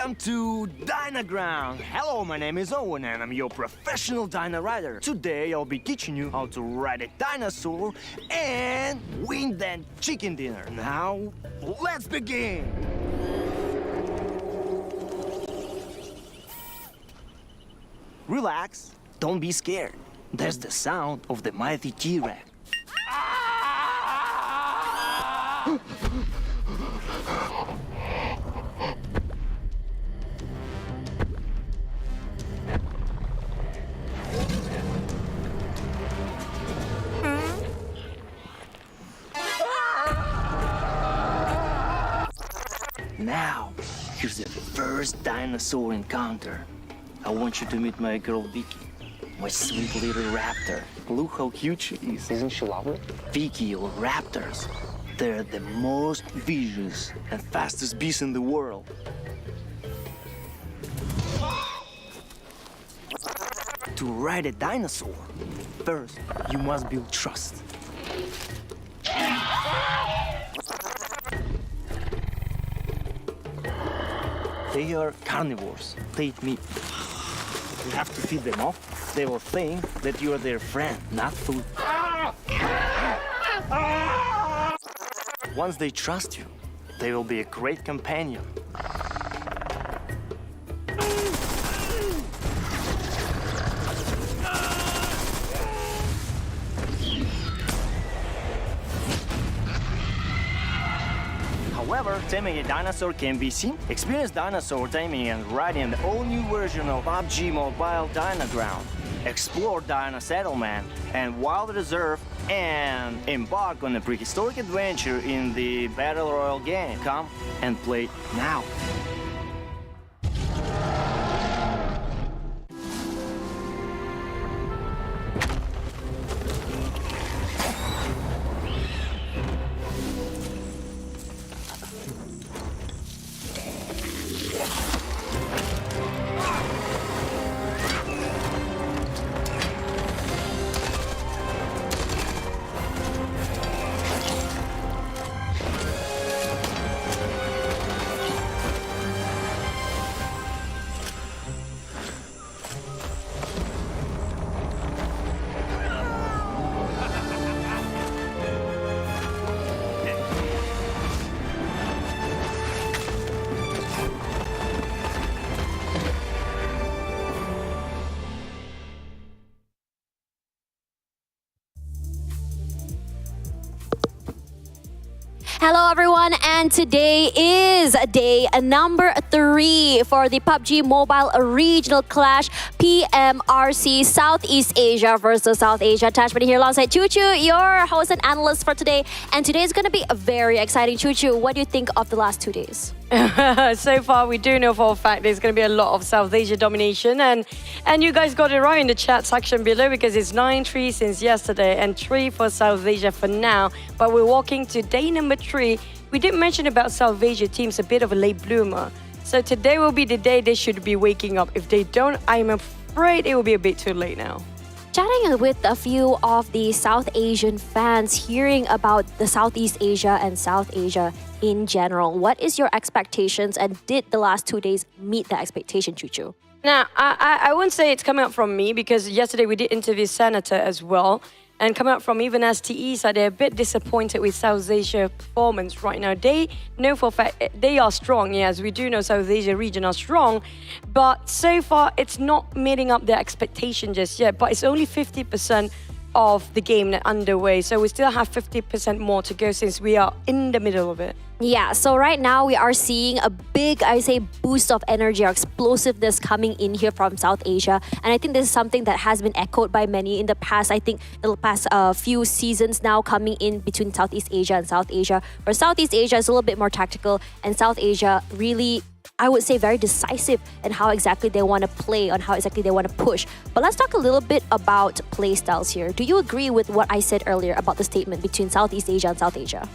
Welcome to Dynaground. Hello, my name is Owen and I'm your professional Dyna rider. Today I'll be teaching you how to ride a dinosaur and win that chicken dinner. Now, let's begin. Relax, don't be scared. That's the sound of the mighty T-Rex. Now, here's the first dinosaur encounter. I want you to meet my girl Vicky, my sweet little raptor. Look how cute she is. Isn't she lovely? Vicky or raptors, they're the most vicious and fastest beasts in the world. To ride a dinosaur, first you must build trust. They are carnivores. They eat meat. You have to feed them off. They will think that you are their friend, not food. Once they trust you, they will be a great companion. However, taming a dinosaur can be seen. Experience dinosaur taming and riding the all-new version of PUBG Mobile Dynaground. Explore Dino Settlement and Wild Reserve and embark on a prehistoric adventure in the Battle Royale game. Come and play now. Hello everyone, and today is day number 3 for the PUBG Mobile Regional Clash PMRC Southeast Asia versus South Asia. Tashman here alongside Choo Choo, your host and analyst for today. And today is going to be a very exciting. Choo Choo, what do you think of the last 2 days? So far, we do know for a fact there's going to be a lot of South Asia domination, and you guys got it right in the chat section below because it's 9-3 since yesterday and 3 for South Asia for now. But we're walking to day number 3. We did mention about South Asia teams a bit of a late bloomer, so today will be the day they should be waking up. If they don't, I'm afraid it will be a bit too late now. Chatting with a few of the South Asian fans, hearing about the Southeast Asia and South Asia in general, what is your expectations, and did the last 2 days meet the expectation, Choo Choo? Now, I wouldn't say it's coming up from me because yesterday we did interview Senator as well. And coming up from even STE side, they're a bit disappointed with South Asia performance right now. They know for a fact they are strong, yes, we do know South Asia region are strong, but so far it's not meeting up their expectation just yet. But it's only 50% of the game underway, so we still have 50% more to go since we are in the middle of it. Yeah, so right now we are seeing a big, I say, boost of energy or explosiveness coming in here from South Asia. And I think this is something that has been echoed by many in the past. I think the past few seasons now coming in between Southeast Asia and South Asia, where Southeast Asia is a little bit more tactical and South Asia really, I would say, very decisive in how exactly they want to play, on how exactly they want to push. But let's talk a little bit about play styles here. Do you agree with what I said earlier about the statement between Southeast Asia and South Asia?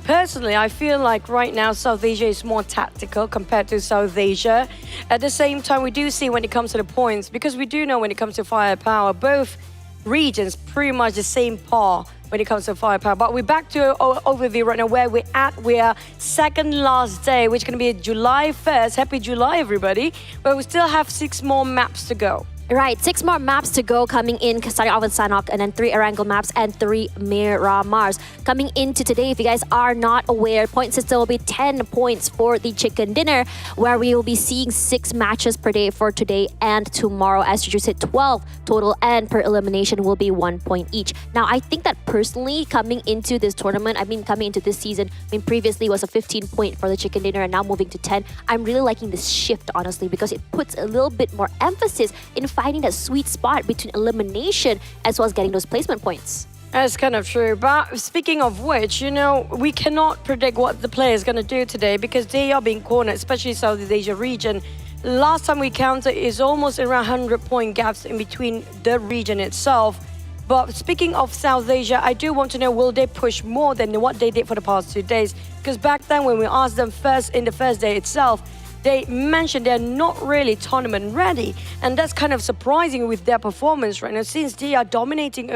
Personally, I feel like right now South Asia is more tactical compared to South Asia. At the same time, we do see when it comes to the points, because we do know when it comes to firepower, both regions pretty much the same par when it comes to firepower. But we're back to overview right now where we're at. We are second last day, which is going to be July 1st. Happy July, everybody. But we still have 6 more maps to go. Right, 6 more maps to go coming in, starting off with Sanhok, and then 3 Erangel maps and 3 Miramars. Coming into today, if you guys are not aware, point system will be 10 points for the chicken dinner, where we will be seeing 6 matches per day for today and tomorrow. As you just hit 12 total, and per elimination will be 1 point each. Now, I think that personally, coming into this tournament, coming into this season, previously was a 15 point for the chicken dinner, and now moving to 10. I'm really liking this shift, honestly, because it puts a little bit more emphasis in finding that sweet spot between elimination as well as getting those placement points. That's kind of true. But speaking of which, we cannot predict what the player is going to do today because they are being cornered, especially Southeast Asia region. Last time we counted is almost around 100-point gaps in between the region itself. But speaking of South Asia, I do want to know, will they push more than what they did for the past 2 days? Because back then when we asked them in the first day itself, they mentioned they're not really tournament ready, and that's kind of surprising with their performance right now since they are dominating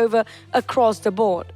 across the board.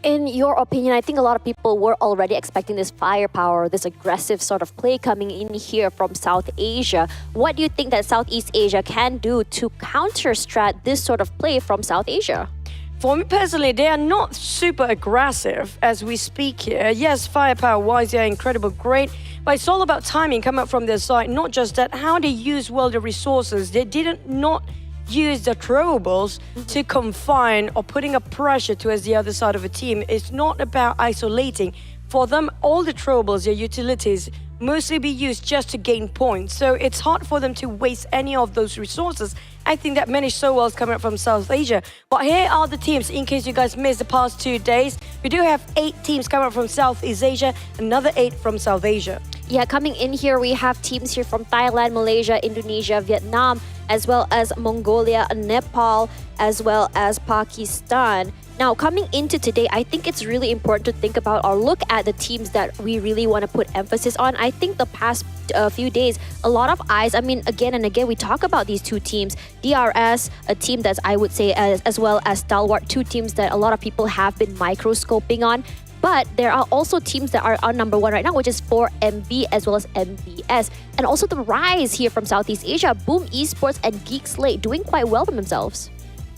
In your opinion, I think a lot of people were already expecting this firepower, this aggressive sort of play coming in here from South Asia. What do you think that Southeast Asia can do to counter-strat this sort of play from South Asia? For me personally, they are not super aggressive as we speak here. Yes, firepower-wise, they are incredible, great. But it's all about timing coming up from their side. Not just that, how they use well the resources. They didn't not use the throwables to confine or putting a pressure towards the other side of a team. It's not about isolating. For them, all the throwables, their utilities, mostly be used just to gain points. So it's hard for them to waste any of those resources. I think that managed so well is coming up from South Asia. But here are the teams, in case you guys missed the past 2 days. We do have 8 teams coming up from Southeast Asia, another 8 from South Asia. Yeah, coming in here, we have teams here from Thailand, Malaysia, Indonesia, Vietnam, as well as Mongolia, Nepal, as well as Pakistan. Now, coming into today, I think it's really important to think about or look at the teams that we really want to put emphasis on. I think the past few days, a lot of eyes, again and again, we talk about these 2 teams. DRS, a team that's, I would say, as well as STALWART, 2 teams that a lot of people have been microscoping on. But there are also teams that are on number 1 right now, which is 4MB as well as NBS. And also the rise here from Southeast Asia, Boom Esports and GEEK SLATE doing quite well for themselves.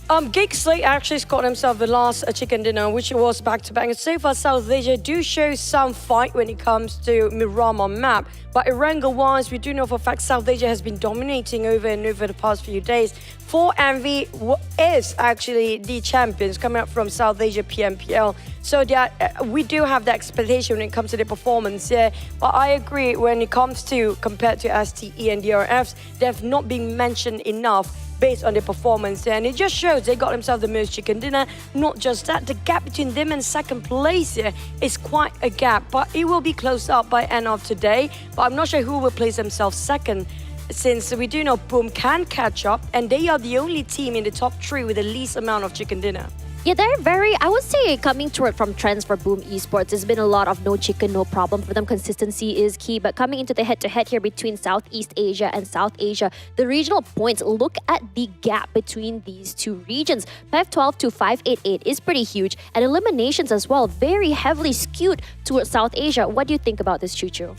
GEEK SLATE actually scored himself the last chicken dinner, which was back-to-back. And so far, South Asia do show some fight when it comes to Miramar map. But Erangel-wise, we do know for a fact South Asia has been dominating over the past few days. 4MV is actually the champions coming up from South Asia PMPL. So we do have the expectation when it comes to their performance. Yeah, but I agree when it comes to compared to STE and DRFs, they have not been mentioned enough based on their performance, and it just shows they got themselves the most chicken dinner. Not just that, the gap between them and second place here is quite a gap, but it will be closed up by end of today. But I'm not sure who will place themselves second, since we do know Boom can catch up, and they are the only team in the top 3 with the least amount of chicken dinner. Yeah, they're very, I would say, coming toward from trends for Boom Esports. There's been a lot of no chicken, no problem for them. Consistency is key. But coming into the head-to-head here between Southeast Asia and South Asia, the regional points, look at the gap between these 2 regions. 512 to 588 is pretty huge. And eliminations as well, very heavily skewed towards South Asia. What do you think about this, Chuchu?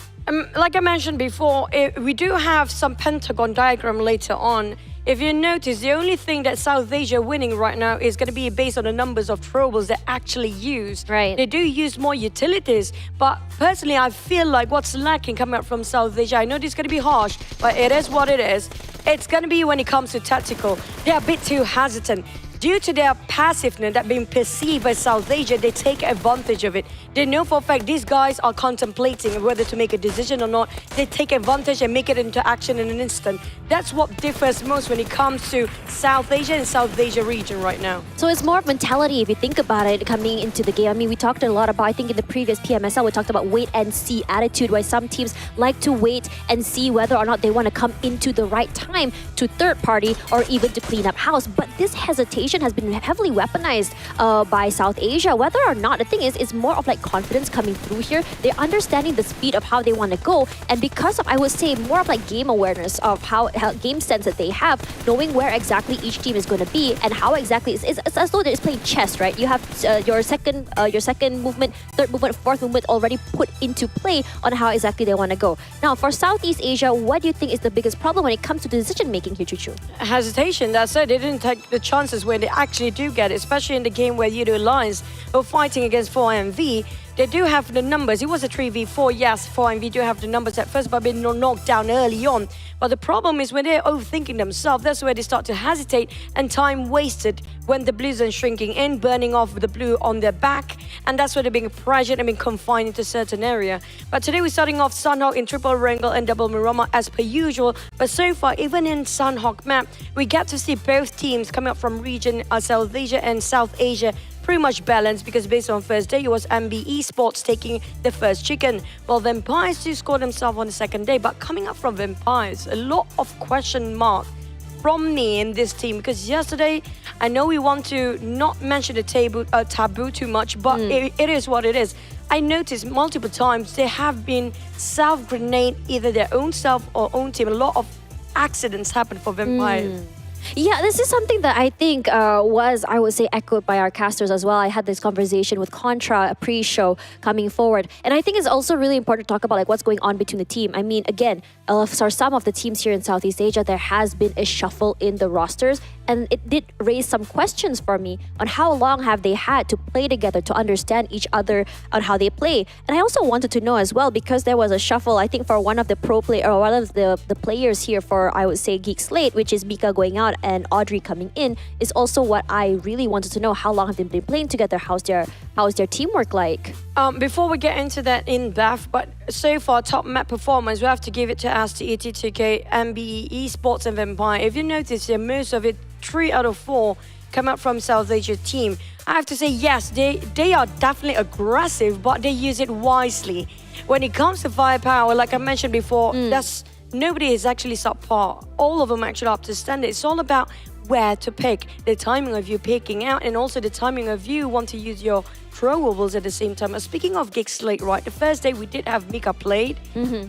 Like I mentioned before, we do have some pentagon diagram later on. If you notice, the only thing that South Asia winning right now is going to be based on the numbers of throwables they actually use. Right. They do use more utilities, but personally, I feel like what's lacking coming up from South Asia, I know this is going to be harsh, but it is what it is. It's going to be when it comes to tactical. They're a bit too hesitant. Due to their passiveness that being perceived by South Asia, they take advantage of it. They know for a fact these guys are contemplating whether to make a decision or not. They take advantage and make it into action in an instant. That's what differs most when it comes to South Asia and South Asia region right now. So it's more of mentality if you think about it coming into the game. We talked a lot about, I think in the previous PMSL, we talked about wait and see attitude, why some teams like to wait and see whether or not they want to come into the right time to third party or even to clean up house. But this hesitation situation has been heavily weaponized by South Asia. Whether or not, the thing is, it's more of like confidence coming through here. They're understanding the speed of how they want to go, and because of, I would say, more of like game awareness of how game sense that they have, knowing where exactly each team is going to be and how exactly it's as though they're playing chess, right? You have your second movement, third movement, fourth movement already put into play on how exactly they want to go. Now, for Southeast Asia, what do you think is the biggest problem when it comes to decision making here, Chuchu? Hesitation. That's it. They didn't take the chances when they actually do get it, especially in the game where YOODO Alliance were fighting against 4MV. They do have the numbers. It was a 3v4, yes, 4MV do have the numbers at first, but been knocked down early on. But the problem is when they're overthinking themselves, that's where they start to hesitate, and time wasted when the blues are shrinking in, burning off the blue on their back, and that's where they're being pressured and being confined into a certain area. But today we're starting off Sanhok in triple Erangel and double Miramar as per usual. But so far, even in Sanhok map, we get to see both teams coming up from region South Asia and South Asia pretty much balanced, because based on first day, it was NBeSports taking the first chicken, while Vampires do score themselves on the second day. But coming up from Vampires, a lot of question mark from me in this team, because yesterday, I know we want to not mention the taboo too much, but it is what it is. I noticed multiple times they have been self-grenade either their own self or own team. A lot of accidents happen for Vampires. Yeah, this is something that I think was, I would say, echoed by our casters as well. I had this conversation with Contra, a pre-show coming forward. And I think it's also really important to talk about like what's going on between the team. I mean, again, for some of the teams here in Southeast Asia, there has been a shuffle in the rosters. And it did raise some questions for me on how long have they had to play together to understand each other on how they play. And I also wanted to know as well, because there was a shuffle, I think, for one of the one of the players here for, I would say, GEEK SLATE, which is Mika going out and Audrey coming in, is also what I really wanted to know. How long have they been playing together? How's their teamwork like? Before we get into that in depth, but so far top map performance, we have to give it to STE, TK, NBeSports and Vampire. If you notice here, most of it, 3 out of 4 come up from South Asia team. I have to say, yes, they are definitely aggressive, but they use it wisely. When it comes to firepower, like I mentioned before, nobody is actually subpar. All of them actually up to standard. It's all about where to pick, the timing of you picking out, and also the timing of you want to use your throwables at the same time. Speaking of GEEK SLATE, right, the first day we did have Mika played,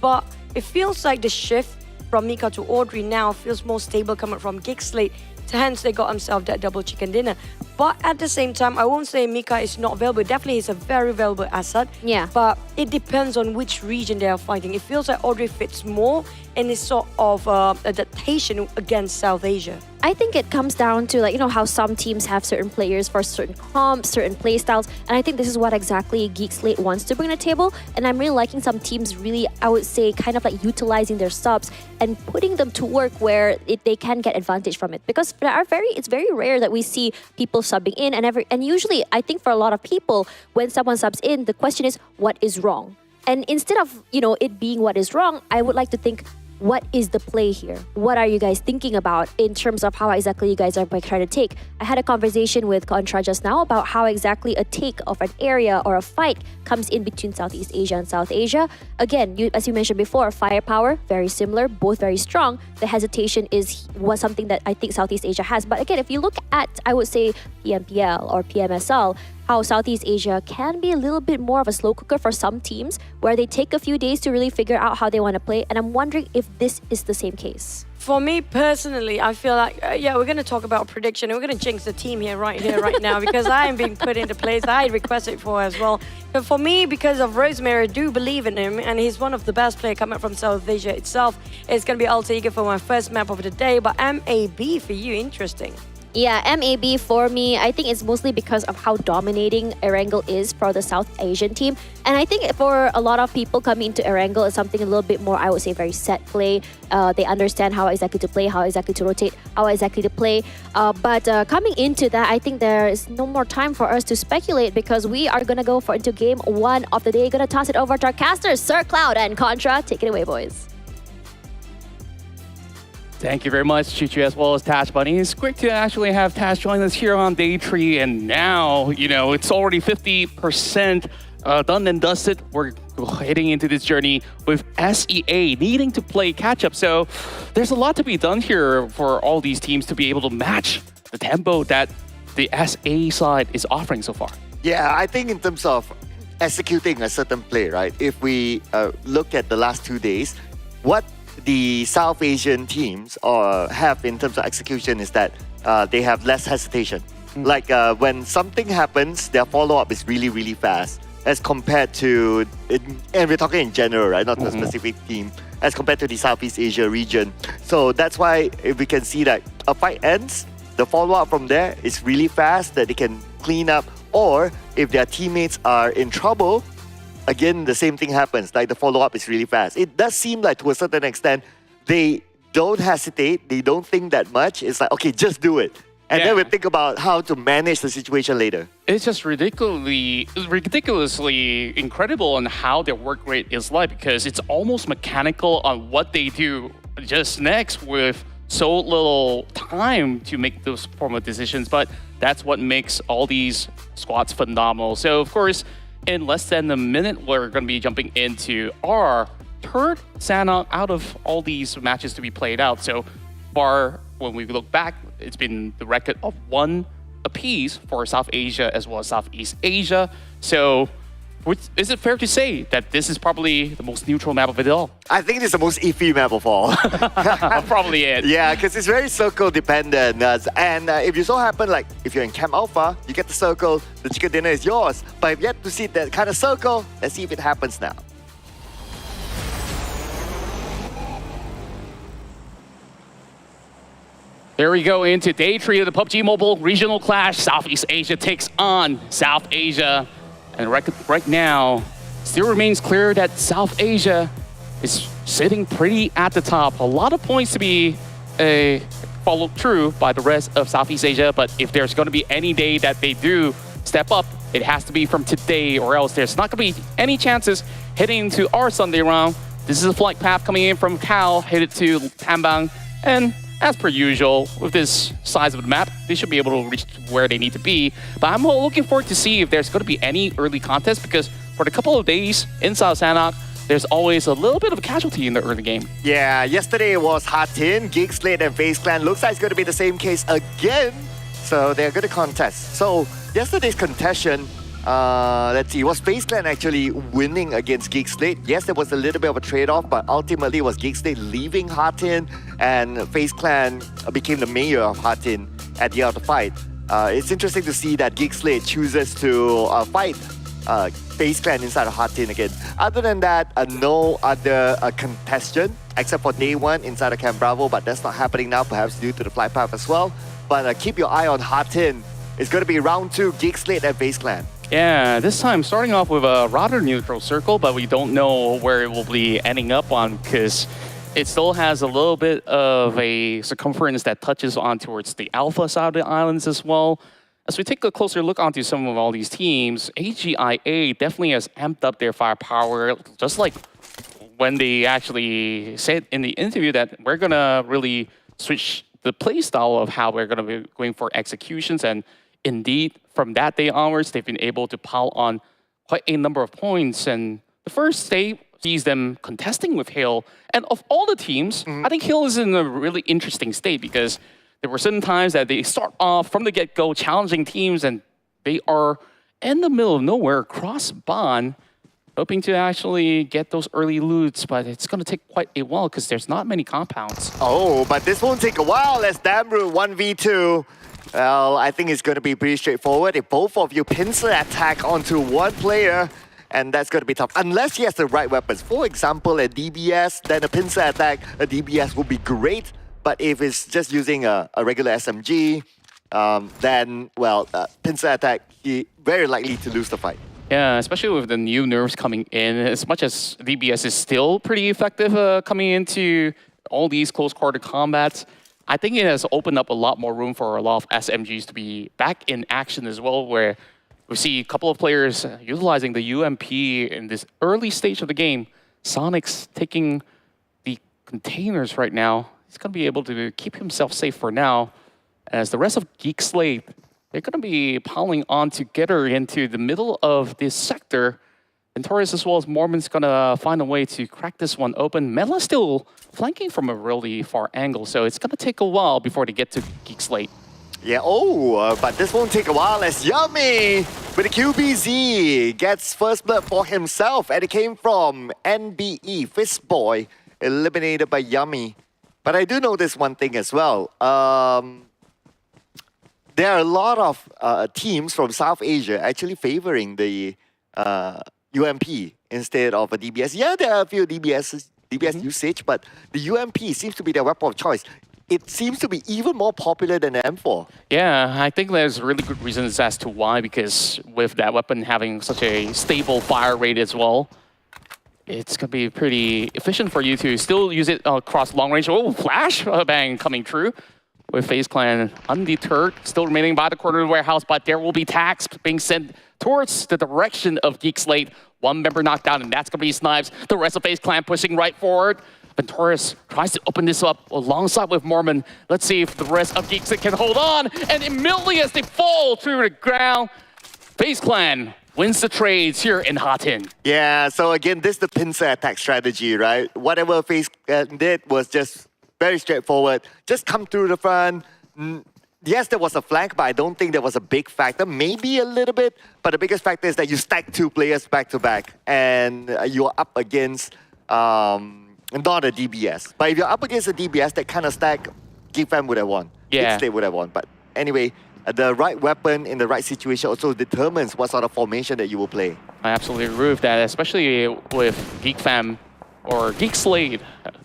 but it feels like the shift from Mika to Audrey now feels more stable coming from GEEK SLATE. Hence, they got themselves that double chicken dinner. But at the same time, I won't say Mika is not valuable. Definitely, he's a very valuable asset. Yeah. But it depends on which region they are fighting. It feels like Audrey fits more in this sort of adaptation against South Asia. I think it comes down to, like, you know, how some teams have certain players for certain comps, certain play styles, and I think this is what exactly GEEK SLATE wants to bring to the table. And I'm really liking some teams really, I would say, kind of like utilizing their subs and putting them to work where they can get advantage from it. Because it's very rare that we see people subbing in, and usually I think for a lot of people, when someone subs in, the question is, what is wrong? And instead of, you know, it being what is wrong, I would like to think, what is the play here? What are you guys thinking about in terms of how exactly you guys are trying to take? I had a conversation with Contra just now about how exactly a take of an area or a fight comes in between Southeast Asia and South Asia. Again, as you mentioned before, firepower, very similar, both very strong. The hesitation was something that I think Southeast Asia has. But again, if you look at, I would say, PMPL or PMSL, how Southeast Asia can be a little bit more of a slow cooker for some teams, where they take a few days to really figure out how they want to play. And I'm wondering if this is the same case. For me personally, I feel like, we're going to talk about prediction. And we're going to jinx the team right now, because I am being put into place. I requested for as well. But for me, because of Rosemary, I do believe in him, and he's one of the best players coming from South Asia itself. It's going to be Alter Ego for my first map of the day, but MAB for you, interesting. Yeah, MAB for me, I think it's mostly because of how dominating Erangel is for the South Asian team. And I think for a lot of people coming into Erangel, it's something a little bit more, I would say, very set play. They understand how exactly to play, how exactly to rotate, how exactly to play. But coming into that, I think there is no more time for us to speculate, because we are going to go into game 1 of the day. Going to toss it over to our casters, Sir Cloud and Contra. Take it away, boys. Thank you very much, Chuchu, as well as Tash Bunny. It's great to actually have Tash join us here on day 3, and now, you know, it's already 50% done and dusted. We're heading into this journey with SEA needing to play catch-up. So there's a lot to be done here for all these teams to be able to match the tempo that the SA side is offering so far. Yeah, I think in terms of executing a certain play, right? If we look at the last 2 days, what the South Asian teams have in terms of execution is that they have less hesitation. Like when something happens, their follow-up is really, really fast as compared to, and we're talking in general, right? Not a specific team, as compared to the Southeast Asia region. So that's why if we can see that a fight ends, the follow-up from there is really fast, that they can clean up. Or if their teammates are in trouble, again, the same thing happens. Like the follow-up is really fast. It does seem like to a certain extent, they don't hesitate. They don't think that much. It's like, okay, just do it. And then we think about how to manage the situation later. It's just ridiculously incredible on how their work rate is like, because it's almost mechanical on what they do just next with so little time to make those form of decisions. But that's what makes all these squads phenomenal. So of course, in less than a minute, we're going to be jumping into our third Sanhok out of all these matches to be played out. So far, when we look back, it's been the record of 1 apiece for South Asia as well as Southeast Asia. So is it fair to say that this is probably the most neutral map of it all? I think it's the most iffy map of all. Probably it. Yeah, because it's very circle dependent. And if you so happen, like if you're in Camp Alpha, you get the circle, the chicken dinner is yours. But if you yet to see that kind of circle, let's see if it happens now. There we go into day 3 of the PUBG Mobile Regional Clash. Southeast Asia takes on South Asia. And right now, still remains clear that South Asia is sitting pretty at the top. A lot of points to be followed through by the rest of Southeast Asia. But if there's going to be any day that they do step up, it has to be from today, or else there's not going to be any chances heading into our Sunday round. This is a flight path coming in from Cal, headed to Tambang. And as per usual, with this size of the map, they should be able to reach where they need to be. But I'm looking forward to see if there's going to be any early contest, because for the couple of days in South Sanhok, there's always a little bit of a casualty in the early game. Yeah, yesterday it was Hatin, GEEK, SLATE, and FaZe Clan. Looks like it's going to be the same case again. So they're going to contest. So yesterday's contention, let's see, was FaZe Clan actually winning against GEEK, SLATE? Yes, there was a little bit of a trade-off, but ultimately it was GEEK, SLATE leaving Hatin, and FaZe Clan became the mayor of Hatin at the end of the fight. It's interesting to see that GEEK, SLATE chooses to fight FaZe Clan inside of Hatin again. Other than that, no other contestant except for day 1 inside of Camp Bravo, but that's not happening now, perhaps due to the flight path as well. But keep your eye on Hatin. It's going to be round 2, GEEK, SLATE, and FaZe Clan. Yeah, this time starting off with a rather neutral circle, but we don't know where it will be ending up on, because it still has a little bit of a circumference that touches on towards the alpha side of the islands as well. As we take a closer look onto some of all these teams, AGIA definitely has amped up their firepower, just like when they actually said in the interview that we're going to really switch the play style of how we're going to be going for executions. And indeed, from that day onwards, they've been able to pile on quite a number of points. And the first day sees them contesting with Hill. And of all the teams, I think Hill is in a really interesting state, because there were certain times that they start off from the get-go challenging teams, and they are in the middle of nowhere across Ban, hoping to actually get those early loots. But it's going to take quite a while, because there's not many compounds. Oh, but this won't take a while as Damru 1v2. Well, I think it's going to be pretty straightforward. If both of you pincer attack onto one player, and that's going to be tough. Unless he has the right weapons. For example, a DBS, then a pincer attack, a DBS would be great. But if it's just using a regular SMG, then, well, pincer attack, he very likely to lose the fight. Yeah, especially with the new nerfs coming in. As much as DBS is still pretty effective coming into all these close quarter combats, I think it has opened up a lot more room for a lot of SMGs to be back in action as well, where we see a couple of players utilizing the UMP in this early stage of the game. Sonic's taking the containers right now. He's going to be able to keep himself safe for now, as the rest of GEEK, SLATE, they're going to be piling on together into the middle of this sector. And Torres as well as Mormon's going to find a way to crack this one open. Mela's still flanking from a really far angle, so it's going to take a while before they get to GEEK, SLATE. Yeah, but this won't take a while as Yummy with the QBZ gets first blood for himself, and it came from NBE, Fistboy, eliminated by Yummy. But I do notice one thing as well. There are a lot of teams from South Asia actually favoring the UMP instead of a DBS. Yeah, there are a few DBS usage, but the UMP seems to be their weapon of choice. It seems to be even more popular than the M4. Yeah, I think there's really good reasons as to why, because with that weapon having such a stable fire rate as well, it's going to be pretty efficient for you to still use it across long range. Oh, flash bang coming through with FaZe Clan undeterred, still remaining by the corner of the warehouse, but there will be tags being sent towards the direction of GEEK SLATE. One member knocked down, and that's going to be Snipes. The rest of FaZe Clan pushing right forward. Venturis tries to open this up alongside with Mormon. Let's see if the rest of GEEK SLATE can hold on. And immediately as they fall to the ground, FaZe Clan wins the trades here in Hatin. Yeah, so again, this is the pincer attack strategy, right? Whatever FaZe did was just very straightforward. Just come through the front. Yes, there was a flank, but I don't think there was a big factor. Maybe a little bit, but the biggest factor is that you stack two players back to back, and you're up against not a DBS. But if you're up against a DBS, that kind of stack, GEEK Fam would have won. Yeah. They would have won. But anyway, the right weapon in the right situation also determines what sort of formation that you will play. I absolutely agree with that, especially with GEEK Fam or GEEK SLATE,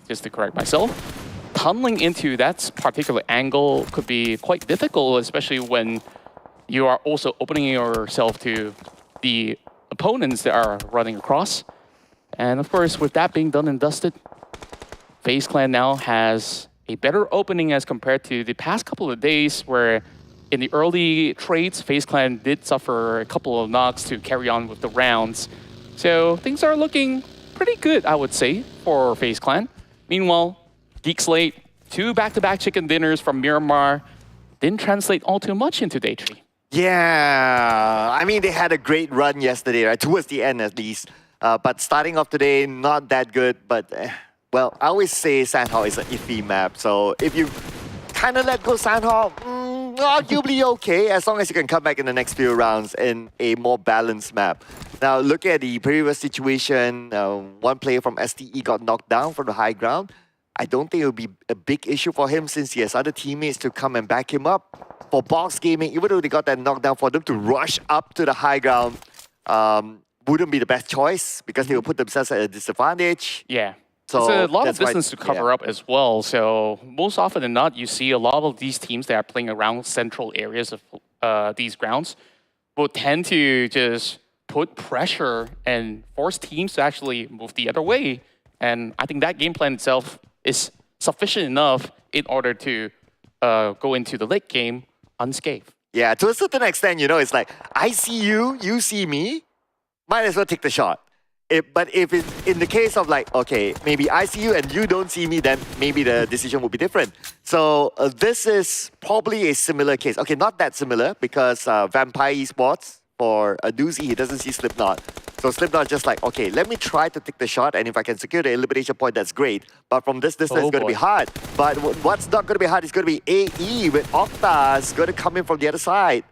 just to correct myself. Tunneling into that particular angle could be quite difficult, especially when you are also opening yourself to the opponents that are running across. And of course, with that being done and dusted, FaZe Clan now has a better opening as compared to the past couple of days, where in the early trades, FaZe Clan did suffer a couple of knocks to carry on with the rounds. So things are looking pretty good, I would say, for FaZe Clan. Meanwhile, GEEK SLATE, 2 back-to-back chicken dinners from Miramar, didn't translate all too much into day 3. Yeah, I mean, they had a great run yesterday, right? Towards the end, at least. But starting off today, not that good. But, well, I always say Sanhok is an iffy map. So if you kind of let go Sanhok, arguably okay, as long as you can come back in the next few rounds in a more balanced map. Now, look at the previous situation. One player from STE got knocked down from the high ground. I don't think it will be a big issue for him since he has other teammates to come and back him up. For Box Gaming, even though they got that knockdown, for them to rush up to the high ground wouldn't be the best choice because they will put themselves at a disadvantage. Yeah. So there's a lot of distance to cover up as well. So most often than not, you see a lot of these teams that are playing around central areas of these grounds will tend to just put pressure and force teams to actually move the other way. And I think that game plan itself is sufficient enough in order to go into the late game unscathed. Yeah, to a certain extent, you know, it's like, I see you, you see me, might as well take the shot. But if it's in the case of like, okay, maybe I see you and you don't see me, then maybe the decision will be different. So this is probably a similar case. Okay, not that similar because Vampire Esports, for a doozy, he doesn't see Slipknot. So Slipknot just like, okay, let me try to take the shot, and if I can secure the elimination point, that's great. But from this distance, it's going to be hard. But what's not going to be hard is going to be AE with Octas going to come in from the other side.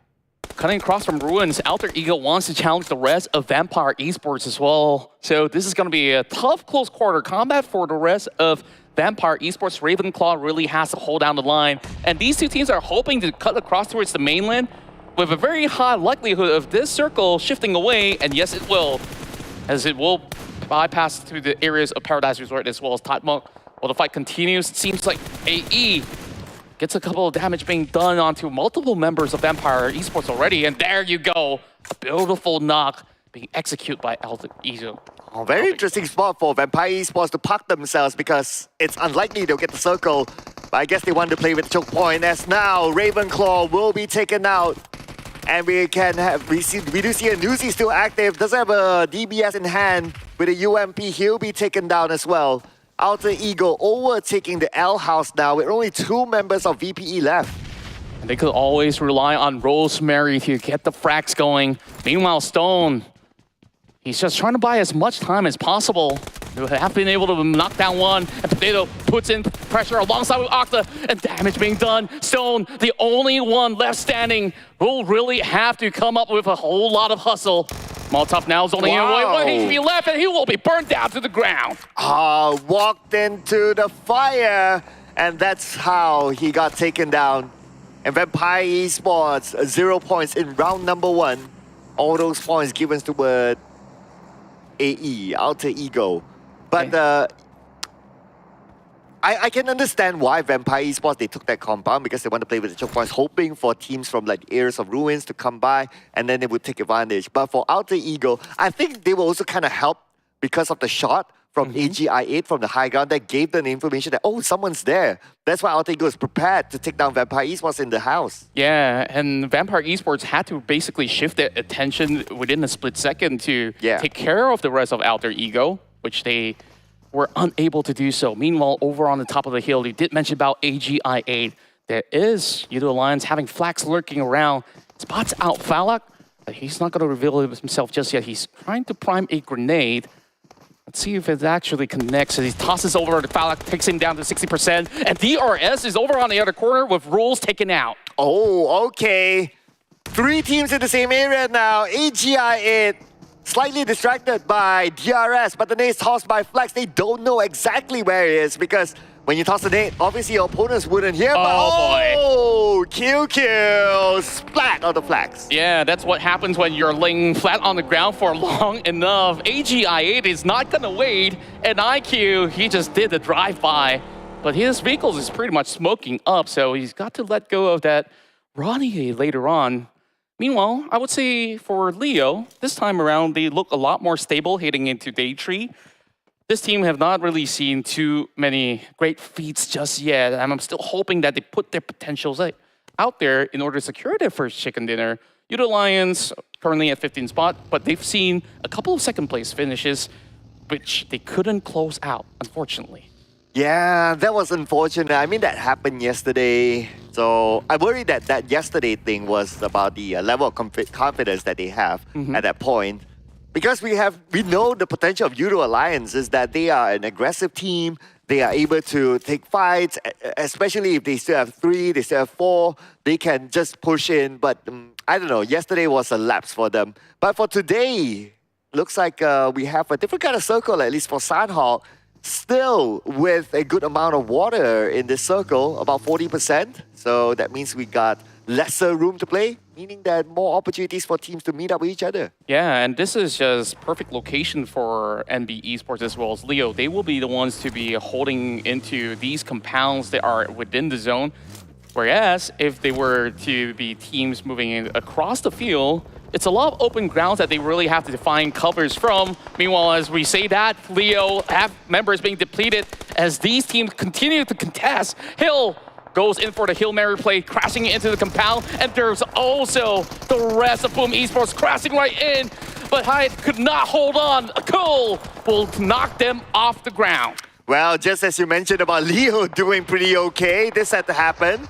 Cutting across from Ruins, Alter Ego wants to challenge the rest of Vampire Esports as well. So this is going to be a tough close quarter combat for the rest of Vampire Esports. Ravenclaw really has to hold down the line. And these two teams are hoping to cut across towards the mainland with a very high likelihood of this circle shifting away. And yes, it will, as it will bypass through the areas of Paradise Resort as well as Tatmok. While the fight continues, it seems like AE gets a couple of damage being done onto multiple members of Vampire Esports already. And there you go, a beautiful knock being executed by Alter Ego. Oh, very interesting spot for Vampire Esports to park themselves because it's unlikely they'll get the circle. But I guess they want to play with the choke point, as now Ravenclaw will be taken out. And we do see a Nuzi still active, doesn't have a DBS in hand. With a UMP, he'll be taken down as well. Alter Ego overtaking the L house now with only 2 members of VPE left. And they could always rely on Rosemary to get the frags going. Meanwhile, Stone, he's just trying to buy as much time as possible. They have been able to knock down one, and Potato puts in pressure alongside with Octa, and damage being done. Stone, the only one left standing, will really have to come up with a whole lot of hustle. Molotov now is only in one HP left, and he will be burned down to the ground. Walked into the fire, and that's how he got taken down. And Vampire Esports, 0 points in round number 1. All those points given toward AE, Alter Ego. But I can understand why Vampire Esports, they took that compound because they want to play with the choke points, hoping for teams from like Heirs of Ruins to come by, and then they would take advantage. But for Alter Ego, I think they were also kind of helped because of the shot from AGI8 from the high ground that gave them the information that, oh, someone's there. That's why Alter Ego is prepared to take down Vampire Esports in the house. Yeah, and Vampire Esports had to basically shift their attention within a split second to take care of the rest of Alter Ego, which they were unable to do so. Meanwhile, over on the top of the hill, you did mention about AGI8. There is YOODO Alliance having Flax lurking around. Spots out Falak, but he's not going to reveal himself just yet. He's trying to prime a grenade. Let's see if it actually connects. As he tosses over to Falak, takes him down to 60%. And DRS is over on the other corner with Rules taken out. Oh, okay. 3 teams in the same area now. AGI8 slightly distracted by DRS, but the nade is tossed by Flex. They don't know exactly where he is because when you toss the nade, obviously your opponents wouldn't hear. Oh, boy. Kill. Splat on the Flex. Yeah, that's what happens when you're laying flat on the ground for long enough. AGI8 is not going to wait, and IQ, he just did the drive-by. But his vehicle is pretty much smoking up, so he's got to let go of that Ronnie later on. Meanwhile, I would say for Leo, this time around, they look a lot more stable heading into day 3. This team have not really seen too many great feats just yet, and I'm still hoping that they put their potentials out there in order to secure their first chicken dinner. YOODO Alliance currently at 15th spot, but they've seen a couple of second place finishes, which they couldn't close out, unfortunately. Yeah, that was unfortunate. I mean, that happened yesterday. So I worry that that yesterday thing was about the level of confidence that they have at that point. Because we know the potential of YOODO Alliance is that they are an aggressive team. They are able to take fights, especially if they still have 3, they still have 4. They can just push in. But I don't know, yesterday was a lapse for them. But for today, looks like we have a different kind of circle, at least for Sanhok. Still with a good amount of water in this circle, about 40%. So that means we got lesser room to play, meaning that more opportunities for teams to meet up with each other. Yeah, and this is just perfect location for NBeSports as well as Leo. They will be the ones to be holding into these compounds that are within the zone. Whereas if they were to be teams moving in across the field, it's a lot of open grounds that they really have to find covers from. Meanwhile, as we say that, Leo have members being depleted as these teams continue to contest. Hill goes in for the Hail Mary play, crashing into the compound, and there's also the rest of Boom Esports crashing right in, but Hyatt could not hold on. A Cool will knock them off the ground. Well, just as you mentioned about Leo doing pretty okay, this had to happen.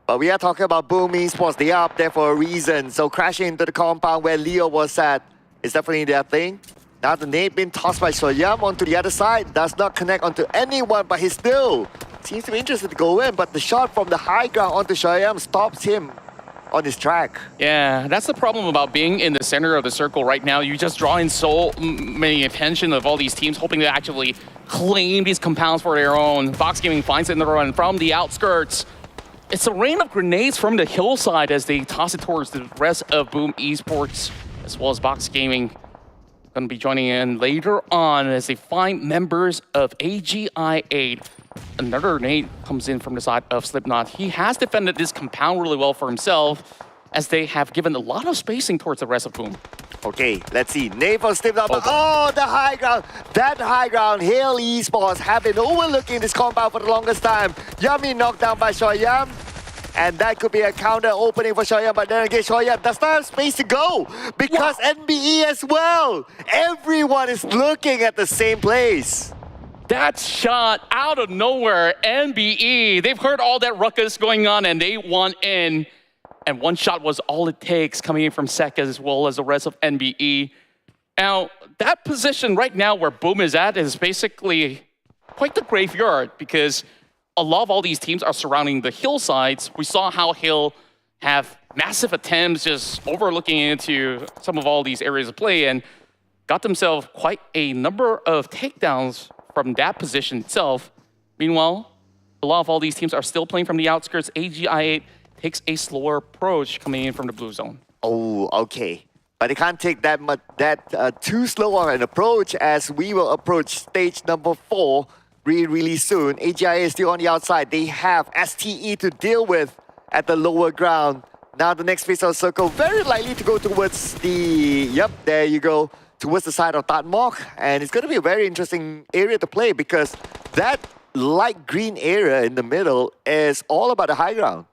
But we are talking about Boom Esports. They are up there for a reason. So crashing into the compound where Leo was at is definitely their thing. Now the nade being tossed by Shoyam onto the other side. Does not connect onto anyone, but he still seems to be interested to go in. But the shot from the high ground onto Shoyam stops him on his track. Yeah, that's the problem about being in the center of the circle right now. You just draw in so many attention of all these teams hoping to actually claim these compounds for their own. Fox Gaming finds it in the run from the outskirts. It's a rain of grenades from the hillside as they toss it towards the rest of Boom Esports, as well as Fox Gaming. Going to be joining in later on as they find members of AGI8. Another nade comes in from the side of Slipknot. He has defended this compound really well for himself, as they have given a lot of spacing towards the rest of Boom. Okay, let's see. Nade from Slipknot. Oh, the high ground. That high ground, Hail Esports have been overlooking this compound for the longest time. Yummy knocked down by Shoyam. And that could be a counter opening for Shoyam, but then again, Shoyam does not have space to go because NBE as well. Everyone is looking at the same place. That shot out of nowhere, NBE. They've heard all that ruckus going on and they want in. And one shot was all it takes coming in from Sek as well as the rest of NBE. Now, that position right now where Boom is at is basically quite the graveyard because a lot of all these teams are surrounding the hillsides. We saw how Hill have massive attempts just overlooking into some of all these areas of play and got themselves quite a number of takedowns from that position itself. Meanwhile, a lot of all these teams are still playing from the outskirts. AGI8 takes a slower approach coming in from the blue zone. Oh, okay. But they can't take that too slow of an approach as we will approach stage number 4 really soon. AGI is still on the outside. They have STE to deal with at the lower ground. Now the next phase of the circle very likely to go towards the, yep, there you go, towards the side of Sanhok. And it's going to be a very interesting area to play because that light green area in the middle is all about the high ground.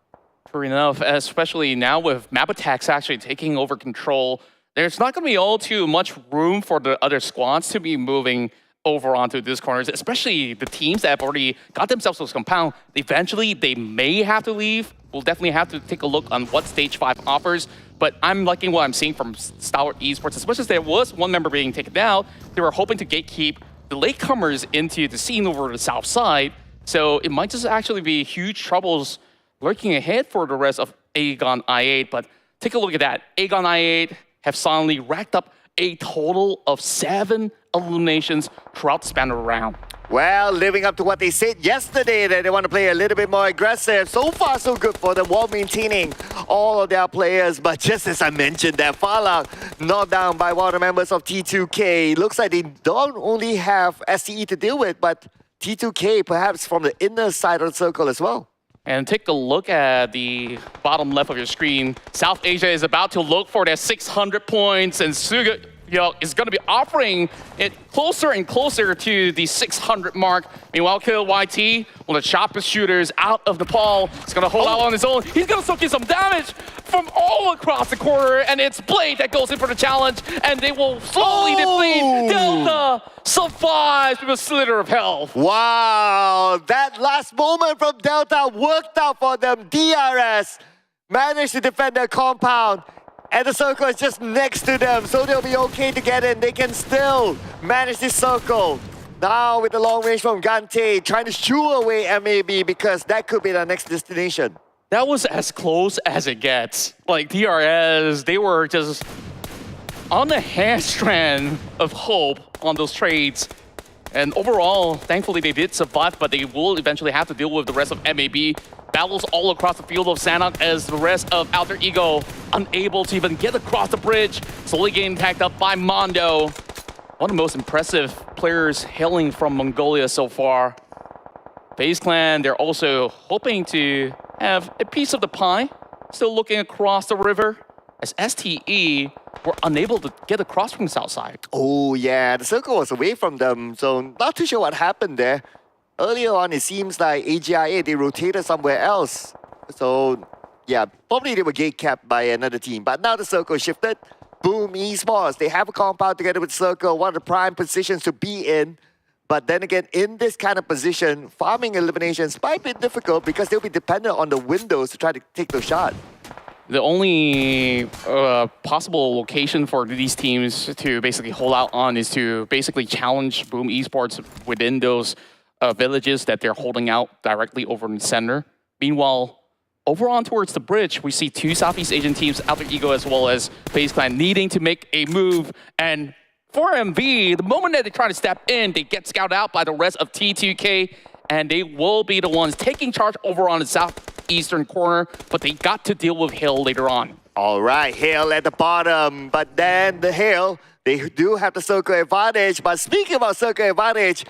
True enough, especially now with Mabetex actually taking over control, there's not going to be all too much room for the other squads to be moving over onto these corners, especially the teams that have already got themselves to this compound. Eventually, they may have to leave. We'll definitely have to take a look on what Stage 5 offers, but I'm liking what I'm seeing from STALWART Esports, especially as there was one member being taken out. They were hoping to gatekeep the latecomers into the scene over the south side, so it might just actually be huge troubles lurking ahead for the rest of Aegon I8, but take a look at that. Aegon I8 have suddenly racked up a total of 7 eliminations throughout the span of the round. Well, living up to what they said yesterday that they want to play a little bit more aggressive. So far, so good for them while maintaining all of their players. But just as I mentioned, that Falak knocked down by one of the members of T2K. Looks like they don't only have STE to deal with, but T2K perhaps from the inner side of the circle as well. And take a look at the bottom left of your screen. South Asia is about to look for their 600 points, and Suga is going to be offering it closer and closer to the 600 mark. Meanwhile, Kill YT, one of the sharpest shooters out of Nepal, is going to hold out on his own. He's going to soak in some damage from all across the corner, and it's Blade that goes in for the challenge, and they will slowly deplete. Delta survives with a slither of health. Wow, that last moment from Delta worked out for them. DRS managed to defend their compound, and the circle is just next to them, so they'll be okay to get in. They can still manage this circle. Now with the long range from Gante, trying to shoo away MAB because that could be their next destination. That was as close as it gets. Like DRS, they were just on the hand strand of hope on those trades. And overall, thankfully they did survive, but they will eventually have to deal with the rest of MAB. Battles all across the field of Sanhok as the rest of Alter Ego unable to even get across the bridge. Slowly getting tagged up by Mondo. One of the most impressive players hailing from Mongolia so far. FaZe Clan, they're also hoping to have a piece of the pie. Still looking across the river as STE were unable to get across from the south side. Oh yeah, the circle was away from them, so not too sure what happened there. Earlier on, it seems like AGIA, they rotated somewhere else. So yeah, probably they were gate capped by another team, but now the circle shifted. Boom Esports, they have a compound together with Circle, one of the prime positions to be in. But then again, in this kind of position, farming eliminations might be difficult because they'll be dependent on the windows to try to take those shots. The only possible location for these teams to basically hold out on is to basically challenge Boom Esports within those villages that they're holding out directly over in the center. Meanwhile, over on towards the bridge, we see 2 Southeast Asian teams, Alter Ego as well as FaZe Clan, needing to make a move. And for MV, the moment that they try to step in, they get scouted out by the rest of T2K, and they will be the ones taking charge over on the southeastern corner, but they got to deal with Hill later on. All right, Hill at the bottom, but then the Hill, they do have the circle advantage. But speaking about circle advantage,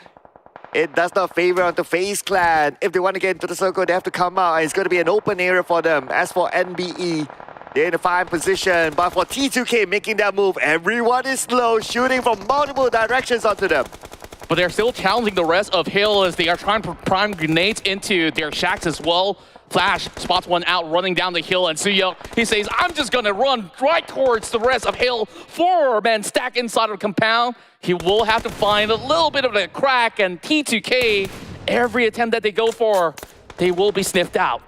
it does not favor onto FaZe Clan. If they want to get into the circle, they have to come out, and it's going to be an open area for them. As for NBE, they're in a fine position, but for T2K making that move, everyone is slow, shooting from multiple directions onto them. But they're still challenging the rest of Hill as they are trying to prime grenades into their shacks as well. Flash spots one out running down the hill, and Suyo, he says, I'm just gonna run right towards the rest of Hill. 4 men stack inside of the compound. He will have to find a little bit of a crack, and T2K, every attempt that they go for, they will be sniffed out.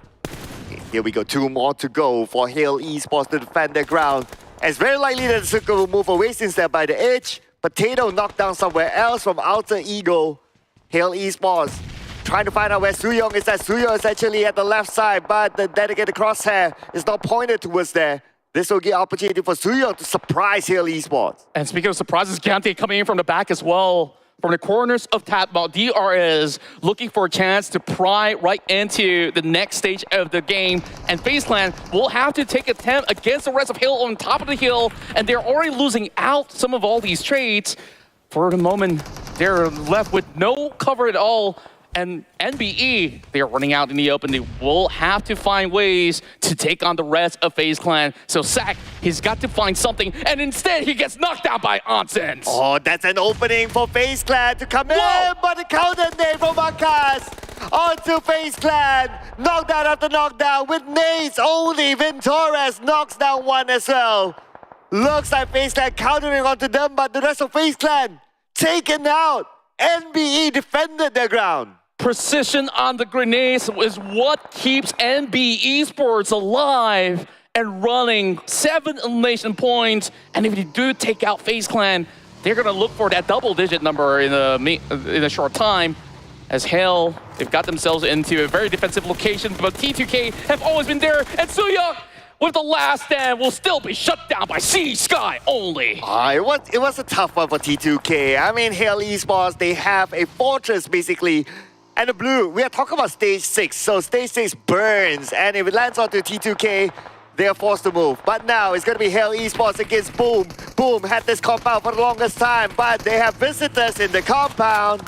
Here we go, 2 more to go for Hill Esports to defend their ground. It's very likely that the circle will move away since they're by the edge, Potato knocked down somewhere else from Alter Ego. Hail Esports trying to find out where Suyong is at. Suyong is actually at the left side, but the dedicated crosshair is not pointed towards there. This will give opportunity for Suyong to surprise Hail Esports. And speaking of surprises, Gante coming in from the back as well. From the corners of Tapball, DRS looking for a chance to pry right into the next stage of the game. And FaZe Clan will have to take a attempt against the rest of Hill on top of the hill. And they're already losing out some of all these trades. For the moment, they're left with no cover at all. And NBE, they're running out in the open. They will have to find ways to take on the rest of FaZe Clan. So Sack, he's got to find something, and instead he gets knocked out by Onsens. Oh, that's an opening for FaZe Clan to come in, but the counter nade from Akas onto FaZe Clan. Knockdown after knockdown with nades only. Torres knocks down one as well. Looks like FaZe Clan countering onto them, but the rest of FaZe Clan taken out. NBE defended their ground. Precision on the grenades is what keeps NBeSports alive and running. 7 elimination points. And if you do take out FaZe Clan, they're going to look for that double-digit number in a short time. As Hell, they've got themselves into a very defensive location, but T2K have always been there. And Suya, with the last stand, will still be shut down by C-Sky only. It was a tough one for T2K. I mean, Hail Esports, they have a fortress basically. And the blue, we are talking about stage 6. So stage 6 burns. And if it lands onto T2K, they are forced to move. But now it's going to be Hail Esports against Boom. Boom had this compound for the longest time, but they have visitors in the compound.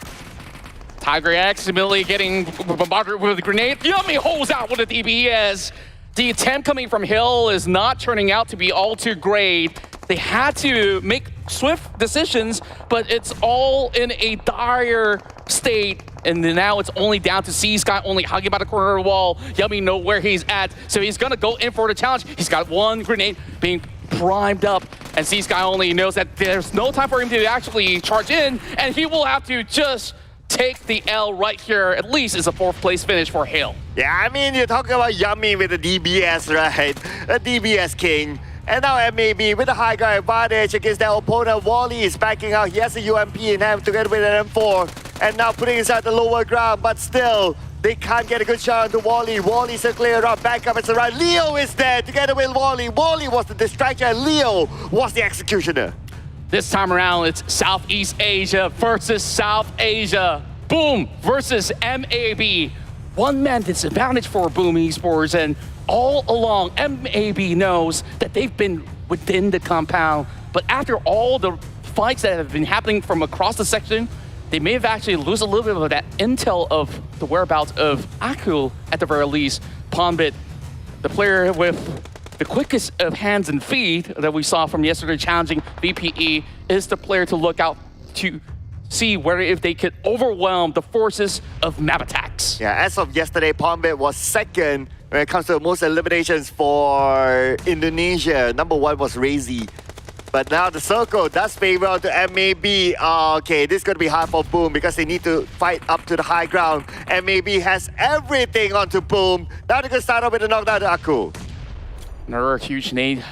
Tiger X immediately getting bombarded with a grenade. Yummy holds out with a DBS. The attempt coming from Hill is not turning out to be all too great. They had to make swift decisions, but it's all in a dire state. And now it's only down to C-Sky only hugging by the corner of the wall. Yummy know where he's at, so he's gonna go in for the challenge. He's got one grenade being primed up, and C-Sky only knows that there's no time for him to actually charge in, and he will have to just take the L right here. At least it's a 4th place finish for Hale. Yeah, I mean, you're talking about Yummy with the DBS, right? A DBS king. And now MAB with a high ground advantage against their opponent. Wally is backing out. He has a UMP in hand together with an M4. And now putting inside the lower ground, but still, they can't get a good shot onto Wally. Wally's circling around, back up, it's around. Leo is there together with Wally. Wally was the distraction, and Leo was the executioner. This time around, it's Southeast Asia versus South Asia. Boom versus MAB. One-man disadvantage for Boom Esports, and all along, MAB knows that they've been within the compound, but after all the fights that have been happening from across the section, they may have actually lose a little bit of that intel of the whereabouts of Aku at the very least. Ponbit, the player with the quickest of hands and feet that we saw from yesterday challenging VPE, is the player to look out to see whether if they could overwhelm the forces of Mabetex. Yeah, as of yesterday, Ponbit was 2nd when it comes to most eliminations for Indonesia. Number 1 was Razy. But now the circle does favor out to MAB. Okay, this is going to be hard for Boom because they need to fight up to the high ground. MAB has everything onto Boom. Now they're going to start off with a knockdown to Aku. Another huge nade.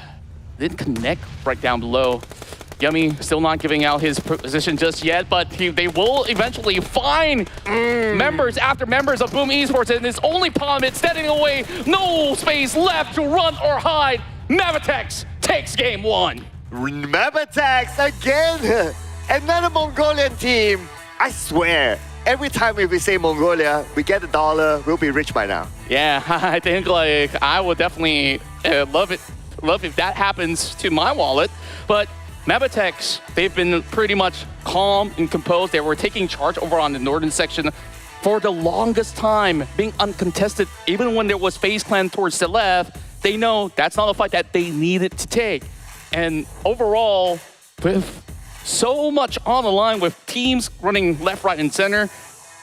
Didn't connect right down below. Yummy still not giving out his position just yet, but they will eventually find members after members of Boom Esports, and it's only Palmit standing away. No space left to run or hide. Mabetex takes game 1. Mabetex again. Another Mongolian team. I swear, every time we say Mongolia, we get $1. We'll be rich by now. Yeah, I think like I would definitely love if that happens to my wallet, but Mabetex, they've been pretty much calm and composed. They were taking charge over on the northern section for the longest time, being uncontested. Even when there was FaZe Clan towards the left, they know that's not a fight that they needed to take. And overall, with so much on the line with teams running left, right, and center,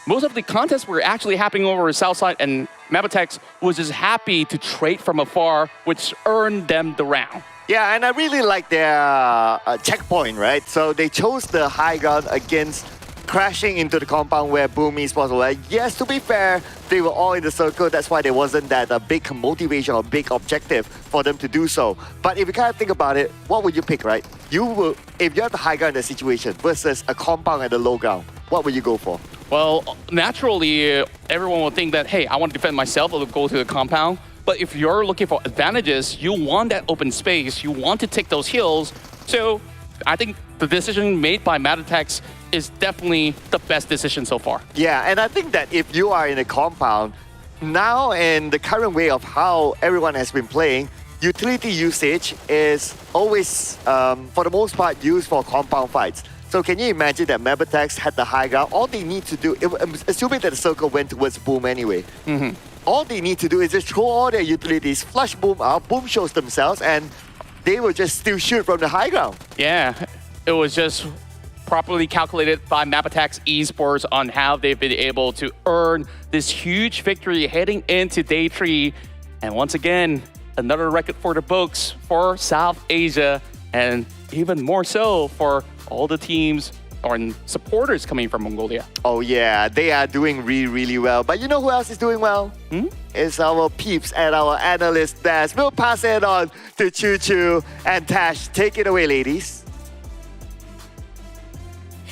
most of the contests were actually happening over the south side, and Mabetex was just happy to trade from afar, which earned them the round. Yeah, and I really like their checkpoint, right? So they chose the high ground against crashing into the compound where Boom Esports were. Yes, to be fair, they were all in the circle. That's why there wasn't that big motivation or big objective for them to do so. But if you kind of think about it, what would you pick, right? You will, if you have the high ground in the situation versus a compound at the low ground, what would you go for? Well, naturally, everyone will think that, hey, I want to defend myself, I'll go to the compound. But if you're looking for advantages, you want that open space, you want to take those hills. So I think the decision made by Mabetex is definitely the best decision so far. Yeah, and I think that if you are in a compound, now in the current way of how everyone has been playing, utility usage is always, for the most part, used for compound fights. So can you imagine that Mabetex had the high ground? All they need to do, assuming that the circle went towards Boom anyway, all they need to do is just throw all their utilities, flush Boom out, Boom shows themselves, and they will just still shoot from the high ground. Yeah, it was just properly calculated by Mabetex Esports on how they've been able to earn this huge victory heading into day 3. And once again, another record for the books for South Asia, and even more so for all the teams or supporters coming from Mongolia. Oh yeah, they are doing really, really well. But you know who else is doing well? It's our peeps at our analyst desk. We'll pass it on to Choo Choo and Tash. Take it away, ladies.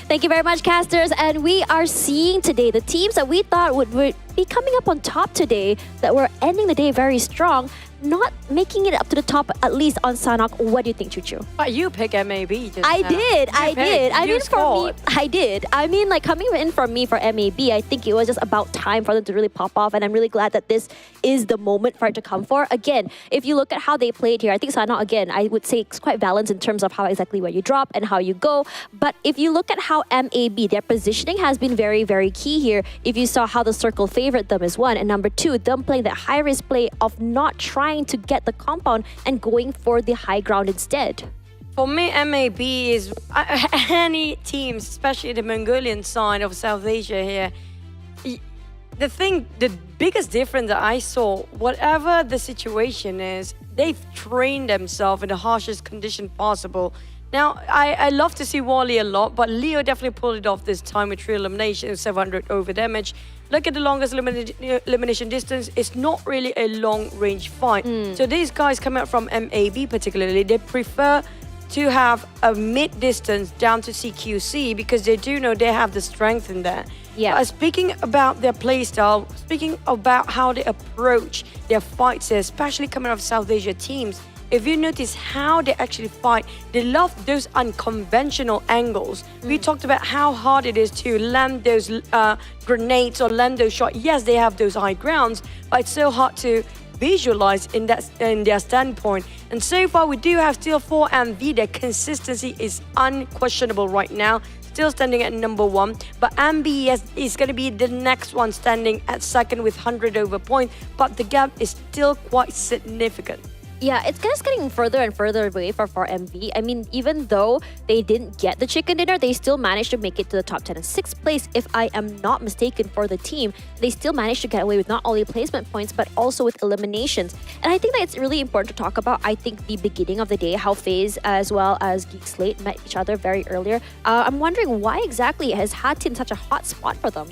Thank you very much, casters. And we are seeing today the teams that we thought would be coming up on top today, that were ending the day very strong, not making it up to the top, at least on Sanhok. What do you think, Choo Choo? But you pick MAB just I now. did. I You mean, for me, scored. I did. I mean, like, coming in for me for MAB, I think it was just about time for them to really pop off, and I'm really glad that this is the moment for it to come for. Again, if you look at how they played here, I think Sanhok, again, I would say it's quite balanced in terms of how exactly where you drop and how you go. But if you look at how MAB, their positioning has been very, very key here. If you saw how the circle favored them is one, and number two, them playing that high-risk play of not trying to get the compound and going for the high ground instead. For me, MAB is any teams, especially the Mongolian side of South Asia here. The biggest difference that I saw, whatever the situation is, they've trained themselves in the harshest condition possible. Now, I love to see Wally a lot, but Leo definitely pulled it off this time with 3 eliminations, 700 over damage. Look at the longest elimination distance. It's not really a long-range fight. So these guys come out from MAB particularly, they prefer to have a mid-distance down to CQC because they do know they have the strength in there. Yeah. Speaking about their playstyle, speaking about how they approach their fights, especially coming out of South Asia teams, if you notice how they actually fight, they love those unconventional angles. We talked about how hard it is to land those grenades or land those shots. Yes, they have those high grounds, but it's so hard to visualize in their standpoint. And so far, we do have still 4 MV. Their consistency is unquestionable right now. Still standing at number 1, but MBS is going to be the next one standing at second with 100 over points, but the gap is still quite significant. Yeah, it's just getting further and further away for 4MV. I mean, even though they didn't get the chicken dinner, they still managed to make it to the top 10 and 6th place, if I am not mistaken, for the team. They still managed to get away with not only placement points, but also with eliminations. And I think that it's really important to talk about, I think, the beginning of the day, how FaZe as well as GEEK SLATE met each other very earlier. I'm wondering why exactly has Hatin such a hot spot for them?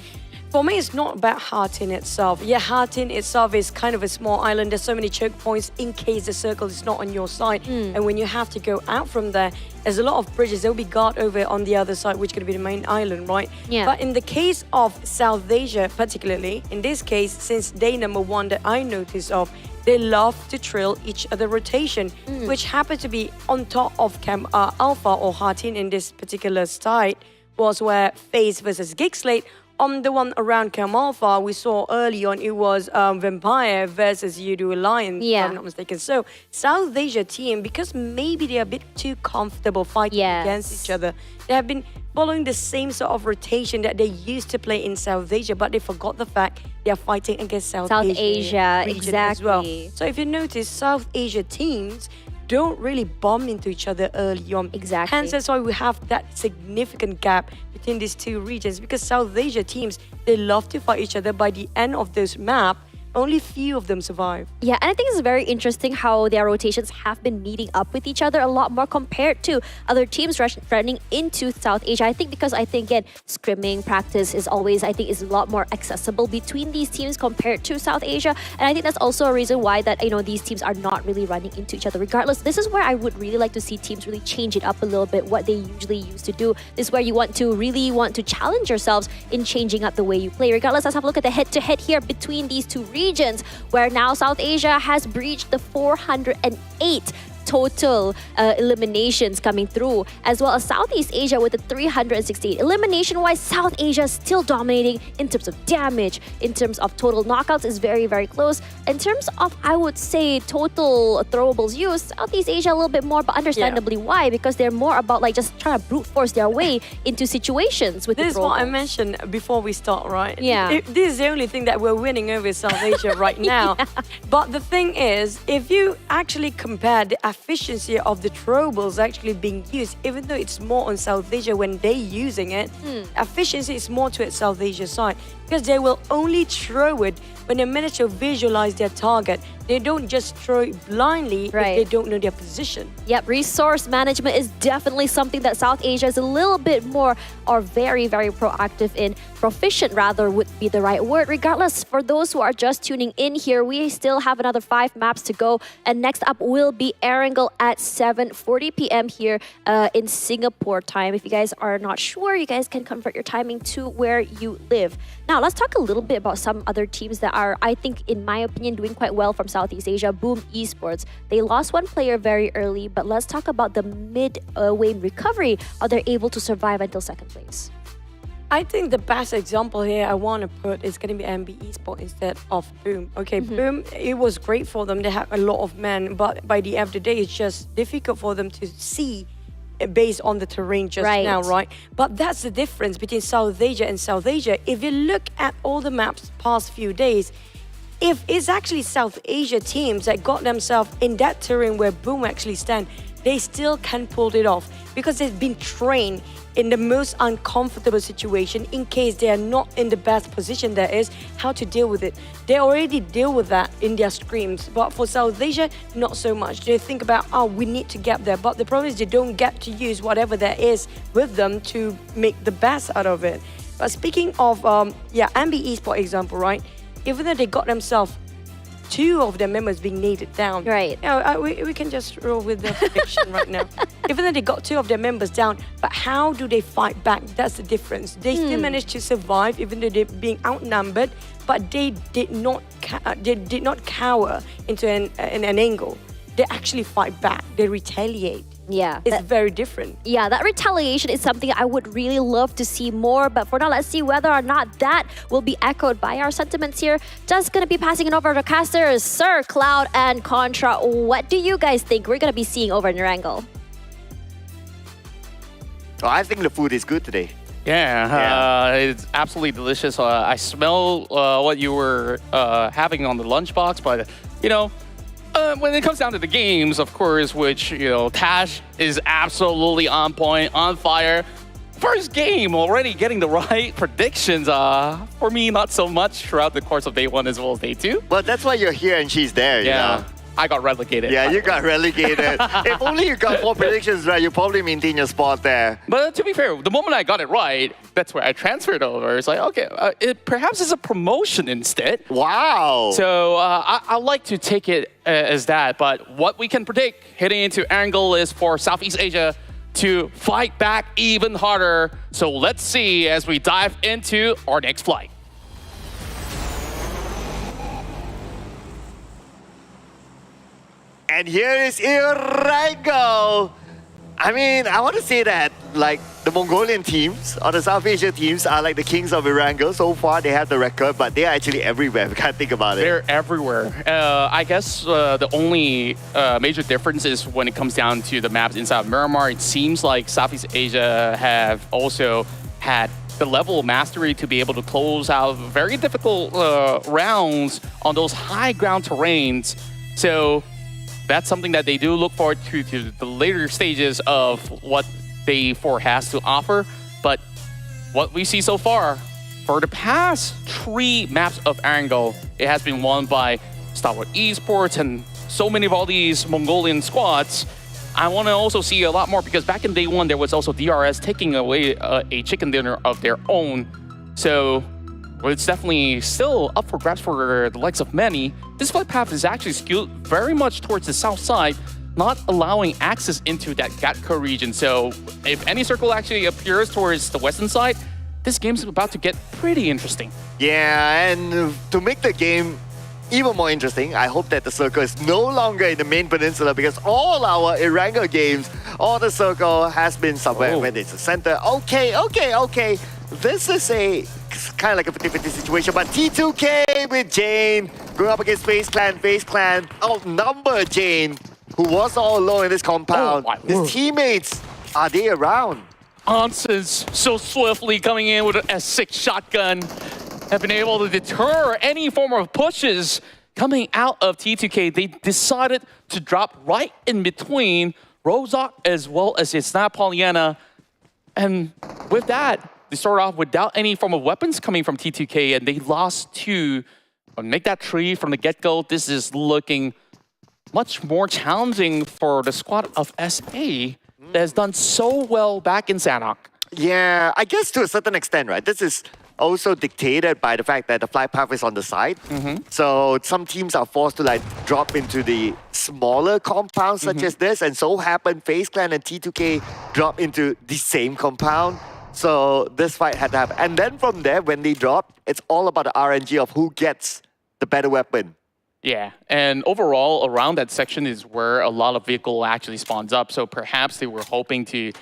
For me, it's not about Hatin itself. Yeah, Hatin itself is kind of a small island. There's so many choke points in case the circle is not on your side. And when you have to go out from there, there's a lot of bridges. There'll be guard over on the other side, which is going to be the main island, right? Yeah. But in the case of South Asia, particularly, in this case, since day number 1 that I noticed of, they love to trill each other rotation, which happened to be on top of Camp Alpha or Hatin in this particular side, was where FaZe versus GEEK SLATE. On the one around Camp Alpha, we saw early on it was Vampire versus YOODO Alliance, if I'm not mistaken. So South Asia team, because maybe they're a bit too comfortable fighting against each other, they have been following the same sort of rotation that they used to play in South Asia, but they forgot the fact they are fighting against South Asia region exactly. as well. So if you notice, South Asia teams don't really bump into each other early on. Exactly. Hence, that's why we have that significant gap between these two regions, because South Asia teams, they love to fight each other by the end of this map. Only few of them survive. Yeah, and I think it's very interesting how their rotations have been meeting up with each other a lot more compared to other teams running into South Asia. I think because again, scrimming practice is always, I think, is a lot more accessible between these teams compared to South Asia. And I think that's also a reason why that, these teams are not really running into each other. Regardless, this is where I would really like to see teams really change it up a little bit, what they usually used to do. This is where you really want to challenge yourselves in changing up the way you play. Regardless, let's have a look at the head-to-head here between these two regions, where now South Asia has breached the 408 total eliminations coming through, as well as Southeast Asia with the 368. Elimination-wise, South Asia still dominating in terms of damage, in terms of total knockouts is very, very close. In terms of, I would say, total throwables used, Southeast Asia a little bit more, but understandably why? Because they're more about just trying to brute force their way into situations with This the is what I throwables. mentioned before we start, right? Yeah. This is the only thing that we're winning over South Asia right now. But the thing is, if you actually compare the efficiency of the throwables actually being used, even though it's more on South Asia when they're using it, efficiency is more to its South Asia side, because they will only throw it when they manage to visualize their target. They don't just throw it blindly if they don't know their position. Yep, resource management is definitely something that South Asia is a little bit more, or very, very proactive in. Proficient, rather, would be the right word. Regardless, for those who are just tuning in here, we still have another 5 maps to go. And next up will be Erangel at 7:40 p.m. here in Singapore time. If you guys are not sure, you guys can convert your timing to where you live. Now, let's talk a little bit about some other teams that are, I think, in my opinion, doing quite well from Southeast Asia. Boom Esports. They lost one player very early, but let's talk about the mid-way recovery. Are they able to survive until second place? I think the best example here I want to put is going to be NBeSports instead of Boom. Okay, Boom, it was great for them. They have a lot of men, but by the end of the day, it's just difficult for them to see based on the terrain just now, right? But that's the difference between South Asia and South Asia. If you look at all the maps past few days, if it's actually South Asia teams that got themselves in that terrain where Boom actually stand, they still can pull it off because they've been trained in the most uncomfortable situation in case they are not in the best position there is, how to deal with it. They already deal with that in their scrims, but for South Asia, not so much. They think about, we need to get there, but the problem is they don't get to use whatever there is with them to make the best out of it. But speaking of, NBeSports example, right? Even though they got themselves 2 of their members being needed down. Right. We can just roll with the prediction right now. Even though they got 2 of their members down, but how do they fight back? That's the difference. They still managed to survive, even though they're being outnumbered, but they did not cower into an angle. They actually fight back. They retaliate. Yeah. It's very different. Yeah, that retaliation is something I would really love to see more. But for now, let's see whether or not that will be echoed by our sentiments here. Just going to be passing it over to casters, Sir, Cloud, and Contra. What do you guys think we're going to be seeing over in Erangel? Oh, I think the food is good today. Yeah, it's absolutely delicious. I smell what you were having on the lunchbox, but when it comes down to the games, of course, which, Tash is absolutely on point, on fire. First game already getting the right predictions. For me, not so much throughout the course of day 1 as well as day 2. Well, that's why you're here and she's there, you know? I got relegated. Yeah, you got relegated. If only you got 4 predictions right, you probably maintain your spot there. But to be fair, the moment I got it right, that's where I transferred over. It's like, okay, perhaps it's a promotion instead. Wow. So I like to take it as that. But what we can predict heading into Erangel is for Southeast Asia to fight back even harder. So let's see as we dive into our next flight. And here is Erangel. I mean, I want to say that, like, the Mongolian teams or the South Asia teams are like the kings of Erangel. So far, they have the record, but they are actually everywhere. We can't think about it. They're everywhere. I guess the only major difference is when it comes down to the maps inside of Miramar. It seems like Southeast Asia have also had the level of mastery to be able to close out very difficult rounds on those high ground terrains. So that's something that they do look forward to the later stages of what Day 4 has to offer. But what we see so far, for the past 3 maps of Erangel, it has been won by STALWART Esports and so many of all these Mongolian squads. I want to also see a lot more because back in day 1, there was also DRS taking away a chicken dinner of their own. So it's definitely still up for grabs for the likes of many. This flight path is actually skewed very much towards the south side, not allowing access into that Gatko region. So if any circle actually appears towards the western side, this game's about to get pretty interesting. Yeah, and to make the game even more interesting, I hope that the circle is no longer in the main peninsula because all our Erangel games, all the circle has been somewhere when it's the center. Okay. This is a kind of like a 50-50 situation, but T2K with Jane going up against FaZe Clan outnumbered Jane, who was all alone in this compound. His teammates, are they around? Anson's so swiftly coming in with an S6 shotgun, have been able to deter any form of pushes coming out of T2K. They decided to drop right in between Rozak as well as his Snap Pollyanna. And with that, they started off without any form of weapons coming from T2K, and they lost 2. Make that 3 from the get-go. This is looking much more challenging for the squad of SA that has done so well back in Sanhok. Yeah, I guess to a certain extent, right? This is also dictated by the fact that the flight path is on the side. So some teams are forced to like drop into the smaller compounds such as this, and so happened FaZe Clan and T2K drop into the same compound. So this fight had to happen. And then from there, when they drop, it's all about the RNG of who gets the better weapon. Yeah, and overall, around that section is where a lot of vehicle actually spawns up. So perhaps they were hoping to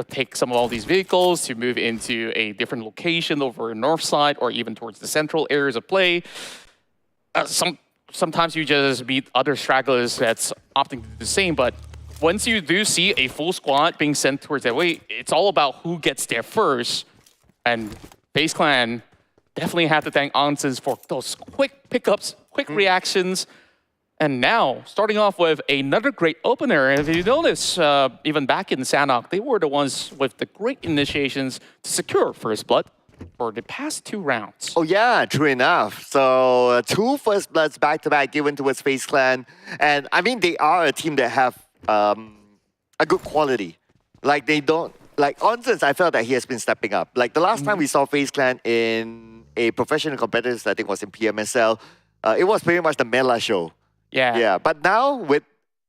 take some of all these vehicles to move into a different location over north side or even towards the central areas of play. Sometimes you just beat other stragglers that's opting to do the same, but once you do see a full squad being sent towards that way, it's all about who gets there first. And FaZe Clan definitely have to thank Ansons for those quick pickups, quick reactions. And now, starting off with another great opener. And if you notice, even back in Sanhok, they were the ones with the great initiations to secure First Blood for the past 2 rounds. Oh yeah, true enough. So 2 First Bloods back-to-back given towards FaZe Clan. And I mean, they are a team that have a good quality. Like they don't, like Ansons, I felt that he has been stepping up. Like the last time we saw FaZe Clan in a professional competitive setting was in PMSL. It was pretty much the Mela show. Yeah, but now with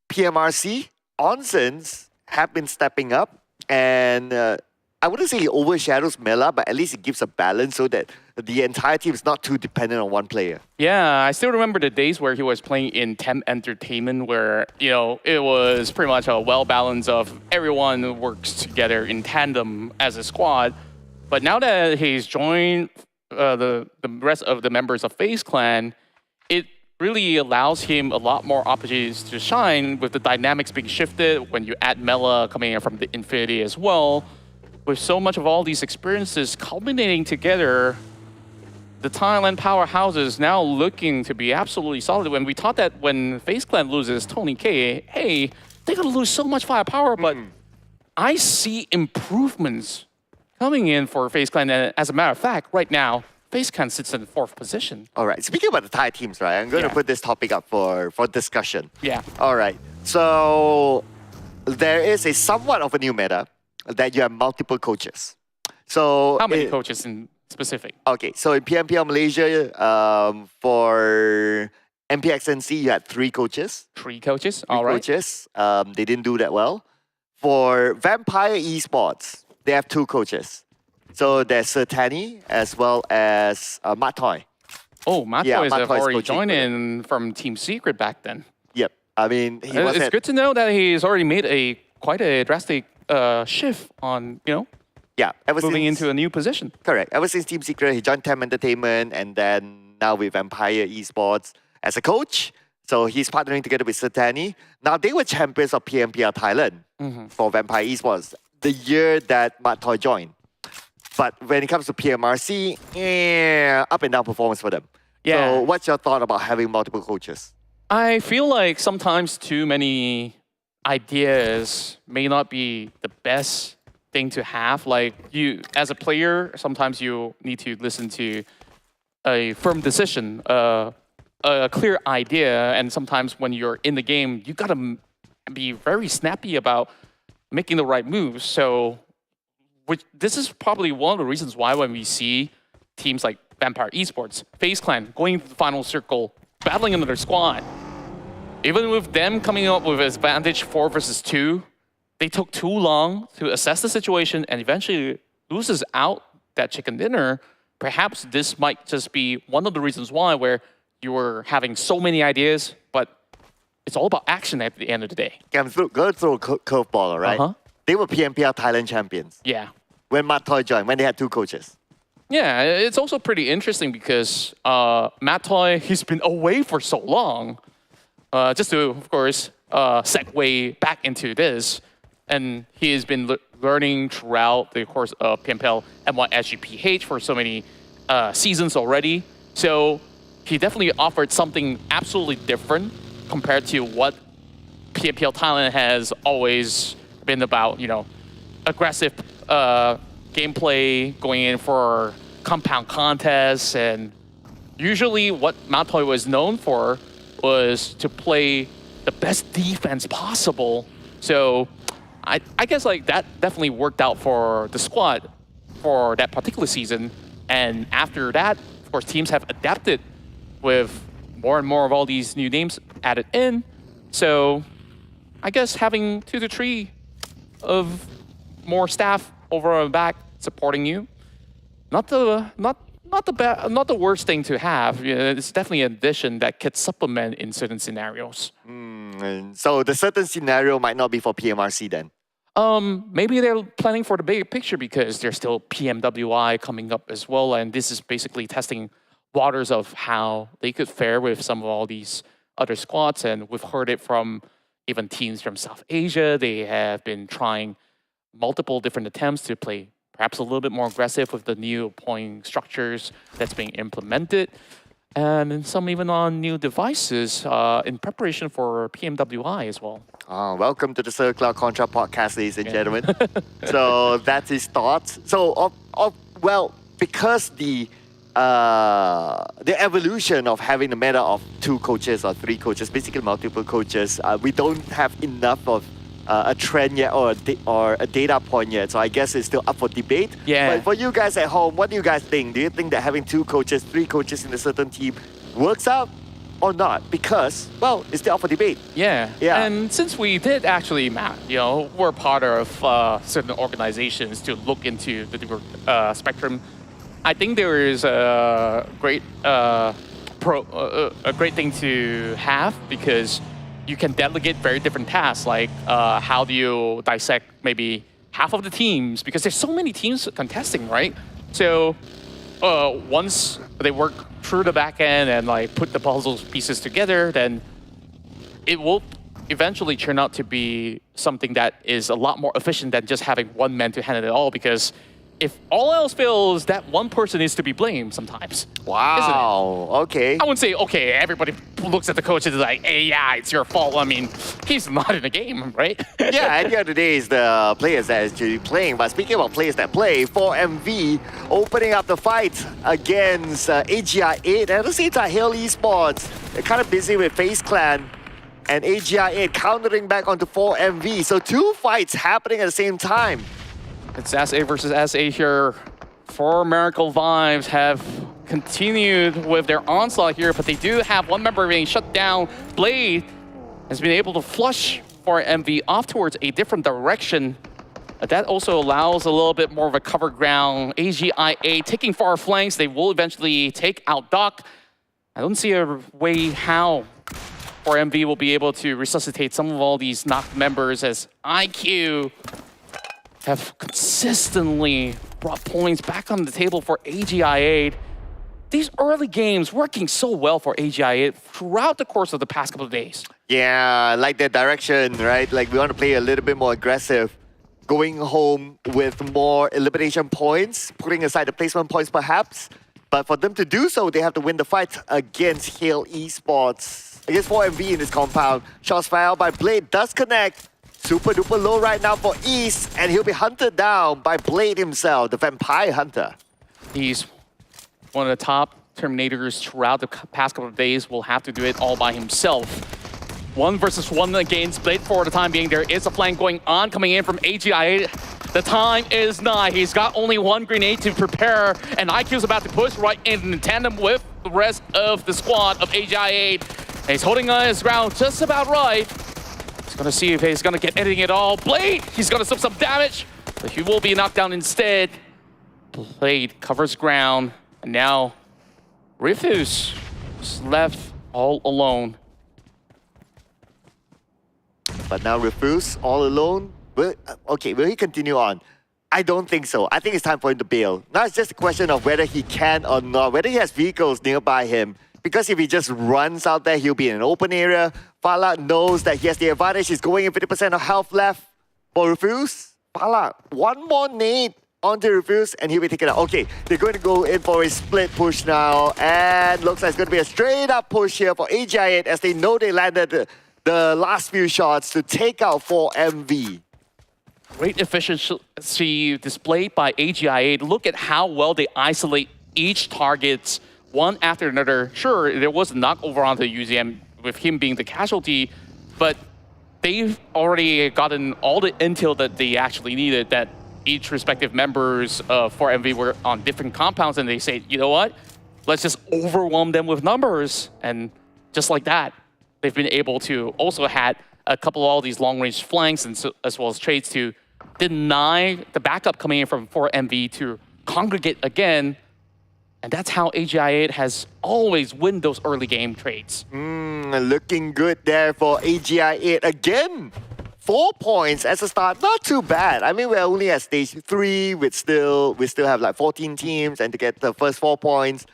PMRC, Ansons have been stepping up, and I wouldn't say he overshadows Mela, but at least it gives a balance so that the entire team is not too dependent on one player. Yeah, I still remember the days where he was playing in Temp Entertainment where, you know, it was pretty much a well balance of everyone works together in tandem as a squad. But now that he's joined the rest of the members of FaZe Clan, it really allows him a lot more opportunities to shine with the dynamics being shifted when you add Mela coming in from the Infinity as well. With so much of all these experiences culminating together, the Thailand powerhouses now looking to be absolutely solid. When we thought that when FaZe Clan loses Tony K, hey, they're going to lose so much firepower, but I see improvements coming in for FaZe Clan. And as a matter of fact, right now, FaZe Clan sits in the 4th position. All right, speaking about the Thai teams, right, I'm going to put this topic up for discussion. Yeah. All right, so there is a somewhat of a new meta that you have multiple coaches. So how many coaches in specific? Okay, so in PMPL Malaysia, for MPXNC, you had 3 coaches. 3 coaches, 3 all right. coaches. They didn't do that well. For Vampire Esports, they have 2 coaches. So there's Sertani as well as Matoy. Oh, Matoy Yeah, is Matoy is already coaching joined for in from Team Secret back then. Yep, I mean, he was It's good to know that he's already made quite a drastic shift on, you know, moving into a new position. Correct. Ever since Team Secret, he joined Temp Entertainment, and then now with Vampire Esports as a coach. So he's partnering together with Sertani. Now they were champions of PMPL Thailand for Vampire Esports the year that Matoy joined. But when it comes to PMRC, up and down performance for them. Yeah. So what's your thought about having multiple coaches? I feel like sometimes too many ideas may not be the best thing to have. Like you, as a player, sometimes you need to listen to a firm decision, a clear idea, and sometimes when you're in the game, you gotta be very snappy about making the right moves. So, this is probably one of the reasons why when we see teams like Vampire Esports, FaZe Clan going to the final circle, battling another squad, even with them coming up with advantage 4 versus 2, they took too long to assess the situation and eventually loses out that chicken dinner. Perhaps this might just be one of the reasons why, where you were having so many ideas, but it's all about action at the end of the day. Go through a curveball, right? They were PMPL Thailand champions. Yeah. When Matt Toy joined, when they had 2 coaches. Yeah, it's also pretty interesting because Matt Toy, he's been away for so long. Just to, of course, segue back into this, and he has been learning throughout the course of PMPL NYSGPH for so many seasons already. So he definitely offered something absolutely different compared to what PMPL Thailand has always been about, you know, aggressive gameplay, going in for compound contests, and usually what Mount Toy was known for was to play the best defense possible. So I guess like that definitely worked out for the squad for that particular season. And after that, of course, teams have adapted with more and more of all these new names added in. So I guess having 2 to 3 of more staff over and back supporting you, not the worst thing to have. It's definitely an addition that could supplement in certain scenarios. So the certain scenario might not be for PMRC then. Maybe they're planning for the bigger picture because there's still PMWI coming up as well, and this is basically testing waters of how they could fare with some of all these other squads. And we've heard it from even teams from South Asia. They have been trying multiple different attempts to play perhaps a little bit more aggressive with the new point structures that's being implemented. And some even on new devices in preparation for PMWI as well. Welcome to the Circular Contra podcast, ladies and gentlemen. So that's his thoughts. So, well, because the evolution of having a meta of 2 coaches or 3 coaches, basically multiple coaches, we don't have enough of a trend yet or a data point yet. So I guess it's still up for debate. Yeah. But for you guys at home, what do you guys think? Do you think that having 2 coaches, 3 coaches in a certain team works out or not? Because, well, it's still up for debate. Yeah. And since we did actually, Matt, you know, we're part of certain organizations to look into the different spectrum. I think there is a great thing to have because you can delegate very different tasks, like how do you dissect maybe half of the teams, because there's so many teams contesting, right? So once they work through the back end and like put the puzzle pieces together, then it will eventually turn out to be something that is a lot more efficient than just having one man to handle it all, because if all else fails, that one person is to be blamed sometimes. Wow, okay. I wouldn't say, okay, everybody looks at the coach and is like, hey, yeah, it's your fault. I mean, he's not in the game, right? Yeah, at the end of the day, it's the players that is actually playing. But speaking about players that play, 4MV opening up the fight against AGI8. And at the same time, Hail Esports, they're kind of busy with FaZe Clan. And AGI8 countering back onto 4MV. So 2 fights happening at the same time. It's SA versus SA here. 4 Miracle Vibes have continued with their onslaught here, but they do have one member being shut down. Blade has been able to flush 4MV off towards a different direction. That also allows a little bit more of a cover ground. AGIA taking far flanks. They will eventually take out Doc. I don't see a way how 4MV will be able to resuscitate some of all these knocked members, as IQ have consistently brought points back on the table for AGI8. These early games working so well for AGI8 throughout the course of the past couple of days. Yeah, like their direction, right? Like we want to play a little bit more aggressive, going home with more elimination points, putting aside the placement points perhaps. But for them to do so, they have to win the fight against Hail Esports. Against 4MV in this compound. Shots fired by Blade does connect. Super duper low right now for East, and he'll be hunted down by Blade himself, the Vampire Hunter. He's one of the top Terminators throughout the past couple of days. Will have to do it all by himself. 1 versus 1 against Blade for the time being. There is a flank going on, coming in from AGI. The time is nigh. He's got only 1 grenade to prepare, and IQ's about to push right in tandem with the rest of the squad of AGI. And he's holding on his ground just about right. He's gonna see if he's gonna get anything at all. Blade, he's gonna sub some damage, but he will be knocked down instead. Blade covers ground, and now Rifus is left all alone. But now Rifus all alone. Will he continue on? I don't think so. I think it's time for him to bail. Now it's just a question of whether he can or not, whether he has vehicles nearby him. Because if he just runs out there, he'll be in an open area. Falak knows that he has the advantage. He's going in 50% of health left for Rifus. Falak, 1 more nade onto Rifus, and he'll be taken out. Okay, they're going to go in for a split push now. And looks like it's going to be a straight up push here for AGI as they know they landed the last few shots to take out 4MV. Great efficiency displayed by AGI. Look at how well they isolate each target one after another. Sure, there was a knockover onto UZM with him being the casualty, but they've already gotten all the intel that they actually needed, that each respective members for MV were on different compounds, and they say, you know what? Let's just overwhelm them with numbers. And just like that, they've been able to also had a couple of all these long-range flanks and as well as trades to deny the backup coming in from 4MV to congregate again. And that's how AGI has always win those early game trades. Looking good there for AGI again. 4 points as a start, not too bad. I mean, we're only at stage 3. We still have like 14 teams, and to get the first 4 points,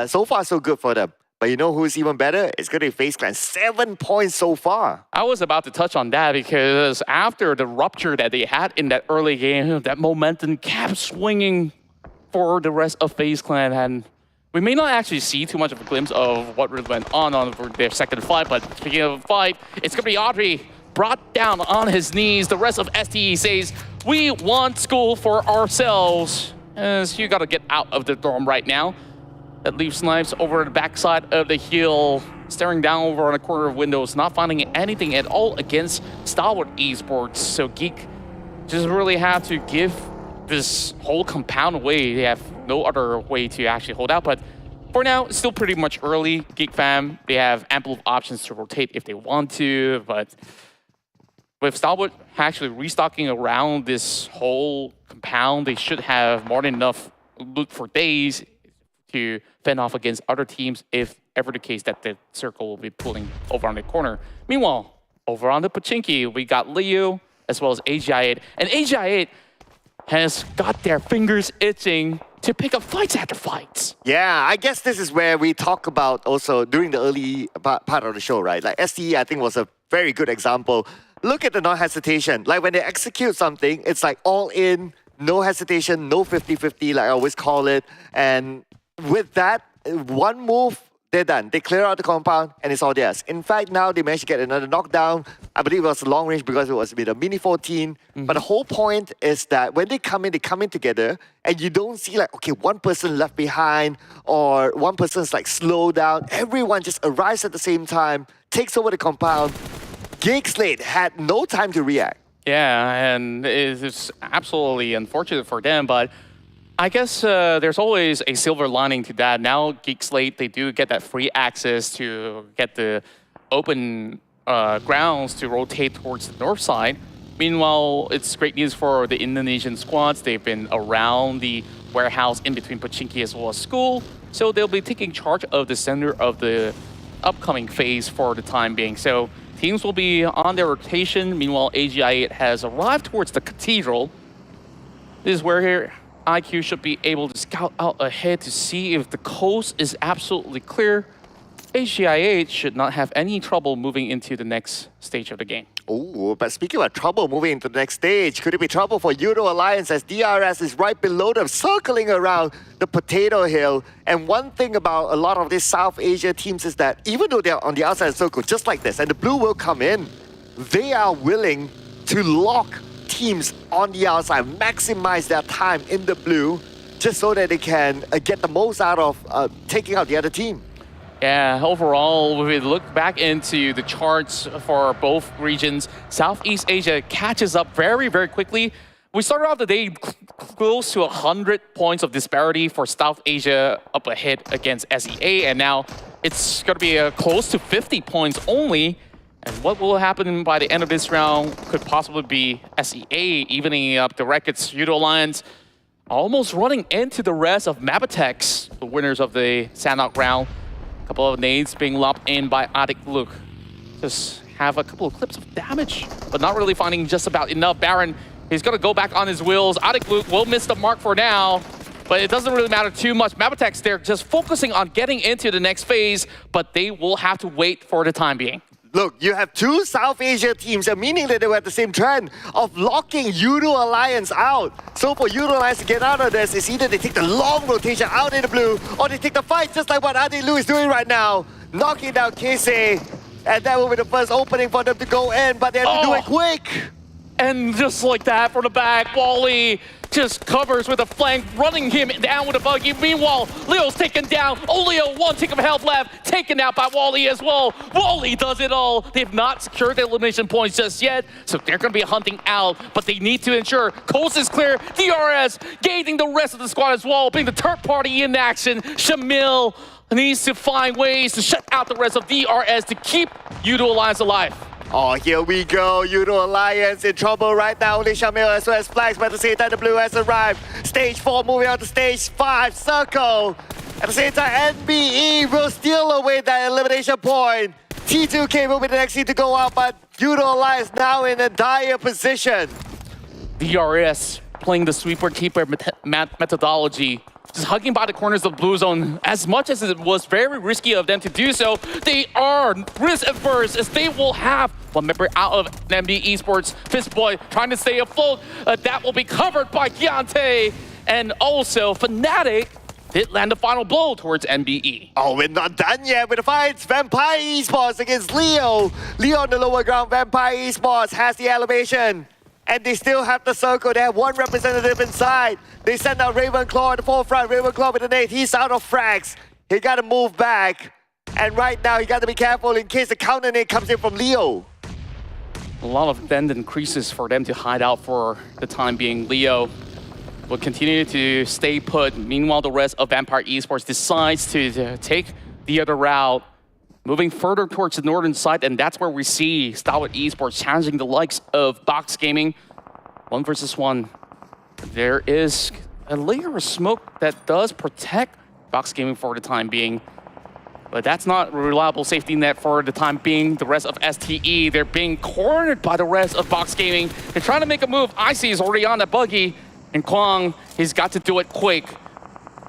so far so good for them. But you know who's even better? It's going to be FaZe Clan. 7 points so far. I was about to touch on that because after the rupture that they had in that early game, that momentum kept swinging for the rest of FaZe Clan. And we may not actually see too much of a glimpse of what really went on their second fight. But speaking of fight, it's going to be Audrey brought down on his knees. The rest of STE says, we want school for ourselves. As you got to get out of the dorm right now. That leaves Snipes over the backside of the hill, staring down over on a corner of windows, not finding anything at all against STALWART Esports. So GEEK just really have to give this whole compound away. They have no other way to actually hold out. But for now, it's still pretty much early. GEEK fam, they have ample options to rotate if they want to. But with STALWART actually restocking around this whole compound, they should have more than enough loot for days to fend off against other teams if ever the case that the circle will be pulling over on the corner. Meanwhile, over on the Pachinki, we got Leo as well as AGI8. And AGI8 has got their fingers itching to pick up fights after fights. Yeah, I guess this is where we talk about also during the early part of the show, right? Like STE, I think, was a very good example. Look at the non-hesitation. Like when they execute something, it's like all in, no hesitation, no 50-50, like I always call it. And with that, one move, they're done. They clear out the compound, and it's all theirs. In fact, now they managed to get another knockdown. I believe it was long range because it was with a mini 14. But the whole point is that when they come in together, and you don't see like, okay, one person left behind, or one person's like slowed down. Everyone just arrives at the same time, takes over the compound. GEEK SLATE had no time to react. Yeah, and it's absolutely unfortunate for them, but I guess there's always a silver lining to that. Now, GEEK SLATE, they do get that free access to get the open grounds to rotate towards the north side. Meanwhile, it's great news for the Indonesian squads. They've been around the warehouse in between Pachinki as well as school, so they'll be taking charge of the center of the upcoming phase for the time being. So teams will be on their rotation. Meanwhile, AGI has arrived towards the cathedral. This is where here IQ should be able to scout out ahead to see if the coast is absolutely clear. AGI should not have any trouble moving into the next stage of the game. Oh, but speaking of trouble moving into the next stage, could it be trouble for YOODO Alliance as DRS is right below them, circling around the potato hill? And one thing about a lot of these South Asia teams is that even though they're on the outside circle, just like this, and the blue will come in, they are willing to lock teams on the outside, maximize their time in the blue, just so that they can get the most out of taking out the other team. Yeah, overall, if we look back into the charts for both regions, Southeast Asia catches up very, very quickly. We started off the day close to 100 points of disparity for South Asia up ahead against SEA, and now it's going to be close to 50 points only. And what will happen by the end of this round could possibly be SEA evening up the records. YOODO Alliance almost running into the rest of Mabetex, the winners of the Sanhok round. A couple of nades being lobbed in by Adik Luke. Just have a couple of clips of damage, but not really finding just about enough. Baron, he's going to go back on his wheels. Adik Luke will miss the mark for now, but it doesn't really matter too much. Mabetex, they're just focusing on getting into the next phase, but they will have to wait for the time being. Look, you have two South Asia teams, meaning that they were at the same trend of locking YOODO Alliance out. So for YOODO Alliance to get out of this, it's either they take the long rotation out in the blue, or they take the fight just like what Adik Luke is doing right now, knocking down Casey. And that will be the first opening for them to go in, but they have to do it quick. And just like that from the back, Wally just covers with a flank, running him down with a buggy. Meanwhile, Leo's taken down. Only a one tick of health left, taken out by Wally as well. Wally does it all. They've not secured the elimination points just yet, so they're going to be hunting out, but they need to ensure coast is clear. DRS gating the rest of the squad as well, being the third party in action. Shamil needs to find ways to shut out the rest of DRS to keep YOODO Alliance alive. Oh, here we go. YOODO Alliance in trouble right now. Only Shamil as well as Flags, but at the same time, the blue has arrived. Stage 4 moving on to stage 5, Circle. At the same time, NBE will steal away that elimination point. T2K will be the next team to go out, but YOODO Alliance now in a dire position. DRS playing the sweeper keeper methodology. Just hugging by the corners of blue zone. As much as it was very risky of them to do so, they are risk averse as they will have one member out of NBeSports. Fistboy trying to stay afloat. That will be covered by Giante. And also Fnatic did land the final blow towards NBE. Oh, we're not done yet with the fights. Vampire Esports against Leo. Leo on the lower ground. Vampire Esports has the elevation. And they still have the circle. They have one representative inside. They send out Ravenclaw at the forefront. Ravenclaw with the nade. He's out of frags. He got to move back. And right now, he got to be careful in case the counter nade comes in from Leo. A lot of bend and creases for them to hide out for the time being. Leo will continue to stay put. Meanwhile, the rest of Vampire Esports decides to take the other route, moving further towards the northern side, and that's where we see STALWART Esports challenging the likes of Box Gaming. 1 versus 1. There is a layer of smoke that does protect Box Gaming for the time being, but that's not a reliable safety net for the time being. The rest of STE, they're being cornered by the rest of Box Gaming. They're trying to make a move. Icy is already on that buggy, and Kwang, he's got to do it quick.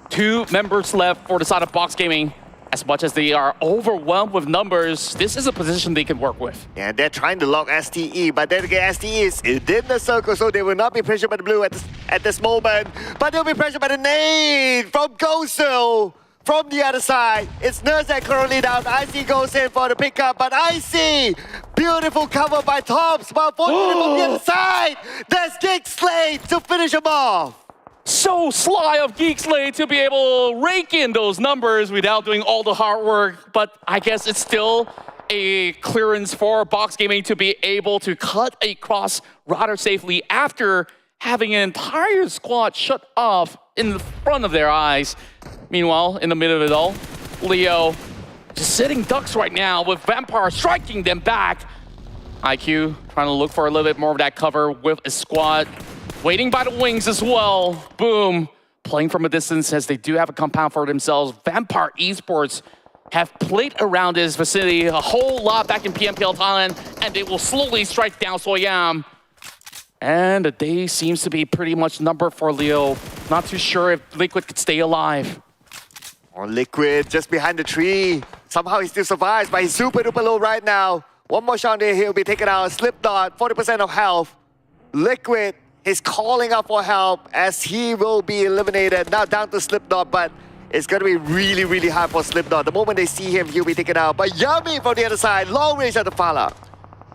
2 members left for the side of Box Gaming. As much as they are overwhelmed with numbers, this is a position they can work with. Yeah, they're trying to lock STE, but then again, STE is in the circle, so they will not be pressured by the blue at this moment. But they'll be pressured by the nade from Gosu. From the other side, it's Nurzak currently down. Icy goes in for the pickup, but Icy, beautiful cover by Tops. But fortunately from the other side, there's GEEK SLATE to finish him off. So sly of GEEK SLATE to be able to rake in those numbers without doing all the hard work. But I guess it's still a clearance for Box Gaming to be able to cut across rather safely after having an entire squad shut off in the front of their eyes. Meanwhile, in the middle of it all, Leo just sitting ducks right now with Vampire striking them back. IQ trying to look for a little bit more of that cover with a squad waiting by the wings as well. Boom. Playing from a distance as they do have a compound for themselves. Vampire Esports have played around this vicinity a whole lot back in PMPL Thailand, and they will slowly strike down Soyam. And the day seems to be pretty much numbered for Leo. Not too sure if Liquid could stay alive. Or Liquid just behind the tree. Somehow he still survives, but he's super duper low right now. One more shot there, he'll be taken out. Slipknot, 40% of health. Liquid is calling out for help as he will be eliminated. Now down to Slipknot, but it's going to be really, really hard for Slipknot. The moment they see him, he'll be taken out. But Yummy from the other side, long range at the Fala.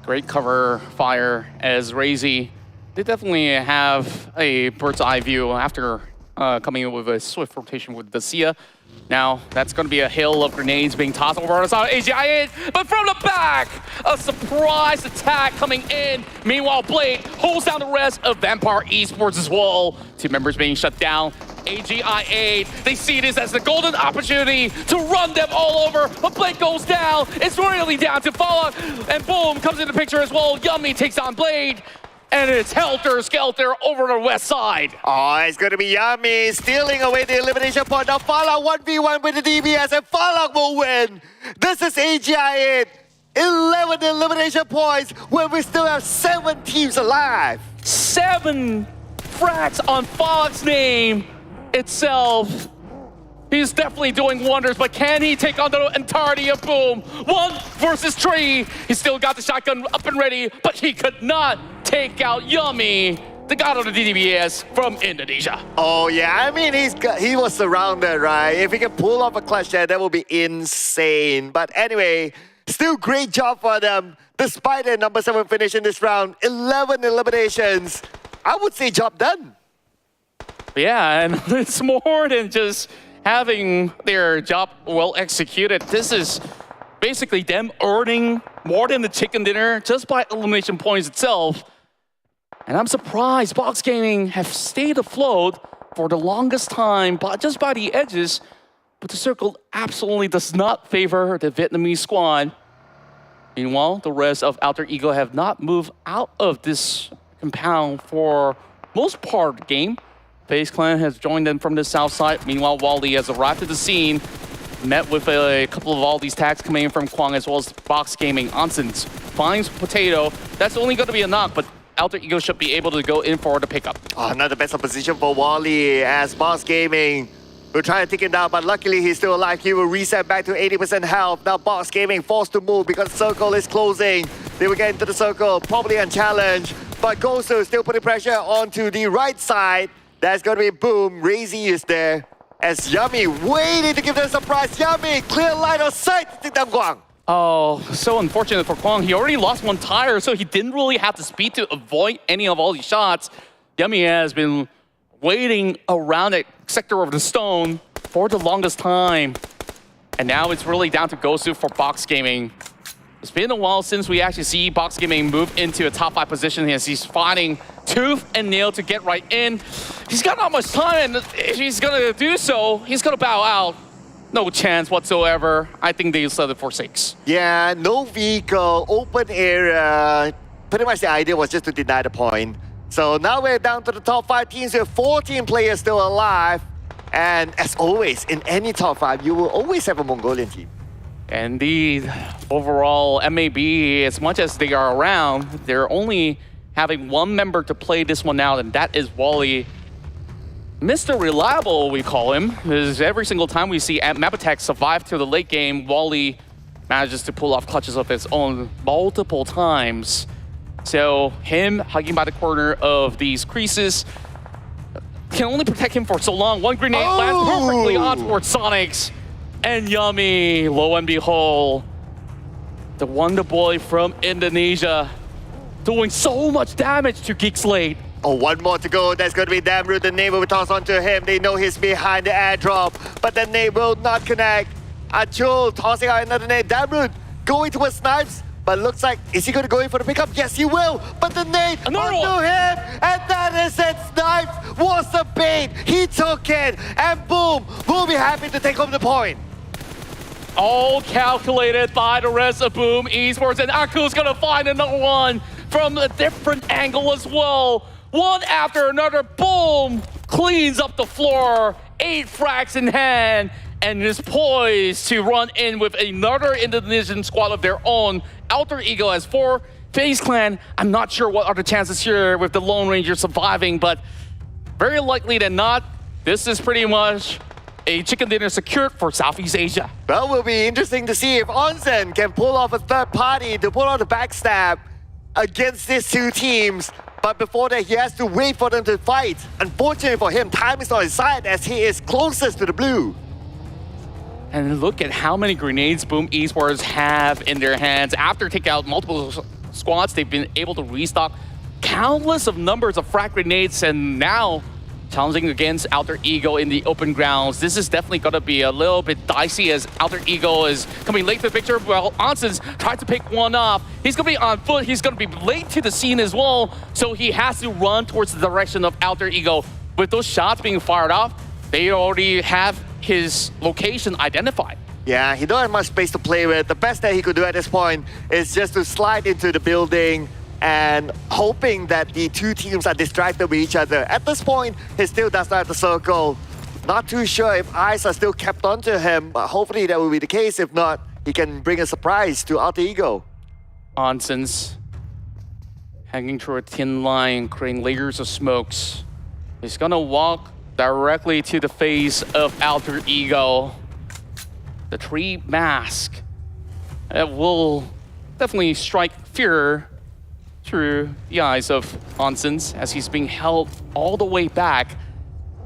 Great cover fire as Razy. They definitely have a bird's eye view after coming in with a swift rotation with Dacia. Now, that's going to be a hail of grenades being tossed over on the side of AGI, but from the back, a surprise attack coming in. Meanwhile, Blade holds down the rest of Vampire Esports as well. Two members being shut down. AGI8, they see this as the golden opportunity to run them all over, but Blade goes down. It's really down to Fallout, and boom, comes in the picture as well. Yummy takes on Blade. And it's helter-skelter over the west side. Oh, it's going to be Yummy stealing away the elimination point. Now Fallout 1v1 with the DBS and Fallout will win. This is AGI 11 elimination points when we still have 7 teams alive. 7 frags on Fallout's name itself. He's definitely doing wonders, but can he take on the entirety of Boom? 1 versus 3. He still got the shotgun up and ready, but he could not take out Yummy, the god of the DBS from Indonesia. Oh yeah, I mean he was surrounded, right? If he can pull off a clutch there, that would be insane. But anyway, still great job for them. Despite their number 7 finish in this round, 11 eliminations. I would say job done. Yeah, and it's more than just having their job well executed. This is basically them earning more than the chicken dinner just by elimination points itself. And I'm surprised Box Gaming have stayed afloat for the longest time, but just by the edges. But the circle absolutely does not favor the Vietnamese squad. Meanwhile, the rest of Alter Ego have not moved out of this compound for most part of the game. FaZe Clan has joined them from the south side. Meanwhile, Wally has arrived at the scene, met with a couple of all these tags coming in from Kwang as well as Box Gaming. Ansons finds Potato. That's only going to be a knock, but Alter Ego should be able to go in for the pickup. Oh, not the best of position for Wally as Box Gaming will try to take him down, but luckily he's still alive. He will reset back to 80% health. Now Box Gaming forced to move because the circle is closing. They will get into the circle, probably unchallenged, but Gosu is still putting pressure onto the right side. That's going to be Boom. Razy is there as Yummy waiting to give them a surprise. Yummy, clear line of sight to take down Kwang. Oh, so unfortunate for Kwang. He already lost 1 tire, so he didn't really have the speed to avoid any of all these shots. Yummy has been waiting around that sector of the stone for the longest time. And now it's really down to Gosu for Box Gaming. It's been a while since we actually see Box Gaming move into a top 5 position as he's fighting tooth and nail to get right in. He's got not much time, and if he's gonna do so, he's gonna bow out. No chance whatsoever. I think they settled for 6. Yeah, no vehicle, open area. Pretty much the idea was just to deny the point. So now we're down to the top 5 teams with 14 players still alive. And as always, in any top 5, you will always have a Mongolian team. Indeed, overall, MAB, as much as they are around, they're only having 1 member to play this one out, and that is Wally. Mr. Reliable, we call him, because every single time we see Mabetex survive to the late game, Wally manages to pull off clutches of his own multiple times. So him hugging by the corner of these creases can only protect him for so long. 1 grenade lands perfectly on towards Sonics. And Yummy, lo and behold, the Wonder Boy from Indonesia doing so much damage to GEEK SLATE. Oh, 1 more to go. That's going to be Damroot. The nade will be tossed onto him. They know he's behind the airdrop, but the nade will not connect. Achul tossing out another nade. Damroot going towards Snipes, but looks like, is he going to go in for the pickup? Yes, he will, but the nade onto him, and that is it. Snipes was the bait. He took it, and Boom will be happy to take home the point. All calculated by the rest of Boom Esports, and Aku's gonna find another one from a different angle as well. One after another, Boom cleans up the floor, 8 frags in hand, and is poised to run in with another Indonesian squad of their own. Alter Ego has 4. FaZe Clan, I'm not sure what are the chances here with the Lone Ranger surviving, but very likely than not, this is pretty much a chicken dinner secured for Southeast Asia. Well, it will be interesting to see if Onsen can pull off a third party to pull out the backstab against these 2 teams. But before that, he has to wait for them to fight. Unfortunately for him, time is on his side as he is closest to the blue. And look at how many grenades Boom Esports have in their hands after taking out multiple squads. They've been able to restock countless of numbers of frag grenades, and now challenging against Alter Ego in the open grounds. This is definitely going to be a little bit dicey as Alter Ego is coming late to the picture. Well, Anson's tried to pick one off. He's going to be on foot. He's going to be late to the scene as well. So he has to run towards the direction of Alter Ego. With those shots being fired off, they already have his location identified. Yeah, he don't have much space to play with. The best that he could do at this point is just to slide into the building and hoping that the two teams are distracted with each other. At this point, he still does not have the circle. Not too sure if eyes are still kept onto him, but hopefully that will be the case. If not, he can bring a surprise to Alter Ego. Anson's hanging through a thin line, creating layers of smokes. He's gonna walk directly to the face of Alter Ego. The tree mask. It will definitely strike fear through the eyes of Anson's as he's being held all the way back.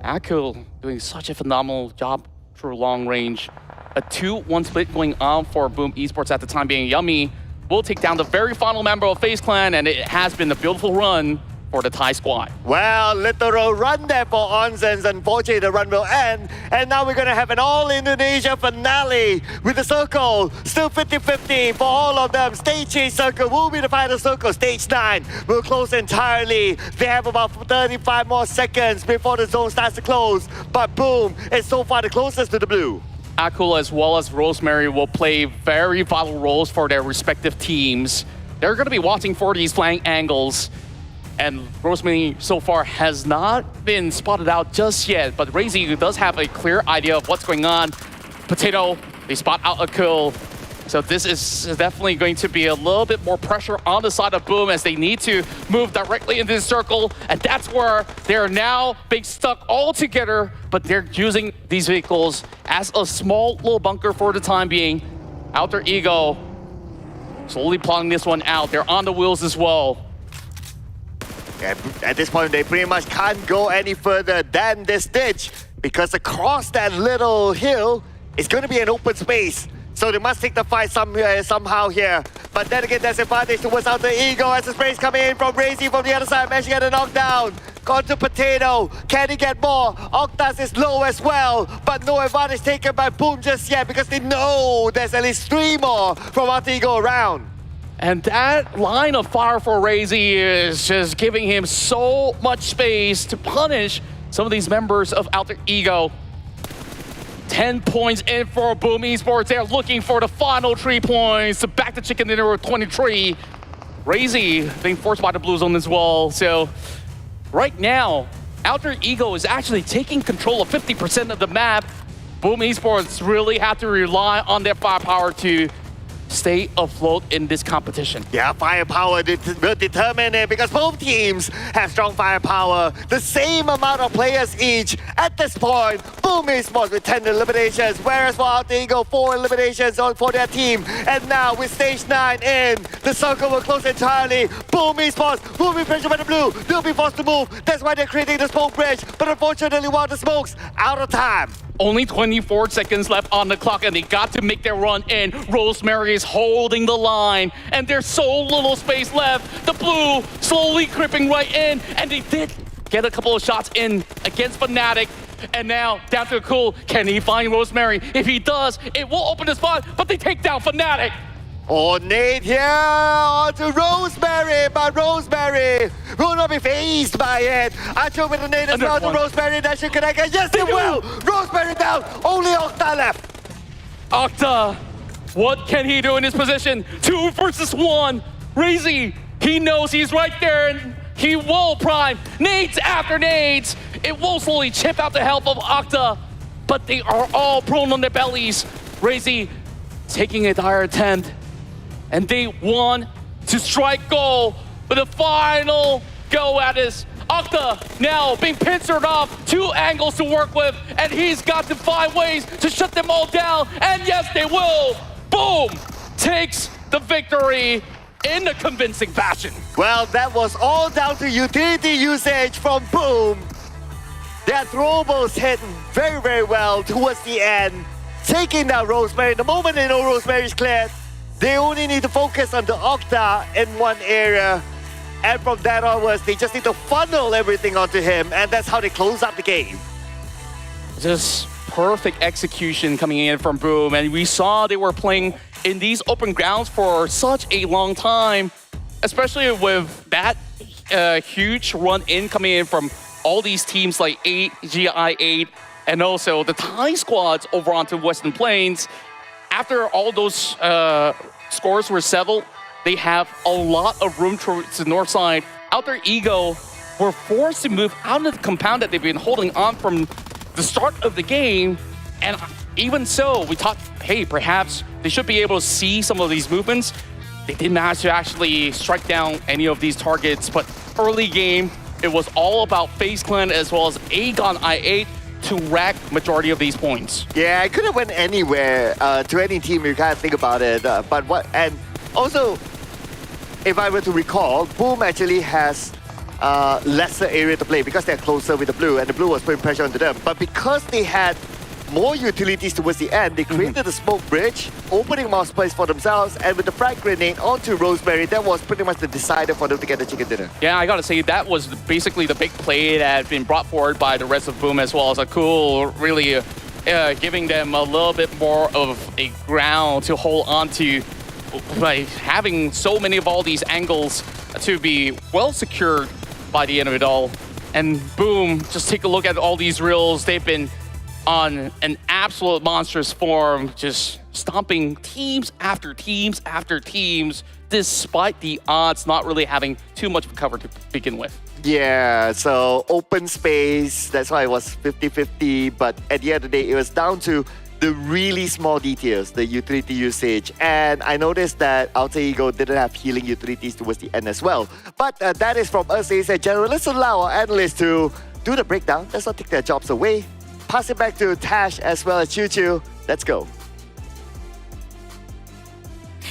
Akil doing such a phenomenal job through long range. A 2-1 split going on for Boom Esports at the time being. Yummy will take down the very final member of FaZe Clan, and it has been a beautiful run for the Thai squad. Well, literal run there for Onsens. Unfortunately, the run will end. And now we're going to have an all-Indonesia finale with the circle. Still 50-50 for all of them. Stage 8 circle will be the final circle. Stage 9 will close entirely. They have about 35 more seconds before the zone starts to close. But Boom is so far the closest to the blue. Akul as well as Rosemary will play very vital roles for their respective teams. They're going to be watching for these flank angles. And Rosemary so far has not been spotted out just yet, but Razy does have a clear idea of what's going on. Potato, they spot out a kill. So this is definitely going to be a little bit more pressure on the side of Boom as they need to move directly into the circle. And that's where they're now being stuck all together, but they're using these vehicles as a small little bunker for the time being. Alter Ego slowly plotting this one out. They're on the wheels as well. At this point, they pretty much can't go any further than this ditch because across that little hill is going to be an open space. So they must take the fight somehow here. But then again, there's advantage towards Alter Ego as the sprays coming in from Razy from the other side, managing to get a knockdown. Gone to Potato. Can he get more? Octas is low as well, but no advantage taken by Boom just yet because they know there's at least 3 more from Alter Ego around. And that line of fire for Razy is just giving him so much space to punish some of these members of Alter Ego. 10 points in for Boom Esports. They're looking for the final 3 points to back the chicken dinner with 23. Razy being forced by the blue zone as well. So right now, Alter Ego is actually taking control of 50% of the map. Boom Esports really have to rely on their firepower to stay afloat in this competition. Yeah, firepower will determine it because both teams have strong firepower. The same amount of players each. At this point, Boom Esports with 10 eliminations, whereas for Alter Ego, 4 eliminations for their team. And now with stage 9 in, the circle will close entirely. Boom Esports will be pressured by the blue. They'll be forced to move. That's why they're creating the smoke bridge. But unfortunately, while the smoke's out of time. Only 24 seconds left on the clock, and they got to make their run in. Rosemary is holding the line, and there's so little space left. The blue slowly creeping right in, and they did get a couple of shots in against Fnatic. And now down to Cool. Can he find Rosemary? If he does, it will open the spot, but they take down Fnatic. Oh, Nate here onto Rosemary, but Rosemary will not be phased by it. I took with the Nate as well to Rosemary, that should connect, and yes, it will! Rosemary down, only Octa left. Octa, what can he do in this position? 2 versus 1. Razy, he knows he's right there, and he will prime. Nades after nades. It will slowly chip out the health of Octa, but they are all prone on their bellies. Razy taking a dire attempt. And they want to strike goal with a final go at this. Octa now being pincered off, 2 angles to work with, and he's got to find ways to shut them all down. And yes, they will. Boom! Takes the victory in a convincing fashion. Well, that was all down to utility usage from Boom. Their throwables hit very, very well towards the end, taking down Rosemary. The moment they know Rosemary's cleared, They only need to focus on the Octa in one area. And from that onwards, they just need to funnel everything onto him. And that's how they close up the game. Just perfect execution coming in from Boom. And we saw they were playing in these open grounds for such a long time, especially with that huge run in coming in from all these teams like 8, GI8, and also the Thai squads over onto Western Plains. After all those scores were settled, they have a lot of room to the north side. Alter Ego were forced to move out of the compound that they've been holding on from the start of the game. And even so, we thought, hey, perhaps they should be able to see some of these movements. They didn't manage to actually strike down any of these targets, but early game, it was all about FaZe Clan as well as Aegon I8 to rack majority of these points. Yeah, it could have went anywhere to any team if you kind of think about it. And also, if I were to recall, Boom actually has lesser area to play because they're closer with the blue, and the blue was putting pressure onto them. But because they had more utilities towards the end, they created a smoke bridge, opening more space for themselves, and with the frag grenade onto Rosemary, that was pretty much the decider for them to get the chicken dinner. Yeah, I gotta say, that was basically the big play that had been brought forward by the rest of Boom as well as a cool, really giving them a little bit more of a ground to hold on to, by having so many of all these angles to be well secured by the end of it all. And Boom, just take a look at all these reels. They've been on an absolute monstrous form, just stomping teams after teams after teams, despite the odds not really having too much of cover to begin with. Yeah, so open space, that's why it was 50-50, but at the end of the day, it was down to the really small details, the utility usage. And I noticed that Alter Ego didn't have healing utilities towards the end as well. But that is from us, ladies and gentlemen. Let's allow our analysts to do the breakdown. Let's not take their jobs away. Pass it back to Tash as well as Choo Choo. Let's go.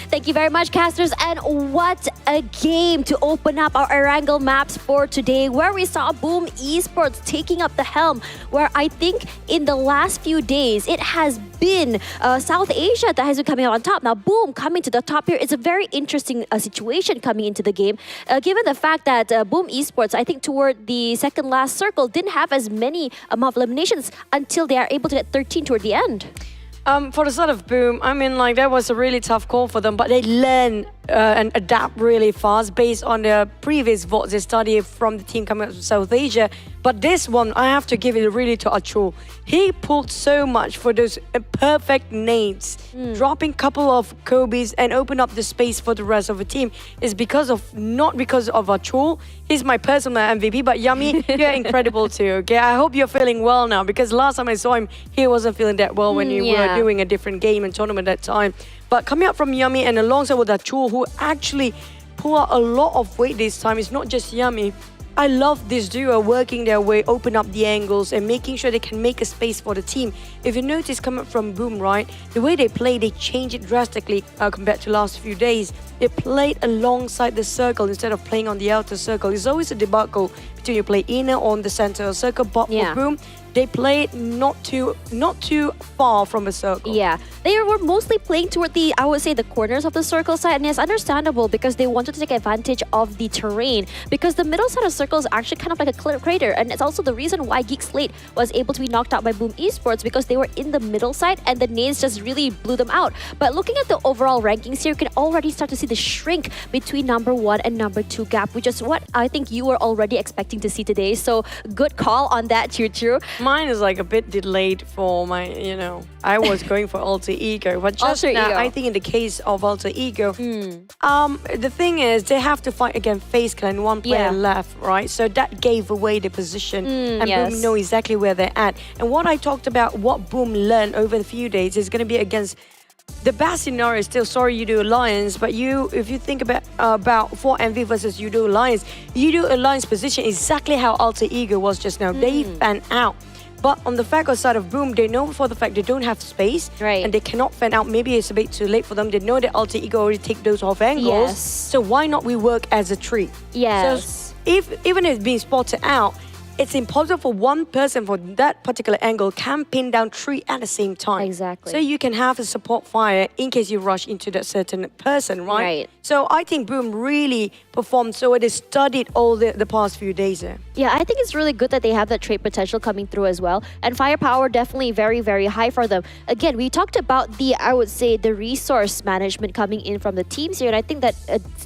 Thank you very much, casters. And what a game to open up our Erangel maps for today, where we saw Boom Esports taking up the helm, where I think in the last few days, it has been South Asia that has been coming out on top. Now, Boom coming to the top here is a very interesting situation coming into the game, given the fact that Boom Esports, I think toward the second last circle, didn't have as many amount of eliminations until they are able to get 13 toward the end. For the side of Boom, I mean, like, that was a really tough call for them, but they learn and adapt really fast based on the previous votes they studied from the team coming out from South Asia. But this one, I have to give it really to Achul. He pulled so much for those perfect nades, dropping a couple of Kobe's and open up the space for the rest of the team. Is because of, not because of Achul. He's my personal MVP, but Yummy, you're incredible too, okay? I hope you're feeling well now, because last time I saw him, he wasn't feeling that well when you were doing a different game and tournament at that time. But coming up from Yummy and alongside with Achul, who actually pull out a lot of weight this time, it's not just Yummy. I love this duo working their way, open up the angles and making sure they can make a space for the team. If you notice coming from Boom, right, the way they play, they change it drastically compared to last few days. They played alongside the circle instead of playing on the outer circle. It's always a debacle between you play inner or on the center circle, but for Boom, they played not too far from a circle. Yeah, they were mostly playing toward the, I would say, the corners of the circle side, and it's understandable because they wanted to take advantage of the terrain, because the middle side of circle is actually kind of like a crater, and it's also the reason why GEEK SLATE was able to be knocked out by Boom Esports, because they were in the middle side and the nades just really blew them out. But looking at the overall rankings here, you can already start to see the shrink between number 1 and number 2 gap, which is what I think you were already expecting to see today. So good call on that, Choo Choo. Mine is like a bit delayed for my, I was going for Alter Ego, but just now, I think in the case of Alter Ego, the thing is they have to fight against FaZe Clan, one player left, right? So that gave away the position, and Boom know exactly where they're at. And what I talked about, what Boom learned over the few days, is going to be against the best scenario is still, sorry, YOODO Alliance, but if you think about 4MV versus YOODO Alliance, YOODO Alliance position is exactly how Alter Ego was just now. They fan out. But on the fact side of Boom, they know for the fact they don't have space, and they cannot fan out. Maybe it's a bit too late for them. They know that Alter Ego already take those off angles. So why not we work as a tree? So even if it's being spotted out, it's impossible for one person for that particular angle can pin down 3 at the same time. Exactly. So you can have a support fire in case you rush into that certain person, right? Right. So I think Boom really performed so it is studied all the past few days there. Yeah, I think it's really good that they have that trade potential coming through as well. And firepower definitely very, very high for them. Again, we talked about I would say, the resource management coming in from the teams here. And I think that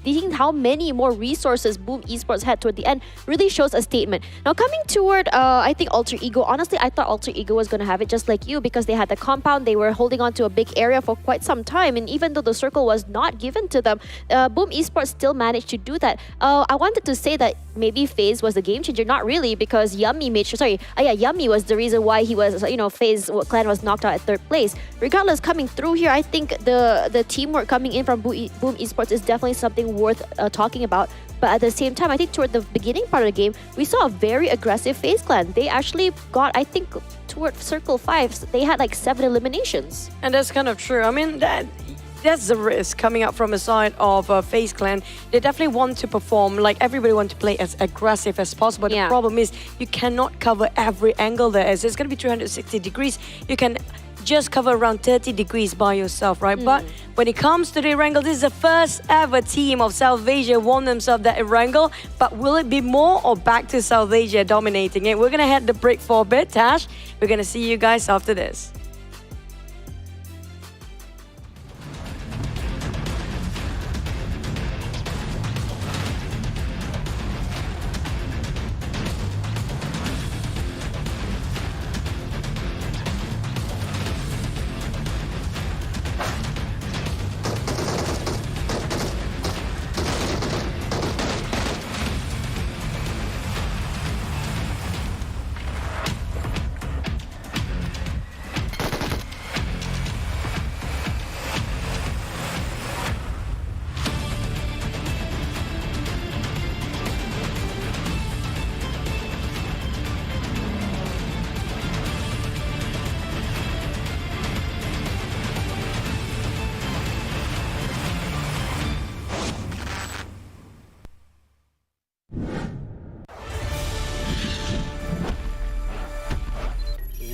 seeing how many more resources Boom Esports had toward the end really shows a statement. Now, coming toward, I think, Alter Ego. Honestly, I thought Alter Ego was going to have it just like you because they had the compound. They were holding on to a big area for quite some time. And even though the circle was not given to them, Boom Esports still managed to do that. I wanted to say that maybe FaZe was the game changer. Not really, because Yummy made sure, Yummy was the reason why he was, FaZe Clan was knocked out at 3rd place. Regardless, coming through here, I think the teamwork coming in from Boom Esports is definitely something worth talking about. But at the same time, I think toward the beginning part of the game, we saw a very aggressive FaZe Clan. They actually got, I think, toward Circle 5, they had like 7 eliminations. And that's kind of true. I mean, that's the risk coming up from the side of FaZe Clan. They definitely want to perform, like everybody wants to play as aggressive as possible. The problem is you cannot cover every angle there. As it's going to be 360 degrees. You can just cover around 30 degrees by yourself, right? But when it comes to the Erangel, this is the first ever team of South Asia won themselves that Erangel. But will it be more or back to South Asia dominating it? We're going to head the break for a bit, Tash. We're going to see you guys after this.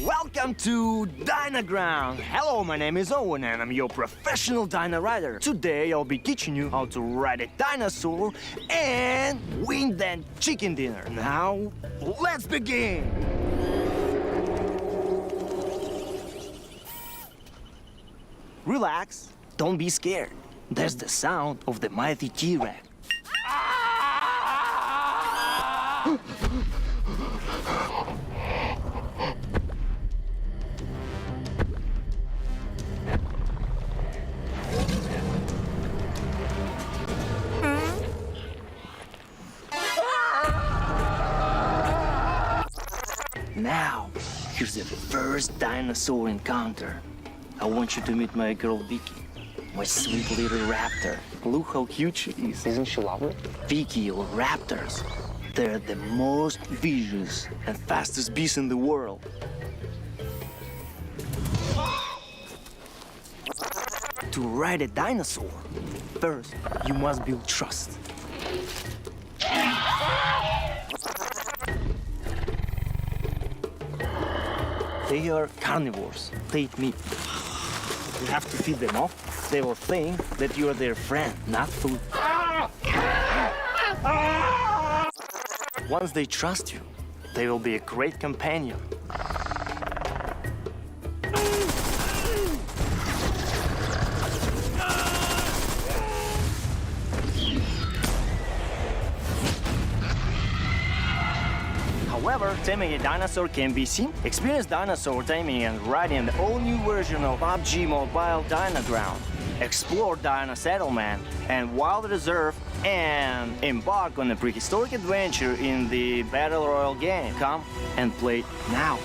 Welcome to Dynaground. Hello, my name is Owen and I'm your professional Dyna rider. Today I'll be teaching you how to ride a dinosaur and win that chicken dinner. Now, let's begin. Relax, don't be scared. That's the sound of the mighty T-Rex. Now, here's the first dinosaur encounter. I want you to meet my girl Vicky, my sweet little raptor. Look how cute she is. Isn't she lovely? Vicky or raptors, they're the most vicious and fastest beasts in the world. To ride a dinosaur, first you must build trust. They are carnivores. They eat meat. You have to feed them off. They will think that you are their friend, not food. Once they trust you, they will be a great companion. However, taming a dinosaur can be seen. Experience dinosaur taming and riding the all-new version of PUBG Mobile Dynaground. Explore Dyna Settlement and Wild Reserve and embark on a prehistoric adventure in the Battle Royale game. Come and play now.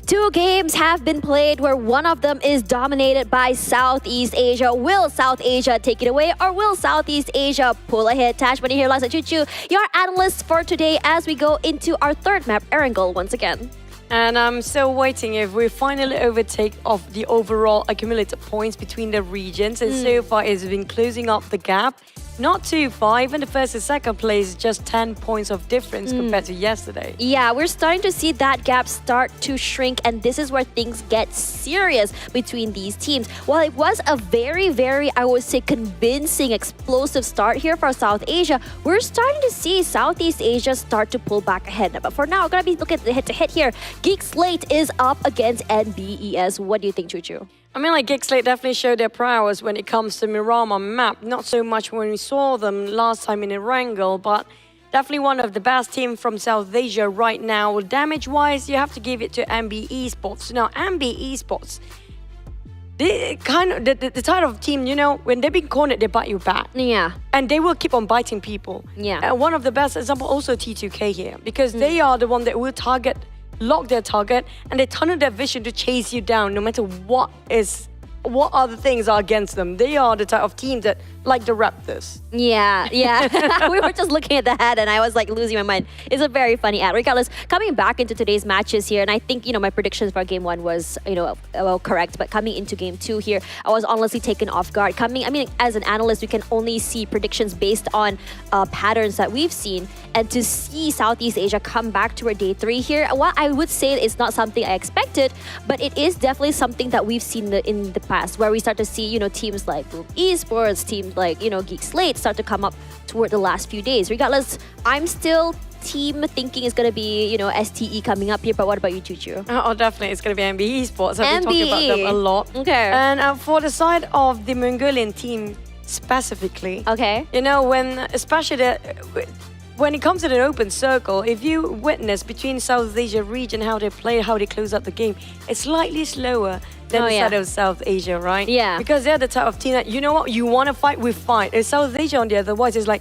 Two games have been played where one of them is dominated by Southeast Asia. Will South Asia take it away or will Southeast Asia pull ahead? Tash Bunny here, Lasa Chuchu, your analyst for today as we go into our third map, Erangel, once again. And I'm still waiting if we finally overtake of the overall accumulated points between the regions. And so far it's been closing up the gap. Not too far, even the first and second place, just 10 points of difference compared to yesterday. Yeah, we're starting to see that gap start to shrink, and this is where things get serious between these teams. While it was a very, I would say, convincing, explosive start here for South Asia, we're starting to see Southeast Asia start to pull back ahead. But for now, we're going to be looking at the head-to-head here. GEEK SLATE is up against NBeSports. What do you think, Chuchu? I mean, like, GEEK SLATE definitely showed their prowess when it comes to Miramar map. Not so much when we saw them last time in Erangel, but definitely one of the best teams from South Asia right now. Damage-wise, you have to give it to NBeSports. Now, NBeSports, they the type of team, you know, when they've been cornered, they bite you back. Yeah. And they will keep on biting people. Yeah. One of the best example also T2K here, because they are the one that will lock their target, and they tunnel their vision to chase you down no matter what other things are against them. They are the type of team that like the Raptors. Yeah. We were just looking at the ad and I was like losing my mind. It's a very funny ad. Regardless, coming back into today's matches here, and I think, you know, my predictions for game one was, you know, well, correct, but coming into game two here, I was honestly taken off guard. As an analyst, we can only see predictions based on patterns that we've seen, and to see Southeast Asia come back to our day three here, what I would say it's not something I expected, but it is definitely something that we've seen in the past, where we start to see, you know, teams like Esports, teams like, you know, GEEK SLATE start to come up toward the last few days. Regardless, I'm still team thinking is going to be, you know, STE coming up here, but what about you, Chuchu? Oh, definitely, it's going to be NBeSports. I've been talking about them a lot. Okay. And for the side of the Mongolian team specifically, Okay. you know, when it comes to the open circle, if you witness between South Asia region how they play, how they close up the game, it's slightly slower than the side of South Asia, right? Yeah. Because they're the type of team that, you know what, you want to fight, we fight. And South Asia on the otherwise is like,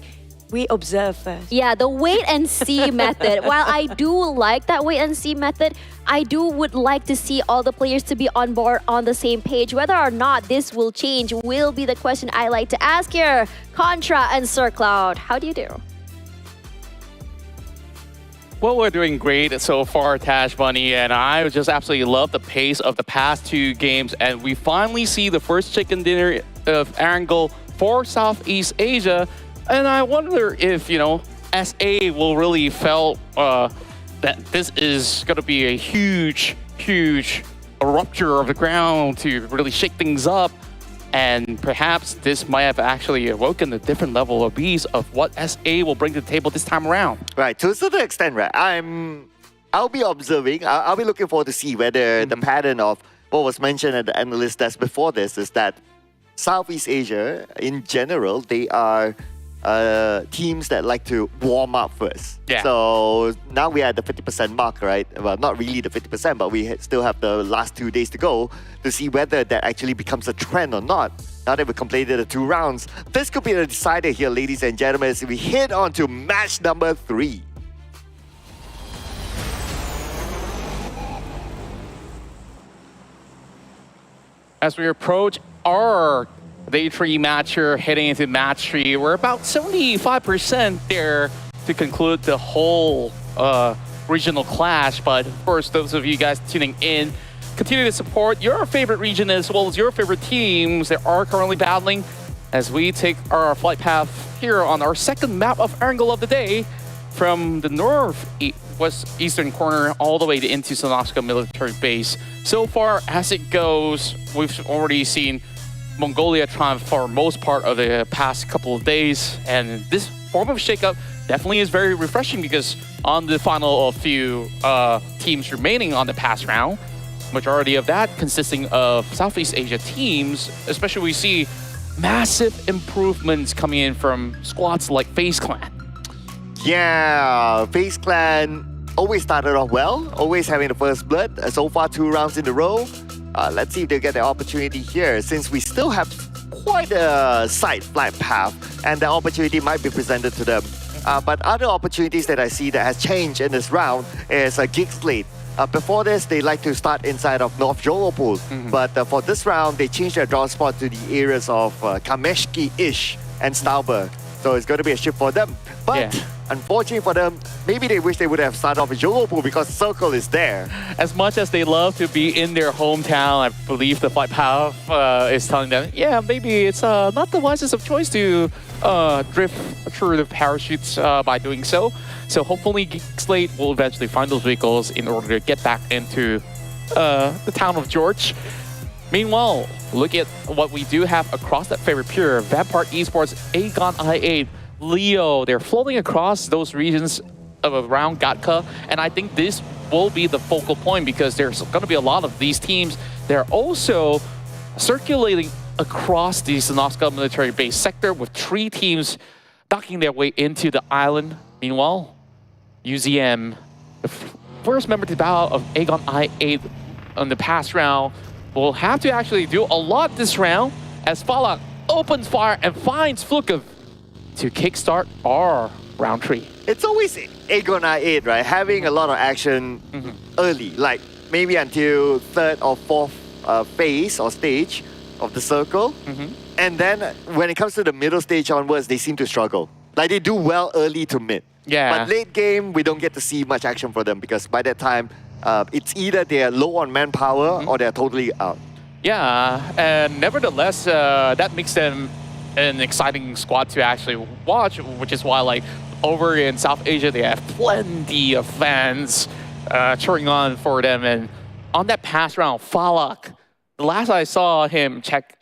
we observe first. Yeah, the wait and see method. While I do like that wait and see method, I would like to see all the players to be on board on the same page. Whether or not this will change will be the question I like to ask here. Contra and Sir Cloud, how do you do? Well, we're doing great so far, Tash Bunny, and I just absolutely love the pace of the past two games, and we finally see the first chicken dinner of Erangel for Southeast Asia, and I wonder if, you know, SA will really felt that this is going to be a huge rupture of the ground to really shake things up. And perhaps this might have actually awoken a different level of beast of what SA will bring to the table this time around. Right, to a certain extent, right? I'll be observing. I'll be looking forward to see whether the pattern of what was mentioned at the analyst desk before this is that Southeast Asia, in general, they are teams that like to warm up first. Yeah. So now we are at the 50% mark, right? Well, not really the 50%, but we still have the last 2 days to go to see whether that actually becomes a trend or not. Now that we've completed the 2 rounds, this could be the decider here, ladies and gentlemen, as we head on to match number 3. As we approach our day 3 match here, heading into match 3, we're about 75% there to conclude the whole regional clash. But of course, those of you guys tuning in, continue to support your favorite region as well as your favorite teams that are currently battling as we take our flight path here on our second map of Erangel of the day from the northwest eastern corner all the way into Sanhok military base. So far as it goes, we've already seen Mongolia triumph for most part of the past couple of days, and this form of shakeup definitely is very refreshing because on the final of few teams remaining on the past round, majority of that consisting of Southeast Asia teams, especially we see massive improvements coming in from squads like FaZe Clan. Yeah, FaZe Clan always started off well, always having the first blood. So far 2 rounds in a row. Let's see if they get the opportunity here, since we still have quite a side flight path and the opportunity might be presented to them. But other opportunities that I see that has changed in this round is GEEK SLATE Before this, they like to start inside of North Jolopol. But for this round, they changed their draw spot to the areas of Kameshki-ish and Stalberg. So it's going to be a shift for them. But unfortunately for them, maybe they wish they would have started off with Jolopol because Circle is there. As much as they love to be in their hometown, I believe the Flight Path is telling them, yeah, maybe it's not the wisest of choice to drift through the parachutes by doing so. So hopefully SLATE will eventually find those vehicles in order to get back into the town of George. Meanwhile, look at what we do have across that favorite pier. Vampire Esports, Aegon I8, Leo, they're floating across those regions around Gatka. And I think this will be the focal point because there's going to be a lot of these teams. They're also circulating across the Sanhok military base sector with 3 teams knocking their way into the island. Meanwhile, UZM, the first member to bow of Aegon I8 on the past round, will have to actually do a lot this round as Falak opens fire and finds Flukov to kickstart our round 3. It's always Aegon I8, right? Having a lot of action early, like maybe until 3rd or 4th phase or stage of the circle. And then when it comes to the middle stage onwards, they seem to struggle. Like they do well early to mid. But late game, we don't get to see much action for them because by that time, it's either they're low on manpower or they're totally out. Yeah, and nevertheless, that makes them an exciting squad to actually watch, which is why, like, over in South Asia, they have plenty of fans cheering on for them. And on that past round, Falak, the last I saw him check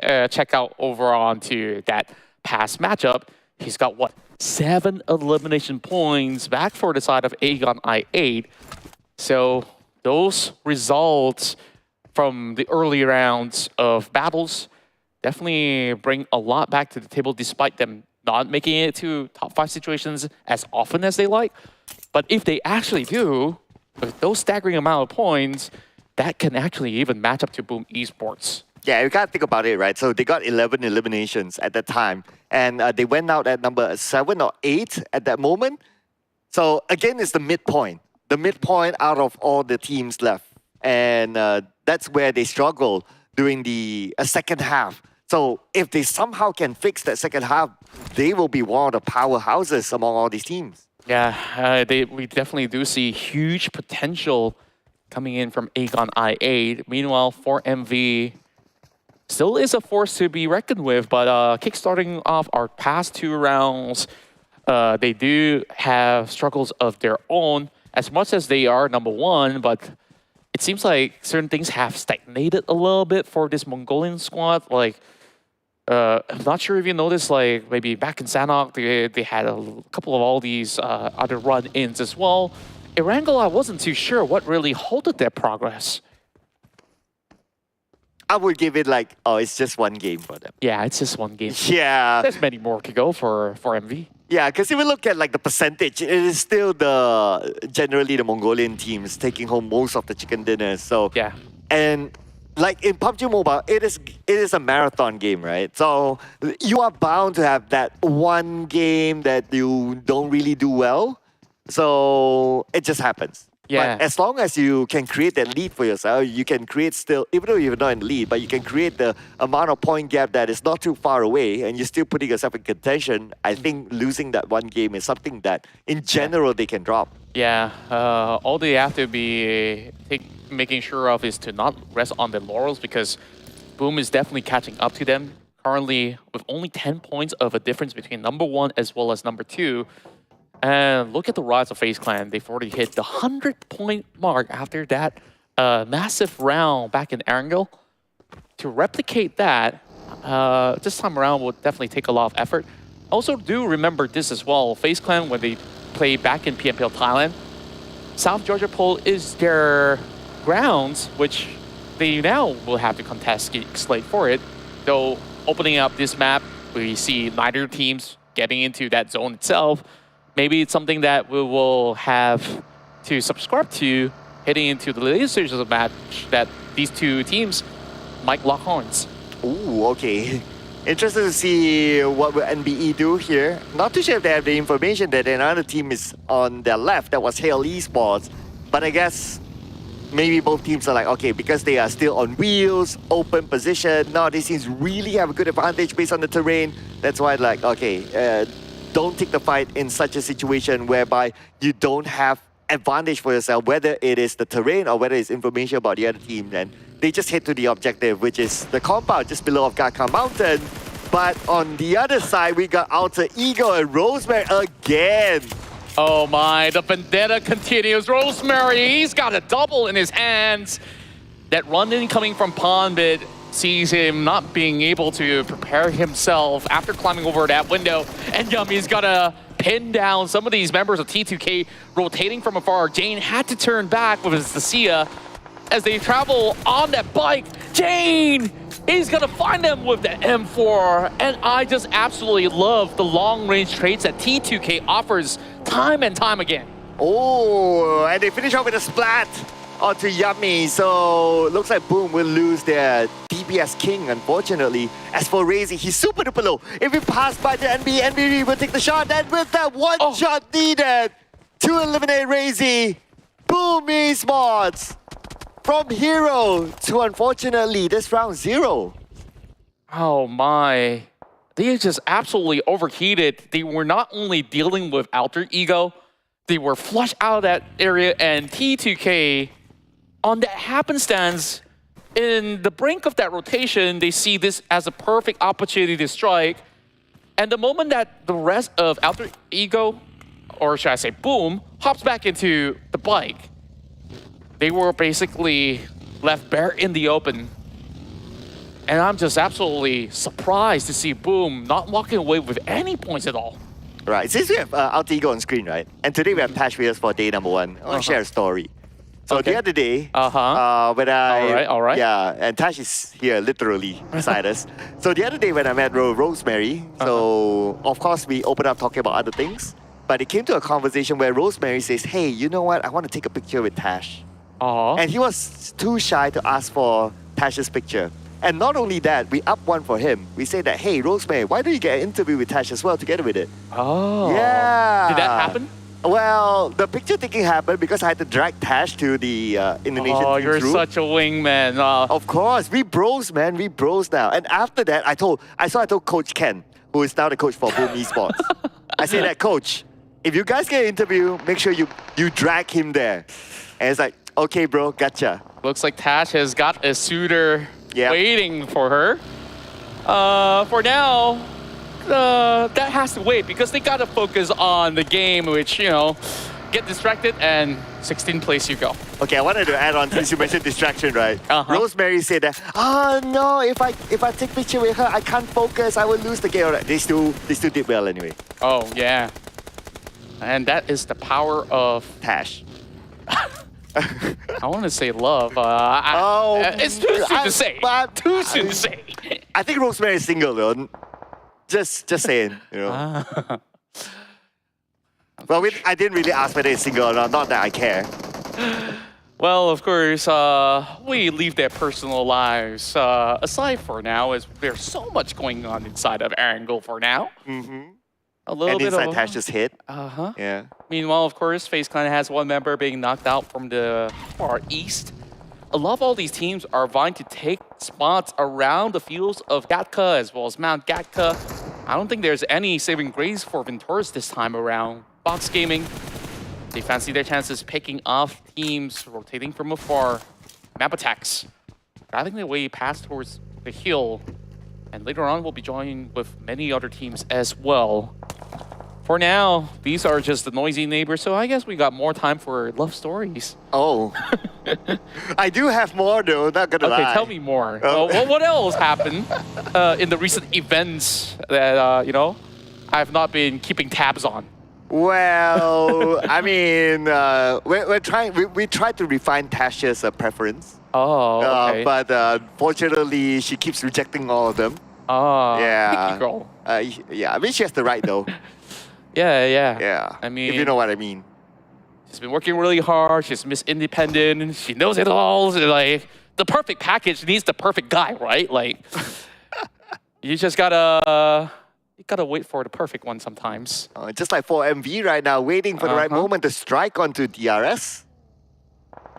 out over onto that past matchup, he's got, what, 7 elimination points back for the side of Aegon I8. So those results from the early rounds of battles definitely bring a lot back to the table despite them not making it to top 5 situations as often as they like. But if they actually do, with those staggering amount of points, that can actually even match up to Boom Esports. Yeah, you gotta think about it, right? So they got 11 eliminations at that time, and they went out at number 7 or 8 at that moment. So again, it's the midpoint out of all the teams left. And that's where they struggle during the second half. So if they somehow can fix that second half, they will be one of the powerhouses among all these teams. Yeah, we definitely do see huge potential coming in from Aegon I8. Meanwhile, 4MV still is a force to be reckoned with, but kickstarting off our past 2 rounds, they do have struggles of their own. As much as they are number 1, but it seems like certain things have stagnated a little bit for this Mongolian squad. Like, I'm not sure if you noticed, like, maybe back in Sanhok, they had a couple of all these other run-ins as well. Erangel, I wasn't too sure what really halted their progress. I would give it like, oh, it's just one game for them. Yeah, it's just one game. Yeah. There's many more to go for MV. Yeah, because if we look at like the percentage, it is still generally the Mongolian teams taking home most of the chicken dinners. So yeah, and like in PUBG Mobile, it is a marathon game, right? So you are bound to have that one game that you don't really do well. So it just happens. Yeah. But as long as you can create that lead for yourself, you can create still, even though you're not in the lead, but you can create the amount of point gap that is not too far away and you're still putting yourself in contention. I think losing that one game is something that in general they can drop. Yeah, all they have to be making sure of is to not rest on their laurels because Boom is definitely catching up to them. Currently with only 10 points of a difference between number 1 as well as number 2. And look at the rise of FaZe Clan. They've already hit the 100-point mark after that massive round back in Erangel. To replicate that, this time around will definitely take a lot of effort. Also do remember this as well. FaZe Clan, when they play back in PMPL Thailand, South Georgia Pole is their grounds, which they now will have to contest SLATE for it. Though opening up this map, we see neither teams getting into that zone itself. Maybe it's something that we will have to subscribe to heading into the later stages of the match that these 2 teams might lock horns. Ooh, okay. Interested to see what will NBE do here. Not too sure if they have the information that another team is on their left. That was Hail Esports. But I guess maybe both teams are like, okay, because they are still on wheels, open position, now these teams really have a good advantage based on the terrain. That's why, like, okay, don't take the fight in such a situation whereby you don't have advantage for yourself, whether it is the terrain or whether it's information about the other team. Then they just head to the objective, which is the compound just below of Gaka Mountain. But on the other side, we got Alter Ego and Rosemary again. Oh my, the vendetta continues. Rosemary, he's got a double in his hands. That run-in coming from Pondbit sees him not being able to prepare himself after climbing over that window. And Yummy's got to pin down some of these members of T2K rotating from afar. Jane had to turn back with his Thea as they travel on that bike. Jane is going to find them with the M4. And I just absolutely love the long-range traits that T2K offers time and time again. Oh, and they finish off with a splat onto Yummy. So looks like Boom will lose their DPS king, unfortunately. As for Razy, he's super duper low. If he passed by the NB will take the shot. And with that one shot needed to eliminate Razy, Boom Esports from hero to, unfortunately, this round 0. Oh my. They just absolutely overheated. They were not only dealing with Alter Ego, they were flushed out of that area, and T2K, on that happenstance, in the brink of that rotation, they see this as a perfect opportunity to strike. And the moment that the rest of Alter Ego, or should I say Boom, hops back into the bike, they were basically left bare in the open. And I'm just absolutely surprised to see Boom not walking away with any points at all. Right, since we have Alter Ego on screen, right? And today we have Tash with us for day number 1. I want to share a story. So the other day, when I... All right. Yeah, and Tash is here literally beside us. So the other day when I met Rosemary, so of course we opened up talking about other things. But it came to a conversation where Rosemary says, hey, you know what? I want to take a picture with Tash. And he was too shy to ask for Tash's picture. And not only that, we up one for him. We say that, hey, Rosemary, why don't you get an interview with Tash as well together with it? Oh. Yeah. Did that happen? Well, the picture taking happened because I had to drag Tash to the Indonesian Oh, team's you're room. such a wingman. Of course, we bros, man. We bros now. And after that, I told Coach Ken, who is now the coach for Boom Esports. I said that, Coach, if you guys get an interview, make sure you drag him there. And it's like, okay, bro, gotcha. Looks like Tash has got a suitor waiting for her. For now, that has to wait because they gotta focus on the game, which, you know, get distracted and 16th place you go. Okay, I wanted to add on since you mentioned distraction, right? Rosemary said that, no, if I take picture with her, I can't focus, I will lose the game. They still did well anyway. Oh, yeah. And that is the power of Tash. I want to say love. It's too soon to say. Too soon to say. I think Rosemary is single though. Just saying, you know. Well, I didn't really ask whether it's single or not. Not that I care. Well, of course, we leave their personal lives aside for now, as there's so much going on inside of Erangel for now. A little and bit inside of Tash's head. Yeah. Meanwhile, of course, FaZe Clan has one member being knocked out from the far east. A lot of all these teams are vying to take spots around the fields of Gatka as well as Mount Gatka. I don't think there's any saving grace for Venturis this time around. Box Gaming, they fancy their chances picking off teams rotating from afar. Mabetex, driving their way past towards the hill. And later on, we'll be joined with many other teams as well. For now, these are just the noisy neighbors, so I guess we got more time for love stories. Oh. I do have more though, not gonna lie. Okay, tell me more. What else happened in the recent events that, you know, I've not been keeping tabs on? Well, I mean, we tried to refine Tasha's preference. Oh, okay. But unfortunately, she keeps rejecting all of them. Oh, yeah. picky girl. Yeah, I mean, she has the right though. Yeah. I mean, if you know what I mean. She's been working really hard. She's Miss Independent. She knows it all. So, like, the perfect package needs the perfect guy, right? Like, you just gotta wait for the perfect one sometimes. Just like for MV right now, waiting for the right moment to strike onto DRS.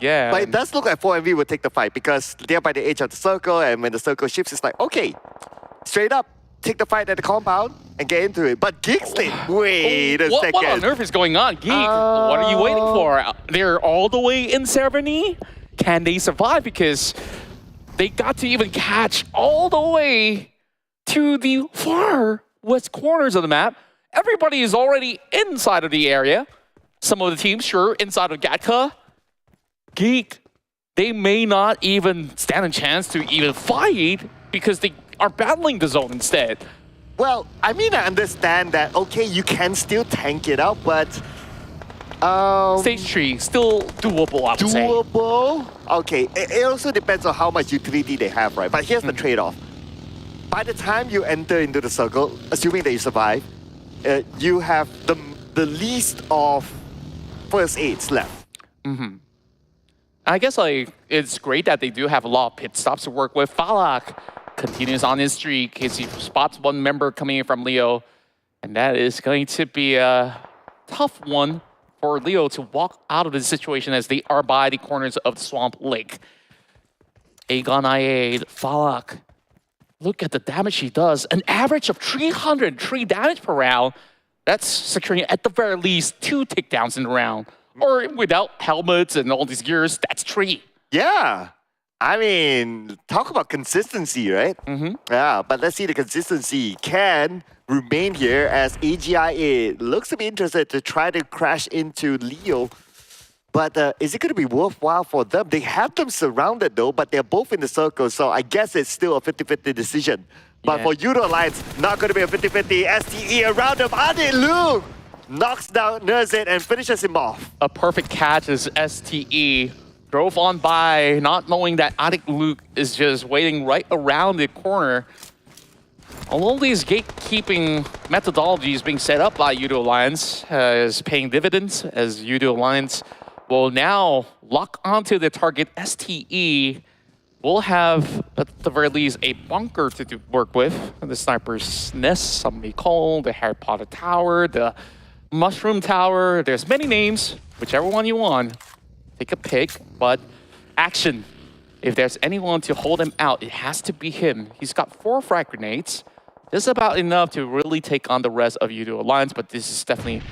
Yeah. But it does look like 4MV will take the fight because they're by the edge of the circle, and when the circle shifts, it's like, okay, straight up, take the fight at the compound and get into it. But GEEK, wait a second. What on earth is going on? GEEK, what are you waiting for? They're all the way in Ceremony. Can they survive? Because they got to even catch all the way to the far west corners of the map. Everybody is already inside of the area. Some of the teams, sure, inside of Gatka. GEEK, they may not even stand a chance to even fight because they are battling the zone instead. Well, I mean, I understand that, okay, you can still tank it out, but... Stage 3, still doable, I would say. Doable? Okay, it also depends on how much utility they have, right? But here's the trade-off. By the time you enter into the circle, assuming that you survive, you have the least of first aids left. I guess like it's great that they do have a lot of pit stops to work with. Falak continues on his streak as he spots one member coming in from Leo. And that is going to be a tough one for Leo to walk out of the situation as they are by the corners of the Swamp Lake. Aegon IA, Falak. Look at the damage he does. An average of 303 damage per round. That's securing at the very least 2 takedowns in the round. Or without helmets and all these gears, that's 3. Yeah. I mean, talk about consistency, right? Yeah, but let's see the consistency can remain here as AGIA looks to be interested to try to crash into Leo. But is it going to be worthwhile for them? They have them surrounded though, but they're both in the circle, so I guess it's still a 50-50 decision. But for YOODO Alliance, not going to be a 50-50. STE around them. Ade Luke knocks down Nerzit and finishes him off. A perfect catch as STE drove on by, not knowing that Adik Luke is just waiting right around the corner. All these gatekeeping methodologies being set up by YOODO Alliance is paying dividends as YOODO Alliance will now lock onto the target. STE will have, at the very least, a bunker to work with. The Sniper's Nest, some may call the Harry Potter Tower, the Mushroom Tower. There's many names, whichever one you want. Take a pick, but action. If there's anyone to hold him out, it has to be him. He's got 4 frag grenades. This is about enough to really take on the rest of YOODO Alliance, but this is definitely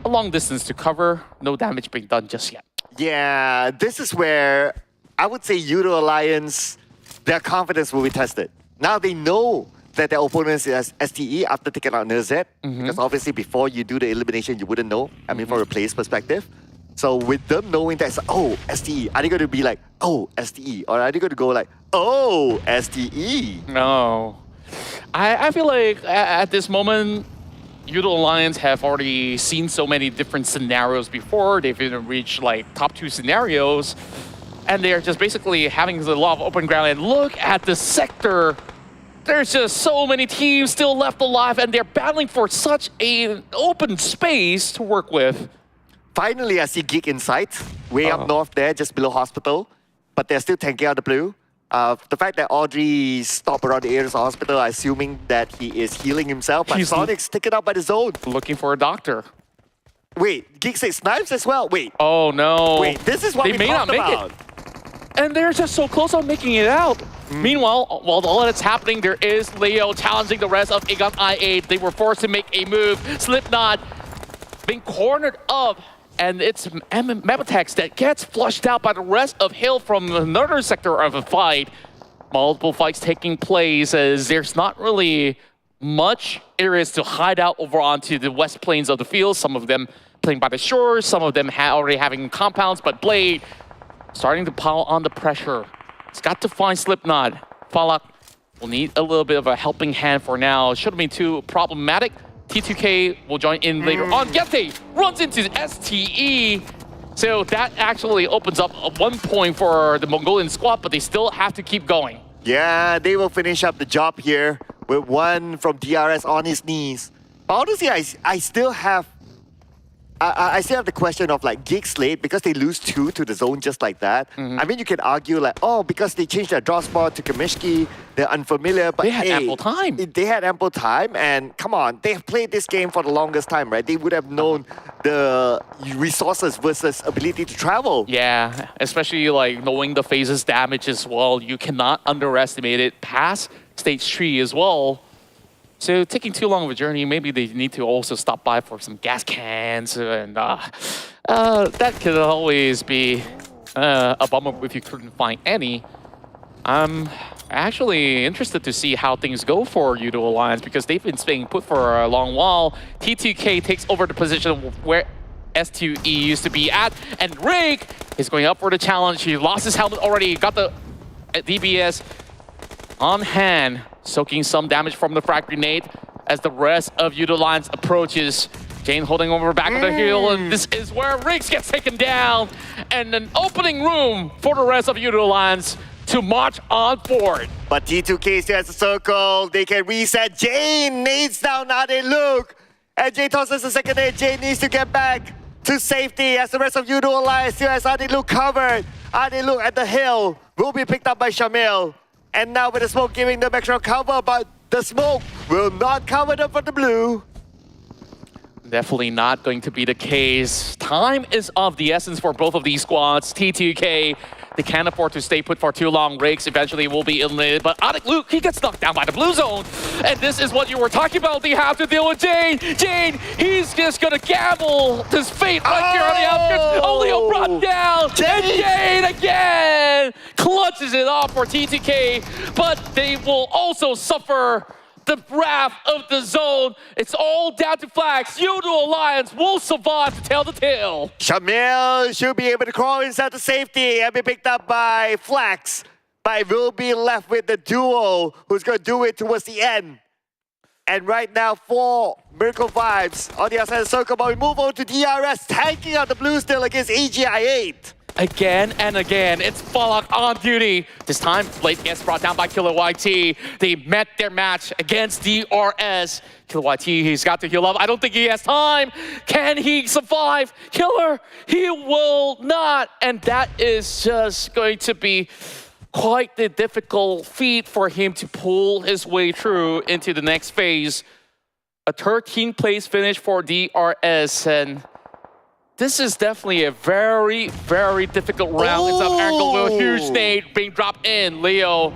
a long distance to cover. No damage being done just yet. Yeah, this is where I would say YOODO Alliance, their confidence will be tested. Now they know that their opponent is STE after taking out Nerzet, because obviously before you do the elimination, you wouldn't know. I mean, from a player's perspective. So with them knowing that, it's like, oh, STE, are they going to be like, oh, STE? Or are they going to go like, oh, STE? No. I feel like at this moment, YOODO Alliance have already seen so many different scenarios before. They've even reached like top 2 scenarios. And they're just basically having a lot of open ground. And look at the sector. There's just so many teams still left alive. And they're battling for such an open space to work with. Finally, I see GEEK in sight, way up north there, just below hospital. But they're still tanking out the blue. The fact that Audrey stopped around the areas of hospital, assuming that he is healing himself, but Sonic's taken out by the zone. Looking for a doctor. Wait, GEEK says snipes as well? Wait. Oh no. Wait, this is what we talked about. And they're just so close on making it out. Meanwhile, while all that's happening, there is Leo challenging the rest of Aegon IA. They were forced to make a move. Slipknot being cornered up. And it's Mabetex that gets flushed out by the rest of Hill from another sector of a fight. Multiple fights taking place as there's not really much areas to hide out over onto the west plains of the field. Some of them playing by the shores, some of them already having compounds, but Blade starting to pile on the pressure. It's got to find Slipknot. Falak will need a little bit of a helping hand for now. Shouldn't be too problematic. T2K will join in later on. Yete runs into STE. So that actually opens up 1 point for the Mongolian squad, but they still have to keep going. Yeah, they will finish up the job here with one from DRS on his knees. But honestly, I still have I still have the question of like GEEK SLATE, because they lose 2 to the zone just like that. I mean, you can argue like, oh, because they changed their draw spot to Kamishki, they're unfamiliar. But They had ample time. They had ample time, and come on, they have played this game for the longest time, right? They would have known the resources versus ability to travel. Yeah, especially like knowing the phases damage as well. You cannot underestimate it past stage 3 as well. So taking too long of a journey, maybe they need to also stop by for some gas cans, and that could always be a bummer if you couldn't find any. I'm actually interested to see how things go for YOODO Alliance, because they've been staying put for a long while. T2K takes over the position where S2E used to be at, and Rig is going up for the challenge. He lost his helmet already, got the DBS on hand, soaking some damage from the frag grenade as the rest of YOODO Alliance approaches. Jane holding over back with the heel, and this is where Riggs gets taken down, and an opening room for the rest of YOODO Alliance to march on forward. But T2K still has a circle. They can reset. Jane nades down Adeluke. And Jane tosses the second nade. Jane needs to get back to safety as the rest of YOODO Alliance still has Adeluke covered. Adeluke at the hill will be picked up by Shamil. And now with the smoke giving them extra cover, but the smoke will not cover them for the blue. Definitely not going to be the case. Time is of the essence for both of these squads. T2K, they can't afford to stay put for too long. Rakes eventually will be eliminated, but Luke, he gets knocked down by the blue zone. And this is what you were talking about. They have to deal with Jane. Jane, he's just gonna gamble his fate right here on the outskirts. Olio brought down, and Jane again clutches it off for T2K, but they will also suffer the wrath of the zone. It's all down to flags. YOODO Alliance will survive to tell the tale. Shamil should be able to crawl inside the safety and be picked up by Flax. But will be left with the duo who's going to do it towards the end. And right now for Miracle Vibes on the outside of the circle, but we move on to DRS, tanking out the blue still against AGI8. Again and again, it's Fallout on duty. This time, SLATE gets brought down by Killer YT. They met their match against DRS. Killer YT, he's got to heal up. I don't think he has time. Can he survive? Killer, he will not. And that is just going to be quite the difficult feat for him to pull his way through into the next phase. A 13th place finish for DRS, and this is definitely a very, very difficult round. It's up Erangel with a huge nade being dropped in. Leo,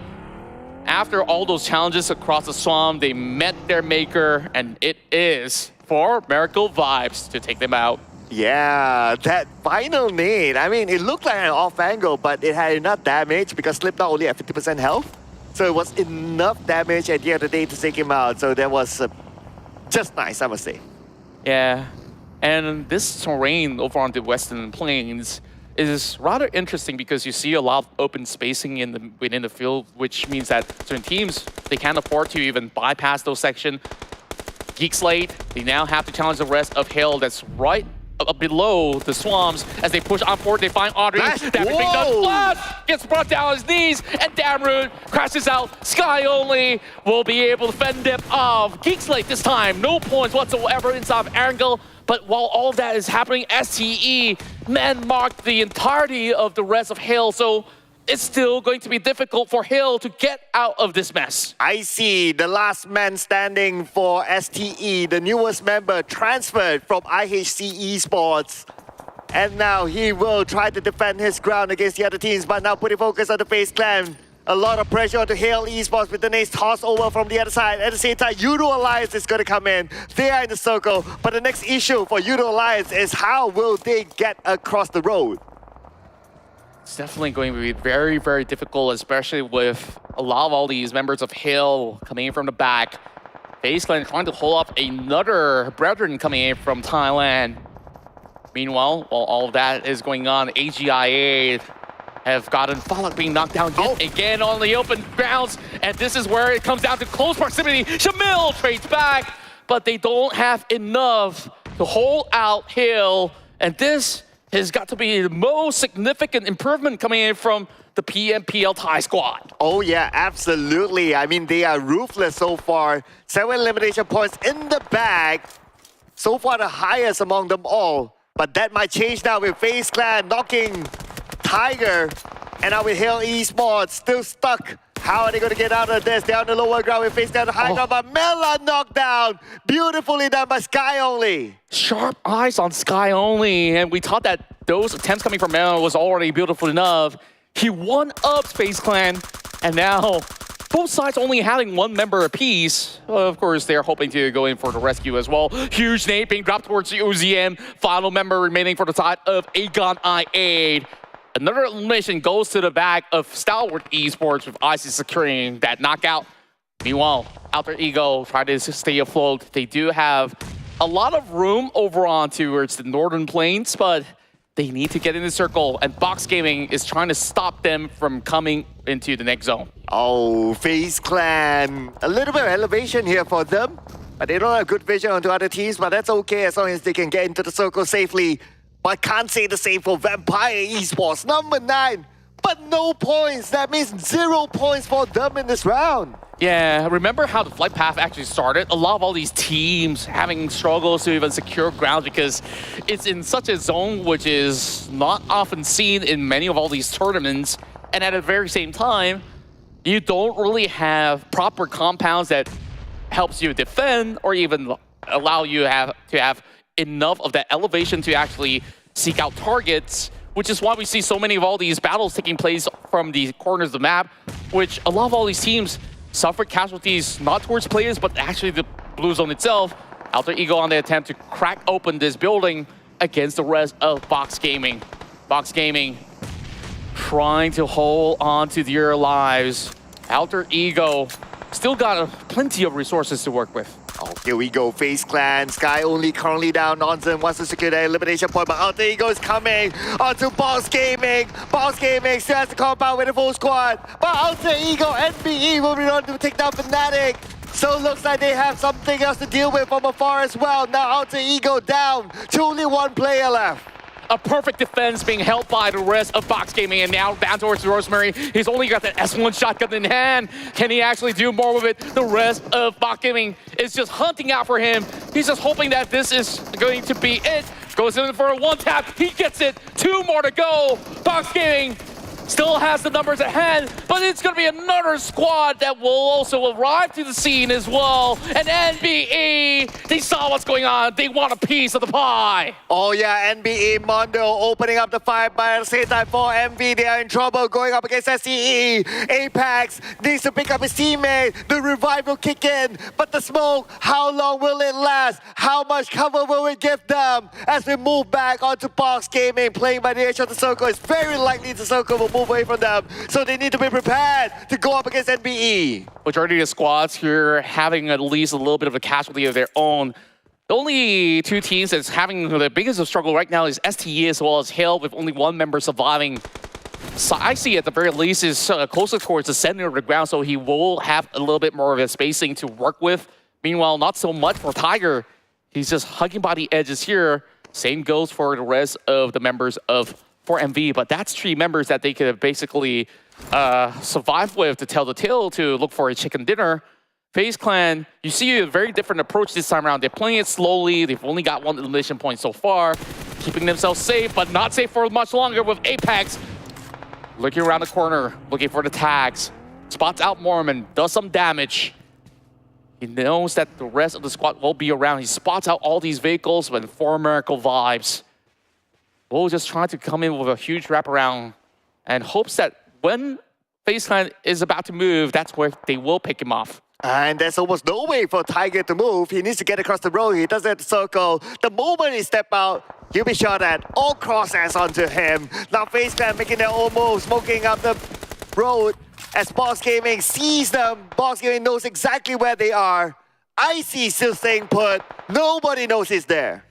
after all those challenges across the swamp, they met their maker, and it is for Miracle Vibes to take them out. Yeah, that final nade, I mean, it looked like an off angle, but it had enough damage because Slipknot only at 50% health. So it was enough damage at the end of the day to take him out. So that was just nice, I must say. Yeah. And this terrain over on the Western Plains is rather interesting because you see a lot of open spacing within the field, which means that certain teams, they can't afford to even bypass those sections. GEEK SLATE, they now have to challenge the rest of Hill that's right below the swamps. As they push on forward, they find Audrey. Gets brought down on his knees, and Damroot crashes out. Sky only will be able to fend them off. GEEK SLATE this time, no points whatsoever inside of Erangel. But while all that is happening, STE man-marked the entirety of the rest of Hill, so it's still going to be difficult for Hill to get out of this mess. I see the last man standing for STE, the newest member transferred from IHC Esports. And now he will try to defend his ground against the other teams, but now putting focus on the FaZe Clan. A lot of pressure onto Hill Esports with the nades tossed over from the other side. At the same time, YOODO Alliance is going to come in. They are in the circle, but the next issue for YOODO Alliance is how will they get across the road? It's definitely going to be very, very difficult, especially with a lot of all these members of Hill coming in from the back. FaZe Clan trying to hold up another brethren coming in from Thailand. Meanwhile, while all of that is going on, AGIA have gotten Fallout being knocked down yet again on the open grounds. And this is where it comes down to close proximity. Shamil trades back, but they don't have enough to hold out Hill. And this has got to be the most significant improvement coming in from the PMPL Thai squad. Oh yeah, absolutely. I mean, they are ruthless so far. 7 elimination points in the bag So far the highest among them all. But that might change now with FaZe Clan knocking Tiger. And now with Hill Esports still stuck. How are they going to get out of this? They're on the lower ground with FaZe Clan the high ground, but Mela knocked down. Beautifully done by Sky Only. Sharp eyes on Sky Only, and we thought that those attempts coming from Mela was already beautiful enough. He one-upped FaZe Clan, and now both sides only having one member apiece. Of course, they're hoping to go in for the rescue as well. Huge nade being dropped towards the UZM. Final member remaining for the side of Aegon I8. Another elimination goes to the back of Stalwart Esports with IC securing that knockout. Meanwhile, Alter Ego trying to stay afloat. They do have a lot of room over on towards the northern plains, but they need to get in the circle, and Box Gaming is trying to stop them from coming into the next zone. Oh, FaZe Clan. A little bit of elevation here for them, but they don't have good vision onto other teams, but that's okay as long as they can get into the circle safely. But I can't say the same for Vampire Esports, number 9. But no points. That means 0 points for them in this round. Yeah, remember how the flight path actually started? A lot of all these teams having struggles to even secure ground because it's in such a zone which is not often seen in many of all these tournaments. And at the very same time, you don't really have proper compounds that helps you defend or even allow you to have enough of that elevation to actually seek out targets, which is why we see so many of all these battles taking place from the corners of the map, which a lot of all these teams suffered casualties not towards players, but actually the blue zone itself. Alter Ego on the attempt to crack open this building against the rest of Box Gaming. Box Gaming trying to hold on to their lives. Alter Ego still got plenty of resources to work with. Oh, here we go. FaZe Clan. Sky Only currently down. Nonsen wants to secure the elimination point, but Alter Ego is coming onto Box Gaming. Box Gaming still has to compound with a full squad, but Alter Ego NBE will be on to take down Fnatic. So it looks like they have something else to deal with from afar as well. Now Alter Ego down to only 1 player left. A perfect defense being held by the rest of Box Gaming, and now down towards Rosemary. He's only got that S1 shotgun in hand. Can he actually do more with it? The rest of Box Gaming is just hunting out for him. He's just hoping that this is going to be it. Goes in for a 1-tap. He gets it. 2 more to go. Box Gaming still has the numbers at hand, but it's going to be another squad that will also arrive to the scene as well. And NBE, they saw what's going on. They want a piece of the pie. Oh yeah, NBE Mondo opening up the fight, but at the same time for MV, they are in trouble going up against SCE. Apex needs to pick up his teammate. The revive will kick in, but the smoke, how long will it last? How much cover will it give them? As we move back onto Box Gaming, playing by the edge of the circle, it's very likely the circle will move away from them, so they need to be prepared to go up against NBE. Majority of the squads here having at least a little bit of a casualty of their own. The only 2 teams that's having the biggest of struggle right now is STE as well as Hale, with only 1 member surviving. So I see at the very least is closer towards the center of the ground, so he will have a little bit more of a spacing to work with. Meanwhile, not so much for Tiger. He's just hugging by the edges here. Same goes for the rest of the members of 4MV, but that's 3 members that they could basically survive with to tell the tale to look for a chicken dinner. FaZe Clan, you see a very different approach this time around. They're playing it slowly. They've only got 1 elimination point so far, keeping themselves safe, but not safe for much longer with Apex. Looking around the corner, looking for the tags. Spots out Mormon, does some damage. He knows that the rest of the squad will be around. He spots out all these vehicles with 4 Miracle vibes. Will just trying to come in with a huge wraparound and hopes that when FaZe Clan is about to move, that's where they will pick him off. And there's almost no way for Tiger to move. He needs to get across the road. He doesn't have to circle. The moment he step out, he'll be shot at. All crosshairs onto him. Now FaZe Clan making their own move, smoking up the road. As Box Gaming sees them, Box Gaming knows exactly where they are. Icy still staying put. Nobody knows he's there.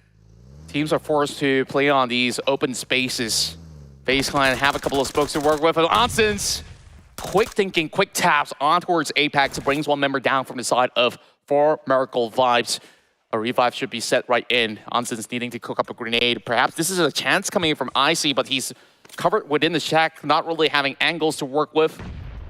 Teams are forced to play on these open spaces. FaZe Clan have a couple of spokes to work with. And Onsens, quick thinking, quick taps on towards Apex. Brings 1 member down from the side of 4 Miracle vibes. A revive should be set right in. Onsens needing to cook up a grenade. Perhaps this is a chance coming in from Icy, but he's covered within the shack, not really having angles to work with.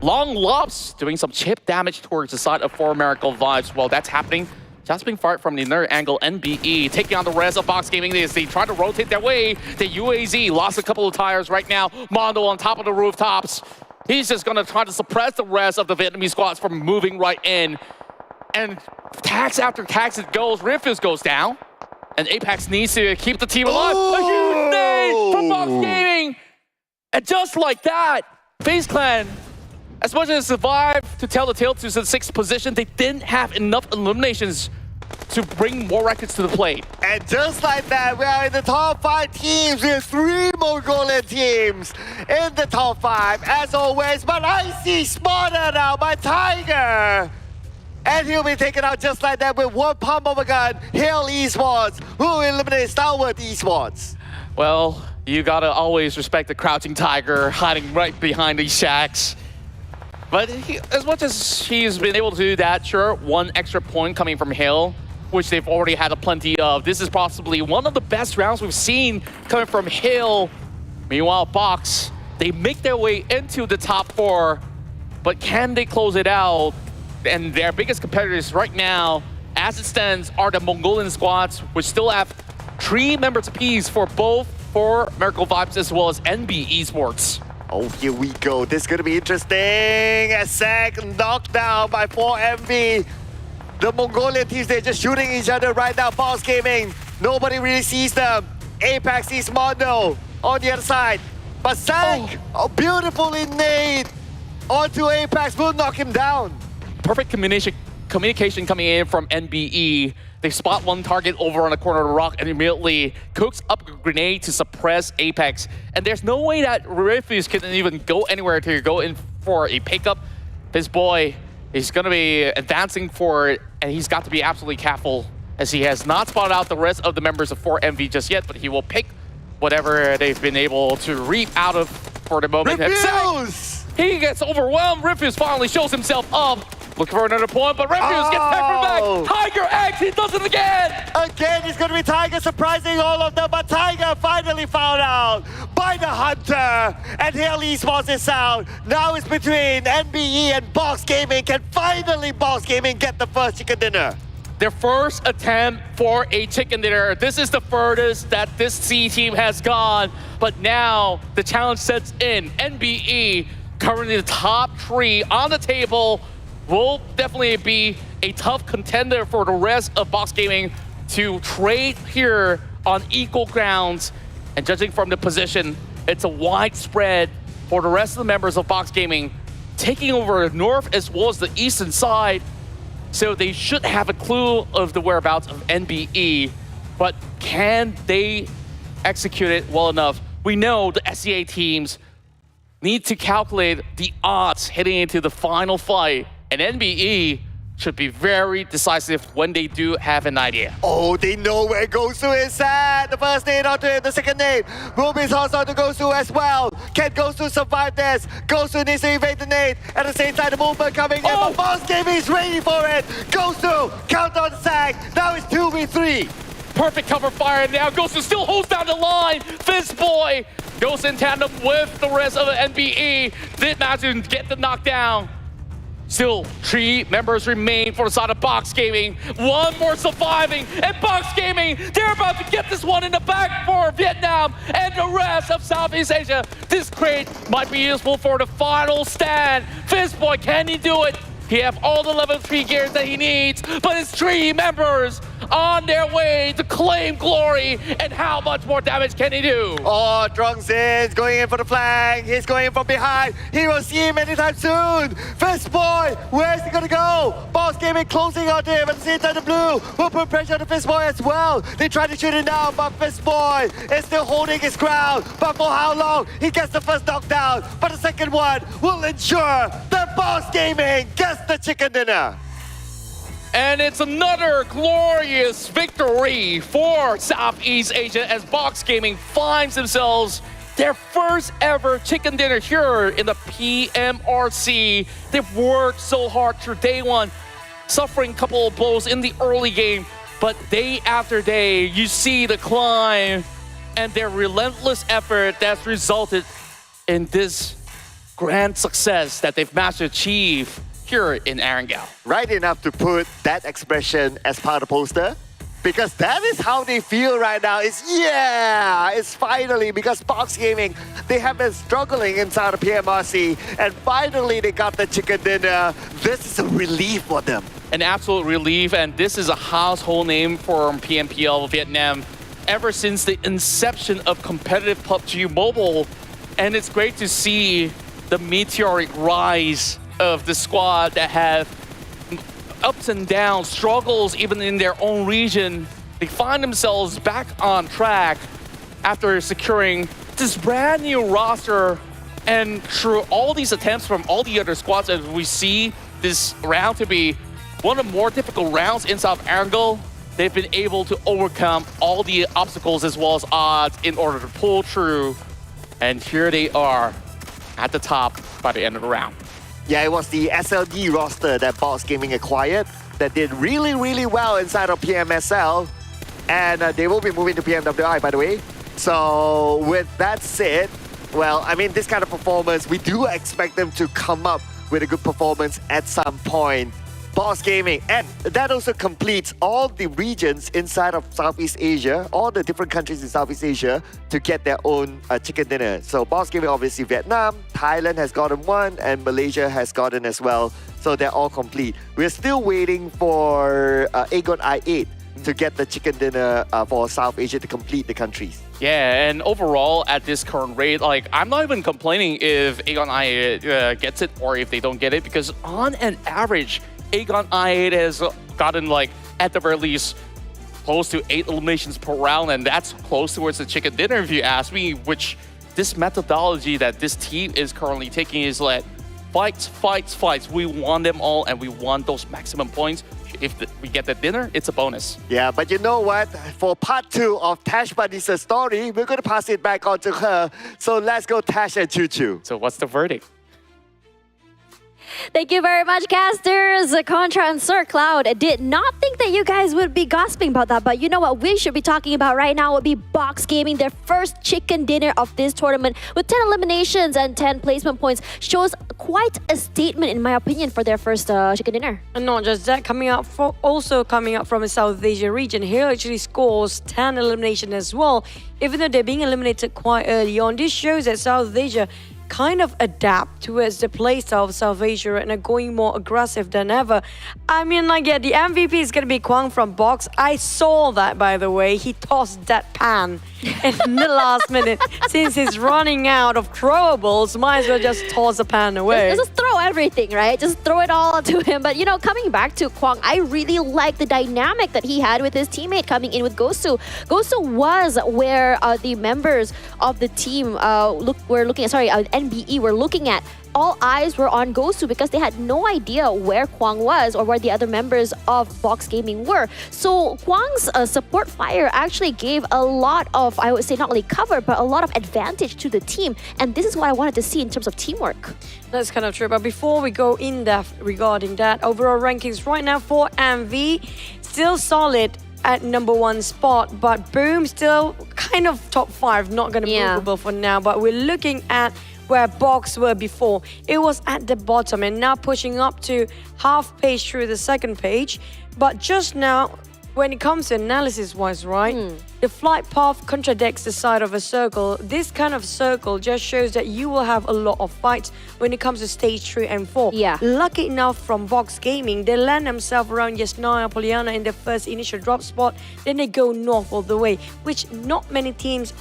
Long lobs doing some chip damage towards the side of 4 Miracle vibes. While that's happening, Just being fired from the inner angle, NBE taking on the rest of Box Gaming. They try to rotate their way. The UAZ lost a couple of tires right now. Mondo on top of the rooftops. He's just gonna try to suppress the rest of the Vietnamese squads from moving right in. And tax after tax it goes. Rifus goes down. And Apex needs to keep the team alive. A huge nade from Box Gaming. And just like that, FaZe Clan, as much as they survived to tell the tale to the 6th position, they didn't have enough eliminations to bring more records to the plate. And just like that, we are in the top 5 teams with 3 Mongolian teams in the top 5 as always. But I see Smarter now by Tiger. And he'll be taken out just like that with one pump of a gun. Hail Esports, who eliminated STALWART Esports. Well, you gotta always respect the crouching tiger hiding right behind these shacks. But as much as he's been able to do that, sure, 1 extra point coming from Hill, which they've already had a plenty of. This is possibly one of the best rounds we've seen coming from Hill. Meanwhile, Box, they make their way into the top 4, but can they close it out? And their biggest competitors right now, as it stands, are the Mongolian squads, which still have 3 members apiece for both for Miracle Vibes as well as NBeSports. Oh, here we go. This is going to be interesting. A second knockdown by 4MV. The Mongolian teams, they're just shooting each other right now. Box Gaming, nobody really sees them. Apex sees Mondo on the other side. But Sank, beautifully nade onto Apex, will knock him down. Perfect communication coming in from NBE. They spot one target over on the corner of the rock and immediately cooks up a grenade to suppress Apex. And there's no way that Rifus can even go anywhere to go in for a pickup. This boy is going to be advancing for it, and he's got to be absolutely careful as he has not spotted out the rest of the members of 4MV just yet, but he will pick whatever they've been able to reap out of for the moment. Rifus! He gets overwhelmed. Rifus finally shows himself up. Looking for another point, but Rifus gets peppered back. Tiger X, he does it again! Again, it's going to be Tiger surprising all of them, but Tiger finally found out by the Hunter. And Hail Esports is out. Now it's between NBE and Box Gaming. Can finally Box Gaming get the first chicken dinner? Their first attempt for a chicken dinner. This is the furthest that this C team has gone. But now the challenge sets in. NBE, currently the top 3 on the table, will definitely be a tough contender for the rest of Box Gaming to trade here on equal grounds. And judging from the position, it's a wide spread for the rest of the members of Box Gaming, taking over the north as well as the eastern side. So they should have a clue of the whereabouts of NBE, but can they execute it well enough? We know the SEA teams need to calculate the odds heading into the final fight. And NBE should be very decisive when they do have an idea. Oh, they know where Gosu is at. The first nade onto him, the second nade. Ruby's also onto Gosu as well. Can Gosu survive this? Gosu needs to evade the nade. At the same time, the movement coming in, but Boss Gaming is ready for it. Gosu, count on the sag. Now it's 2v3. Perfect cover fire, and now Gosu still holds down the line. This boy goes in tandem with the rest of the NBE. Did manage to get the knockdown. Still, 3 members remain for the side of Box Gaming. 1 more surviving, and Box Gaming, they're about to get this one in the back for Vietnam and the rest of Southeast Asia. This crate might be useful for the final stand. Fistboy, can he do it? He have all the level 3 gears that he needs, but it's 3 members on their way to claim glory. And how much more damage can he do? Oh, Drungzin's going in for the flank. He's going in from behind. He will see him anytime soon. Fistboy, where's he gonna go? Boss Gaming closing on him. At the same time, the blue will put pressure on the Fistboy as well. They try to shoot it down, but Fistboy is still holding his ground. But for how long? He gets the first knockdown, but the second one will ensure that Boss Gaming gets the chicken dinner. And it's another glorious victory for Southeast Asia as Box Gaming finds themselves their first ever chicken dinner here in the PMRC. They've worked so hard through day 1, suffering a couple of blows in the early game, but day after day, you see the climb and their relentless effort that's resulted in this grand success that they've managed to achieve here in Erangel. Right enough to put that expression as part of the poster. Because that is how they feel right now. It's finally, because Box Gaming, they have been struggling inside of PMRC, and finally they got the chicken dinner. This is a relief for them. An absolute relief, and this is a household name for PMPL Vietnam ever since the inception of competitive PUBG Mobile. And it's great to see the meteoric rise of the squad that have ups and downs, struggles even in their own region. They find themselves back on track after securing this brand new roster. And through all these attempts from all the other squads, as we see this round to be one of the more difficult rounds inside of Erangel, they've been able to overcome all the obstacles as well as odds in order to pull through. And here they are at the top by the end of the round. Yeah, it was the SLD roster that Box Gaming acquired that did really, really well inside of PMSL. And they will be moving to PMWI, by the way. So with that said, well, I mean, this kind of performance, we do expect them to come up with a good performance at some point. Box Gaming, and that also completes all the regions inside of Southeast Asia, all the different countries in Southeast Asia to get their own chicken dinner. So Box Gaming, obviously Vietnam, Thailand has gotten one, and Malaysia has gotten as well. So they're all complete. We're still waiting for Aegon I-8 to get the chicken dinner for South Asia to complete the countries. Yeah, and overall at this current rate, like, I'm not even complaining if Aegon I-8 gets it or if they don't get it, because on an average, Aegon I-8 has gotten, like, at the very least, close to 8 eliminations per round, and that's close towards the chicken dinner if you ask me, which this methodology that this team is currently taking is like, fights, fights, fights. We want them all, and we want those maximum points. If we get the dinner, it's a bonus. Yeah, but you know what? For part 2 of Tash Banisa's story, we're going to pass it back on to her. So let's go Tash and Choo Choo. So what's the verdict? Thank you very much, casters. Contra and Sir Cloud did not think that you guys would be gossiping about that, but you know what we should be talking about right now would be Box Gaming. Their first chicken dinner of this tournament with 10 eliminations and 10 placement points shows quite a statement, in my opinion, for their first chicken dinner. And not just that, also coming up from the South Asia region, he actually scores 10 eliminations as well. Even though they're being eliminated quite early on, this shows that South Asia kind of adapt towards the playstyle of South Asia and are going more aggressive than ever. I mean, like, yeah, the MVP is going to be Kwang from Box. I saw that, by the way. He tossed that pan in the last minute. Since he's running out of throwables, might as well just toss the pan away. Just throw everything, right? Just throw it all to him. But, you know, coming back to Kwang, I really like the dynamic that he had with his teammate coming in with Gosu. Gosu was where the members of the team were looking at, NBE were looking at. All eyes were on Gosu because they had no idea where Kwang was or where the other members of Box Gaming were. So Kwang's support fire actually gave a lot of, I would say, not only cover, but a lot of advantage to the team. And this is what I wanted to see in terms of teamwork. That's kind of true. But before we go in depth regarding that, overall rankings right now for MV, still solid at #1 spot, but Boom still kind of top 5, not going to be movable for now. But we're looking at where Box were before. It was at the bottom and now pushing up to half page through the second page. But just now, when it comes to analysis-wise, right, the flight path contradicts the side of a circle. This kind of circle just shows that you will have a lot of fights when it comes to stage 3 and 4. Yeah. Lucky enough from Box Gaming, they land themselves around Yasnaya Poliana in the first initial drop spot. Then they go north all the way, which not many teams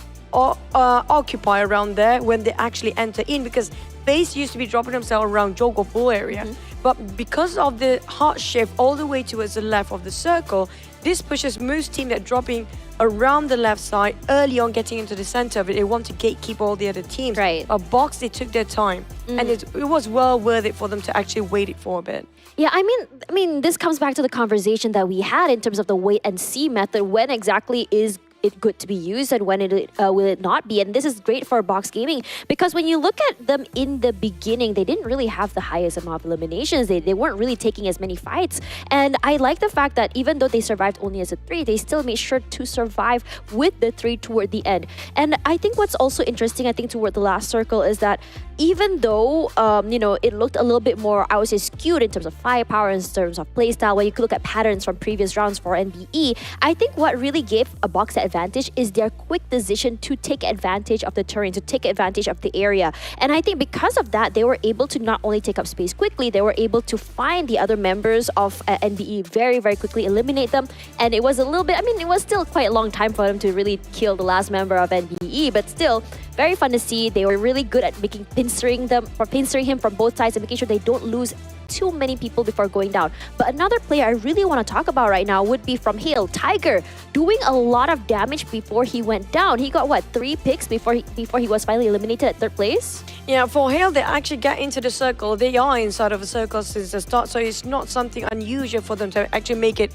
occupy around there when they actually enter in, because FaZe used to be dropping themselves around Jogopol area. But because of the hard shift all the way towards the left of the circle, this pushes most teams that are dropping around the left side early on, getting into the center of it. They want to gatekeep all the other teams. Right. But Box, they took their time, and it was well worth it for them to actually wait it for a bit. Yeah, I mean, this comes back to the conversation that we had in terms of the wait and see method. When exactly is it good to be used and when will it not be. And this is great for Box Gaming because when you look at them in the beginning, they didn't really have the highest amount of eliminations. They weren't really taking as many fights. And I like the fact that even though they survived only as a 3, they still made sure to survive with the 3 toward the end. And I think what's also interesting, I think, toward the last circle is that even though, it looked a little bit more, I would say, skewed in terms of firepower, in terms of playstyle, when you could look at patterns from previous rounds for NBE, I think what really gave a Box that advantage is their quick decision to take advantage of the terrain, to take advantage of the area. And I think because of that, they were able to not only take up space quickly, they were able to find the other members of NBE very, very quickly, eliminate them. And it was a little bit, it was still quite a long time for them to really kill the last member of NBE, but still, very fun to see. They were really good at pinstering him from both sides and making sure they don't lose too many people before going down. But another player I really want to talk about right now would be from Hale. Tiger doing a lot of damage before he went down. He got 3 picks before he was finally eliminated at 3rd place? Yeah, for Hale, they actually get into the circle. They are inside of a circle since the start, so it's not something unusual for them to actually make it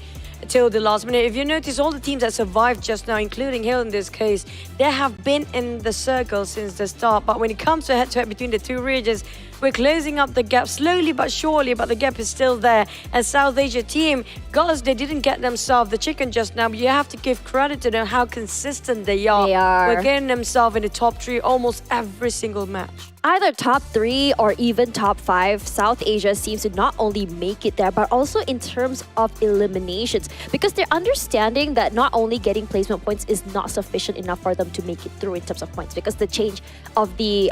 till the last minute. If you notice, all the teams that survived just now, including Hale in this case, they have been in the circle since the start. But when it comes to head-to-head between the two regions, we're closing up the gap slowly but surely, but the gap is still there. And South Asia team, guys, they didn't get themselves the chicken just now, but you have to give credit to them how consistent they are. They are. We're getting themselves in the top 3 almost every single match. Either top 3 or even top 5, South Asia seems to not only make it there, but also in terms of eliminations. Because they're understanding that not only getting placement points is not sufficient enough for them to make it through in terms of points, because the change of the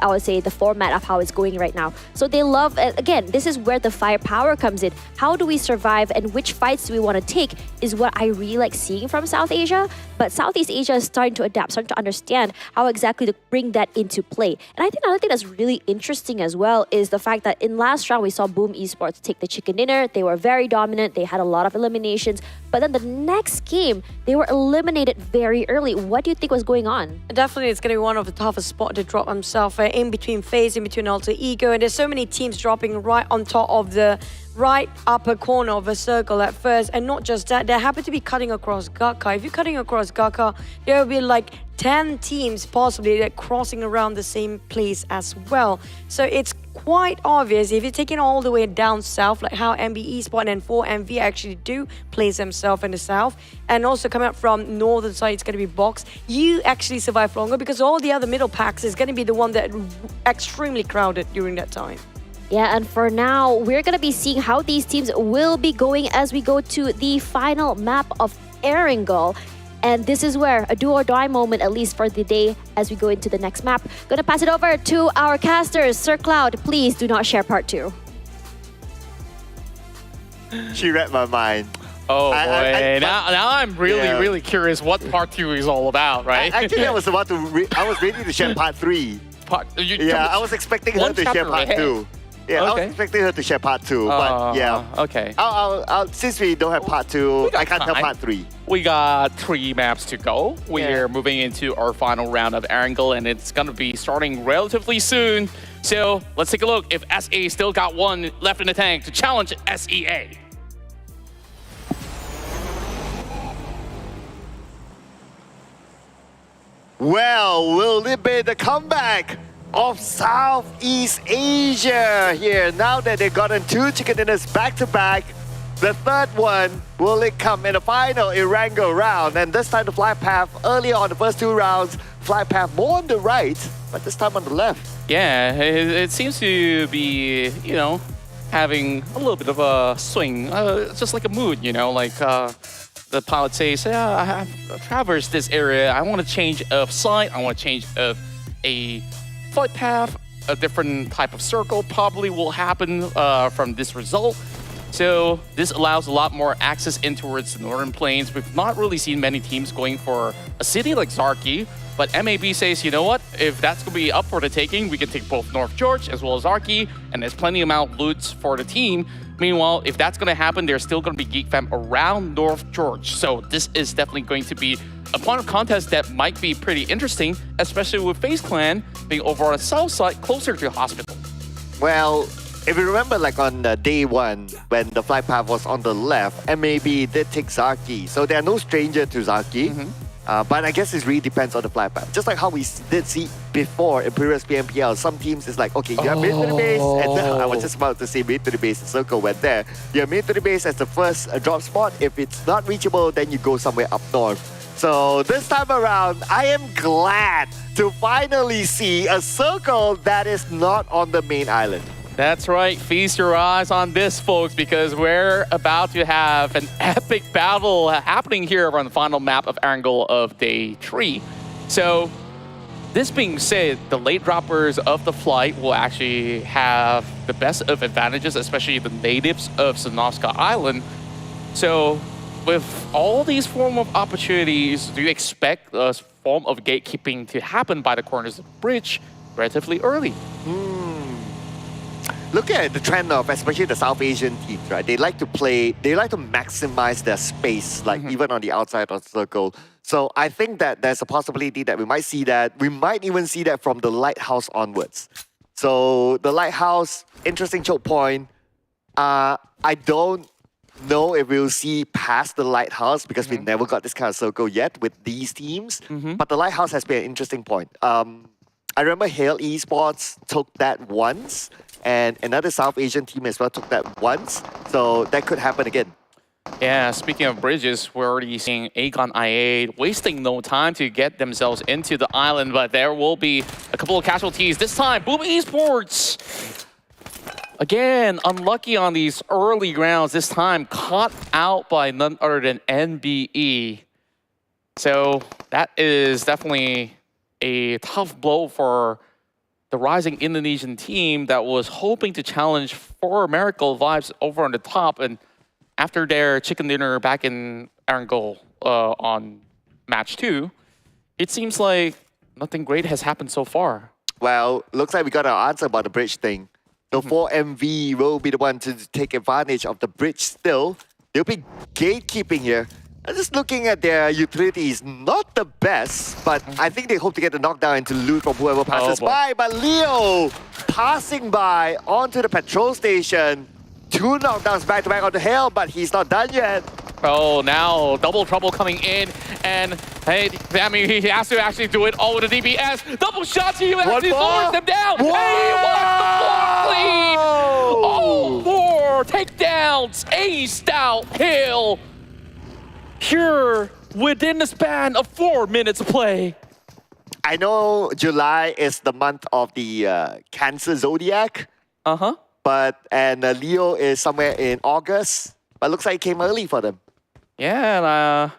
format of how it's going right now. So they love, again, this is where the firepower comes in. How do we survive and which fights do we want to take is what I really like seeing from South Asia. But Southeast Asia is starting to adapt, starting to understand how exactly to bring that into play. And I think another thing that's really interesting as well is the fact that in last round we saw Boom Esports take the chicken dinner. They were very dominant. They had a lot of eliminations. But then the next game, they were eliminated very early. What do you think was going on? Definitely, it's going to be one of the toughest spots to drop himself in between FaZe, in between Alter Ego. And there's so many teams dropping right on top of the right upper corner of a circle at first. And not just that, they happen to be cutting across Gaka. If you're cutting across Gaka, there will be like 10 teams possibly that crossing around the same place as well. So it's quite obvious if you're taking all the way down south, like how NBeSports and 4MV actually do place themselves in the south, and also coming up from northern side, it's going to be Box. You actually survive longer because all the other middle packs is going to be the one that extremely crowded during that time. Yeah, and for now, we're going to be seeing how these teams will be going as we go to the final map of Erangel. And this is where a do or die moment, at least for the day, as we go into the next map. Gonna pass it over to our casters. Sir Cloud, please do not share part 2. She read my mind. Oh boy! Now I'm really curious what part 2 is all about, right? Actually, I was about to. I was ready to share part 3. I was expecting her to share part 2. Yeah, okay. I was expecting her to share part 2, but yeah. Okay. I'll since we don't have part 2, I can't tell part 3. We got 3 maps to go. We're moving into our final round of Erangel, and it's gonna be starting relatively soon. So let's take a look if SA still got one left in the tank to challenge SEA. Well, will it be the comeback of Southeast Asia here? Now that they've gotten 2 chicken dinners back-to-back, the third one, will it come in the final Erangel round? And this time the flight path, earlier on the first 2 rounds, flight path more on the right, but this time on the left. Yeah, it seems to be, having a little bit of a swing, just like a mood, like the pilot says, yeah, I have traversed this area, I want to change of site, I want to change of a flight path, a different type of circle probably will happen from this result. So this allows a lot more access in towards the northern plains. We've not really seen many teams going for a city like Zarki, but MAB says, you know what, if that's going to be up for the taking, we can take both North George as well as Zarki, and there's plenty amount of loots for the team. Meanwhile, if that's going to happen, there's still going to be GEEK fam around North George. So this is definitely going to be a point of contest that might be pretty interesting, especially with FaZe Clan being over on the south side, closer to the hospital. Well, if you remember, like on day 1, when the flight path was on the left, MAB did take Zarki. So they are no stranger to Zarki. But I guess it really depends on the flight path. Just like how we did see before in previous PMPL, some teams is like, okay, you're mid to the base, and I was just about to say mid to the base, the circle went there. You're mid to the base as the first drop spot. If it's not reachable, then you go somewhere up north. So this time around, I am glad to finally see a circle that is not on the main island. That's right. Feast your eyes on this, folks, because we're about to have an epic battle happening here on the final map of Erangel of Day 3. So, this being said, the late droppers of the flight will actually have the best of advantages, especially the natives of Sanhok Island. So, with all these form of opportunities, do you expect a form of gatekeeping to happen by the corners of the bridge relatively early? Look at the trend of especially the South Asian teams, right? They like to maximize their space, like even on the outside of the circle. So I think that there's a possibility that we might see that. We might even see that from the Lighthouse onwards. So the Lighthouse, interesting choke point. I don't know if we'll see past the Lighthouse because we never got this kind of circle yet with these teams. But the Lighthouse has been an interesting point. I remember Hale Esports took that once. And another South Asian team as well took that once. So that could happen again. Yeah, speaking of bridges, we're already seeing Aegon IA wasting no time to get themselves into the island, but there will be a couple of casualties. This time, Boom Esports! Again, unlucky on these early rounds. This time, caught out by none other than NBE. So that is definitely a tough blow for the rising Indonesian team that was hoping to challenge for Miracle Vibes over on the top. And after their chicken dinner back in Erangel on match 2, it seems like nothing great has happened so far. Well, looks like we got our answer about the bridge thing. So 4MV will be the one to take advantage of the bridge still. They'll be gatekeeping here. And just looking at their utilities, not the best, but I think they hope to get the knockdown into loot from whoever passes by. But Leo passing by onto the patrol station. 2 knockdowns back to back on the hill, but he's not done yet. Oh, now double trouble coming in, and hey, I mean, he has to actually do it all with a DBS. Double shots, he actually lowers them down. Whoa! Hey, what the clean! Oh, 4 takedowns, aced out Hill. Here, within the span of 4 minutes of play. I know July is the month of the Cancer Zodiac. And Leo is somewhere in August. But looks like it came early for them. Yeah, and I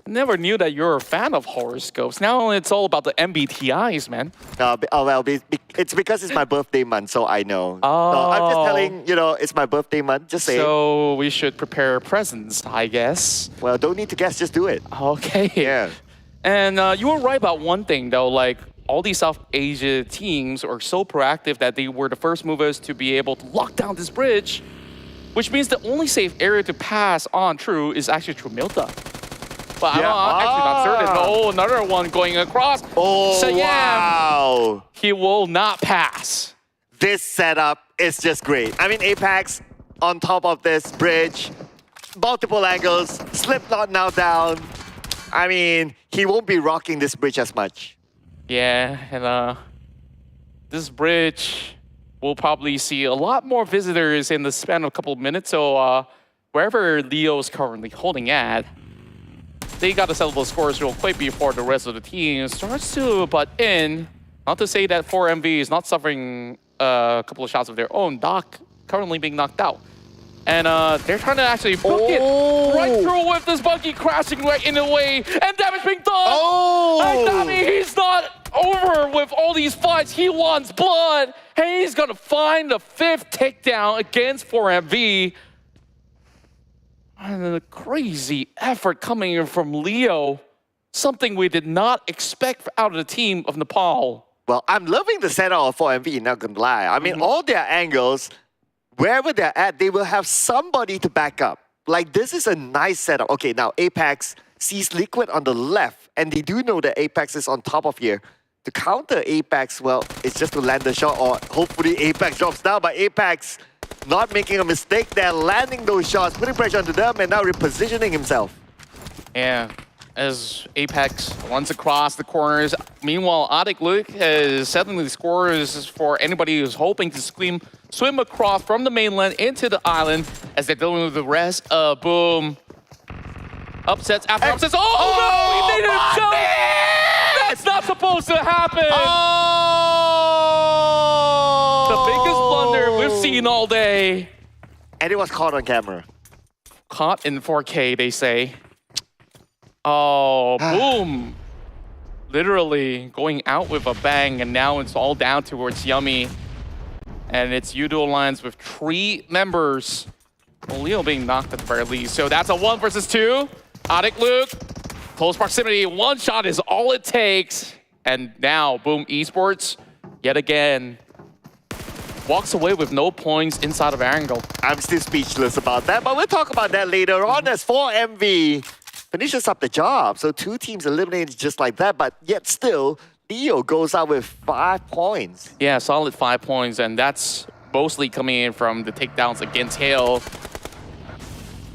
never knew that you're a fan of horoscopes. Now it's all about the MBTIs, man. It's because it's my birthday month, so I know. Oh. So I'm just telling, it's my birthday month. Just say. So we should prepare presents, I guess. Well, don't need to guess, just do it. Okay. Yeah. And you were right about one thing, though. Like, all these South Asia teams are so proactive that they were the first movers to be able to lock down this bridge, which means the only safe area to pass on through is actually through Milta. But I'm actually not certain. Oh, another one going across. Oh, so, yeah, wow. He will not pass. This setup is just great. I mean, Apex on top of this bridge, multiple angles, Slipknot now down. I mean, he won't be rocking this bridge as much. Yeah, and this bridge will probably see a lot more visitors in the span of a couple of minutes. So wherever Leo's currently holding at, they got to settle the scores real quick before the rest of the team starts to butt in. Not to say that 4MV is not suffering a couple of shots of their own. Doc currently being knocked out. And they're trying to actually book it right through with this buggy crashing right in the way, and damage being done. And Dami, he's not over with all these fights. He wants blood, and he's gonna find the 5th takedown against 4MV. And a crazy effort coming in from Leo, something we did not expect out of the team of Nepal. Well, I'm loving the setup of 4MV, not gonna lie. I mean, all their angles, wherever they're at, they will have somebody to back up. Like, this is a nice setup. Okay, now Apex sees Liquid on the left, and they do know that Apex is on top of here. To counter Apex, well, it's just to land the shot, or hopefully Apex drops down, but Apex not making a mistake. They're landing those shots, putting pressure onto them, and now repositioning himself. Yeah. as Apex runs across the corners. Meanwhile, Adik Luke has suddenly scores for anybody who's hoping to swim across from the mainland into the island as they're dealing with the rest. Boom. Upsets after upsets. Oh, no! He made it himself! That's not supposed to happen! The biggest blunder we've seen all day. And it was caught on camera. Caught in 4K, they say. Oh, boom. Literally going out with a bang, and now it's all down towards Yummy. And it's YOODO Alliance with 3 members. Well, Leo being knocked at the very least. So that's a 1 versus 2. Adik Luke, close proximity. 1 shot is all it takes. And now, boom, Esports, yet again, walks away with no points inside of Erangel. I'm still speechless about that, but we'll talk about that later on as 4MV finishes up the job. So 2 teams eliminated just like that, but yet still, Leo goes out with 5 points. Yeah, solid 5 points, and that's mostly coming in from the takedowns against Hale.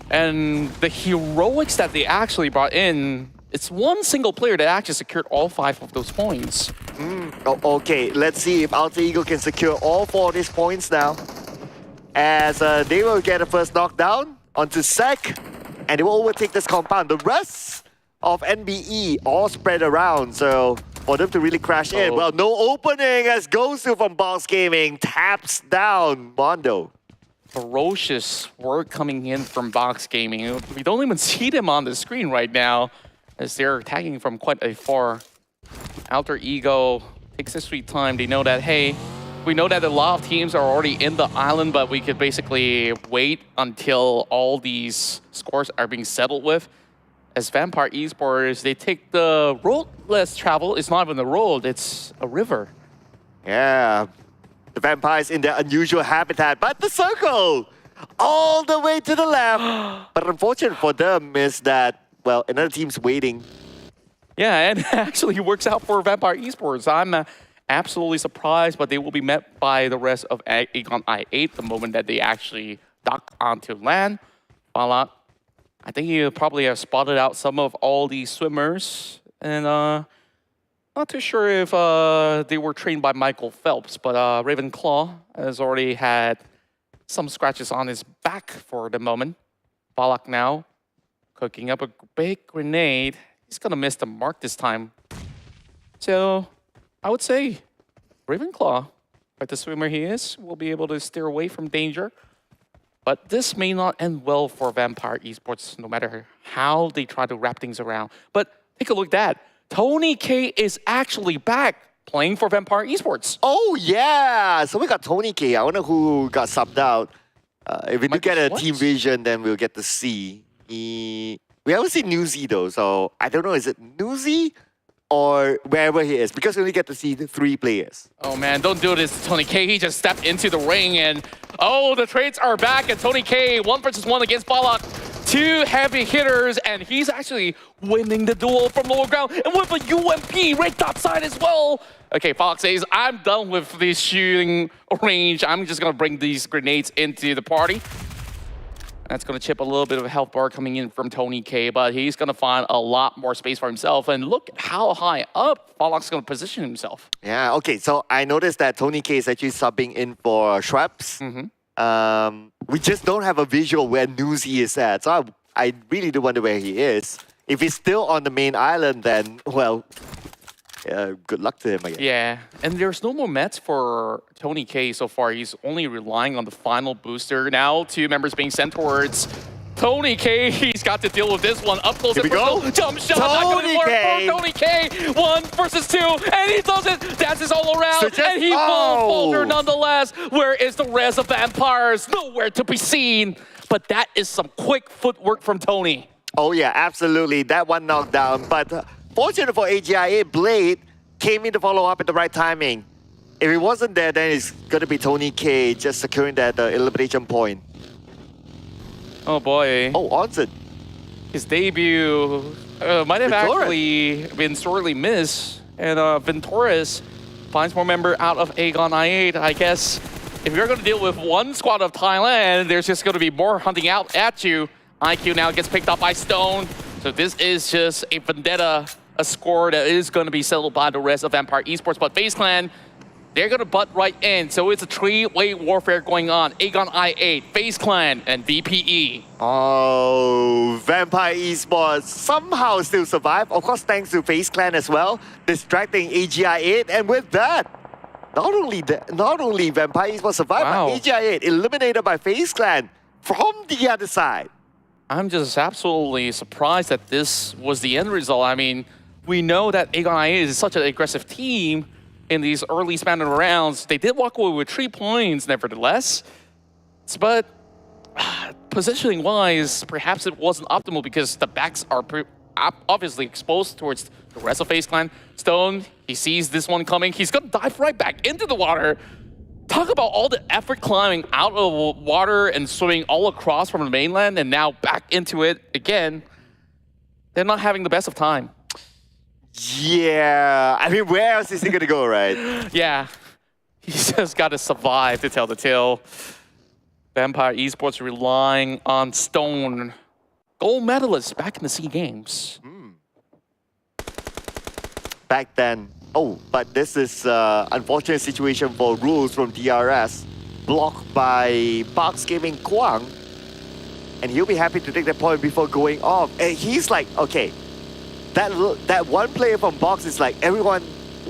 And the heroics that they actually brought in, it's one single player that actually secured all 5 of those points. Okay, let's see if Alter Ego can secure all 4 of these points now. As they will get a first knockdown onto Sec, and they will overtake this compound. The rest of NBE all spread around, so for them to really crash in. Well, no opening as Gosu from Box Gaming taps down Mondo. Ferocious work coming in from Box Gaming. We don't even see them on the screen right now as they're attacking from quite a far. Alter Ego takes a sweet time. They know that, hey, we know that a lot of teams are already in the island, but we could basically wait until all these scores are being settled with. As Vampire Esports, they take the roadless travel. It's not even a road, it's a river. Yeah, the vampires in their unusual habitat, but the circle all the way to the left. But unfortunate for them is that, well, another team's waiting. Yeah, and actually works out for Vampire Esports. I'm absolutely surprised, but they will be met by the rest of Aegon I8 the moment that they actually dock onto land. Voila. I think you probably have spotted out some of all these swimmers, and not too sure if they were trained by Michael Phelps, but Ravenclaw has already had some scratches on his back for the moment. Balak now cooking up a big grenade. He's gonna miss the mark this time. So I would say Ravenclaw, like the swimmer he is, will be able to steer away from danger. But this may not end well for Vampire Esports, no matter how they try to wrap things around. But take a look at that. Tony K is actually back playing for Vampire Esports. Oh, yeah. So we got Tony K. I wonder who got subbed out. If we do get a team vision, then we'll get to see. We haven't seen Newsy, though. So I don't know, is it Newsy or wherever he is? Because we only get to see the 3 players. Oh, man, don't do this to Tony K. He just stepped into the ring and, oh, the trades are back. And Tony K, 1 versus 1 against Balak. 2 heavy hitters, and he's actually winning the duel from lower ground. And with a UMP right outside as well. Okay, Fox says, I'm done with this shooting range. I'm just going to bring these grenades into the party. That's going to chip a little bit of a health bar coming in from Tony K, but he's going to find a lot more space for himself. And look at how high up Balak's going to position himself. Yeah, okay, so I noticed that Tony K is actually subbing in for Shrubs. We just don't have a visual where Newsy is at, so I really do wonder where he is. If he's still on the main island, then, well, good luck to him, I guess. Yeah, and there's no more mets for Tony K so far. He's only relying on the final booster. Now 2 members being sent towards Tony K. He's got to deal with this one. Up close Here and we go. personal. Jump shot not going to work for Tony K. 1 versus 2, and he does it. Dances all around, So just, and he will falter nonetheless. Where is the rest of Vampires? Nowhere to be seen. But that is some quick footwork from Tony. Oh yeah, absolutely. That one knockdown. But fortunate for AGIA, Blade came in to follow up at the right timing. If it wasn't there, then it's going to be Tony K just securing that elimination point. Oh boy. Oh, Onsen. His debut might have Ventura. actually been sorely missed. And Venturas finds more member out of Aegon I8. I guess if you're going to deal with 1 squad of Thailand, there's just going to be more hunting out at you. IQ now gets picked up by Stone. So this is just a vendetta, a score that is going to be settled by the rest of Vampire Esports. But FaZe Clan, they're going to butt right in. So it's a three-way warfare going on. Aegon I8, FaZe Clan, and VPE. Oh, Vampire Esports somehow still survive. Of course, thanks to FaZe Clan as well, distracting AGI8. And with that, not only Vampire Esports survived, but AGI8 eliminated by FaZe Clan from the other side. I'm just absolutely surprised that this was the end result. I mean, we know that Aegon I8 is such an aggressive team in these early span of rounds. They did walk away with 3 points, nevertheless. But positioning-wise, perhaps it wasn't optimal because the backs are obviously exposed towards the rest of FaZe Clan. Stone, he sees this one coming. He's going to dive right back into the water. Talk about all the effort climbing out of water and swimming all across from the mainland and now back into it again. They're not having the best of time. Yeah, I mean, where else is he gonna go, right? Yeah, he's just got to survive to tell the tale. Vampire Esports relying on Stone, gold medalist back in the SEA Games. Back then, but this is unfortunate situation for Rules from DRS, blocked by Box Gaming Kwang, and he'll be happy to take that point before going off. And he's like, okay. That one player from Box is like, everyone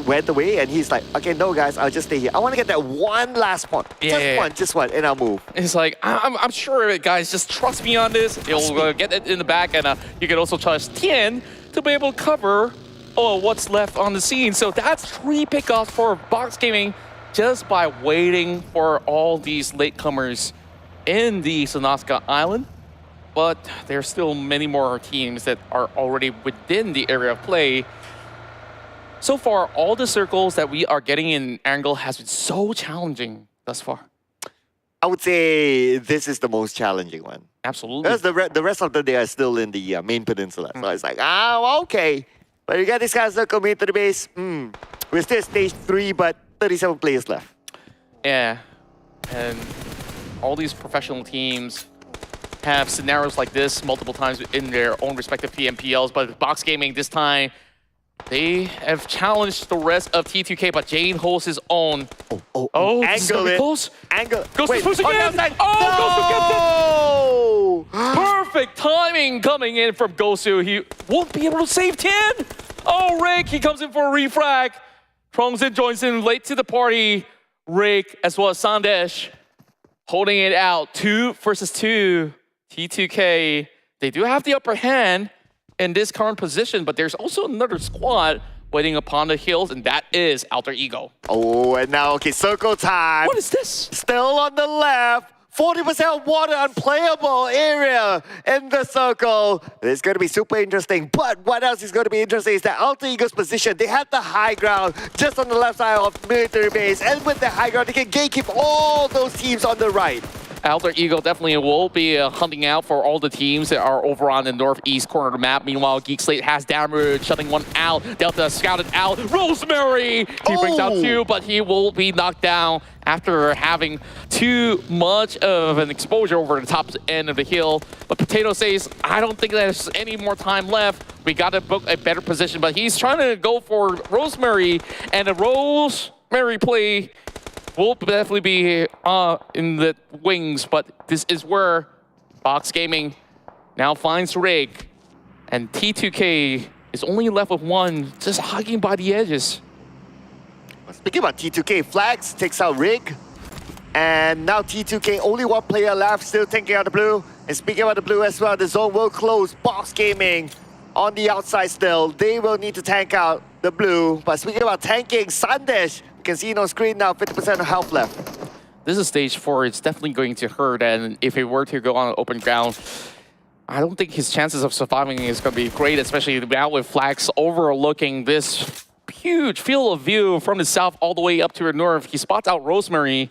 went away, and he's like, okay, no guys, I'll just stay here. I want to get that one last point. Just one, and I'll move. It's like, I'm sure, guys, just trust me on this. You'll get it in the back, and you can also trust Tien to be able to cover what's left on the scene. So that's 3 pickoffs for Box Gaming just by waiting for all these latecomers in the Sonaska Island. But there's still many more teams that are already within the area of play. So far, all the circles that we are getting in Erangel has been so challenging thus far. I would say this is the most challenging one. Absolutely. Because the rest of the day are still in the main peninsula. So it's like, okay. But you got this guy circle me to the base. We're still stage 3, but 37 players left. Yeah. And all these professional teams have scenarios like this multiple times in their own respective PMPLs, but Box Gaming this time, they have challenged the rest of T2K, but Jane holds his own. This is gonna be close. Goes to push again. Gosu gets it. Perfect timing coming in from Gosu. He won't be able to save 10. Oh, Rick, he comes in for a refrag. Trongsin joins in late to the party. Rick, as well as Sandesh, holding it out. 2 versus 2. T2K, they do have the upper hand in this current position, but there's also another squad waiting upon the hills, and that is Alter Ego. And now, okay, circle time. What is this? Still on the left. 40% water, unplayable area in the circle. It's going to be super interesting. But what else is going to be interesting is that Alter Ego's position. They have the high ground just on the left side of military base. And with the high ground, they can gatekeep all those teams on the right. Alter Ego definitely will be hunting out for all the teams that are over on the northeast corner of the map. Meanwhile, GEEK SLATE has damage, shutting one out. Delta scouted out. Rosemary! He brings out 2, but he will be knocked down after having too much of an exposure over the top end of the hill. But Potato says, I don't think there's any more time left. We got to book a better position, but he's trying to go for Rosemary, and the Rosemary play will definitely be in the wings, but this is where Box Gaming now finds Rig, and T2K is only left with 1, just hugging by the edges. Speaking about T2K, Flags takes out Rig, and now T2K, only 1 player left, still taking out the blue. And speaking about the blue as well, the zone will close. Box Gaming on the outside still. They will need to tank out the blue. But speaking about tanking, Sandesh, you can see on screen now, 50% of health left. This is stage 4. It's definitely going to hurt, and if it were to go on open ground, I don't think his chances of surviving is going to be great, especially now with Flags overlooking this huge field of view from the south all the way up to the north. He spots out Rosemary,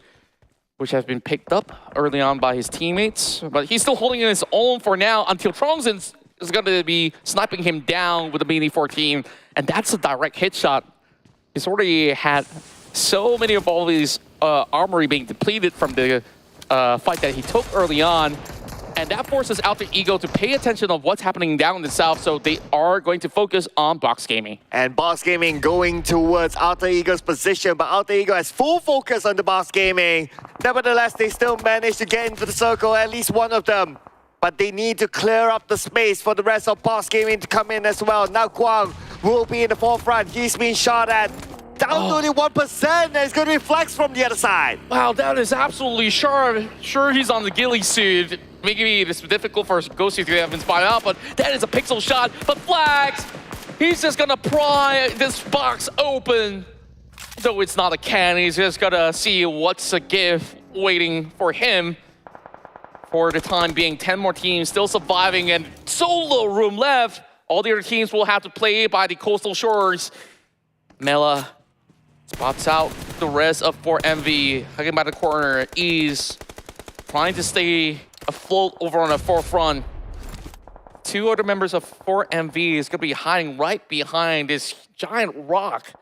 which has been picked up early on by his teammates, but he's still holding his own for now until Trongsin is going to be sniping him down with the Mini 14, and that's a direct hit shot. He's already had so many of all these armory being depleted from the fight that he took early on. And that forces Alter Ego to pay attention of what's happening down in the south, so they are going to focus on Box Gaming. And Box Gaming going towards Alter Ego's position, but Alter Ego has full focus on the Box Gaming. Nevertheless, they still manage to get into the circle, at least one of them. But they need to clear up the space for the rest of Box Gaming to come in as well. Now Kwang will be in the forefront. He's being shot at. Down to only 1%, and it's going to be Flex from the other side. Wow, that is absolutely sure. Sure, he's on the ghillie suit. Maybe it's difficult for Ghosty to have been spotted out, but that is a pixel shot. But Flags, he's just gonna pry this box open. Though it's not a can, he's just gonna see what's a gift waiting for him. For the time being, 10 more teams still surviving and so little room left. All the other teams will have to play by the coastal shores. Mela spots out the rest of 4MV. Hugging by the corner, Ease trying to stay afloat over on the forefront. Two other members of 4MV is going to be hiding right behind this giant rock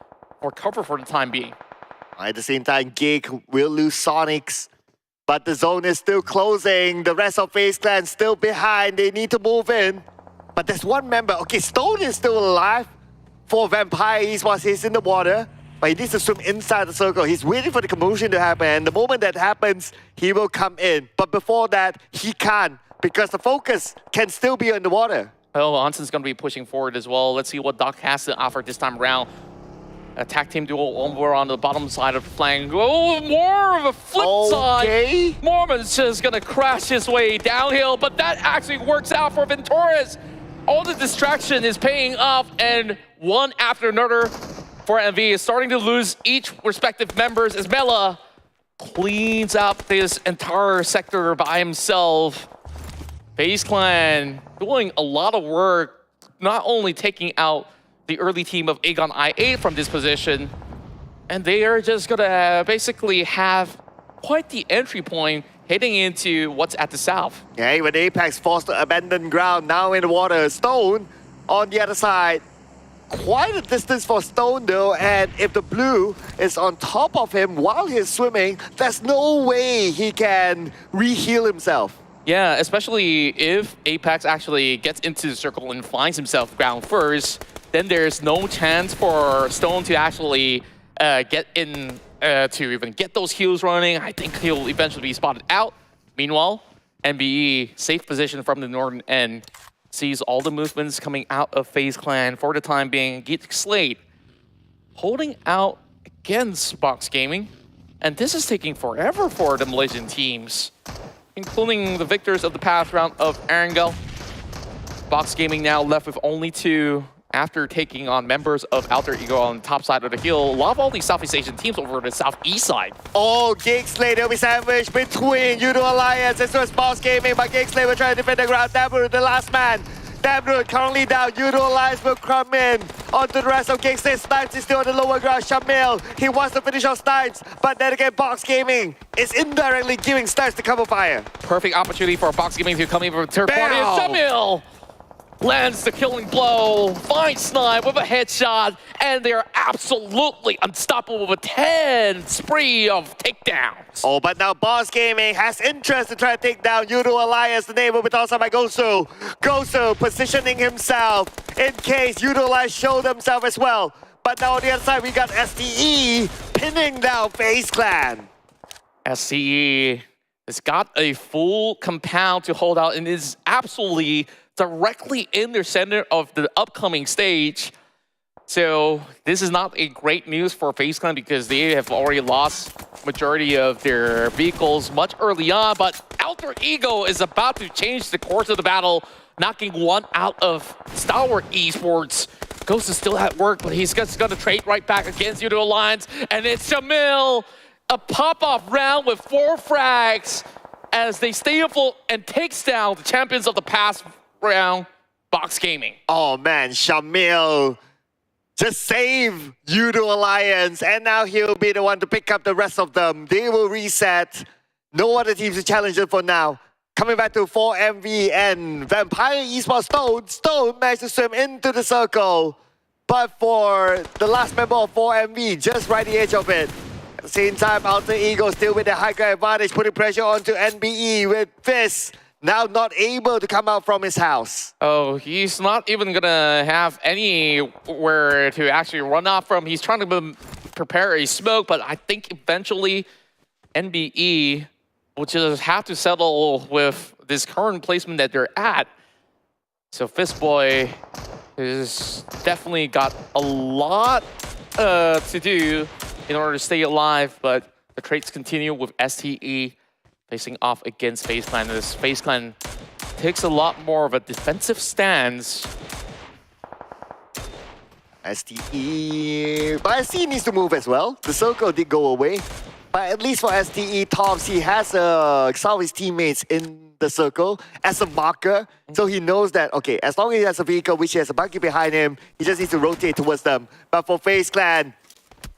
for cover for the time being. At the same time, GEEK will lose Sonics, but the zone is still closing. The rest of FaZe Clan still behind. They need to move in. But there's one member. Okay, Stone is still alive. For Vampire Esports, he's in the water, but he needs to swim inside the circle. He's waiting for the commotion to happen, and the moment that happens, he will come in. But before that, he can't, because the focus can still be in the water. Well, Anson's going to be pushing forward as well. Let's see what Doc has to offer this time around. Attack team duel over on the bottom side of the flank. Oh, more of a flip side. Mormon's just going to crash his way downhill, but that actually works out for Ventores. All the distraction is paying off, and one after another, 4MV is starting to lose each respective members as Mela cleans up this entire sector by himself. FaZe Clan doing a lot of work, not only taking out the early team of Aegon I8 from this position, and they are just gonna basically have quite the entry point heading into what's at the south. Yeah, when Apex forced to abandon ground, now in the water. Stone on the other side. Quite a distance for Stone though, and if the blue is on top of him while he's swimming, there's no way he can re-heal himself. Yeah, especially if Apex actually gets into the circle and finds himself ground first, then there's no chance for Stone to actually get in to even get those heals running. I think he'll eventually be spotted out. Meanwhile, NBE, safe position from the northern end, sees all the movements coming out of FaZe Clan for the time being. GEEK SLATE holding out against Box Gaming, and this is taking forever for the Malaysian teams, including the victors of the past round of Erangel. Box Gaming now left with only 2 after taking on members of Alter Ego on the top side of the hill. A lot of all these Southeast Asian teams over the southeast side. Oh, GEEK SLATE will be sandwiched between YOODO Alliance as well as Box Gaming, but GEEK SLATE will try to defend the ground. Damru, the last man. Damru currently down. YOODO Alliance will come in onto the rest of GEEK SLATE. Snipes is still on the lower ground. Shamil, he wants to finish off Snipes, but then again, Box Gaming is indirectly giving Snipes the cover fire. Perfect opportunity for Box Gaming to come in from third party. Shamil lands the killing blow, finds Snipe with a headshot, and they're absolutely unstoppable with 10 spree of takedowns. Oh, but now Boss Gaming has interest to try to take down YOODO Alliance. The name will be tossed out by Gosu. Gosu positioning himself in case YOODO Alliance show themselves as well. But now on the other side, we got STE pinning down FaZe Clan. STE has got a full compound to hold out and is absolutely directly in the center of the upcoming stage. So this is not a great news for FaZe Clan because they have already lost majority of their vehicles much early on, but Alter Ego is about to change the course of the battle, knocking one out of STALWART Esports. Ghost is still at work, but he's just gonna trade right back against YOODO Alliance, and it's Shamil, a pop-off round with 4 frags as they stay afloat and takes down the champions of the past round, Box Gaming. Oh man, Shamil just save YOODO Alliance, and now he'll be the one to pick up the rest of them. They will reset. No other teams to challenge them for now. Coming back to 4MV and Vampire Esports. Stone managed to swim into the circle, but for the last member of 4MV, just right the edge of it. At the same time, Alter Ego still with the high ground advantage, putting pressure onto NBE with Fizz. now not able to come out from his house. Oh, he's not even gonna have anywhere to actually run off from. He's trying to prepare a smoke, but I think eventually NBE will just have to settle with this current placement that they're at. So Fistboy has definitely got a lot to do in order to stay alive, but the trades continue with STE facing off against FaZe Clan. This FaZe Clan takes a lot more of a defensive stance. STE, but STE needs to move as well. The circle did go away, but at least for STE Tops, he has some of his teammates in the circle as a marker, so he knows that, okay, as long as he has a vehicle which he has a buggy behind him, he just needs to rotate towards them. But for FaZe Clan,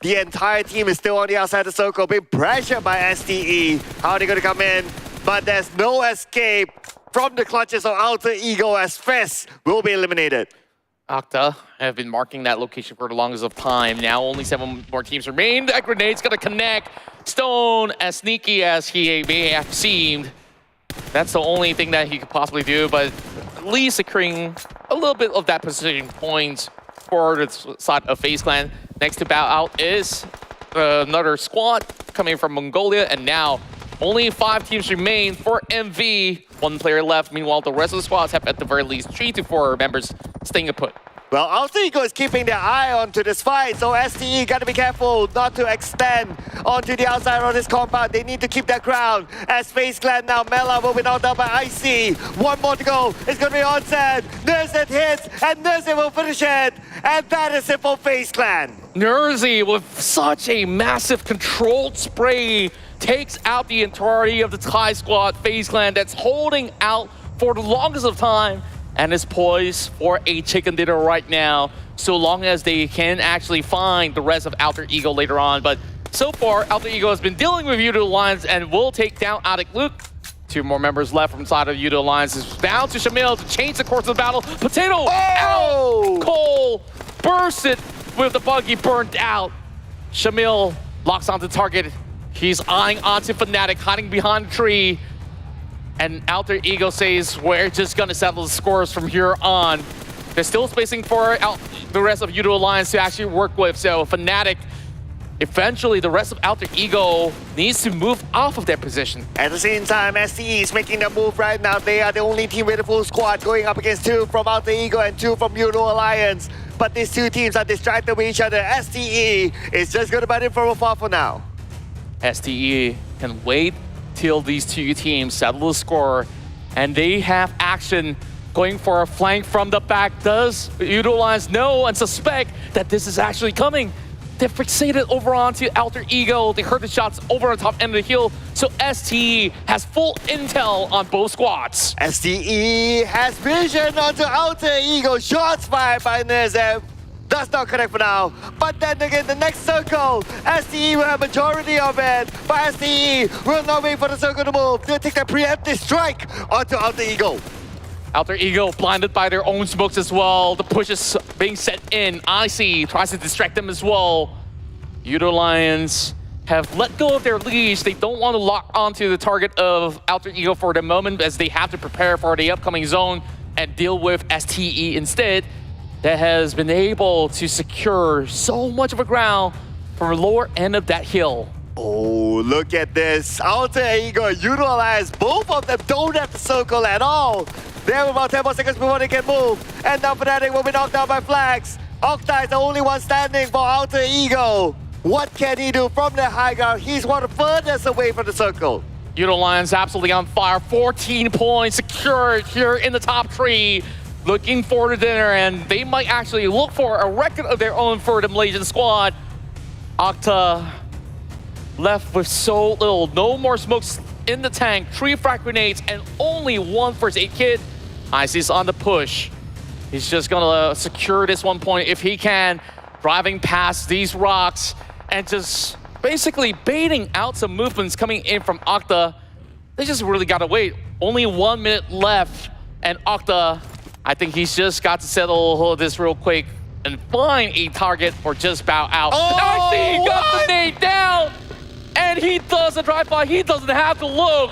the entire team is still on the outside of the circle, being pressured by STE. How are they going to come in? But there's no escape from the clutches of Alter Ego as FaZe will be eliminated. Octa have been marking that location for the longest of time. Now only 7 more teams remain. That grenade's gonna connect. Stone, as sneaky as he may have seemed, that's the only thing that he could possibly do, but at least securing a little bit of that position points for the side of FaZe Clan. Next to bow out is another squad coming from Mongolia, and now only 5 teams remain for MV. 1 player left. Meanwhile, the rest of the squads have at the very least 3 to 4 members staying put. Well, Alter Ego is keeping their eye onto this fight, so STE got to be careful not to extend onto the outside of this compound. They need to keep their ground. As FaZe Clan now, Mela will be knocked out by Icy. 1 more to go. It's going to be Onset. Nursed hits, and Nursed will finish it. And that is it for FaZe Clan. Nursey with such a massive controlled spray takes out the entirety of the Thai squad. FaZe Clan that's holding out for the longest of time and is poised for a chicken dinner right now, so long as they can actually find the rest of Alter Ego later on. But so far, Alter Ego has been dealing with YOODO Alliance and will take down Attic Luke. 2 more members left from inside of YOODO Alliance. Is down to Shamil to change the course of the battle. Potato out! Cole bursts it with the buggy burnt out. Shamil locks onto target. He's eyeing onto Fnatic, hiding behind the tree. And Alter Ego says, we're just gonna settle the scores from here on. They're still spacing for the rest of YOODO Alliance to actually work with. So Fnatic, eventually the rest of Alter Ego needs to move off of their position. At the same time, STE is making the move right now. They are the only team with a full squad going up against 2 from Alter Ego and 2 from YOODO Alliance. But these 2 teams are distracted with each other. STE is just gonna bat it from afar for now. STE can wait till these 2 teams settle the score, and they have action going for a flank from the back. Does YOODO Alliance know and suspect that this is actually coming? They're fixated over onto Alter Ego. They heard the shots over on top end of the hill, so STE has full intel on both squads. STE has vision onto Alter Ego. Shots fired by Nezem. Does not connect for now. But then again, the next circle, STE will have majority of it. But STE will not wait for the circle to move. They'll take that preemptive strike onto Alter Ego. Alter Ego blinded by their own smokes as well. The push is being set in. Icy tries to distract them as well. YOODO Alliance have let go of their leash. They don't want to lock onto the target of Alter Ego for the moment, as they have to prepare for the upcoming zone and deal with STE instead. That has been able to secure so much of a ground from the lower end of that hill. Oh, look at this. Alter Ego, YOODO Alliance, both of them don't have the circle at all. They have about 10 more seconds before they can move. And now Fnatic will be knocked down by flags. Octa is the only one standing for Alter Ego. What can he do from the high ground? He's one of the furthest away from the circle. YOODO Alliance absolutely on fire. 14 points secured here in the top 3. Looking for the dinner, and they might actually look for a record of their own for the Malaysian squad. Octa left with so little. No more smokes in the tank. 3 frag grenades and only 1 first aid kit. Icy's on the push. He's just gonna secure this 1 point if he can. Driving past these rocks and just basically baiting out some movements coming in from Octa. They just really gotta wait. Only 1 minute left, and Octa, I think he's just got to settle this real quick and find a target or just bow out. Oh, I see he got the nade down, and he does a drive-by. He doesn't have to look.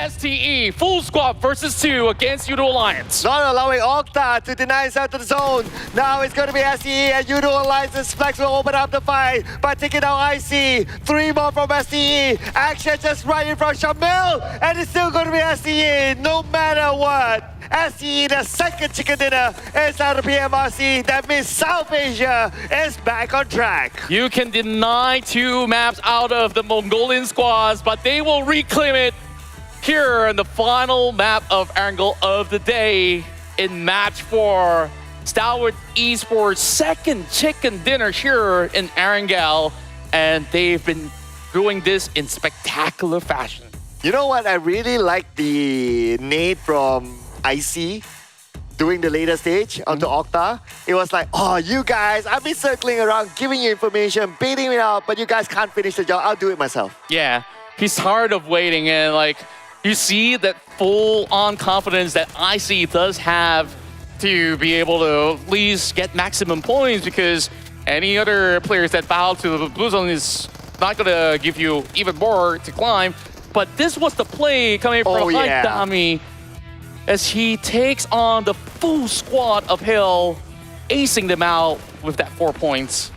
STE, full squad versus 2 against YOODO Alliance. Not allowing Octa to deny himself to the zone. Now it's going to be STE and YOODO Alliance's Flex will open up the fight by taking out IC. 3 more from STE. Action just right in front of Shamil. And it's still going to be STE no matter what. STE, the second chicken dinner inside the PMRC. That means South Asia is back on track. You can deny 2 maps out of the Mongolian squads, but they will reclaim it here in the final map of Erangel of the day in match 4. STALWART Esports second chicken dinner here in Erangel, and they've been doing this in spectacular fashion. You know what? I really like the nade from IC doing the later stage onto Octa. It was like, oh, you guys, I've been circling around, giving you information, baiting me out, but you guys can't finish the job. I'll do it myself. Yeah, he's tired of waiting, and like you see that full-on confidence that IC does have to be able to at least get maximum points, because any other players that bow to the blue zone is not gonna give you even more to climb. But this was the play coming from Dami as he takes on the full squad of Hill, acing them out with that 4 points.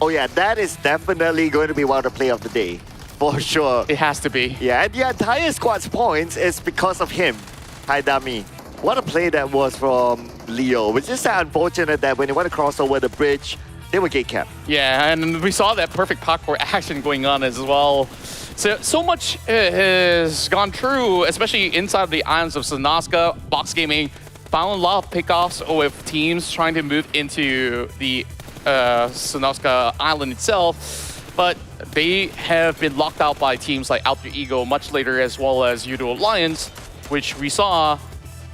Oh yeah, that is definitely going to be one of the play of the day, for sure. It has to be. Yeah, and the entire squad's points is because of him, Haidami. What a play that was from Leo. It's just unfortunate that when they want to cross over the bridge, they were gate capped. Yeah, and we saw that perfect parkour action going on as well. So much has gone true, especially inside of the islands of Sanaska. Box Gaming found a lot of pickoffs with teams trying to move into the Sanaska island itself, but they have been locked out by teams like Alter Ego much later, as well as YOODO Alliance, which we saw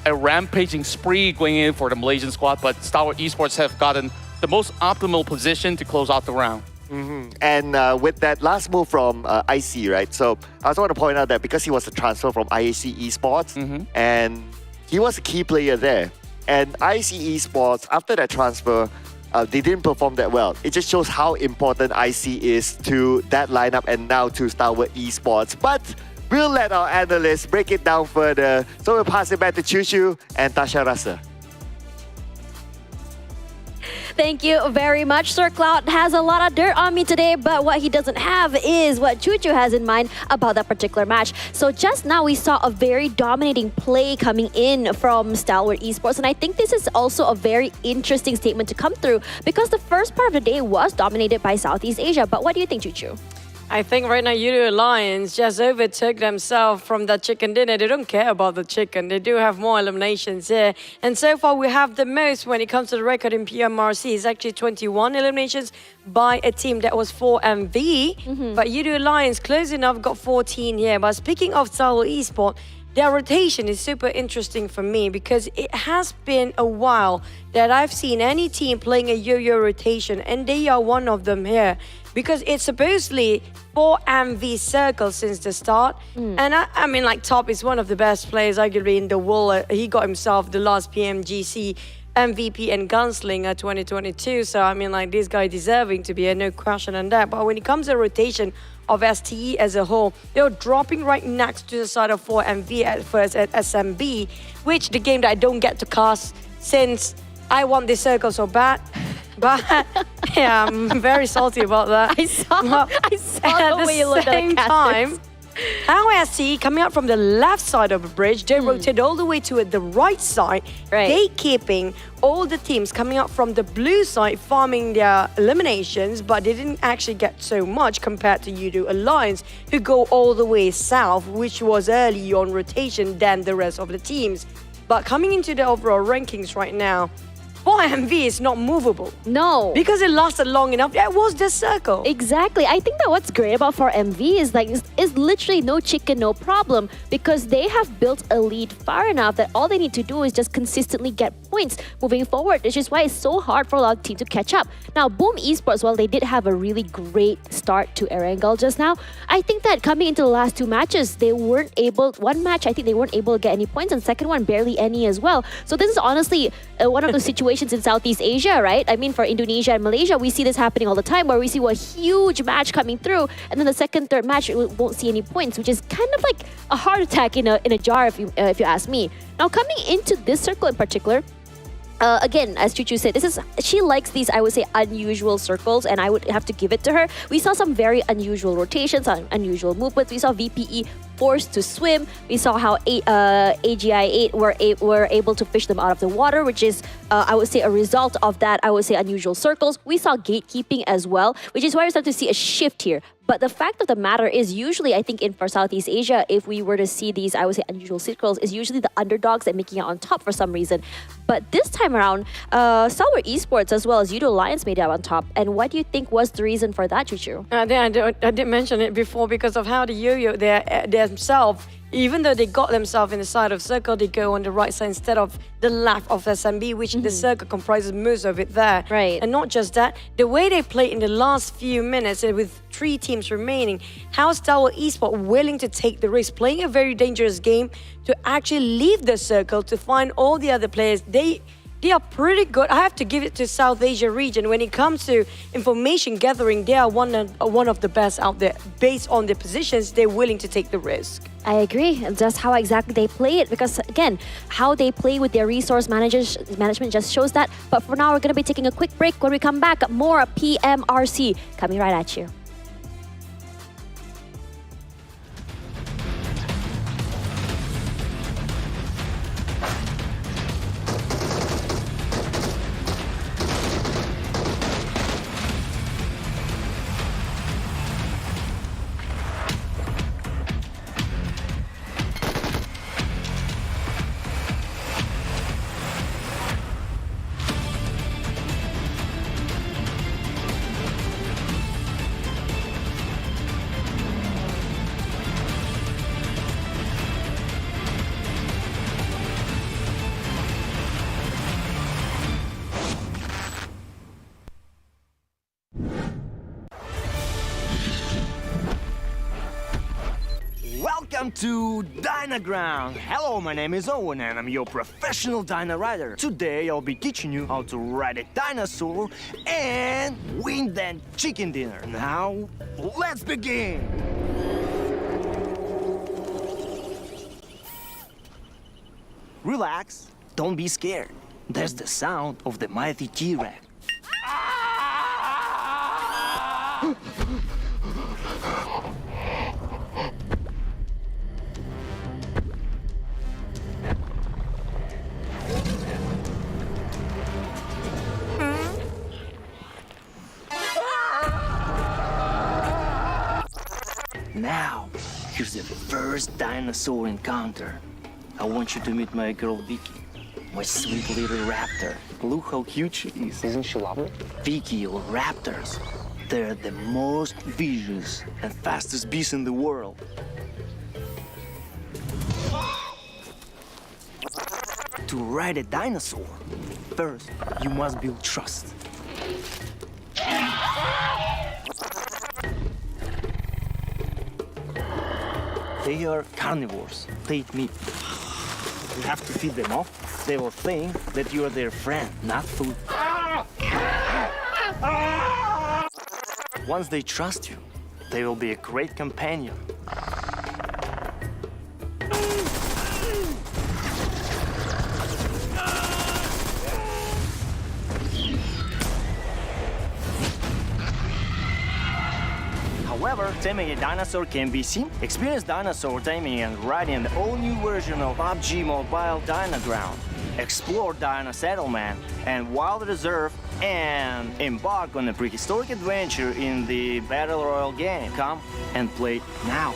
a rampaging spree going in for the Malaysian squad, but STALWART Esports have gotten the most optimal position to close out the round. And with that last move from IC, right? So I also want to point out that because he was a transfer from IAC Esports, and he was a key player there. And IC Esports, after that transfer, they didn't perform that well. It just shows how important IC is to that lineup and now to STALWART Esports. But we'll let our analysts break it down further. So we'll pass it back to Chuchu and Tasha Rasa. Thank you very much. Sir Cloud has a lot of dirt on me today, but what he doesn't have is what Chuchu has in mind about that particular match. So just now we saw a very dominating play coming in from STALWART Esports, and I think this is also a very interesting statement to come through because the first part of the day was dominated by Southeast Asia. But what do you think, Chuchu? I think right now YOODO Alliance just overtook themselves from that chicken dinner. They don't care about the chicken. They do have more eliminations here. And so far we have the most when it comes to the record in PMRC. It's actually 21 eliminations by a team that was 4MV. But YOODO Alliance close enough got 14 here. But speaking of STALWART Esports, their rotation is super interesting for me because it has been a while that I've seen any team playing a yo-yo rotation, and they are one of them here. Because it's supposedly 4 MV circles since the start. And I mean, like, Top is one of the best players arguably in the world. He got himself the last PMGC MVP and Gunslinger 2022. So, I mean, like, this guy deserving to be here, no question on that. But when it comes to rotation of STE as a whole, they're dropping right next to the side of 4MV at first at SMB, which the game that I don't get to cast since I want this circle so bad. But yeah, I'm very salty about that. I saw the way you looked at the same time, our STE coming out from the left side of the bridge, they rotate all the way to the right side, gatekeeping all the teams coming out from the blue side, farming their eliminations, but they didn't actually get so much compared to YOODO Alliance, who go all the way south, which was early on rotation than the rest of the teams. But coming into the overall rankings right now, 4MV is not movable. No. Because it lasted long enough. That was the circle. Exactly. I think that what's great about 4MV is like is literally no chicken, no problem, because they have built a lead far enough that all they need to do is just consistently get points moving forward, which is why it's so hard for a lot of teams to catch up. Now, Boom Esports, while they did have a really great start to Erangel just now, I think that coming into the last two matches, they weren't able, one match I think they weren't able to get any points, and second one barely any as well. So this is honestly one of those situations in Southeast Asia, right? I mean, for Indonesia and Malaysia, we see this happening all the time, where we see a huge match coming through, and then the second, third match we won't see any points, which is kind of like a heart attack in a jar, if you ask me. Now, coming into this circle in particular, again, as Chuchu said, she likes these, I would say, unusual circles, and I would have to give it to her. We saw some very unusual rotations, unusual movements. We saw VPE forced to swim. We saw how AGI8 were able to fish them out of the water, which is, I would say, a result of that, I would say, unusual circles. We saw gatekeeping as well, which is why we're starting to see a shift here. But the fact of the matter is, usually, I think for Southeast Asia, if we were to see these, I would say, unusual circles, is usually the underdogs that making it on top for some reason. But this time around, STALWART Esports as well as YOODO Lions made it on top. And what do you think was the reason for that, Chuchu? I did mention it before because of how the yo-yo themselves, even though they got themselves in the side of circle, they go on the right side instead of the left of SMB, which the circle comprises most of it there. Right. And not just that, the way they played in the last few minutes with 3 teams remaining, how is STALWART Esports willing to take the risk, playing a very dangerous game to actually leave the circle to find all the other players? They are pretty good. I have to give it to South Asia region. When it comes to information gathering, they are one of the best out there. Based on their positions, they're willing to take the risk. I agree. And that's how exactly they play it. Because again, how they play with their resource management just shows that. But for now, we're going to be taking a quick break. When we come back, more PMRC coming right at you. Welcome to Dynaground. Hello, my name is Owen and I'm your professional Dyna rider. Today I'll be teaching you how to ride a dinosaur and win that chicken dinner. Now, let's begin. Relax, don't be scared. That's the sound of the mighty T-Rex. Now, here's the first dinosaur encounter. I want you to meet my girl Vicky, my sweet little raptor. Look how cute she is. Isn't she lovely? Vicky or raptors, they're the most vicious and fastest beasts in the world. To ride a dinosaur, first you must build trust. They are carnivores. They eat meat. You have to feed them off. They will think that you are their friend, not food. Once they trust you, they will be a great companion. However, taming a dinosaur can be seen. Experience dinosaur taming and riding the all-new version of PUBG Mobile Dynaground. Explore Dyna Settlement and Wild Reserve and embark on a prehistoric adventure in the Battle Royale game. Come and play now.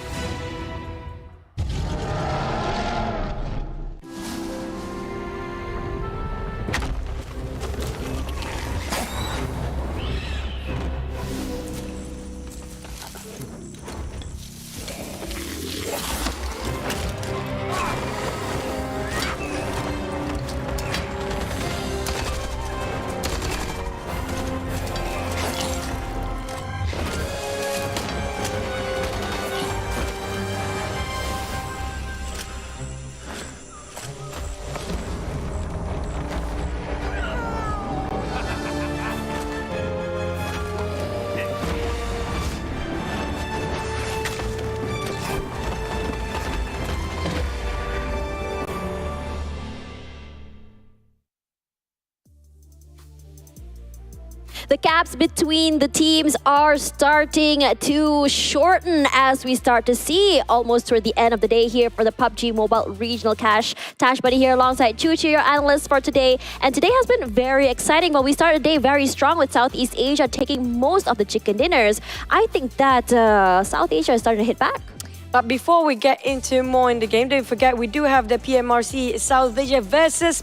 The gaps between the teams are starting to shorten as we start to see almost toward the end of the day here for the PUBG Mobile Regional Clash. Tash Buddy here alongside Chuchu, your analyst for today. And today has been very exciting. Well, we started the day very strong with Southeast Asia taking most of the chicken dinners. I think that South Asia is starting to hit back. But before we get into more in the game, don't forget we do have the PMRC South Asia versus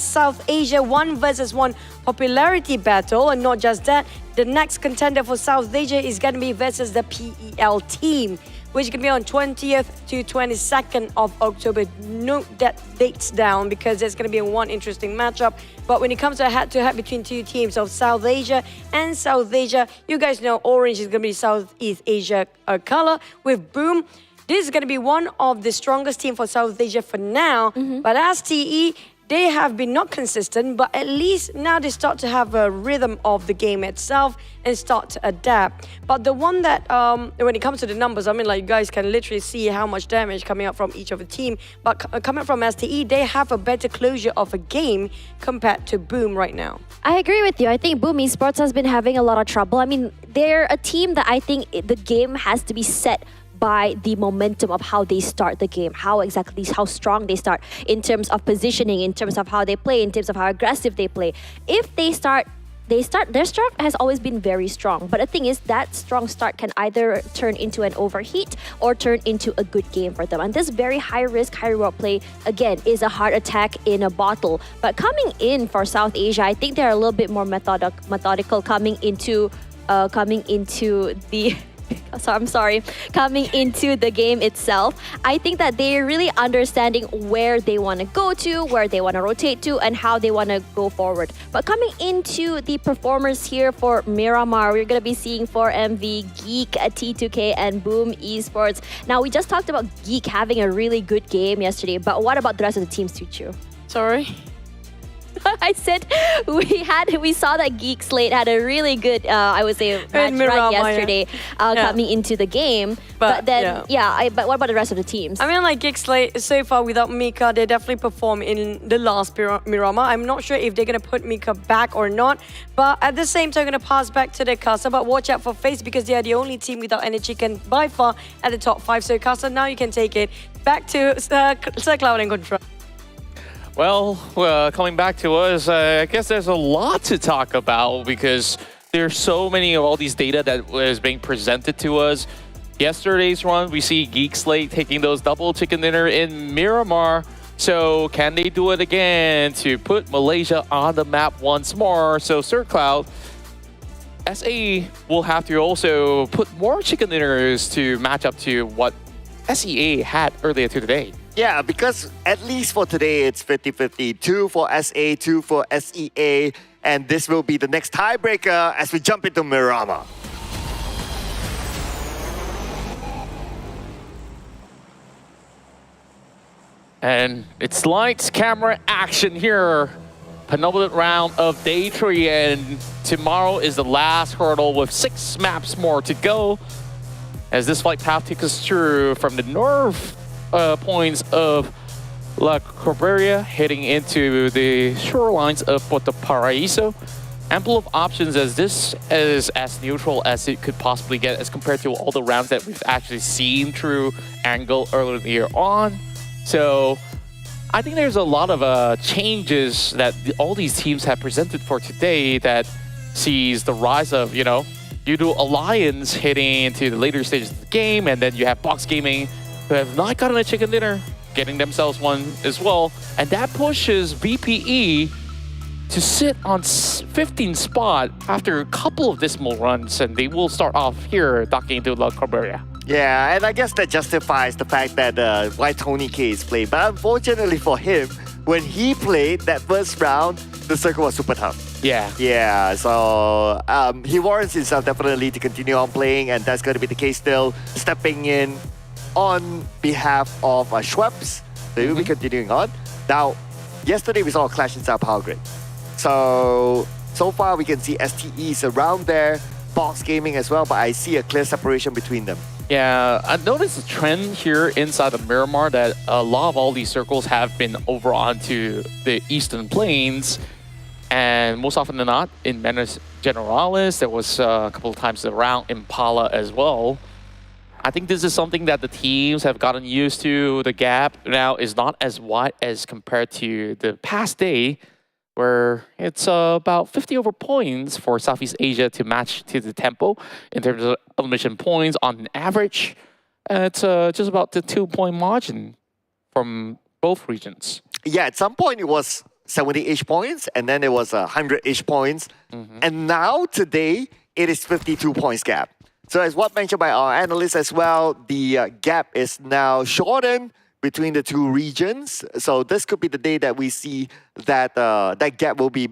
South Asia 1 versus 1 popularity battle. And not just that, the next contender for South Asia is going to be versus the PEL team, which is going to be on 20th to 22nd of October. Note that dates down because there's going to be one interesting matchup. But when it comes to a head-to-head between two teams of South Asia and South Asia, you guys know orange is going to be Southeast Asia color with Boom. This is going to be one of the strongest team for South Asia for now. But as TE, they have been not consistent, but at least now they start to have a rhythm of the game itself and start to adapt. But the one that, when it comes to the numbers, I mean, like you guys can literally see how much damage coming up from each of the team. But coming from STE, they have a better closure of a game compared to Boom right now. I agree with you. I think Boom Esports has been having a lot of trouble. I mean, they're a team that I think the game has to be set by the momentum of how they start the game, how strong they start in terms of positioning, in terms of how they play, in terms of how aggressive they play. If their start has always been very strong. But the thing is that strong start can either turn into an overheat or turn into a good game for them. And this very high risk, high reward play, again, is a heart attack in a bottle. But coming in for South Asia, I think they're a little bit more methodical coming into the coming into the game itself. I think that they're really understanding where they want to go to, where they want to rotate to, and how they want to go forward. But coming into the performers here for Miramar, we're going to be seeing 4MV, GEEK, T2K, and Boom Esports. Now, we just talked about GEEK having a really good game yesterday, but what about the rest of the teams, Chuchu? Sorry? I said we saw that GEEK SLATE had a really good, I would say, match run yesterday coming into the game. But then, but what about the rest of the teams? I mean, like GEEK SLATE, so far without Mika, they definitely performed in the last Miramar. I'm not sure if they're going to put Mika back or not. But at the same time, I'm going to pass back to the Casa. But watch out for FaZe because they are the only team without any chicken by far at the top 5. So Casa, now you can take it back to Sir Cloud and Control. Well, coming back to us, I guess there's a lot to talk about because there's so many of all these data that was being presented to us. Yesterday's run, we see GEEK SLATE taking those double chicken dinner in Miramar. So can they do it again to put Malaysia on the map once more? So Sir Cloud, SA will have to also put more chicken dinners to match up to what SEA had earlier today. Yeah, because at least for today, it's 50-50. 2 for SA, 2 for SEA. And this will be the next tiebreaker as we jump into Miramar. And it's lights, camera, action here. Penultimate round of day 3. And tomorrow is the last hurdle with 6 maps more to go. As this flight path takes us through from the north points of La Corberia heading into the shorelines of Puerto Paraíso. Ample of options as this is as neutral as it could possibly get as compared to all the rounds that we've actually seen through Erangel earlier in the year on. So I think there's a lot of changes that all these teams have presented for today that sees the rise of, YOODO Alliance heading into the later stages of the game, and then you have Box Gaming who have not gotten a chicken dinner, getting themselves one as well. And that pushes VPE to sit on 15th spot after a couple of dismal runs, and they will start off here docking into La Corberia. Yeah, and I guess that justifies the fact that why Tony K is played. But unfortunately for him, when he played that first round, the circle was super tough. Yeah. Yeah, so he warrants himself definitely to continue on playing, and that's going to be the case still, stepping in on behalf of Schweppes. So he will be continuing on. Now, yesterday we saw a clash inside Power Grid. So far we can see STEs around there, Box Gaming as well, but I see a clear separation between them. Yeah, I noticed a trend here inside of Miramar that a lot of all these circles have been over onto the eastern plains. And most often than not, in Menace Generalis, there was a couple of times around Impala as well. I think this is something that the teams have gotten used to. The gap now is not as wide as compared to the past day, where it's about 50 over points for Southeast Asia to match to the tempo in terms of elimination points on average. It's just about the 2-point margin from both regions. Yeah, at some point it was 70-ish points, and then it was 100-ish points. And now, today, it is 52 points gap. So as what mentioned by our analysts as well, the gap is now shortened between the two regions. So this could be the day that we see that that gap will be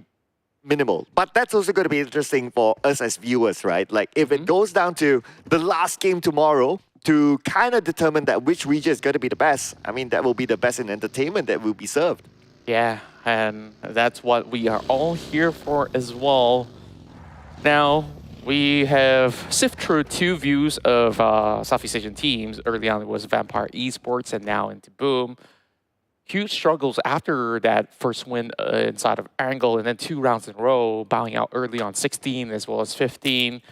minimal. But that's also going to be interesting for us as viewers, right? Like if it goes down to the last game tomorrow to kind of determine that which region is going to be the best, I mean, that will be the best in entertainment that will be served. Yeah, and that's what we are all here for as well. Now, we have sifted through two views of Southeast Asian teams. Early on, it was Vampire Esports, and now into Boom. Huge struggles after that first win inside of Erangel, and then 2 rounds in a row, bowing out early on 16 as well as 15.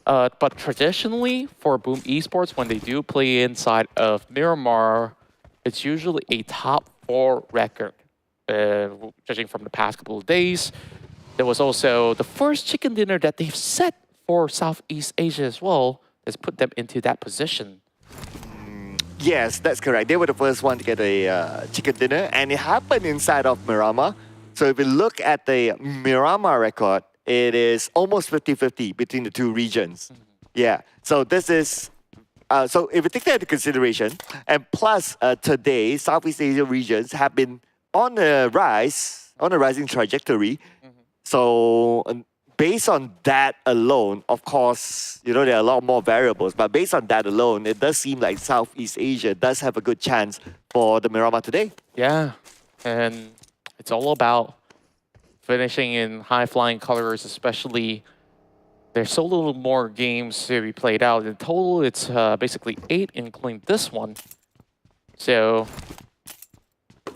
But traditionally, for Boom Esports, when they do play inside of Miramar, it's usually a top 4 record, judging from the past couple of days. There was also the first chicken dinner that they've set for Southeast Asia as well, has put them into that position. Yes, that's correct. They were the first one to get a chicken dinner, and it happened inside of Miramar. So if you look at the Miramar record, it is almost 50-50 between the two regions. Yeah, so this is... so if you take that into consideration, and plus today, Southeast Asia regions have been on a rising trajectory. So based on that alone, of course, you know, there are a lot more variables, but based on that alone, it does seem like Southeast Asia does have a good chance for the Miramar today. Yeah, and it's all about finishing in high-flying colors, especially there's so little more games to be played out. In total, it's basically 8, including this one. So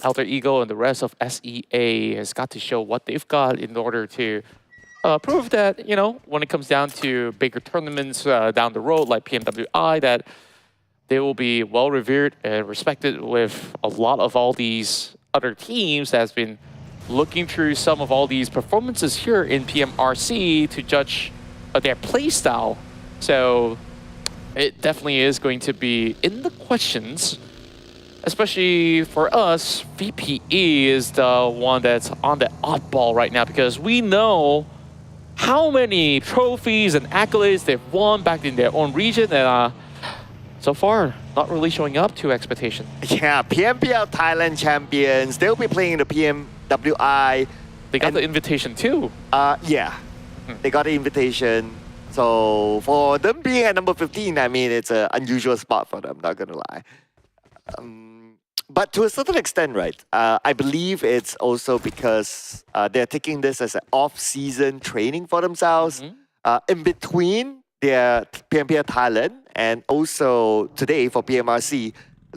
Alter Ego and the rest of SEA has got to show what they've got in order to prove that, you know, when it comes down to bigger tournaments down the road, like PMWI, that they will be well-revered and respected with a lot of all these other teams that's been looking through some of all these performances here in PMRC to judge their play style. So it definitely is going to be in the questions. Especially for us, VPE is the one that's on the oddball right now because we know how many trophies and accolades they've won back in their own region, and so far, not really showing up to expectation. Yeah, PMPL Thailand champions, they'll be playing in the PMWI. They got the invitation too. Yeah, they got the invitation. So for them being at number 15, I mean, it's an unusual spot for them, not gonna lie. But to a certain extent, right, I believe it's also because they're taking this as an off-season training for themselves. In between their PMPL Thailand and also today for PMRC,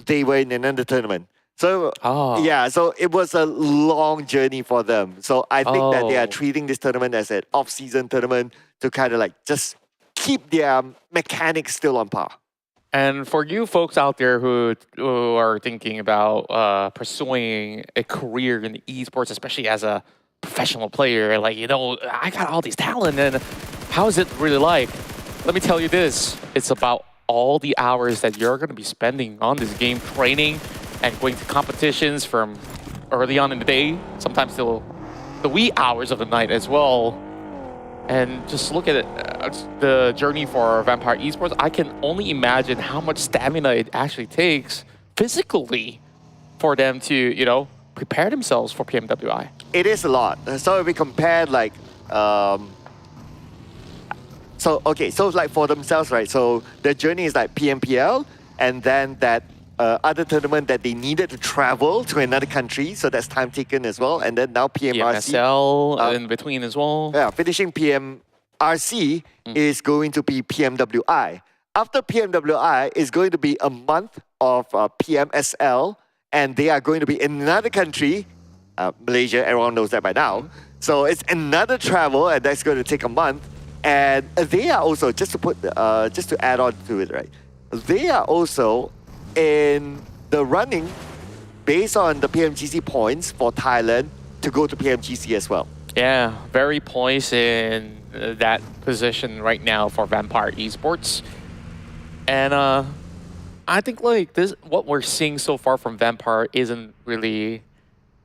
they were in another tournament. So, yeah, so it was a long journey for them. So I think that they are treating this tournament as an off-season tournament to kind of like just keep their mechanics still on par. And for you folks out there who are thinking about pursuing a career in esports, especially as a professional player, like, you know, I got all these talent, and how is it really like? Let me tell you this, it's about all the hours that you're going to be spending on this game, training and going to competitions from early on in the day, sometimes till the wee hours of the night as well. And just look at it, the journey for Vampire Esports. I can only imagine how much stamina it actually takes physically for them to, you know, prepare themselves for PMWI. It is a lot. So if we compare like, so like for themselves, right? So their journey is like PMPL, and then that other tournament that they needed to travel to another country, so that's time taken as well. And then now PMRC. PMSL in between as well. Yeah, finishing PMRC is going to be PMWI. After PMWI is going to be a month of PMSL, and they are going to be in another country, Malaysia, everyone knows that by now. So it's another travel, and that's going to take a month. And they are also, just to add on to it, right? They are also in the running based on the PMGC points for Thailand to go to PMGC as well. Yeah, very poised in that position right now for Vampire Esports. And I think like this, what we're seeing so far from Vampire isn't really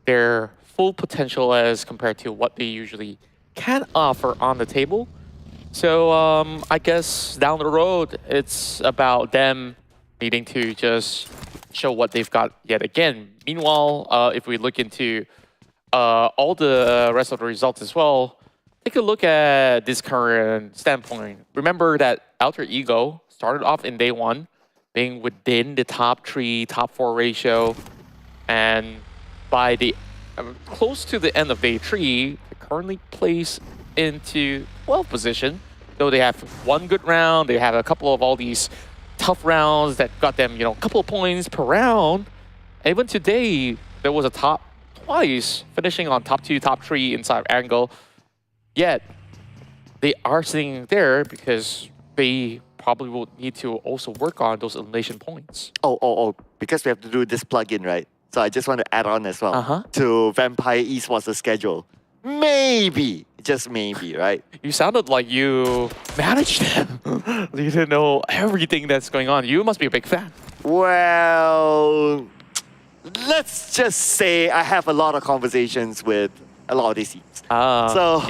their full potential as compared to what they usually can offer on the table. So I guess down the road, it's about them needing to just show what they've got yet again. Meanwhile, if we look into all the rest of the results as well, take a look at this current standpoint. Remember that Alter Ego started off in day one, being within the top 3, top 4 ratio. And by the close to the end of day 3, they currently placed into 12th position. Though they have one good round, they have a couple of all these tough rounds that got them, a couple of points per round. And even today, there was a top twice, finishing on top 2, top 3 inside Erangel. Yet, they are sitting there because they probably will need to also work on those elimination points. Oh, because we have to do this plugin, right? So I just want to add on as well to Vampire Esports' schedule. Maybe, just maybe, right? You sounded like you managed them. You didn't know everything that's going on. You must be a big fan. Well, let's just say I have a lot of conversations with a lot of these teams. So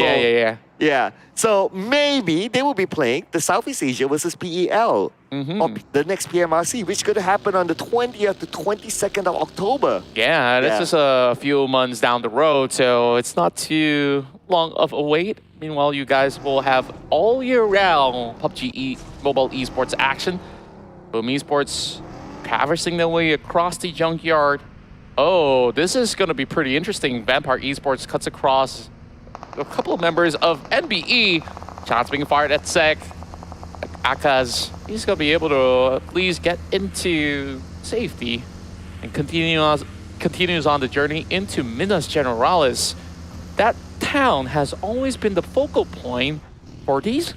yeah. So maybe they will be playing the Southeast Asia versus PEL or the next PMRC, which is going to happen on the 20th to 22nd of October. Yeah, this is a few months down the road, so it's not too long of a wait. Meanwhile, you guys will have all year round PUBG Mobile Esports action. Boom Esports traversing their way across the junkyard. Oh, this is going to be pretty interesting. Vampire Esports cuts across a couple of members of NBE. Shots being fired at Sek. Akaz, he's going to be able to at least get into safety and continues on the journey into Minas Generalis. That town has always been the focal point for these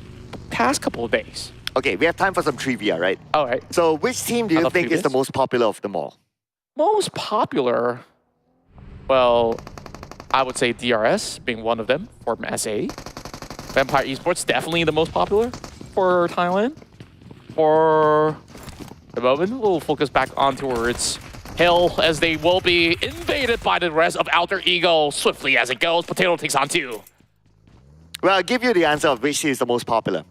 past couple of days. Okay, we have time for some trivia, right? All right. So which team do you think is the most popular of them all? Most popular? Well, I would say DRS being one of them from SA. Vampire Esports definitely the most popular for Thailand. For the moment, we'll focus back on towards Hill as they will be invaded by the rest of Alter Ego swiftly as it goes. Potato takes on 2. Well, I'll give you the answer of which team is the most popular.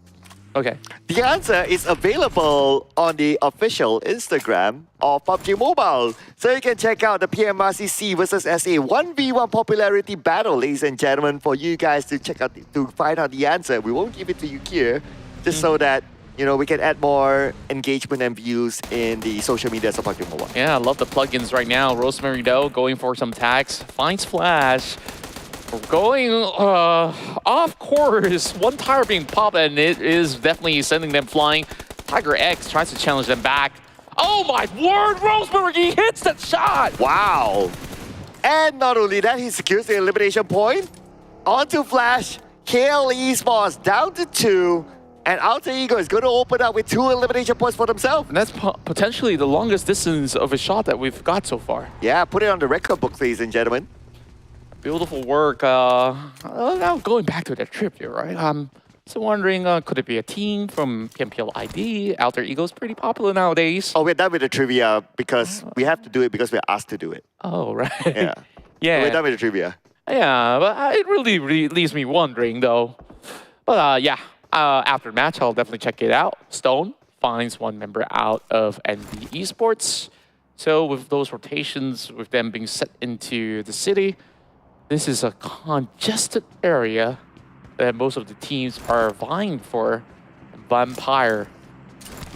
Okay. The answer is available on the official Instagram of PUBG Mobile. So you can check out the PMRC versus SA 1v1 popularity battle, ladies and gentlemen, for you guys to check out, to find out the answer. We won't give it to you here, just so that, we can add more engagement and views in the social media of PUBG Mobile. Yeah, I love the plugins right now. Rosemary Doe going for some tags, finds Flash. Going off course, one tire being popped, and it is definitely sending them flying. Tiger X tries to challenge them back. Oh my word, Rosemary, he hits that shot! Wow. And not only that, he secures the elimination point. Onto Flash, KL Esports down to 2, and Alter Ego is going to open up with 2 elimination points for themselves. And that's potentially the longest distance of a shot that we've got so far. Yeah, put it on the record book, ladies and gentlemen. Beautiful work. Now going back to that trip here, right? I'm so wondering, could it be a team from PMPL ID? Alter Ego's pretty popular nowadays. Oh, we're done with the trivia because we have to do it because we're asked to do it. Oh, right. Yeah. Yeah. We're done with the trivia. Yeah, but it really leaves me wondering, though. But yeah, after the match, I'll definitely check it out. Stone finds one member out of NBeSports. So with those rotations, with them being set into the city, this is a congested area that most of the teams are vying for. Vampire,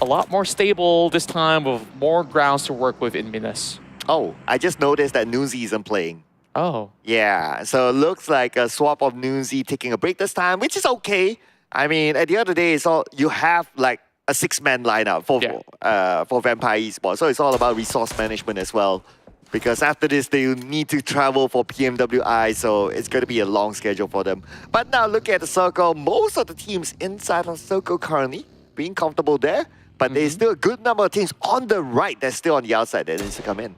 a lot more stable this time with more grounds to work with in Minas. Oh, I just noticed that Newsy isn't playing. Oh. Yeah, so it looks like a swap of Newsy taking a break this time, which is okay. I mean, at the end of the day, it's all you have like a 6-man lineup for Vampire Esports. So it's all about resource management as well. because after this they need to travel for PMWI, so it's going to be a long schedule for them. But now look at the circle. Most of the teams inside of the circle currently being comfortable there, but there's still a good number of teams on the right that's still on the outside that needs to come in.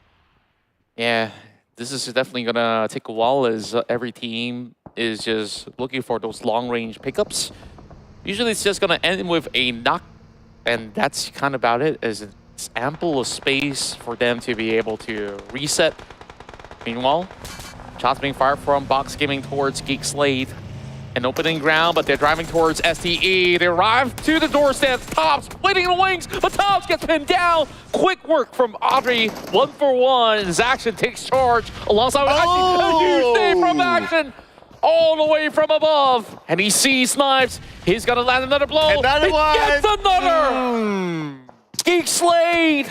Yeah, this is definitely gonna take a while as every team is just looking for those long-range pickups. Usually it's just gonna end with a knock, and that's kind of about it, as it's ample of space for them to be able to reset. Meanwhile, shots being fired from Box Gaming towards GEEK SLATE. An opening ground, but they're driving towards STE. They arrive to the doorstep. Tops waiting in the wings, but Tops gets pinned down. Quick work from Audrey, 1-for-1. Zaxxon takes charge alongside with a huge save from Action. All the way from above. And he sees Snipes. He's gonna land another blow. Another one. Gets another. GEEK SLATE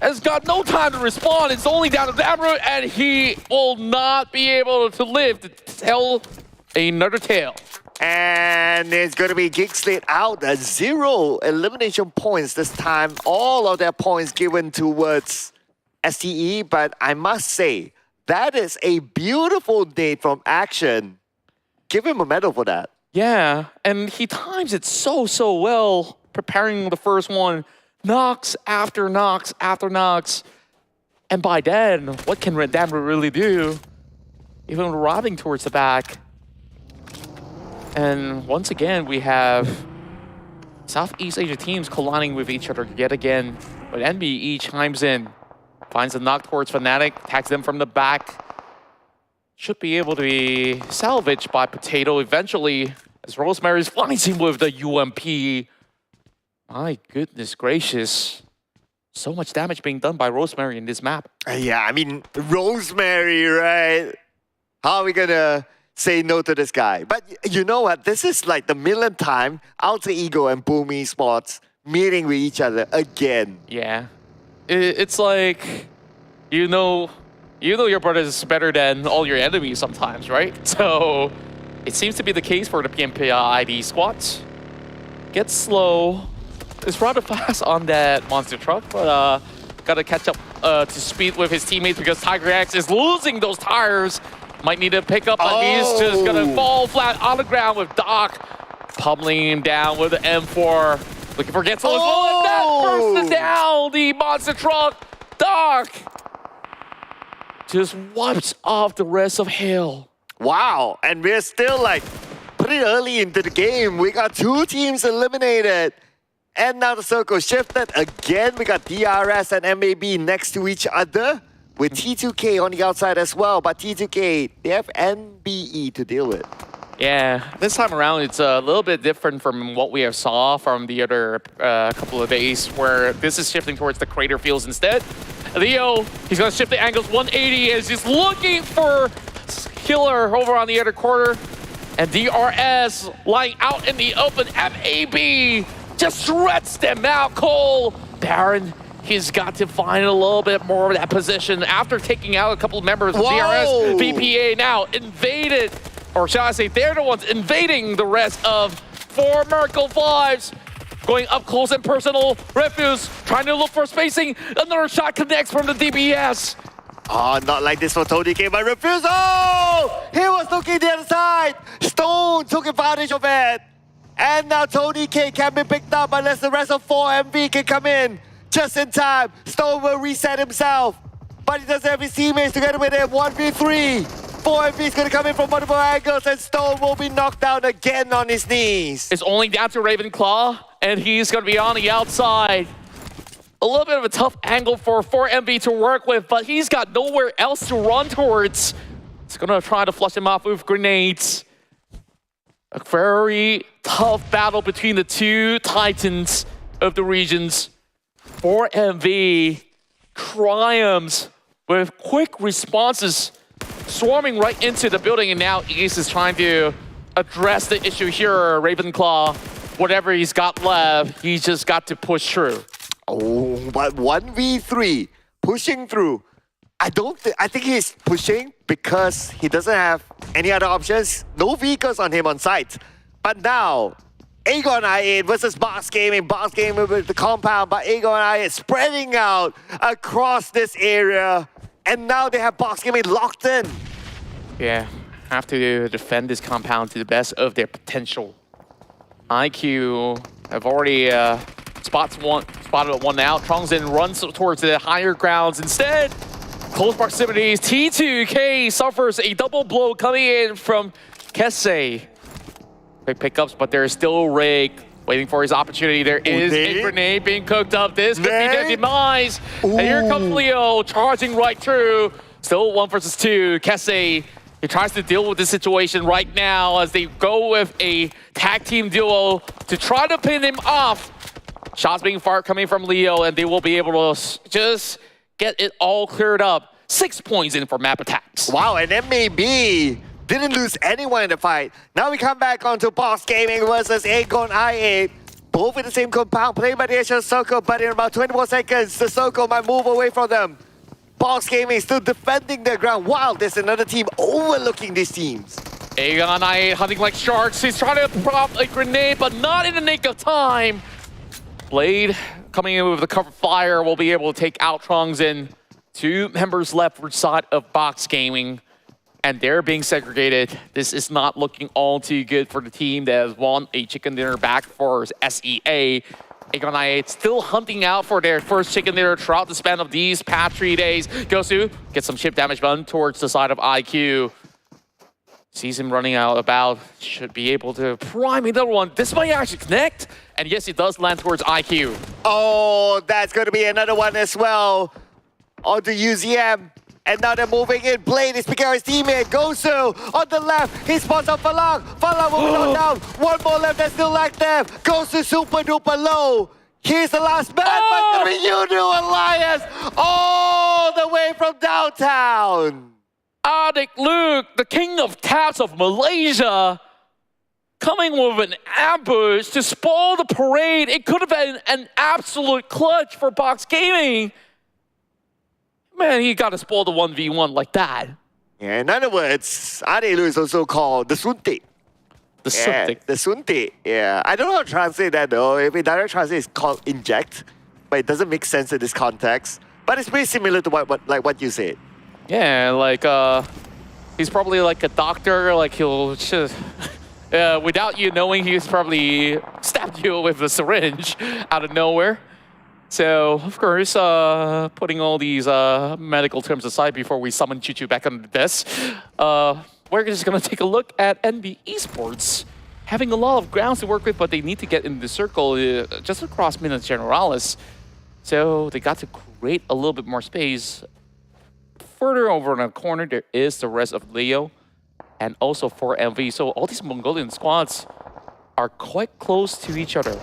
has got no time to respond. It's only down to Damru, and he will not be able to live to tell another tale. And it's going to be GEEK SLATE out. 0 elimination points this time. All of their points given towards STE. But I must say, that is a beautiful date from Action. Give him a medal for that. Yeah, and he times it so well, preparing the first one. Knocks after knocks after knocks. And by then, what can Damru really do? Even robbing towards the back. And once again, we have Southeast Asia teams colliding with each other yet again. But NBE chimes in, finds a knock towards Fnatic, attacks them from the back. Should be able to be salvaged by Potato eventually, as Rosemary finds him with the UMP. My goodness gracious. So much damage being done by Rosemary in this map. Yeah, I mean, Rosemary, right? How are we going to say no to this guy? But you know what? This is like the millionth time Alter Ego and Boom Esports meeting with each other again. Yeah. It's like, you know your brother is better than all your enemies sometimes, right? So it seems to be the case for the PMPID squads. Gets slow. It's rather fast on that monster truck, but gotta catch up to speed with his teammates because Tiger X is losing those tires. Might need to pick up, but he's just gonna fall flat on the ground with Doc pummeling him down with the M4. Looking for Gensel as well, and that bursts down the monster truck. Doc just wipes off the rest of Hale. Wow, and we're still like pretty early into the game. We got 2 teams eliminated. And now the circle shifted again. We got DRS and MAB next to each other, with T2K on the outside as well. But T2K, they have NBE to deal with. Yeah, this time around, it's a little bit different from what we have saw from the other couple of days, where this is shifting towards the crater fields instead. Leo, he's going to shift the angles 180 as he's looking for Killer over on the other corner. And DRS lying out in the open. MAB just shreds them out. Cole, Baron, he's got to find a little bit more of that position after taking out a couple of members of DRS. VPA now invaded, or shall I say, they're the ones invading the rest of 4 Miracle 5s. Going up close and personal. Refuse trying to look for spacing. Another shot connects from the DBS. Oh, not like this for Tony K, but Refuse. Oh! He was looking the other side. Stone took advantage of it. And now Tony K can be picked up unless the rest of 4 MV can come in. Just in time. Stone will reset himself. But he doesn't have his teammates together with him. 1v3. 4 MV is going to come in from multiple angles, and Stone will be knocked down again on his knees. It's only down to Ravenclaw, and he's going to be on the outside. A little bit of a tough angle for 4MV to work with, but he's got nowhere else to run towards. He's going to try to flush him off with grenades. A very tough battle between the 2 titans of the regions. 4MV triumphs with quick responses, swarming right into the building, and now Ace is trying to address the issue here. Ravenclaw, whatever he's got left, he's just got to push through. Oh, but 1v3, pushing through. I think he's pushing because he doesn't have any other options. No vehicles on him on site. But now, Aegon I8 versus Box Gaming. Box Gaming with the compound, but Aegon I8 spreading out across this area. And now they have Box Gaming locked in. Yeah, have to defend this compound to the best of their potential. IQ have already spotted one out. Trongzin runs towards the higher grounds instead. Close proximities. T2K suffers a double blow coming in from Kese. Quick pickups, but there is still Rig waiting for his opportunity. There is a grenade being cooked up. This could be their demise. And here comes Leo charging right through. Still 1 versus 2. Kese, he tries to deal with the situation right now as they go with a tag team duo to try to pin him off. Shots being fired coming from Leo, and they will be able to just get it all cleared up. 6 points in for Mabetex. Wow, and MAB didn't lose anyone in the fight. Now we come back onto Box Gaming versus Aegon IA. Both in the same compound, played by the Asian Circle, but in about 20 more seconds, the Circle might move away from them. Box Gaming still defending their ground while there's another team overlooking these teams. Aegon IA hunting like sharks. He's trying to prop a grenade, but not in the nick of time. Blade coming in with the cover fire will be able to take out Trongzin. 2 members left side of Box Gaming, and they're being segregated. This is not looking all too good for the team that has won a chicken dinner back for SEA. Aegon IA still hunting out for their first chicken dinner throughout the span of these past 3 days. Gosu gets some chip damage done towards the side of IQ. Sees him running out about, should be able to prime another one. This might actually connect, and yes, it does land towards IQ. Oh, that's going to be another one as well. Onto UZM. And now they're moving in. Blade is picking out his teammate. Gosu on the left. He spots on Falang. Falang moving on down. One more left. There's still like them. Gosu super duper low. Here's the last man. But it's going to be YOODO Alliance all the way from downtown. Adik Luke, the king of taps of Malaysia, coming with an ambush to spoil the parade. It could have been an absolute clutch for Box Gaming. Man, he got to spoil the 1v1 like that. Yeah, in other words, Adelu is also called the Sunti. The Sunti. The Sunti. Yeah, I don't know how to translate that though. If we direct translate, it's called inject, but it doesn't make sense in this context. But it's pretty similar to what you said. Yeah, like he's probably like a doctor. Like he'll just, without you knowing, he's probably stabbed you with a syringe out of nowhere. So, of course, putting all these medical terms aside before we summon Choo-Choo back on the desk, we're just going to take a look at NBeSports. Having a lot of grounds to work with, but they need to get in the circle just across Minas Generalis. So they got to create a little bit more space. Further over in the corner, there is the rest of Leo and also 4MV. So all these Mongolian squads are quite close to each other.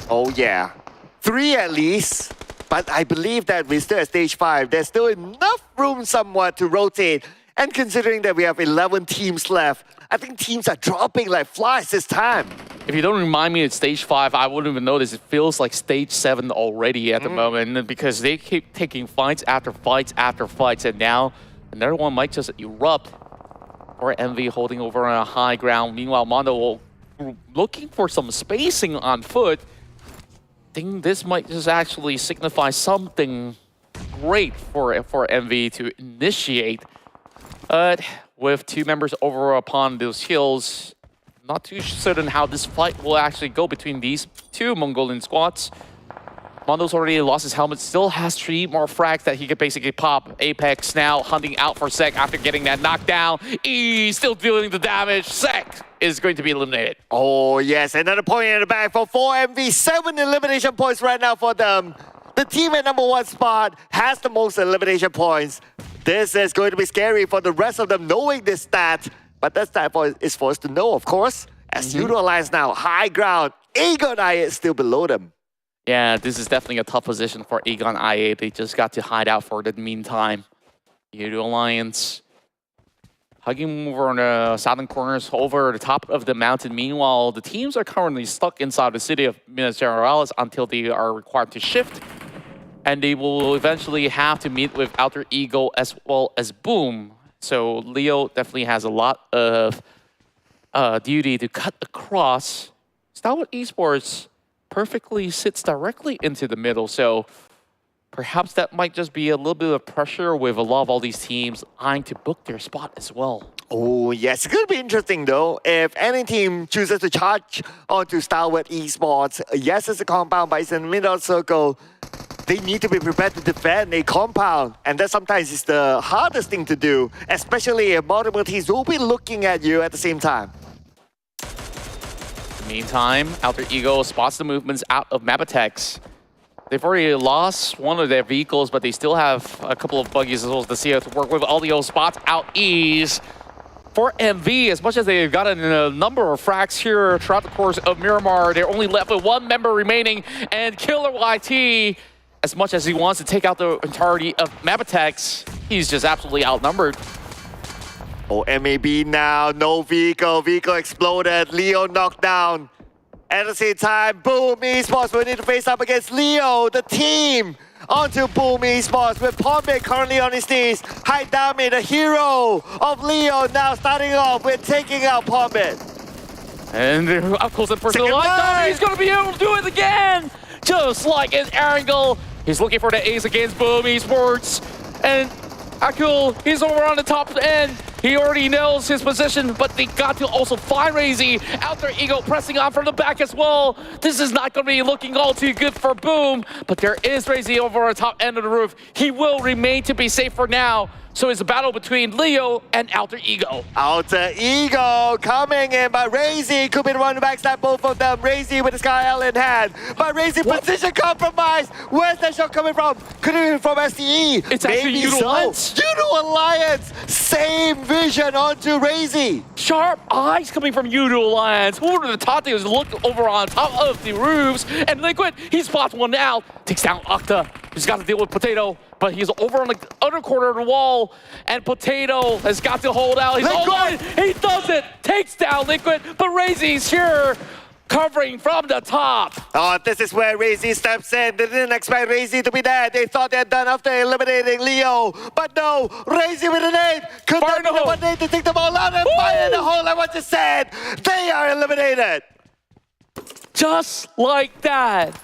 Oh, yeah. 3 at least, but I believe that we're still at stage 5. There's still enough room somewhat to rotate. And considering that we have 11 teams left, I think teams are dropping like flies this time. If you don't remind me at stage 5, I wouldn't even notice. It feels like stage 7 already at the moment because they keep taking fights after fights after fights, and now another one might just erupt. Or Envy holding over on a high ground. Meanwhile, Mondo looking for some spacing on foot. I think this might just actually signify something great for MV to initiate. But with 2 members over upon those hills, not too certain how this fight will actually go between these 2 Mongolian squads. Mondo's already lost his helmet, still has 3 more frags that he could basically pop. Apex now hunting out for Sek after getting that knockdown. He's still dealing the damage. Sek is going to be eliminated. Oh yes, another point in the bag for 4MV. 7 elimination points right now for them. The team at #1 spot has the most elimination points. This is going to be scary for the rest of them knowing this stat. But that stat is for us to know, of course. As YOODO Alliance now, high ground. Aegon IA is still below them. Yeah, this is definitely a tough position for Aegon IA. They just got to hide out for the meantime. YOODO Alliance hugging over on the southern corners over the top of the mountain. Meanwhile, the teams are currently stuck inside the city of Minas Generalis until they are required to shift. And they will eventually have to meet with Alter Ego as well as Boom. So Leo definitely has a lot of duty to cut across. STALWART Esports perfectly sits directly into the middle. So perhaps that might just be a little bit of pressure with a lot of all these teams eyeing to book their spot as well. Oh, yes. It's going to be interesting, though. If any team chooses to charge onto STALWART Esports, yes, it's a compound, but it's in the middle circle. They need to be prepared to defend a compound. And that sometimes is the hardest thing to do, especially if multiple teams will be looking at you at the same time. Meantime, Alter Ego spots the movements out of Mabetex. They've already lost one of their vehicles, but they still have a couple of buggies as well as the CO to work with. Aldio spots out ease for MV. As much as they've gotten a number of fracks here throughout the course of Miramar, they're only left with one member remaining, and Killer YT, as much as he wants to take out the entirety of Mabetex, he's just absolutely outnumbered. Oh, MAB now, no vehicle. Vehicle exploded. Leo knocked down. At the same time, Boom Esports will need to face up against Leo, the team. Onto Boom Esports with Pombit currently on his knees. High Dami, the hero of Leo, now starting off with taking out Pombit. And up close and personal line, he's going to be able to do it again! Just like in Erangel, he's looking for the ace against Boom Esports. And Akul, he's over on the top end. He already knows his position, but they got to also find Razy. Alter Ego pressing on from the back as well. This is not going to be looking all too good for Boom, but there is Razy over on the top end of the roof. He will remain to be safe for now. So it's a battle between Leo and Alter Ego. Alter Ego coming in, but Razy could be the one to backstab both of them. Razy with the Sky L in hand, but Razy position compromise. Where's that shot coming from? Could it be from STE? It's actually YOODO Alliance. YOODO Alliance, same vision onto Razy. Sharp eyes coming from YOODO Alliance. Who would have thought they was looked over on top of the roofs? And Liquid, he spots one out. Takes down Octa. He's got to deal with Potato, but he's over on the other corner of the wall. And Potato has got to hold out. He's all he does it. Takes down Liquid, but Razy's here, covering from the top. Oh, this is where Razy steps in. They didn't expect Razy to be there. They thought they had done after eliminating Leo. But no, Razy with an 8. Could not be the one to take the ball out and fire in the hole like what you said. They are eliminated. Just like that.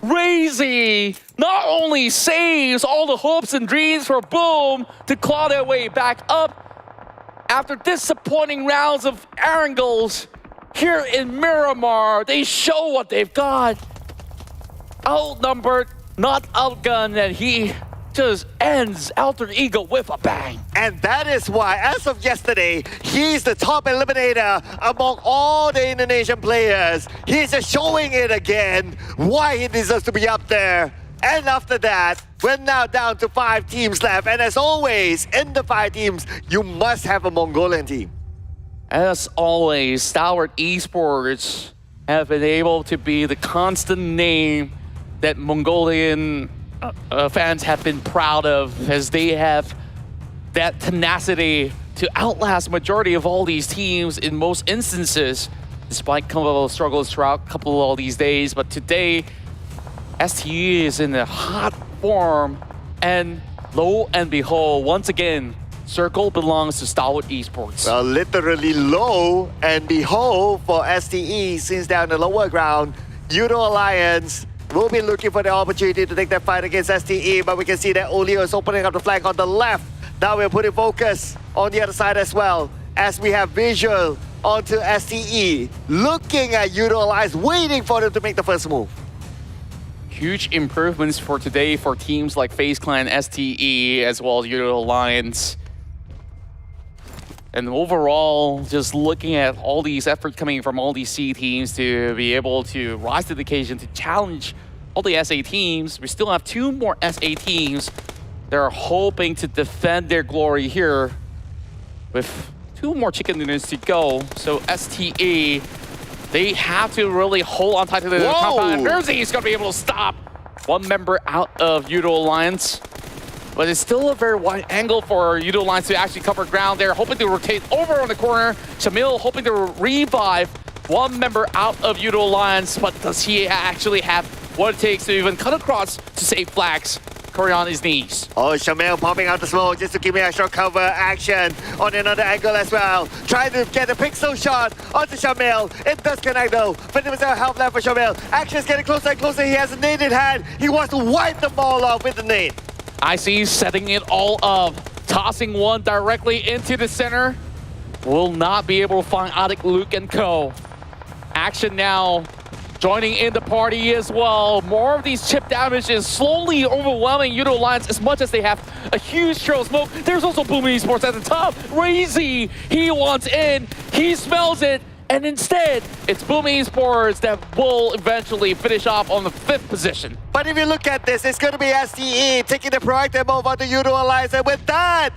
Razy not only saves all the hopes and dreams for Boom to claw their way back up after disappointing rounds of Erangels. Here in Miramar, they show what they've got. Outnumbered, not outgunned, and he just ends Alter Ego with a bang. And that is why, as of yesterday, he's the top eliminator among all the Indonesian players. He's just showing it again, why he deserves to be up there. And after that, we're now down to 5 teams left. And as always, in the 5 teams, you must have a Mongolian team. As always, STALWART Esports have been able to be the constant name that Mongolian fans have been proud of, as they have that tenacity to outlast majority of all these teams in most instances, despite a couple of struggles throughout a couple of all these days. But today, STE is in a hot form, and lo and behold, once again, Circle belongs to STALWART Esports. Well, literally lo and behold for STE, since they're on the lower ground. YOODO Alliance will be looking for the opportunity to take that fight against STE, but we can see that Olio is opening up the flank on the left. Now we're putting focus on the other side as well, as we have visual onto STE, looking at YOODO Alliance, waiting for them to make the first move. Huge improvements for today for teams like FaZe Clan, STE, as well as YOODO Alliance. And overall, just looking at all these efforts coming from all these C teams to be able to rise to the occasion to challenge all the SA teams. We still have 2 more SA teams that are hoping to defend their glory here with 2 more chicken dinners to go. So STE, they have to really hold on tight to the compound. Mersey is going to be able to stop one member out of YOODO Alliance. But it's still a very wide angle for YOODO Alliance to actually cover ground there, hoping to rotate over on the corner. Shamil hoping to revive one member out of YOODO Alliance, but does he actually have what it takes to even cut across to save flags? Curry on his knees. Oh, Shamil popping out the smoke just to give me a short cover action on another angle as well. Trying to get a pixel shot onto Shamil. It does connect though, but there was no help left for Shamil. Action is getting closer and closer. He has a nade in hand. He wants to wipe the ball off with the nade. IC setting it all up, tossing one directly into the center. Will not be able to find Adik, Luke, and Co. Action now joining in the party as well. More of these chip damage is slowly overwhelming YOODO Alliance as much as they have a huge trail of smoke. There's also Boom Esports at the top. Razy, he wants in, he smells it, and instead, it's Boom Esports that will eventually finish off on the 5th position. But if you look at this, it's going to be STE taking the proactive move on the YOODO Alliance, and with that,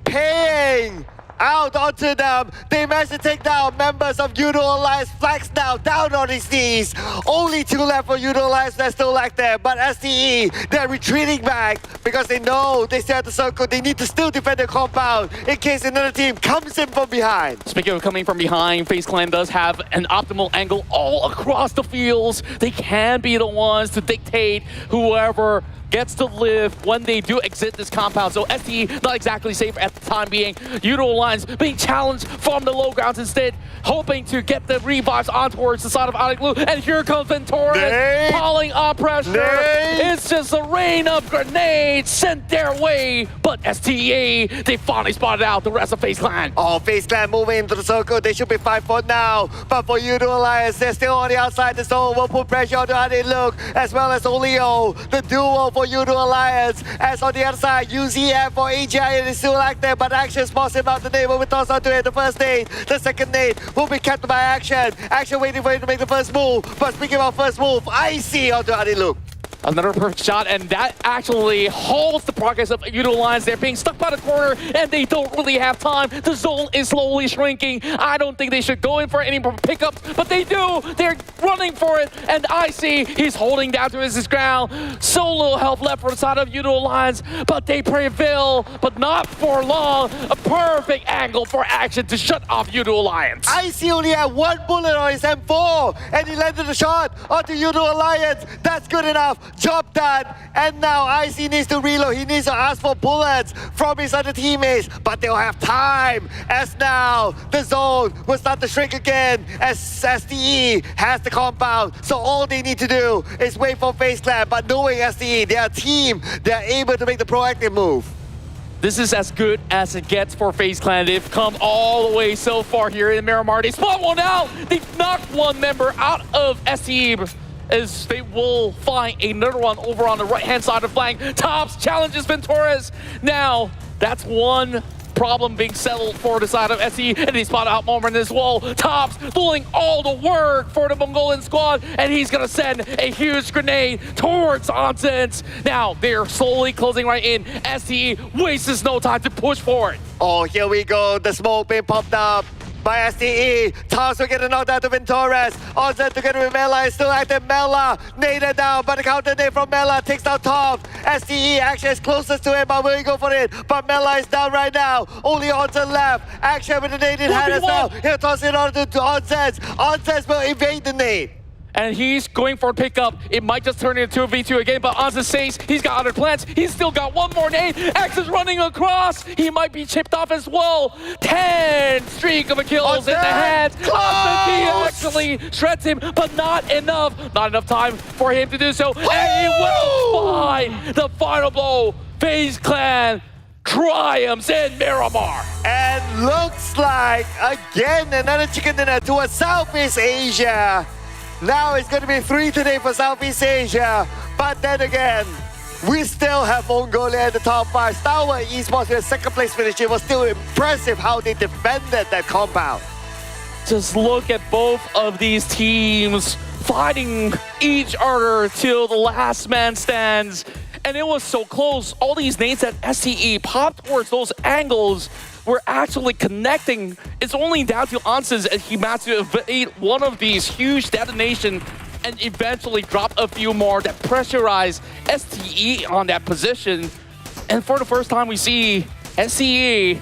paying out onto them. They managed to take down members of YOODO Alliance. Flax now down on his knees. Only 2 left for YOODO Alliance that still like them. But STE, they're retreating back because they know they stay at the circle. They need to still defend the compound in case another team comes in from behind. Speaking of coming from behind, FaZe Clan does have an optimal angle all across the fields. They can be the ones to dictate whoever gets to live when they do exit this compound. So STE not exactly safe at the time being. YOODO Alliance being challenged from the low grounds instead, hoping to get the revives on towards the side of Adik Blue. And here comes Ventura piling on pressure. It's just a rain of grenades sent their way. But STE, they finally spotted out the rest of FaZe Clan. Oh, FaZe Clan moving into the circle. They should be 5 for now. But for YOODO Alliance, they're still on the outside. The zone will put pressure on the Adik Luke as well as Olio. The duo for YOODO Alliance. As on the other side, UZF for AGI is still active, but Action spots him out the nade. Will be tossed onto it. The first nade, the second nade will be kept by Action. Action waiting for him to make the first move. But speaking about first move, I see onto Adik Luke. Another perfect shot, and that actually halts the progress of YOODO Alliance. They're being stuck by the corner, and they don't really have time. The zone is slowly shrinking. I don't think they should go in for any more pickups, but they do. They're running for it, and I see he's holding down to his ground. So little health left for the side of YOODO Alliance, but they prevail, but not for long. A perfect angle for Action to shut off YOODO Alliance. IC only had 1 bullet on his M4, and he landed a shot onto YOODO Alliance. That's good enough. Job done. And now IC needs to reload. He needs to ask for bullets from his other teammates, but they'll have time. As now, the zone will start to shrink again as STE has the compound. So all they need to do is wait for FaZe Clan, but knowing STE, they're a team, they're able to make the proactive move. This is as good as it gets for FaZe Clan. They've come all the way so far here in Miramar. They spot one out. They've knocked one member out of STE. As they will find another one over on the right-hand side of the flank. Tops challenges Venturas. Now, that's one problem being settled for the side of SE, and they spot out Moment as well. Tops doing all the work for the Mongolian squad, and he's gonna send a huge grenade towards Onsens. Now, they're slowly closing right in. SE wastes no time to push forward. Oh, here we go. The smoke being popped up by STE. Toss will get a knockdown to Venturas. Onsen together with Mela is still active. Mela naded down, but the counter nade from Mela takes down Top. STE Action is closest to him, but will he go for it? But Mela is down right now. Only Onsen left. Action with the nade in hand as well. He'll toss it on to Onsens. Onsens will evade the nade. And he's going for a pickup. It might just turn into a 2v2 again, but Onsen says he's got other plans. He's still got one more nade. X is running across. He might be chipped off as well. 10 streak of kills in the hands. Onsen actually shreds him, but not enough. Not enough time for him to do so. And he will find the final blow. FaZe Clan triumphs in Miramar. And looks like, again, another chicken dinner towards Southeast Asia. Now it's going to be 3 today for Southeast Asia. But then again, we still have Mongolia at the top 5. STALWART Esports with a 2nd place finish. It was still impressive how they defended that compound. Just look at both of these teams fighting each other till the last man stands. And it was so close. All these nades that STE popped towards those angles were actually connecting. It's only down to Onsens and he managed to evade one of these huge detonations and eventually drop a few more that pressurized STE on that position. And for the first time we see STE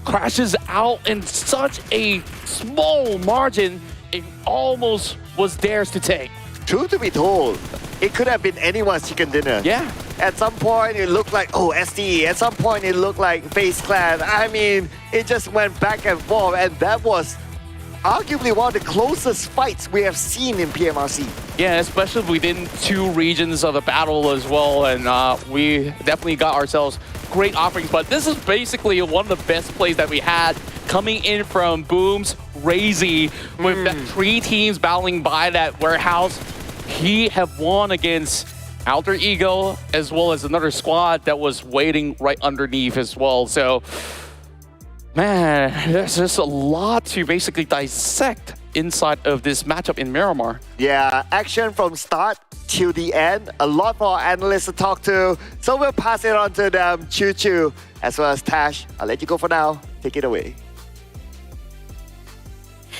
crashes out in such a small margin, it almost was theirs to take. Truth to be told, it could have been anyone's chicken dinner. Yeah. At some point, it looked like, oh, STE. At some point, it looked like FaZe Clan. I mean, it just went back and forth, and that was arguably one of the closest fights we have seen in PMRC. Yeah, especially within two regions of the battle as well, and we definitely got ourselves great offerings. But this is basically one of the best plays that we had coming in from Boom's Razy with that 3 teams battling by that warehouse. He have won against Alter Ego as well as another squad that was waiting right underneath as well. So, man, there's just a lot to basically dissect inside of this matchup in Miramar. Yeah, action from start till the end. A lot for our analysts to talk to. So we'll pass it on to them. Choo Choo, as well as Tash. I'll let you go for now. Take it away.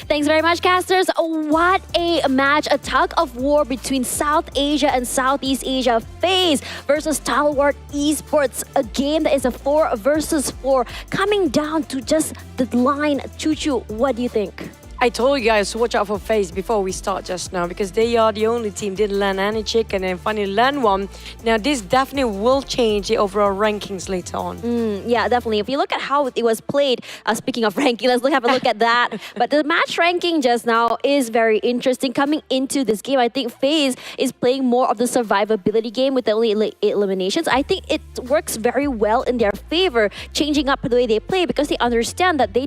Thanks very much, casters. What a match, a tug of war between South Asia and Southeast Asia. FaZe versus STALWART Esports, a game that is a 4 versus 4, coming down to just the line. Choo Choo, what do you think? I told you guys to watch out for FaZe before we start just now, because they are the only team didn't land any chicken and finally land one. Now this definitely will change the overall rankings later on. Yeah, definitely. If you look at how it was played, speaking of ranking, let's have a look at that. But the match ranking just now is very interesting. Coming into this game, I think FaZe is playing more of the survivability game with the only 8 eliminations. I think it works very well in their favor, changing up the way they play, because they understand that they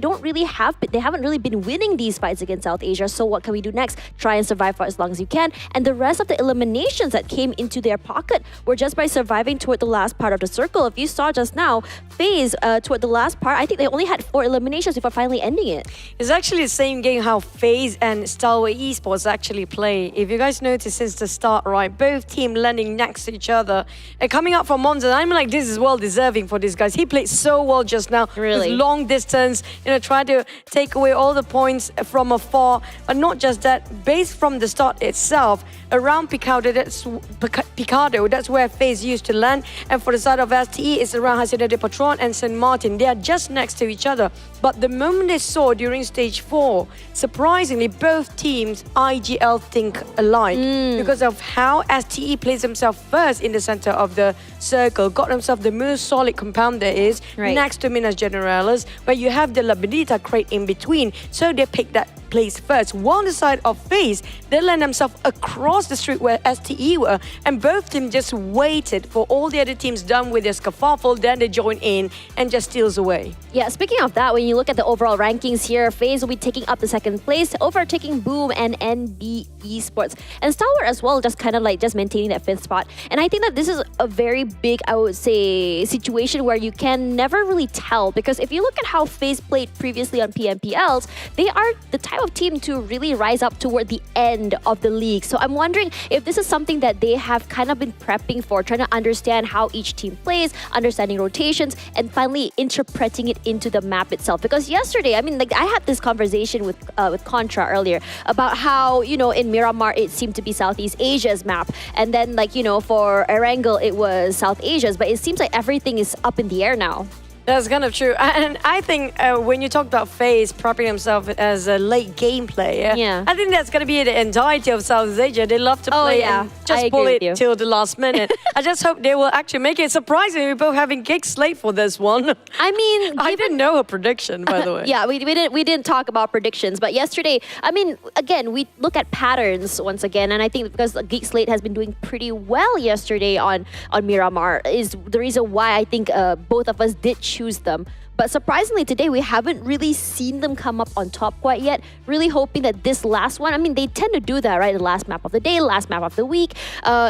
haven't really been winning these fights against South Asia. So what can we do next? Try and survive for as long as you can. And the rest of the eliminations that came into their pocket were just by surviving toward the last part of the circle. If you saw just now, FaZe toward the last part, I think they only had 4 eliminations before finally ending it. It's actually the same game how FaZe and STALWART Esports actually play. If you guys notice since the start, right, both teams landing next to each other and coming up from Monza. I'm like, this is well deserving for this guys. He played so well just now. Really? With long distance, try to take away all the points from afar. But not just that, based from the start itself, around Picardo, that's where FaZe used to land. And for the side of STE, it's around Hacienda de Patron and St. Martin. They are just next to each other. But the moment they saw during stage 4, surprisingly, both teams IGL think alike because of how STE plays himself first in the center of the circle, got himself the most solid compound there is, next to Minas Generalis, but you have the Labradita crate in between, so they pick that place first. While the side of FaZe, they land themselves across the street where STE were, and both teams just waited for all the other teams done with their skerfuffle, then they join in and just steals away. Yeah, speaking of that, when you look at the overall rankings here, FaZe will be taking up the 2nd place, overtaking Boom and NBeSports. And STALWART as well, just kind of like just maintaining that 5th spot. And I think that this is a very big, I would say, situation where you can never really tell, because if you look at how FaZe played previously on PMPLs, they are the type of team to really rise up toward the end of the league. So I'm wondering if this is something that they have kind of been prepping for, trying to understand how each team plays, understanding rotations, and finally interpreting it into the map itself. Because yesterday, I mean, like I had this conversation with Contra earlier about how, in Miramar, it seemed to be Southeast Asia's map. And then for Erangel, it was South Asia's. But it seems like everything is up in the air now. That's kind of true. And I think when you talk about FaZe prepping himself as a late game player, I think that's going to be the entirety of Southeast Asia. They love to play and just pull it till the last minute. I just hope they will actually make it. Surprising, we're both having GEEK SLATE for this one. I mean, I didn't know her prediction, by the way. Yeah, we didn't talk about predictions, but yesterday, I mean, again, we look at patterns once again, and I think because GEEK SLATE has been doing pretty well yesterday on Miramar is the reason why I think both of us did choose them. But surprisingly today, we haven't really seen them come up on top quite yet. Really hoping that this last one, I mean, they tend to do that, right? The last map of the day, last map of the week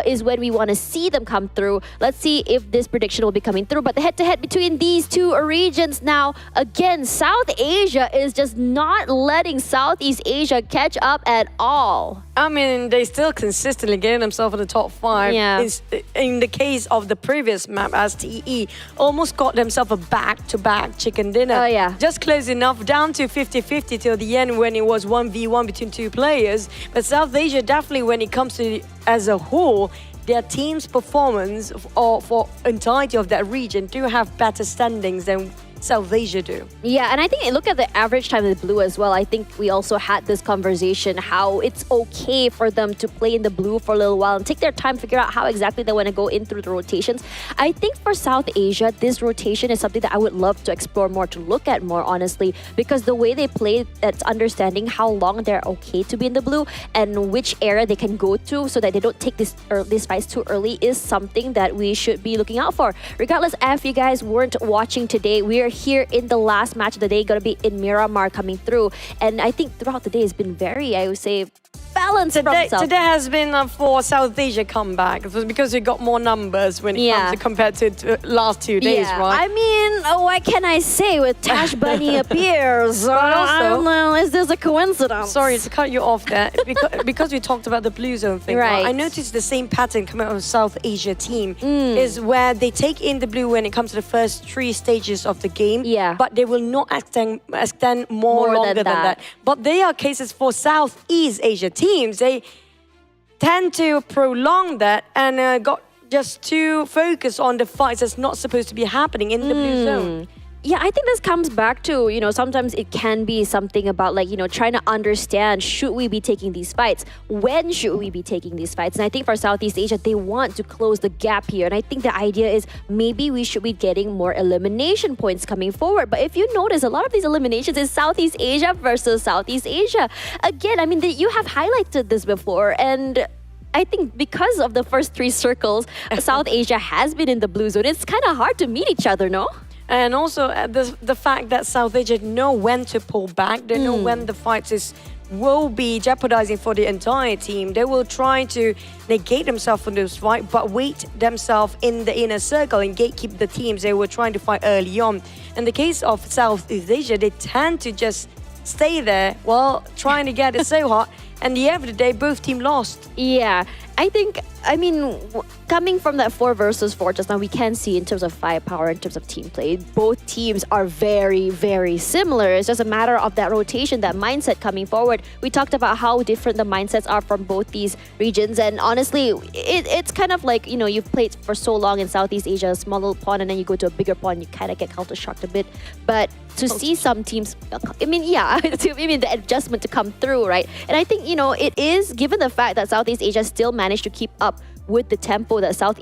is when we want to see them come through. Let's see if this prediction will be coming through. But the head-to-head between these two regions now, again, South Asia is just not letting Southeast Asia catch up at all. I mean, they still consistently getting themselves in the top 5. Yeah. In the case of the previous map, STE almost got themselves a back-to-back chicken dinner. Oh, yeah. Just close enough, down to 50-50 till the end when it was 1v1 between 2 players. But South Asia definitely, when it comes to as a whole, their team's performance for entirety of that region do have better standings than South Asia do. Yeah, and I think look at the average time in the blue as well. I think we also had this conversation how it's okay for them to play in the blue for a little while and take their time, figure out how exactly they want to go in through the rotations. I think for South Asia, this rotation is something that I would love to explore more, to look at more, honestly, because the way they play, that's understanding how long they're okay to be in the blue and which area they can go to so that they don't take these fights too early is something that we should be looking out for. Regardless if you guys weren't watching today, we are here in the last match of the day, going to be in Miramar coming through. And I think throughout the day has been very, I would say, balanced Today has been for South Asia comeback. It was because we got more numbers when it comes to compared to last 2 days, right? I mean, what can I say with Tash Bunny appears? I don't know, is this a coincidence? Sorry to cut you off there. because we talked about the blue zone thing, Right. I noticed the same pattern coming out of South Asia team is where they take in the blue when it comes to the first 3 stages of the game, but they will not extend more longer than that. But there are cases for Southeast Asia teams, they tend to prolong that and got just to focus on the fights that's not supposed to be happening in the blue zone. Yeah, I think this comes back to, sometimes it can be something about trying to understand, should we be taking these fights? When should we be taking these fights? And I think for Southeast Asia, they want to close the gap here. And I think the idea is maybe we should be getting more elimination points coming forward. But if you notice, a lot of these eliminations is Southeast Asia versus Southeast Asia. Again, I mean, you have highlighted this before, and I think because of the first 3 circles, South Asia has been in the blue zone. It's kind of hard to meet each other, no? And also the fact that South Asia know when to pull back, they know when the fights will be jeopardizing for the entire team. They will try to negate themselves from this fight, but wait themselves in the inner circle and gatekeep the teams they were trying to fight early on. In the case of Southeast Asia, they tend to just stay there while trying to get it so hot. And at the end of the day, both teams lost. Yeah, I mean, coming from that 4 versus 4 just now, we can see in terms of firepower, in terms of team play, both teams are very, very similar. It's just a matter of that rotation, that mindset coming forward. We talked about how different the mindsets are from both these regions. And honestly, it's kind of like, you've played for so long in Southeast Asia, a small little pond, and then you go to a bigger pond, you kind of get culture-shocked a bit. But to see some teams, the adjustment to come through, right? And I think, it is, given the fact that Southeast Asia still managed to keep up with the tempo that South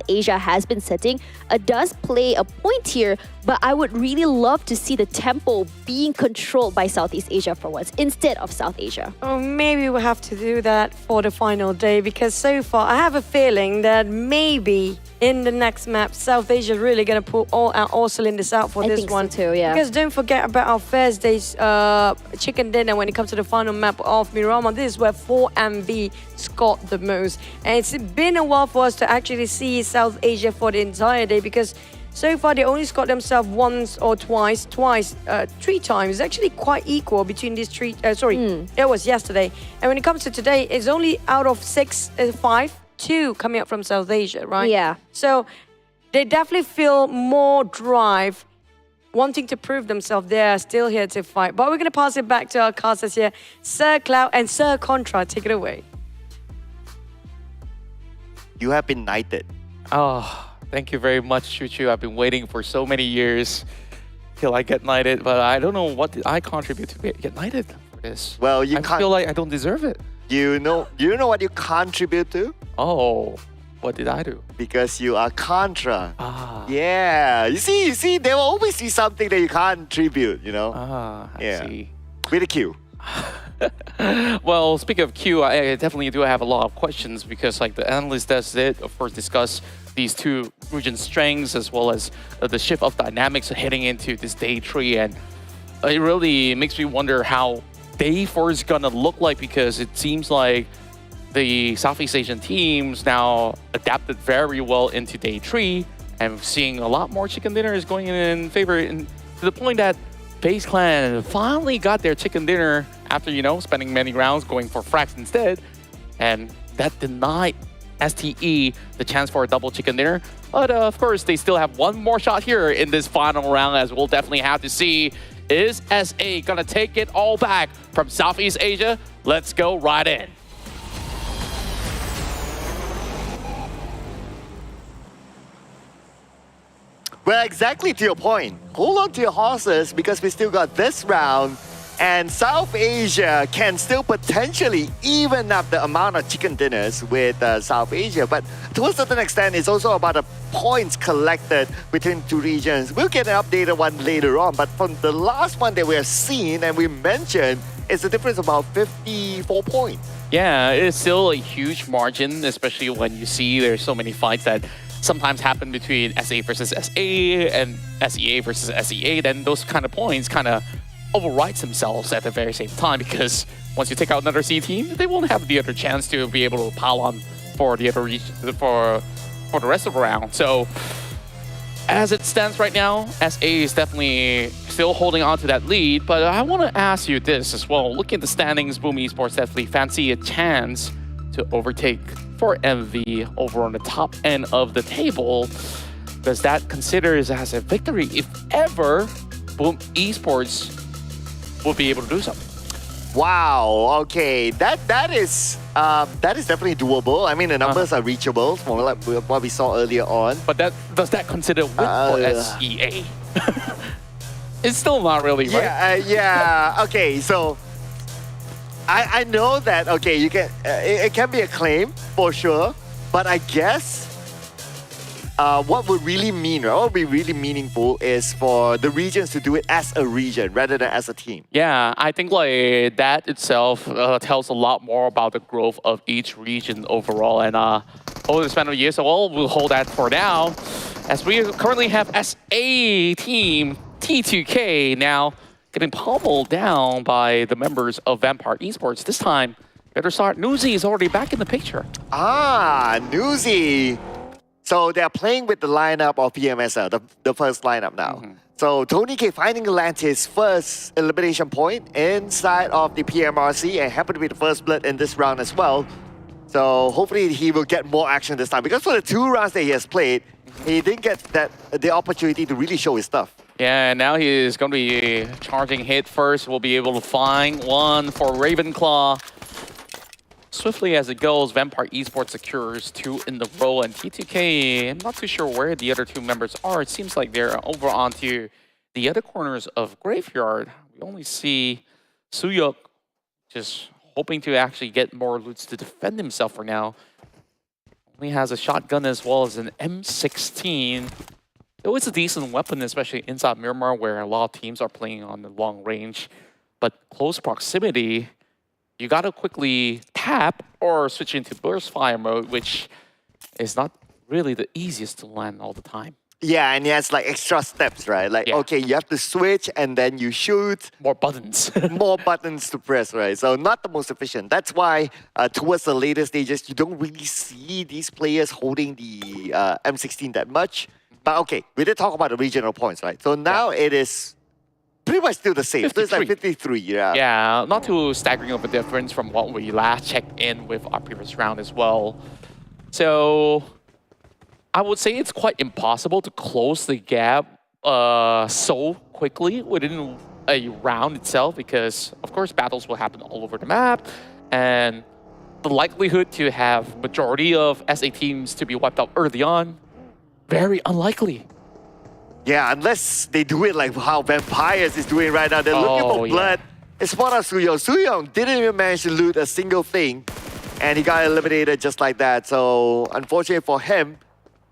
Asia has been setting, does play a point here, but I would really love to see the tempo being controlled by Southeast Asia for once, instead of South Asia. Oh, maybe we'll have to do that for the final day, because so far I have a feeling that maybe in the next map, South Asia is really going to put all cylinders out for this one. I think so too, yeah. Because don't forget about our Thursday's chicken dinner when it comes to the final map of Miramar. This is where 4MV scored the most. And it's been a while for us to actually see South Asia for the entire day, because so far they only scored themselves once or twice, 3 times. It's actually quite equal between these 3. It was yesterday. And when it comes to today, it's only out of 5, 2 coming up from South Asia, right? Yeah. So they definitely feel more drive, wanting to prove themselves. They're still here to fight. But we're going to pass it back to our casters here, Sir Cloud and Sir Contra. Take it away. You have been knighted. Oh, thank you very much, Choo Choo. I've been waiting for so many years till I get knighted, but I don't know what did I contribute to get knighted for this. Well, I feel like I don't deserve it. You know what you contribute to? Oh, what did I do? Because you are Contra. Ah. Yeah. You see, there will always be something that you contribute, Ah, I see. With a Q. Well, speaking of Q, I definitely do have a lot of questions, because like the analyst did, of course, discuss these 2 region strengths as well as the shift of dynamics heading into this day 3, and it really makes me wonder how day 4 is gonna look like, because it seems like the Southeast Asian teams now adapted very well into day 3, and seeing a lot more chicken dinners going in favor, and to the point that FaZe Clan finally got their chicken dinner after, spending many rounds going for frags instead, and that denied STE the chance for a double chicken dinner. But of course, they still have one more shot here in this final round, as we'll definitely have to see. Is SA gonna take it all back from Southeast Asia? Let's go right in. Well, exactly to your point. Hold on to your horses because we still got this round. And South Asia can still potentially even up the amount of chicken dinners with South Asia. But to a certain extent, it's also about the points collected between two regions. We'll get an updated one later on. But from the last one that we have seen and we mentioned, it's a difference of about 54 points. Yeah, it's still a huge margin, especially when you see there's so many fights that sometimes happen between SA versus SA and SEA versus SEA. Then those kind of points kind of overrides themselves at the very same time, because once you take out another C team, they won't have the other chance to be able to pile on for the other region for the rest of the round. So as it stands right now, SA is definitely still holding on to that lead. But I want to ask you this as well. Looking at the standings, Boom Esports definitely fancy a chance to overtake for MV over on the top end of the table. Does that consider as a victory if ever Boom Esports will be able to do so? Wow. Okay, that is definitely doable. I mean, the numbers are reachable, more like what we saw earlier on. But does that consider win for SEA? It's still not really, right? Yeah. Okay, so I know that. Okay, you can. It can be a claim for sure, but I guess. What would really mean, right? What would be really meaningful is for the regions to do it as a region rather than as a team. Yeah, I think like that itself tells a lot more about the growth of each region overall. And over the span of years, so we'll hold that for now. As we currently have SA team T2K now getting pummeled down by the members of Vampire Esports. This time, better start. Newsy is already back in the picture. Newsy. So they're playing with the lineup of PMSL, the first lineup now. So Tony K finally lands his first elimination point inside of the PMRC and happened to be the first blood in this round as well. So hopefully he will get more action this time, because for the 2 rounds that he has played, he didn't get the opportunity to really show his stuff. Yeah, and now he is going to be charging hit first. We'll be able to find one for Ravenclaw. Swiftly as it goes, Vampire Esports secures 2 in the row, and T2K, I'm not too sure where the other 2 members are. It seems like they're over onto the other corners of Graveyard. We only see Suyok just hoping to actually get more loots to defend himself for now. Only has a shotgun as well as an M16. Though it's a decent weapon, especially inside Miramar, where a lot of teams are playing on the long range. But close proximity, you gotta quickly tap or switch into burst fire mode, which is not really the easiest to land all the time. Yeah, and he has like extra steps, right? Like, okay, you have to switch and then you shoot. More buttons. More buttons to press, right? So not the most efficient. That's why towards the later stages, you don't really see these players holding the M16 that much. But okay, we did talk about the regional points, right? So now it is pretty much still the same. So it's like 53, yeah. Yeah, not too staggering of a difference from what we last checked in with our previous round as well. So I would say it's quite impossible to close the gap so quickly within a round itself, because of course battles will happen all over the map, and the likelihood to have majority of SA teams to be wiped out early on, very unlikely. Yeah, unless they do it like how Vampires is doing right now. They're looking for blood. It's spot on Suyong. Suyong didn't even manage to loot a single thing, and he got eliminated just like that. So unfortunately for him,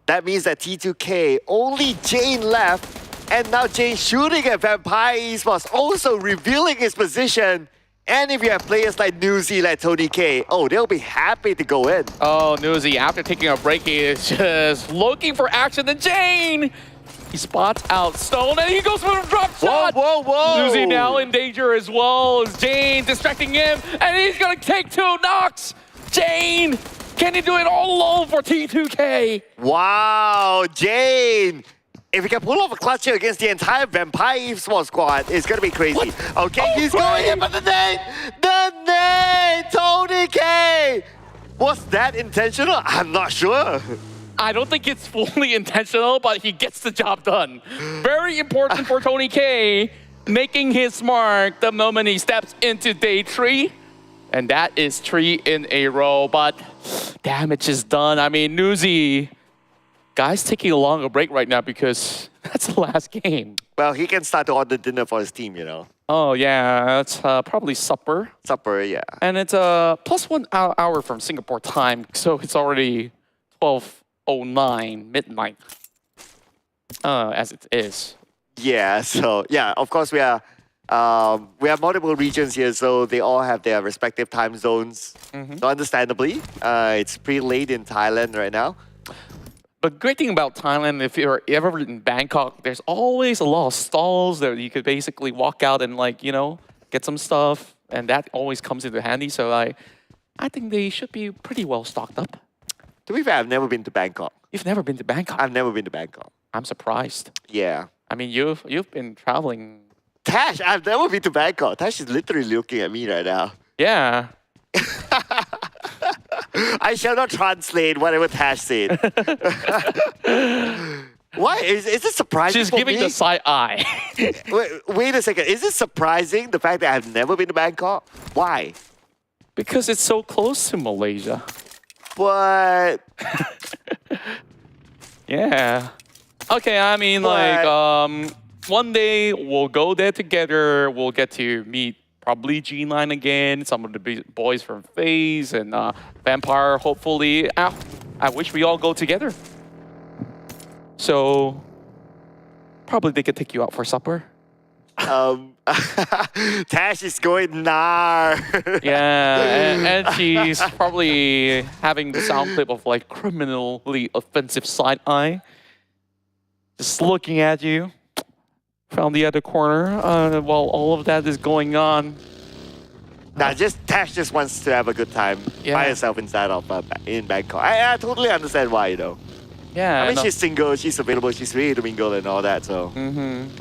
that means that T2K, only Jane left, and now Jane shooting at Vampire Esports, also revealing his position. And if you have players like Newsy, like Tony K, oh, they'll be happy to go in. Oh, Newsy, after taking a break, he is just looking for action. And Jane, he spots out Stone, and he goes for a drop shot. Whoa. Newsy now in danger as well as Jane distracting him, and he's gonna take 2 knocks. Jane, can he do it all alone for T2K? Wow, Jane. If he can pull off a clutch here against the entire Vampire Esports squad, it's gonna be crazy. What? Okay, he's going in, but the nade, Tony K. Was that intentional? I'm not sure. I don't think it's fully intentional, but he gets the job done. Very important for Tony K, making his mark the moment he steps into day 3. And that is 3 in a row, but damage is done. I mean, Newsy, Guy's taking a longer break right now because that's the last game. Well, he can start to order dinner for his team, you know. Oh yeah, it's probably supper. Supper, yeah. And it's plus 1 hour from Singapore time, so it's already 12:09 midnight, as it is. Yeah, so yeah, of course we have multiple regions here, so they all have their respective time zones. So understandably, it's pretty late in Thailand right now. But great thing about Thailand, if you're ever in Bangkok, there's always a lot of stalls that you could basically walk out and like, you know, get some stuff. And that always comes into handy. So I think they should be pretty well stocked up. To be fair, I've never been to Bangkok. You've never been to Bangkok? I've never been to Bangkok. I'm surprised. Yeah. I mean, you've been traveling. Tash, I've never been to Bangkok. Tash is literally looking at me right now. Yeah. I shall not translate whatever Tash said. Why? Is it surprising She's for giving me? the side eye. Wait a second. Is it surprising, the fact that I've never been to Bangkok? Why? Because it's so close to Malaysia. But... Yeah. Okay, I mean, like, one day we'll go there together. We'll get to meet probably G9 again, some of the boys from FaZe and Vampire, hopefully. I wish we all go together. So, probably they could take you out for supper. Tash is going gnar. Yeah, and she's probably having the sound clip of like criminally offensive side eye. Just looking at you from the other corner while all of that is going on. Nah, Tash just wants to have a good time by herself inside of in Bangkok. I totally understand why, you know. Yeah. I mean, she's single, she's available, she's ready to mingle and all that, so.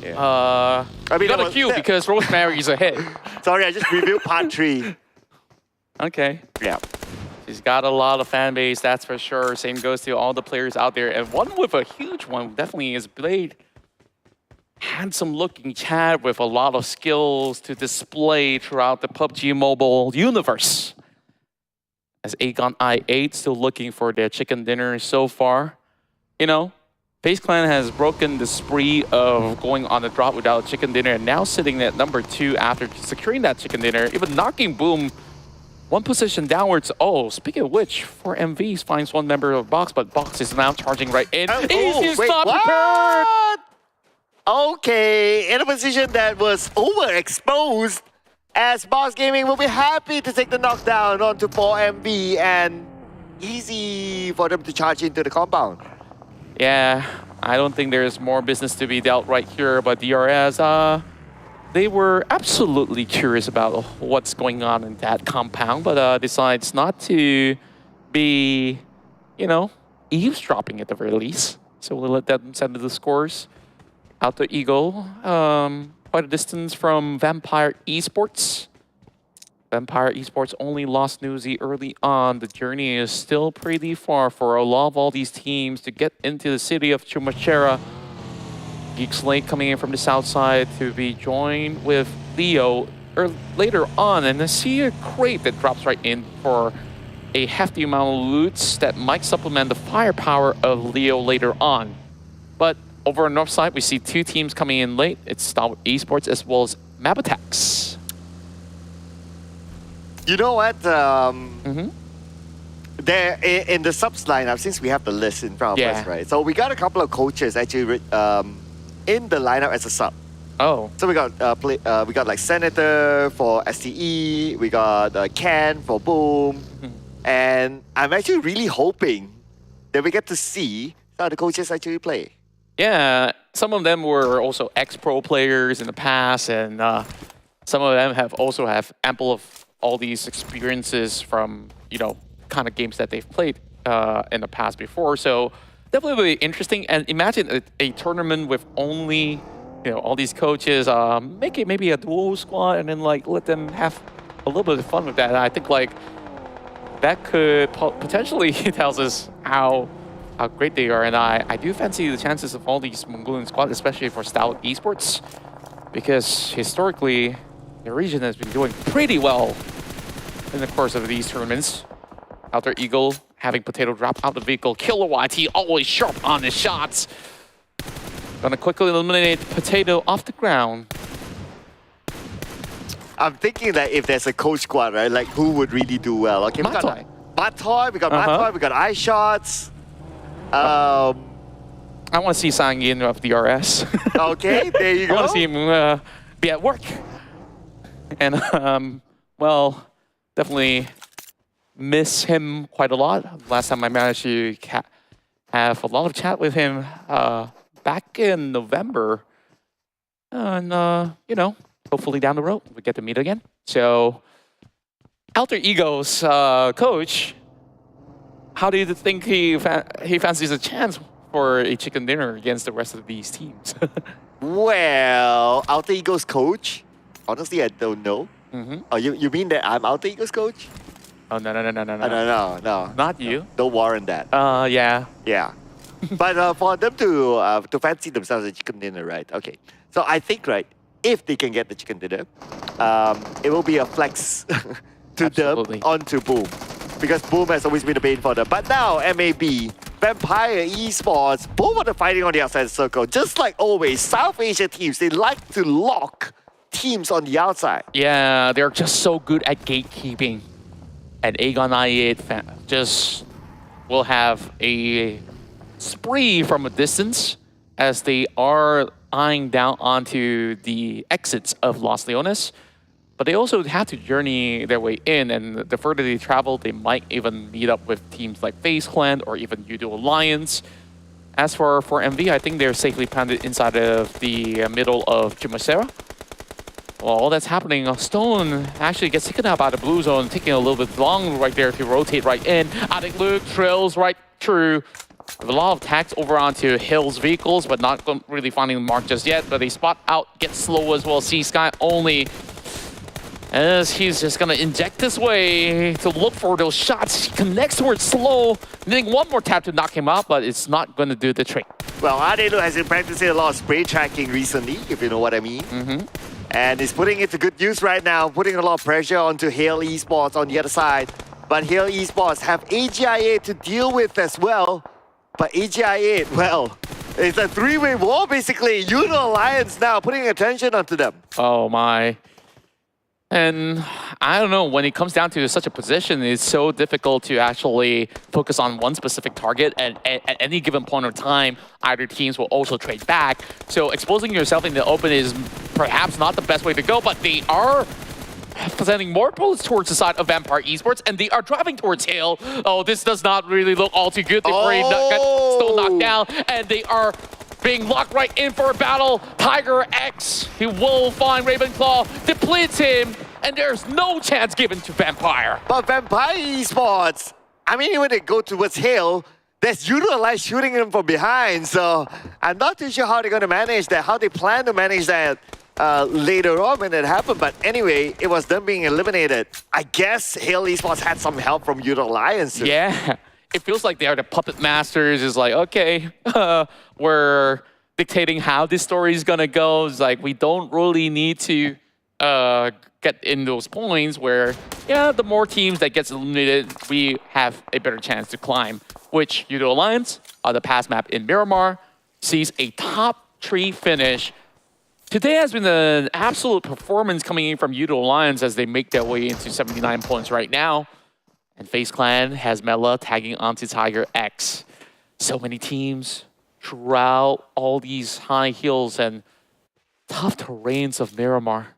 Yeah. I mean, got a queue because Rosemary is ahead. Sorry, I just reviewed part 3. Okay. Yeah. She's got a lot of fan base, that's for sure. Same goes to all the players out there. And one with a huge one definitely is Blade. Handsome looking Chad with a lot of skills to display throughout the PUBG Mobile universe. As Aegon I8 still looking for their chicken dinner so far. You know, FaZe Clan has broken the spree of going on the drop without a chicken dinner and now sitting at number 2 after securing that chicken dinner, even knocking Boom one position downwards. Oh, speaking of which, 4MVs finds one member of Box, but Box is now charging right in. He's not prepared! Okay, in a position that was overexposed, as Box Gaming will be happy to take the knockdown onto 4MV and easy for them to charge into the compound. Yeah, I don't think there's more business to be dealt right here, but DRS, they were absolutely curious about what's going on in that compound, but decides not to be, you know, eavesdropping at the very least. So we'll let them send the scores. Out to Eagle, quite a distance from Vampire Esports. Vampire Esports only lost Newsy early on. The journey is still pretty far for a lot of all these teams to get into the city of Chumachera. GEEK SLATE coming in from the south side to be joined with Leo later on. And I see a crate that drops right in for a hefty amount of loots that might supplement the firepower of Leo later on. But over on the north side, we see 2 teams coming in late. It's STALWART Esports as well as Mabetex. You know what? There in the subs lineup, since we have the list in front of us, right? So we got a couple of coaches actually in the lineup as a sub. Oh. So we got like Senator for STE, we got Ken for Boom, and I'm actually really hoping that we get to see how the coaches actually play. Yeah, some of them were also ex-pro players in the past, and some of them have ample of all these experiences from, you know, kind of games that they've played in the past before. So definitely really interesting. And imagine a tournament with only, you know, all these coaches. Make it maybe a duo squad, and then like let them have a little bit of fun with that. And I think like that could potentially tells us how great they are, and I do fancy the chances of all these Mongolian squads, especially for STALWART Esports, because historically the region has been doing pretty well in the course of these tournaments. Outer Eagle having Potato drop out the vehicle. Killer YT always sharp on his shots. Gonna quickly eliminate Potato off the ground. I'm thinking that if there's a coach squad, right, like who would really do well? Okay, Matoy. Matoy, we got Matoy, we got Eye Shots. I want to see Sangin of DRS. Okay, there you go. I want to see him be at work. And, well, definitely miss him quite a lot. Last time I managed to have a lot of chat with him back in November. And, you know, hopefully down the road we get to meet again. So, Alter Ego's coach, how do you think he fancies a chance for a chicken dinner against the rest of these teams? Well, Alter Ego's coach? Honestly, I don't know. Oh, you mean that I'm Alter Ego's coach? Oh, no. No. Not you. Don't warrant that. Yeah. Yeah. But for them to fancy themselves a chicken dinner, right? Okay. So I think, right, if they can get the chicken dinner, it will be a flex to Absolutely. them onto Boom. Because Boom has always been a pain for them. But now, MAB, Vampire, Esports, both are fighting on the outside circle. Just like always, South Asia teams, they like to lock teams on the outside. Yeah, they're just so good at gatekeeping. And Aegon I8 just will have a spree from a distance as they are eyeing down onto the exits of Los Leones. But they also have to journey their way in, and the further they travel, they might even meet up with teams like FaZe Clan or even YOODO Alliance. As for MV, I think they're safely planted inside of the middle of Jumasera. Well, all that's happening, Stone actually gets taken out by the blue zone, taking a little bit long right there to rotate right in. Addict Luke trails right through. A lot of attacks over onto Hill's vehicles, but not really finding the mark just yet. But they spot out, get slow as well. C-Sky only, as he's just gonna inject his way to look for those shots. He connects towards slow, needing one more tap to knock him out, but it's not gonna do the trick. Well, Adelu has been practicing a lot of spray tracking recently, if you know what I mean. And he's putting it to good use right now, putting a lot of pressure onto Hale Esports on the other side. But Hale Esports have AGI8 to deal with as well. But AGI8, well, it's a three-way war basically. YOODO Alliance now putting attention onto them. Oh my. And I don't know, when it comes down to such a position, it's so difficult to actually focus on one specific target. And at any given point of time, either teams will also trade back. So exposing yourself in the open is perhaps not the best way to go, but they are presenting more bullets towards the side of Vampire Esports, and they are driving towards Hale. Oh, this does not really look all too good. They've already got Stone knocked down, and they are being locked right in for a battle. Tiger X, he will find Ravenclaw, depletes him, and there's no chance given to Vampire. But Vampire Esports, I mean, when they go towards Hale, there's YOODO Alliance shooting him from behind. So I'm not too sure how they're going to manage that, how they plan to manage that later on when it happened. But anyway, it was them being eliminated. I guess Hale Esports had some help from YOODO Alliance. Yeah. It feels like they are the puppet masters. It's like, okay, we're dictating how this story is gonna go. It's like, we don't really need to get in those points where, yeah, the more teams that gets eliminated, we have a better chance to climb. Which YOODO Alliance, on the past map in Miramar, sees a top 3 finish. Today has been an absolute performance coming in from YOODO Alliance as they make their way into 79 points right now. And FaZe Clan has Mela tagging onto Tiger X. So many teams throughout all these high hills and tough terrains of Miramar.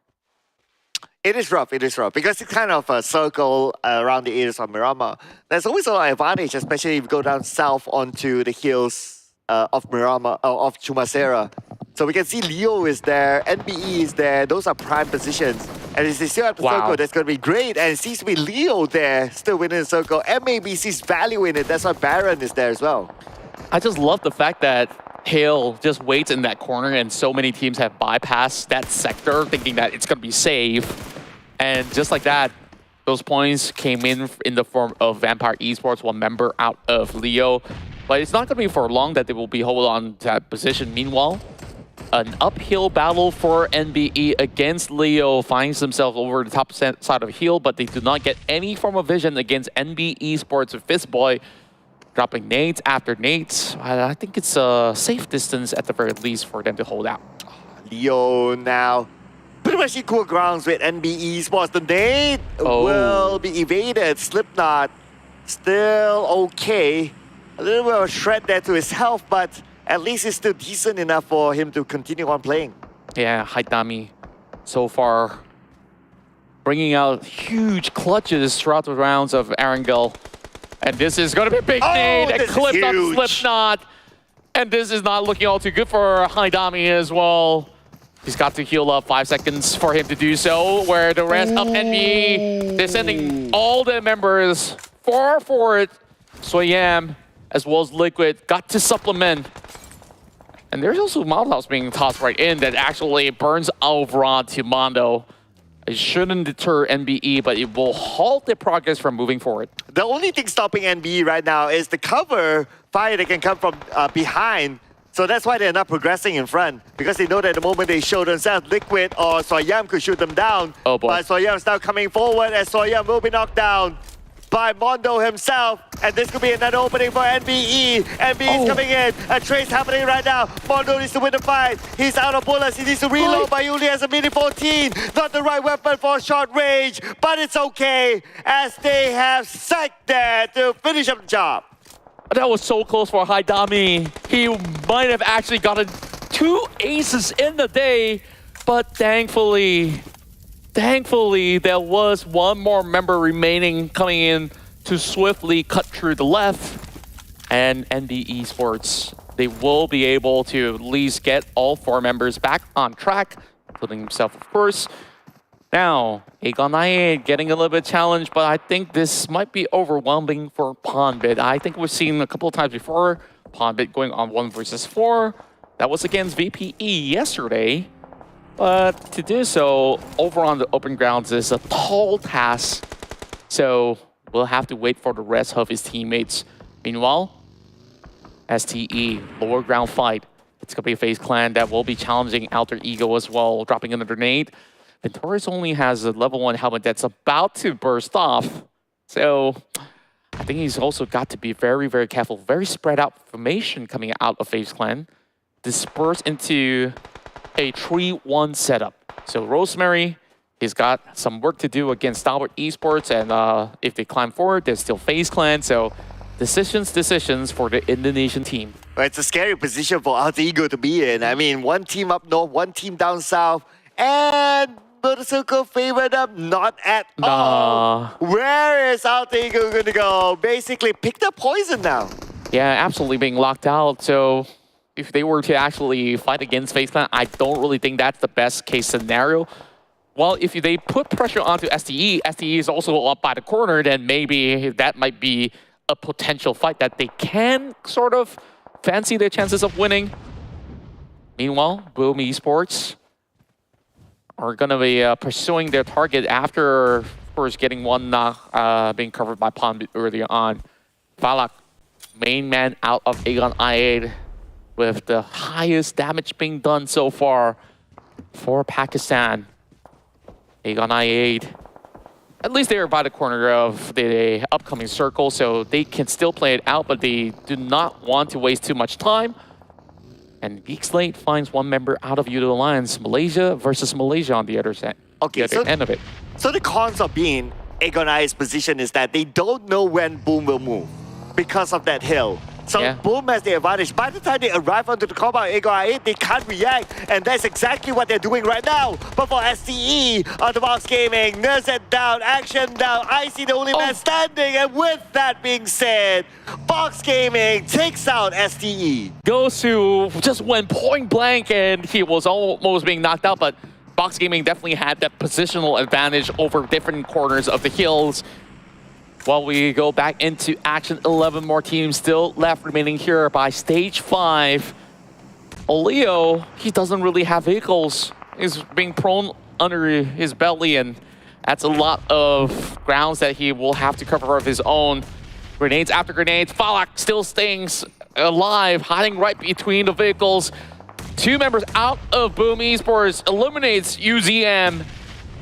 It is rough, because it's kind of a circle around the areas of Miramar. There's always a lot of advantage, especially if you go down south onto the hills of Miramar, of Chumacera. So we can see Leo is there, NBE is there, those are prime positions. And as they still have the circle, that's going to be great. And it seems to be Leo there, still winning the circle. MAB sees value in it, that's why Baron is there as well. I just love the fact that Hale just waits in that corner and so many teams have bypassed that sector thinking that it's going to be safe. And just like that, those points came in the form of Vampire Esports, one member out of Leo. But it's not going to be for long that they will be holding on to that position. Meanwhile, An uphill battle for NBE against Leo. Finds themselves over the top side of hill, but they do not get any form of vision against NBeSports with Fistboy. Dropping nades after nades. I think it's a safe distance at the very least for them to hold out. Leo now pretty much equal grounds with NBeSports. The nade will be evaded. Slipknot still okay. A little bit of a shred there to his health, but at least it's still decent enough for him to continue on playing. Yeah, Haitami so far bringing out huge clutches throughout the rounds of Erangel. And this is going to be a big nade that clipped up Slipknot. And this is not looking all too good for Haidami as well. He's got to heal up 5 seconds for him to do so, where the rest of NBE, they're sending all their members far forward. Soyam, as well as Liquid, got to supplement. And there's also Molotovs being tossed right in that actually burns Alvarad to Mondo. It shouldn't deter NBE, but it will halt their progress from moving forward. The only thing stopping NBE right now is the cover fire that can come from behind. So that's why they're not progressing in front, because they know that the moment they show themselves, Liquid or Soyam could shoot them down. Oh boy. But Soyam's now coming forward, and Soyam will be knocked down by Mondo himself. And this could be another opening for NBE. NBE is coming in. A trace happening right now. Mondo needs to win the fight. He's out of bullets. He needs to reload, but he only has a mini 14. Not the right weapon for short range, but it's okay, as they have Psych there to finish up the job. That was so close for Haidami. He might have actually gotten 2 aces in the day, but thankfully, there was one more member remaining coming in to swiftly cut through the left. And NBeSports, they will be able to at least get all 4 members back on track, including himself, of course. Now, Aegon getting a little bit challenged, but I think this might be overwhelming for Ponbit. I think we've seen a couple of times before Ponbit going on 1 versus 4. That was against VPE yesterday. But to do so over on the open grounds is a tall task. So we'll have to wait for the rest of his teammates. Meanwhile, STE, lower ground fight. It's going to be a FaZe Clan that will be challenging Alter Ego as well, dropping in a grenade. Ventoris only has a level 1 helmet that's about to burst off. So I think he's also got to be very, very careful. Very spread out formation coming out of FaZe Clan. Disperse into a 3-1 setup. So Rosemary, he's got some work to do against STALWART Esports, and if they climb forward, there's still FaZe Clan. So decisions for the Indonesian team. Well, it's a scary position for Alter Ego to be in. I mean, one team up north, one team down south, and Motorcycle favored up, not at all. Where is Alter Ego going to go? Basically, pick the poison now. Yeah, absolutely being locked out. So if they were to actually fight against FaZe Clan, I don't really think that's the best case scenario. Well, if they put pressure onto STE, STE is also up by the corner, then maybe that might be a potential fight that they can sort of fancy their chances of winning. Meanwhile, Boom Esports are going to be pursuing their target after, of course, getting one knock being covered by Pond earlier on. Falak, main man out of Aegon I8 with the highest damage being done so far for Pakistan. Aegon I8, at least they're by the corner of the upcoming circle, so they can still play it out, but they do not want to waste too much time. And GEEK SLATE finds one member out of YOODO Alliance. Malaysia versus Malaysia on the other side. Okay, the other end of it. So the cons of being Aegon I8's position is that they don't know when Boom will move because of that hill. So Boom has the advantage. By the time they arrive onto the compound Aegon I8, they can't react, and that's exactly what they're doing right now. But for STE on the Box Gaming, nurse it down, action down, I see the only man standing, and with that being said, Box Gaming takes out STE. Gosu just went point blank, and he was almost being knocked out, but Box Gaming definitely had that positional advantage over different corners of the hills. While we go back into action, 11 more teams still left remaining here by stage 5. Leo, he doesn't really have vehicles. He's being prone under his belly, and that's a lot of grounds that he will have to cover of his own. Grenades after grenades. Falak still staying alive, hiding right between the vehicles. 2 members out of Boom Esports, eliminates UZM,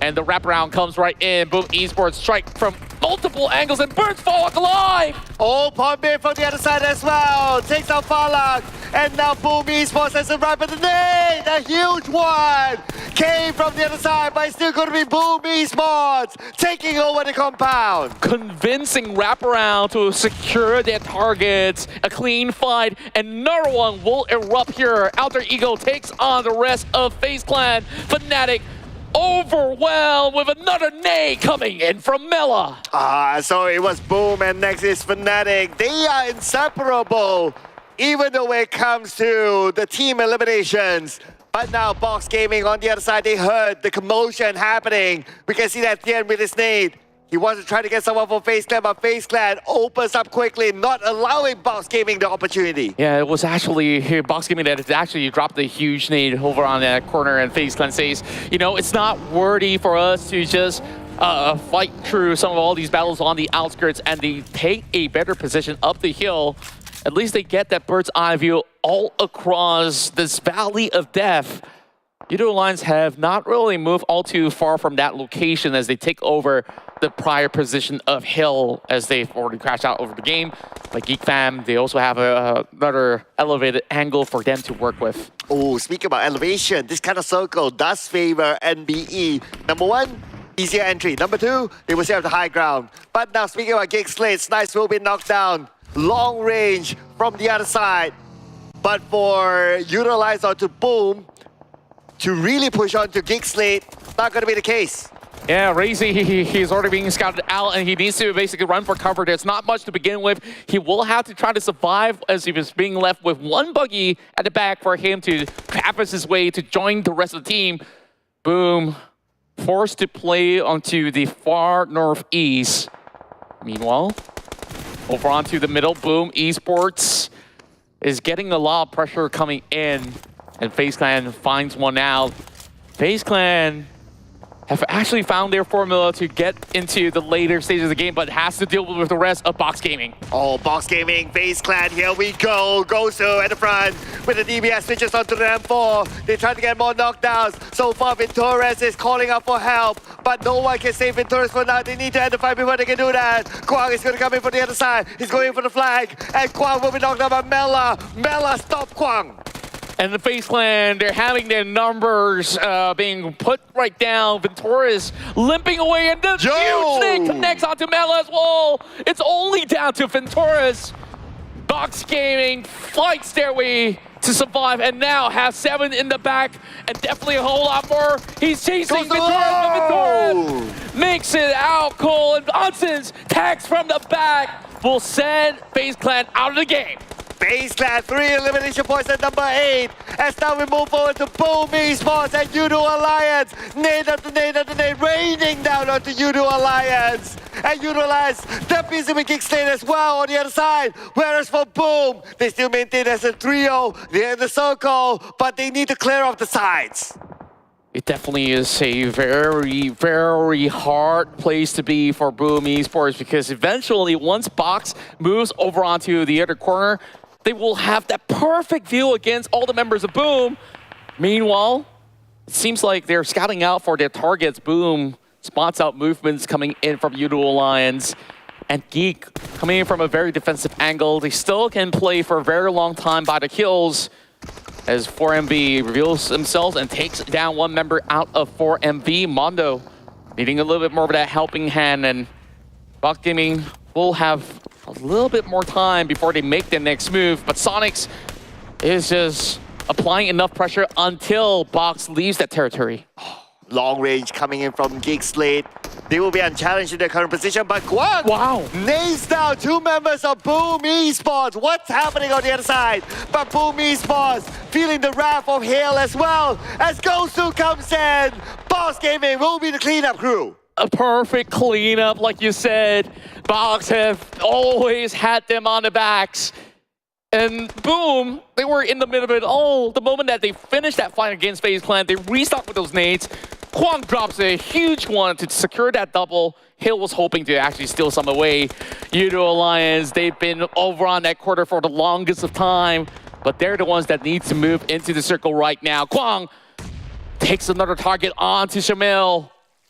and the wraparound comes right in. Boom Esports strike from multiple angles, and Birds fall alive! Oh, Pombe from the other side as well. Takes out Farlak. And now Boom Esports has a right, the nade, a huge one. Came from the other side, but it's still going to be Boom Esports taking over the compound. Convincing wraparound to secure their targets. A clean fight, and another one will erupt here. Alter Ego takes on the rest of FaZe Clan. Fnatic overwhelmed with another nade coming in from Mela. So it was Boom and next is Fnatic. They are inseparable, even though it comes to the team eliminations. But now Box Gaming on the other side, they heard the commotion happening. We can see that Tien with his nade. He wants to try to get someone from FaZe Clan, but FaZe Clan opens up quickly, not allowing Box Gaming the opportunity. Yeah, it was actually Box Gaming that actually dropped a huge nade over on that corner, and FaZe Clan says, you know, it's not worthy for us to just fight through some of all these battles on the outskirts, and they take a better position up the hill. At least they get that bird's eye view all across this valley of death. YOODO Alliance have not really moved all too far from that location as they take over the prior position of hill, as they've already crashed out over the game. Like GEEK fam, they also have another elevated angle for them to work with. Oh, speaking about elevation, this kind of circle does favor NBE. Number 1, easier entry. Number 2, they will have the high ground. But now speaking about GEEK SLATE, Snice will be knocked down. Long range from the other side. But for YOODO Alliance or to Boom, to really push on to GEEK SLATE, not going to be the case. Yeah, Razy, he's already being scouted out, and he needs to basically run for cover. There's not much to begin with. He will have to try to survive as he was being left with one buggy at the back for him to traverse his way to join the rest of the team. Boom, forced to play onto the far northeast. Meanwhile, over onto the middle, Boom Esports is getting a lot of pressure coming in, and FaZe Clan finds one out. FaZe Clan have actually found their formula to get into the later stages of the game, but has to deal with the rest of Box Gaming. Oh, Box Gaming, FaZe Clan, here we go. Gosu at the front with the DBS switches onto the M4. They try to get more knockdowns. So far, Ventores is calling out for help, but no one can save Ventores for now. They need to end the fight before they can do that. Kwang is going to come in from the other side. He's going for the flag, and Kwang will be knocked out by Mela. Mela, stop Kwang. And the FaZe Clan, they're having their numbers being put right down. Ventores limping away, and the huge thing connects onto Mela as well. It's only down to Ventores. Box Gaming fights their way to survive, and now has 7 in the back, and definitely a whole lot more. He's chasing Ventores, but Ventores makes it out. Cole and Johnson's tags from the back will send FaZe Clan out of the game. FaZe Clan, 3 elimination points at number 8. As now we move forward to Boom Esports and YOODO Alliance. Nade after nade after nade, raining down onto YOODO Alliance. And YOODO Alliance, they're busy with GEEK SLATE as well on the other side. Whereas for Boom, they still maintain as a trio. They're in the circle, but they need to clear off the sides. It definitely is a very, very hard place to be for Boom Esports, because eventually, once Box moves over onto the other corner, they will have that perfect view against all the members of Boom. Meanwhile, it seems like they're scouting out for their targets. Boom spots out movements coming in from YOODO Alliance. And GEEK coming in from a very defensive angle. They still can play for a very long time by the kills, as 4MB reveals themselves and takes down one member out of 4MB. Mondo needing a little bit more of that helping hand, and Box Gaming will have a little bit more time before they make their next move, but Sonics is just applying enough pressure until Box leaves that territory. Long range coming in from GEEK SLATE. They will be unchallenged in their current position, but Kwang nails down 2 members of Boom Esports. What's happening on the other side? But Boom Esports feeling the wrath of Hail as well as Gosu comes in. Box Gaming will be the cleanup crew. A perfect cleanup, like you said. Box have always had them on the backs. And Boom, they were in the middle of it all. The moment that they finished that fight against FaZe Clan, they restocked with those nades. Kwang drops a huge one to secure that double. Hill was hoping to actually steal some away. YOODO Alliance, they've been over on that quarter for the longest of time. but they're the ones that need to move into the circle right now. Kwang takes another target on to Shamil,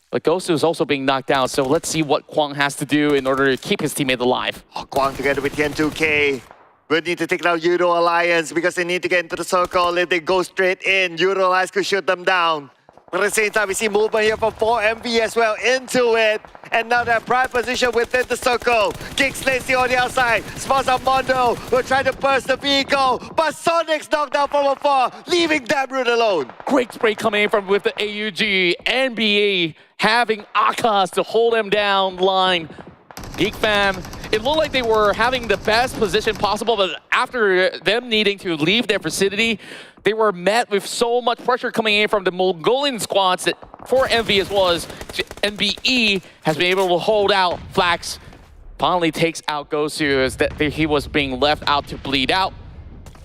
but Gosu is also being knocked down, so let's see what Kwang has to do in order to keep his teammate alive. Oh, Kwang together with Yen2K. We need to take down YOODO Alliance because they need to get into the circle. If they go straight in, YOODO Alliance could shoot them down. But at the same time, we see movement here from 4MV as well into it. And now they're prime position within the circle. GEEK SLATE on the outside. Spots out Mondo. We're trying to burst the vehicle. But Sonic's knocked down from afar, leaving Damroot alone. Great spray coming in from with the AUG. NBA having Akash to hold him down line. GEEK fam, it looked like they were having the best position possible, but after them needing to leave their vicinity, they were met with so much pressure coming in from the Mongolian squads that for MV as well as NBE has been able to hold out. Flax finally takes out Gosu as that he was being left out to bleed out.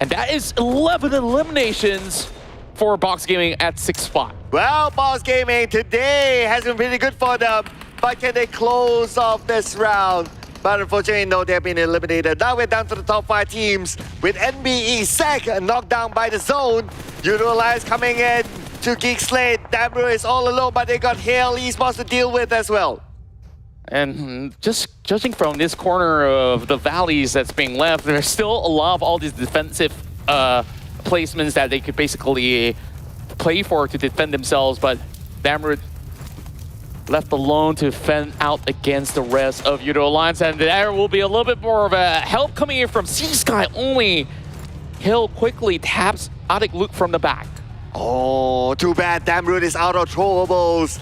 And that is 11 eliminations for Box Gaming at 6th spot. Well, Box Gaming today has been really good for them. But can they close off this round? But unfortunately, no, they've been eliminated. Now we're down to the top 5 teams with NBE Sec knocked down by the zone. YOODO Alliance coming in to GEEK SLATE. Damroot is all alone, but they got Hale Esports to deal with as well. And just judging from this corner of the valleys that's being left, there's still a lot of all these defensive placements that they could basically play for to defend themselves, but Damroot left alone to fend out against the rest of YOODO Alliance, and there will be a little bit more of a help coming in from C-Sky only. Hill quickly taps Adik Luke from the back. Oh, too bad Damroot is out of throwables.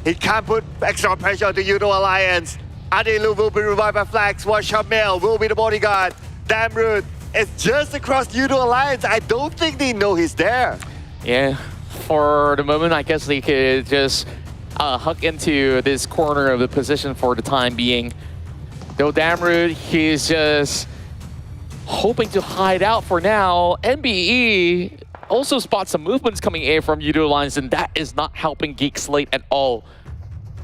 He can't put extra pressure on the YOODO Alliance. Adik Luke will be revived by Flax, while Shamil will be the bodyguard. Damroot is just across YOODO Alliance. I don't think they know he's there. Yeah, for the moment, I guess they could just huck into this corner of the position for the time being. Though Damroot, he's just hoping to hide out for now. NBE also spots some movements coming in from YOODO Alliance, and that is not helping GEEK SLATE at all.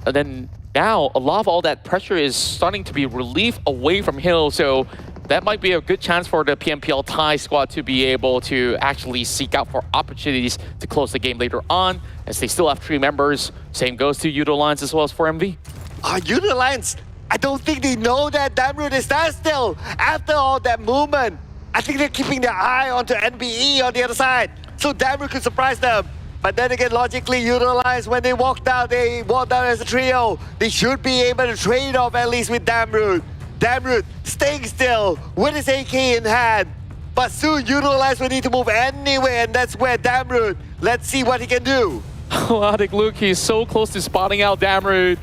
And then now, a lot of all that pressure is starting to be relieved away from Hill, so that might be a good chance for the PMPL Thai squad to be able to actually seek out for opportunities to close the game later on, as they still have 3 members. Same goes to YOODO Alliance as well as for MV. YOODO Alliance, I don't think they know that Damroot is there still. After all that movement, I think they're keeping their eye onto NBE on the other side, so Damroot could surprise them. But then again, logically, YOODO Alliance, when they walk down as a trio. They should be able to trade off at least with Damroot. Damroot staying still with his AK in hand. But soon YOODO Alliance will need to move anyway, and that's where Damroot, let's see what he can do. Adik Luke, he's so close to spotting out Damroot.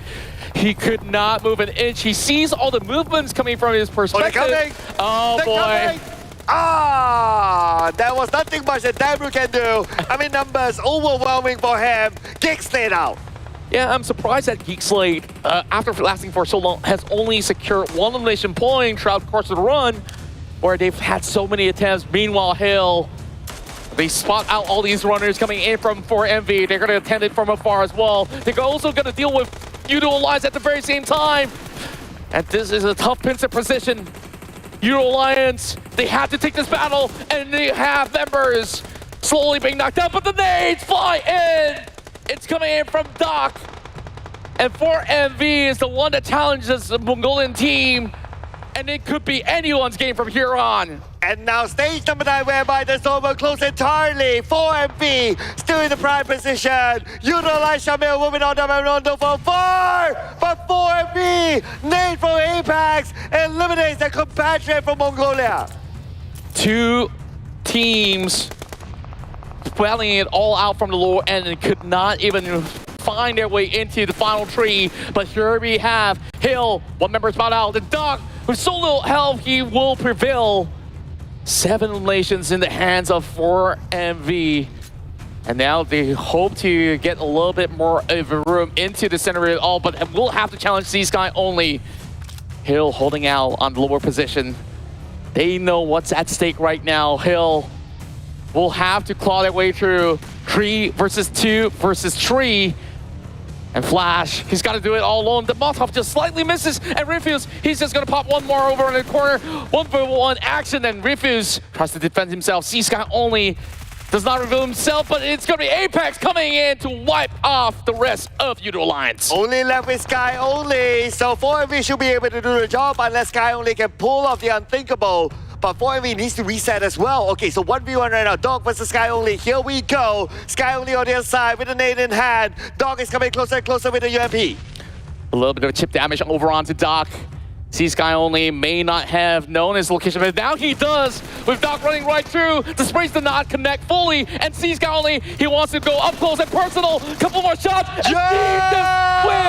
He could not move an inch. He sees all the movements coming from his perspective. Oh, they're coming! Oh, they're boy. Coming. Ah, that was nothing much that Damroot can do. I mean, numbers overwhelming for him. GEEK SLATE out. Yeah, I'm surprised that GEEK SLATE, after lasting for so long, has only secured 1 elimination point throughout the course of the run, where they've had so many attempts. Meanwhile, Hill, they spot out all these runners coming in from 4MV. They're going to attend it from afar as well. They're also going to deal with YOODO Alliance at the very same time. And this is a tough pincer position. YOODO Alliance, they have to take this battle, and they have members slowly being knocked out, but the nades fly in! It's coming in from Doc. And 4MV is the one that challenges the Mongolian team, and it could be anyone's game from here on. And now stage number 9, whereby the zone will close entirely. 4MV still in the prime position. YOODO Alliance Shamil moving on down Rondo for 4. But 4MV, nade from Apex, eliminates the compatriot from Mongolia. 2 teams battling it all out from the lower end and could not even find their way into the final 3. But here we have Hill, 1 member spot out. The Doc, with so little health, he will prevail. 7 eliminations in the hands of 4MV. And now they hope to get a little bit more of a room into the center of it all, but will have to challenge C-Sky only. Hill holding out on the lower position. They know what's at stake right now. Hill will have to claw their way through 3 versus 2 versus 3. And Flash, he's got to do it all alone. The Molotov just slightly misses, and Refuse, he's just going to pop one more over in the corner. 1v1 action, and Refuse tries to defend himself. C-Sky only does not reveal himself, but it's going to be Apex coming in to wipe off the rest of YOODO Alliance. Only left with Sky only. So 4MV should be able to do the job unless Sky only can pull off the unthinkable. But 4MV needs to reset as well. Okay, so 1v1 right now. Dog versus Sky only. Here we go. Sky only on the other side with a nade in hand. Dog is coming closer and closer with the UMP. A little bit of chip damage over onto Doc. C-Sky only may not have known his location, but now he does. With Doc running right through, the sprays did not connect fully, and C-Sky only, he wants to go up close and personal. Couple more shots, and just with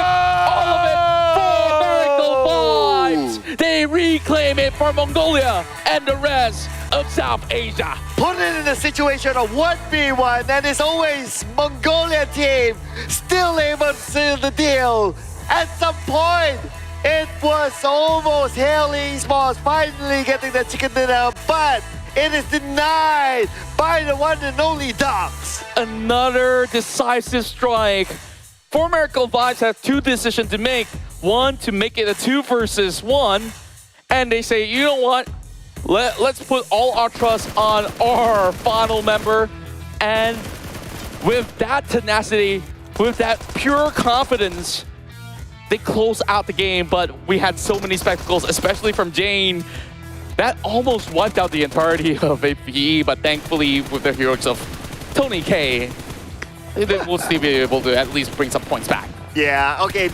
all of it for Miracle Vibes. They reclaim it for Mongolia and the rest of South Asia. Put it in a situation of 1v1, and it's always Mongolian team still able to seal the deal. At some point, it was almost Hail Esports finally getting the chicken dinner, but it is denied by the one and only Docs. Another decisive strike. For Miracle Vibes have two decisions to make. One, to make it a 2 versus 1. And they say, you know what? Let's put all our trust on our final member. And with that tenacity, with that pure confidence, they close out the game, but we had so many spectacles, especially from Jane, that almost wiped out the entirety of APE, but thankfully with the heroics of Tony K, we'll still be able to at least bring some points back. Yeah, okay.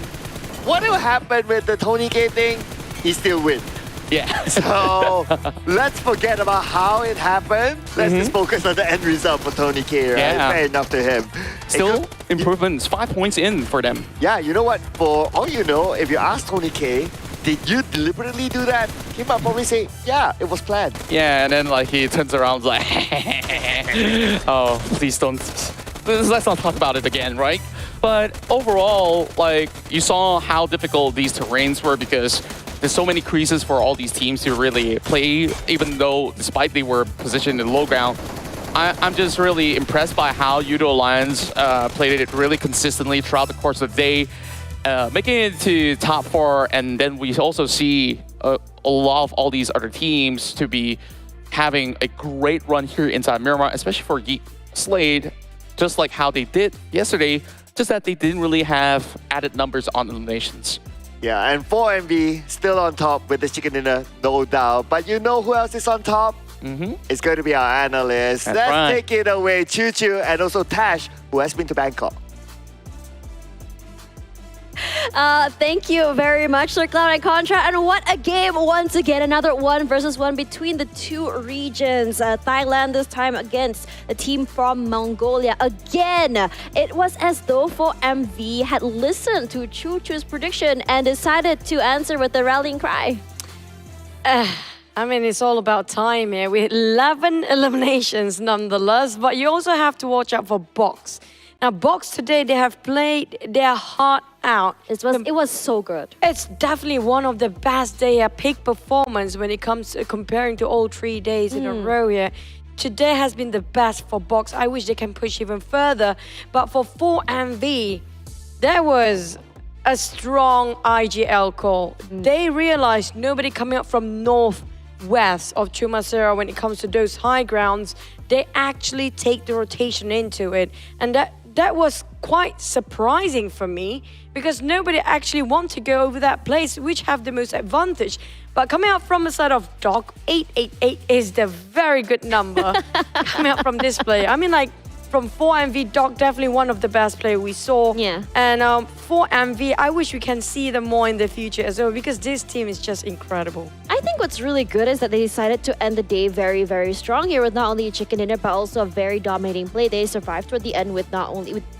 What will happen with the Tony K thing? He still wins. Yeah. So let's forget about how it happened. Let's just focus on the end result for Tony K, right? Yeah. Fair enough to him. Still improvements, 5 points in for them. Yeah, you know what? For all you know, if you ask Tony K, did you deliberately do that? He might probably say, yeah, it was planned. Yeah, and then like he turns around like, oh, please don't, let's not talk about it again, right? But overall, like you saw how difficult these terrains were because there's so many creases for all these teams to really play, even though despite they were positioned in low ground. I'm just really impressed by how YOODO Alliance played it really consistently throughout the course of the day, making it to top 4, and then we also see a lot of all these other teams to be having a great run here inside Miramar, especially for GEEK SLATE, just like how they did yesterday, just that they didn't really have added numbers on eliminations. Yeah, and 4MV still on top with the chicken dinner, no doubt. But you know who else is on top? It's going to be our analyst. That's Let's right. take it away, Choo Choo, and also Tash, who has been to Bangkok. Thank you very much, Sir Cloud and Contra. And what a game once again. Another 1 versus 1 between the two regions. Thailand this time against a team from Mongolia. Again, it was as though 4MV had listened to Choo Choo's prediction and decided to answer with the rallying cry. I mean, it's all about time here. We had 11 eliminations nonetheless, but you also have to watch out for Box. Now, Box today, they have played their heart out. It was so good. It's definitely one of the best day peak performance when it comes to comparing to all 3 days in a row here. Today has been the best for Box. I wish they can push even further. But for 4MV, there was a strong IGL call. They realized nobody coming up from northwest of Chumasera when it comes to those high grounds. They actually take the rotation into it. And that was quite surprising for me because nobody actually wants to go over that place, which have the most advantage. But coming out from the side of Doc, 888 is the very good number coming out from this player. I mean, like, from 4MV, Doc definitely one of the best players we saw. Yeah. And 4MV, I wish we can see them more in the future as well because this team is just incredible. I think what's really good is that they decided to end the day very, very strong here with not only a chicken dinner but also a very dominating play. They survived toward the end with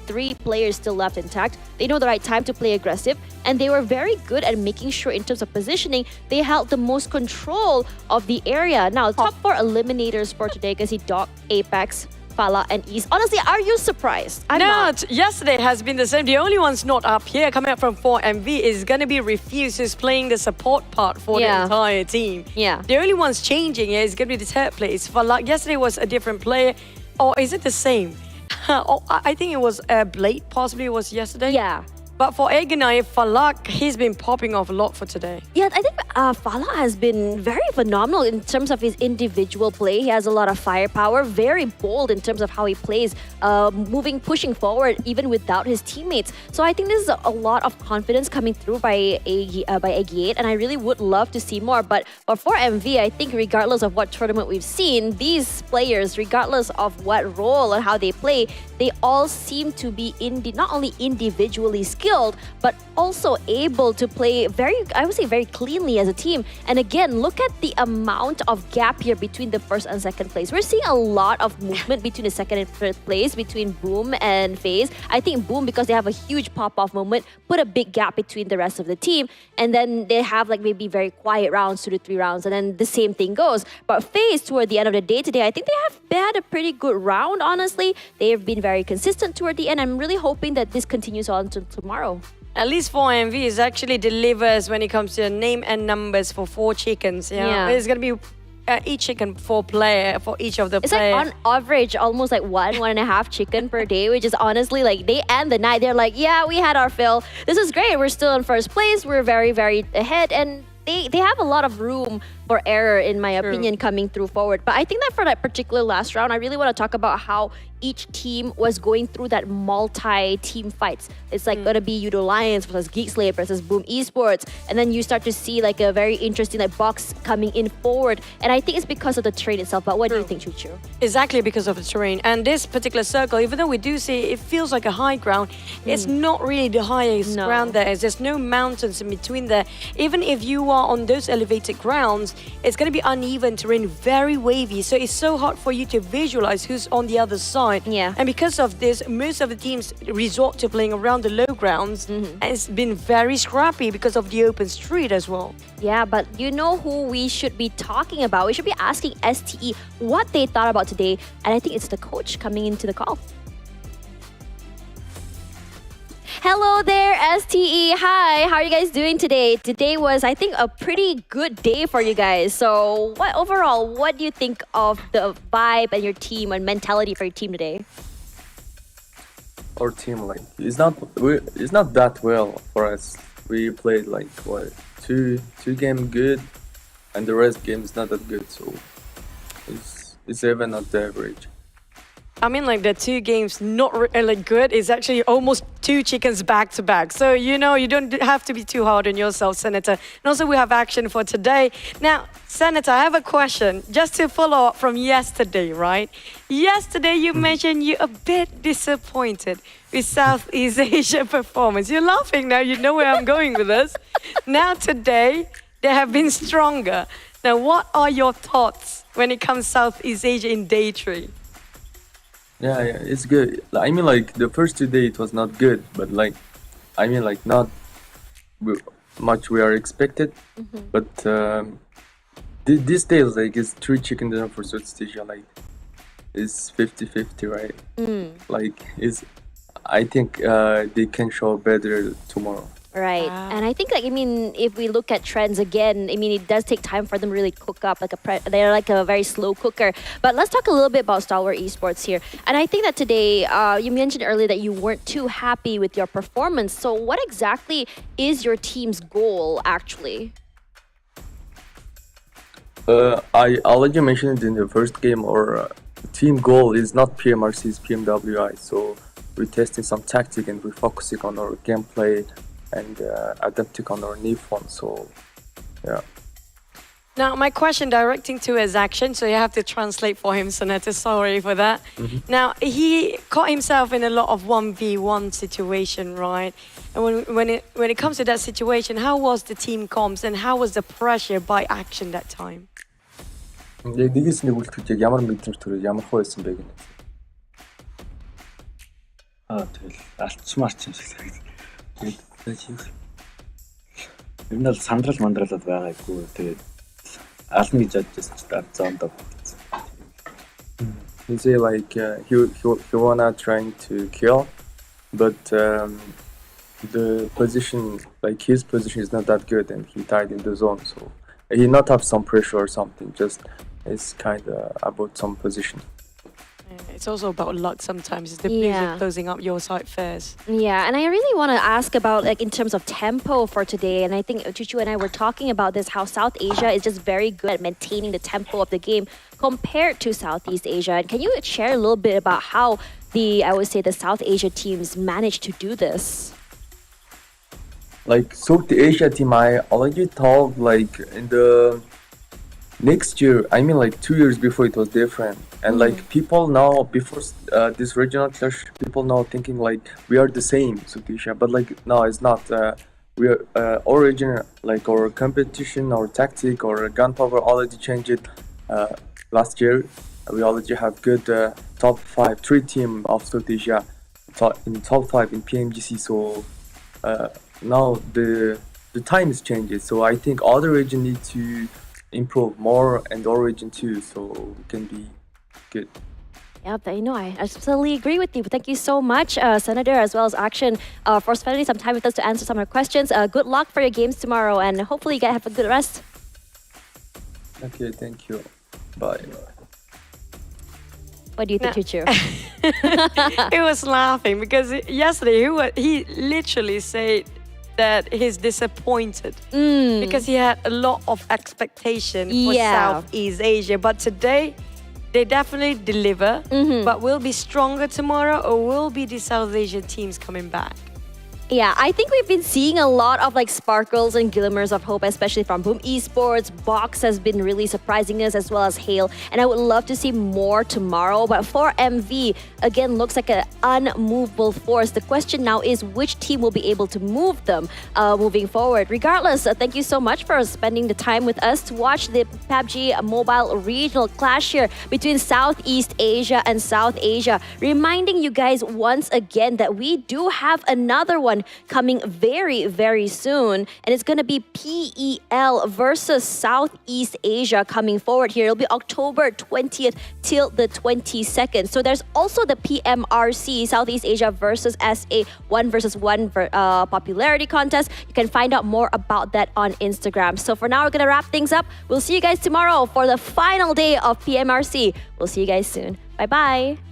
3 players still left intact. They know the right time to play aggressive, and they were very good at making sure in terms of positioning, they held the most control of the area. Now, top 4 eliminators for today, because Doc, Apex, Fala, and East. Honestly, are you surprised? I'm not. Yesterday has been the same. The only one's not up here coming up from 4MV is going to be Refuse, who's playing the support part for the entire team. Yeah. The only one's changing is going to be the third place. Fala, yesterday was a different player. Or is it the same? I think it was Blade, possibly it was yesterday. Yeah. But for Eganai, Falak, he's been popping off a lot for today. Yeah, I think Fala has been very phenomenal in terms of his individual play. He has a lot of firepower, very bold in terms of how he plays, pushing forward even without his teammates. So I think this is a lot of confidence coming through by Egg8, and I really would love to see more. But for MV, I think regardless of what tournament we've seen, these players, regardless of what role and how they play, they all seem to be not only individually skilled, but also able to play very cleanly as a team. And again, look at the amount of gap here between the first and second place. We're seeing a lot of movement between the second and third place, between Boom and FaZe. I think Boom, because they have a huge pop-off moment, put a big gap between the rest of the team. And then they have like maybe very quiet rounds, 2 to 3 rounds, and then the same thing goes. But FaZe, toward the end of the day today, I think they had a pretty good round, honestly. They've been very consistent toward the end. I'm really hoping that this continues on to tomorrow. At least 4MV is actually delivers when it comes to name and numbers for 4 chickens. Yeah. It's going to be each chicken 4 player for each of the It's players. like on average almost like 1.5 chicken per day, which is honestly like they end the night. They're like, yeah, we had our fill. This is great. We're still in first place. We're very, very ahead. And they have a lot of room for error, in my opinion, coming through forward. But I think that for that particular last round, I really want to talk about how each team was going through that multi-team fights. It's like going to be YOODO Lions versus GEEK SLATE versus Boom Esports. And then you start to see like a very interesting like box coming in forward. And I think it's because of the terrain itself. But what do you think, Chuchu? Exactly because of the terrain. And this particular circle, even though we do see it feels like a high ground, it's not really the highest ground there is. There's no mountains in between there. Even if you are on those elevated grounds, it's going to be uneven terrain, very wavy. So it's so hard for you to visualize who's on the other side. Yeah. And because of this, most of the teams resort to playing around the low grounds. And it's been very scrappy because of the open street as well. Yeah, but you know who we should be talking about? We should be asking STE what they thought about today. And I think it's the coach coming into the call. Hello there, STE. Hi, how are you guys doing today? Today was, I think, a pretty good day for you guys. So, what do you think of the vibe and your team and mentality for your team today? Our team, like, it's not that well for us. We played like two games good, and the rest game is not that good. So it's even not the average. I mean, like the 2 games not like good is actually almost 2 chickens back to back. So, you know, you don't have to be too hard on yourself, Senator. And also we have action for today. Now, Senator, I have a question just to follow up from yesterday, right? Yesterday you mentioned you're a bit disappointed with Southeast Asia performance. You're laughing now, you know where I'm going with this. Now today, they have been stronger. Now, what are your thoughts when it comes to Southeast Asia in day 3? Yeah, it's good. I mean, like the first 2 days it was not good, but like, I mean, like not much we are expected. But these days, like, it's 3 chicken dinner for Southeast Asia. Like, it's 50-50, right? Like, I think they can show better tomorrow. Right. Wow. And I think, like, I mean, if we look at trends again, I mean, it does take time for them to really cook up. They're like a very slow cooker. But let's talk a little bit about STALWART Esports here. And I think that today, you mentioned earlier that you weren't too happy with your performance. So what exactly is your team's goal, actually? I already mentioned it in the first game. Our team goal is not PMRC, it's PMWI. So we're testing some tactic and we're focusing on our gameplay and adapting on our new phone. So, yeah. Now, my question directing to his action, so you have to translate for him, Senator. Sorry for that. Now, he caught himself in a lot of 1v1 situation, right? And when it comes to that situation, how was the team comms and how was the pressure by action that time? Нэгээс нэг үлдчихэж ямар мэдрэмж төрөө ямар хөө байсан бэ гэнэ. Тэгэл алтчмарч юм шиг санагдав. Тэгээд ер нь л сандрал мандралаад байгаагүй. Тэгээд ална гэж бодчихсон ч зоонд. He say like he wanna trying to kill, but the position, like his position is not that good and he died in the zone, so he not have some pressure or something, just it's kind of about some position. It's also about luck sometimes. It's the beauty Yeah. of closing up your side first. Yeah, and I really want to ask about like in terms of tempo for today, and I think Chuchu and I were talking about this, how South Asia is just very good at maintaining the tempo of the game compared to Southeast Asia. And can you share a little bit about how I would say the South Asia teams managed to do this? Like South Asia team, I already told like in the next year, I mean like 2 years before it was different. And like people now, before this regional clash, people now thinking like we are the same, South Asia. But like no, it's not. We are origin, like our competition, our tactic, our gunpowder already changed last year. We already have good top 5, 3 team of South Asia in top 5 in PMGC. So now the time is changing. So I think other region need to improve more and our region too. So we can be good. Yeah, but I absolutely agree with you. Thank you so much, Senator, as well as Action, for spending some time with us to answer some of our questions. Good luck for your games tomorrow, and hopefully you guys have a good rest. Okay, thank you. Bye. What do you think, Chuchu? He was laughing because yesterday he literally said that he's disappointed because he had a lot of expectation for Southeast Asia. But today, they definitely deliver. But will be stronger tomorrow, or will be the South Asian teams coming back? Yeah, I think we've been seeing a lot of like sparkles and glimmers of hope, especially from Boom Esports. Box has been really surprising us, as well as Hale. And I would love to see more tomorrow. But for MV, again, looks like an unmovable force. The question now is which team will be able to move them moving forward. Regardless, thank you so much for spending the time with us to watch the PUBG Mobile Regional Clash here between Southeast Asia and South Asia. Reminding you guys once again that we do have another one coming very, very soon. And it's going to be PEL versus Southeast Asia coming forward here. It'll be October 20th till the 22nd. So there's also the PMRC, Southeast Asia versus SA 1 versus 1 popularity contest. You can find out more about that on Instagram. So for now, we're going to wrap things up. We'll see you guys tomorrow for the final day of PMRC. We'll see you guys soon. Bye-bye.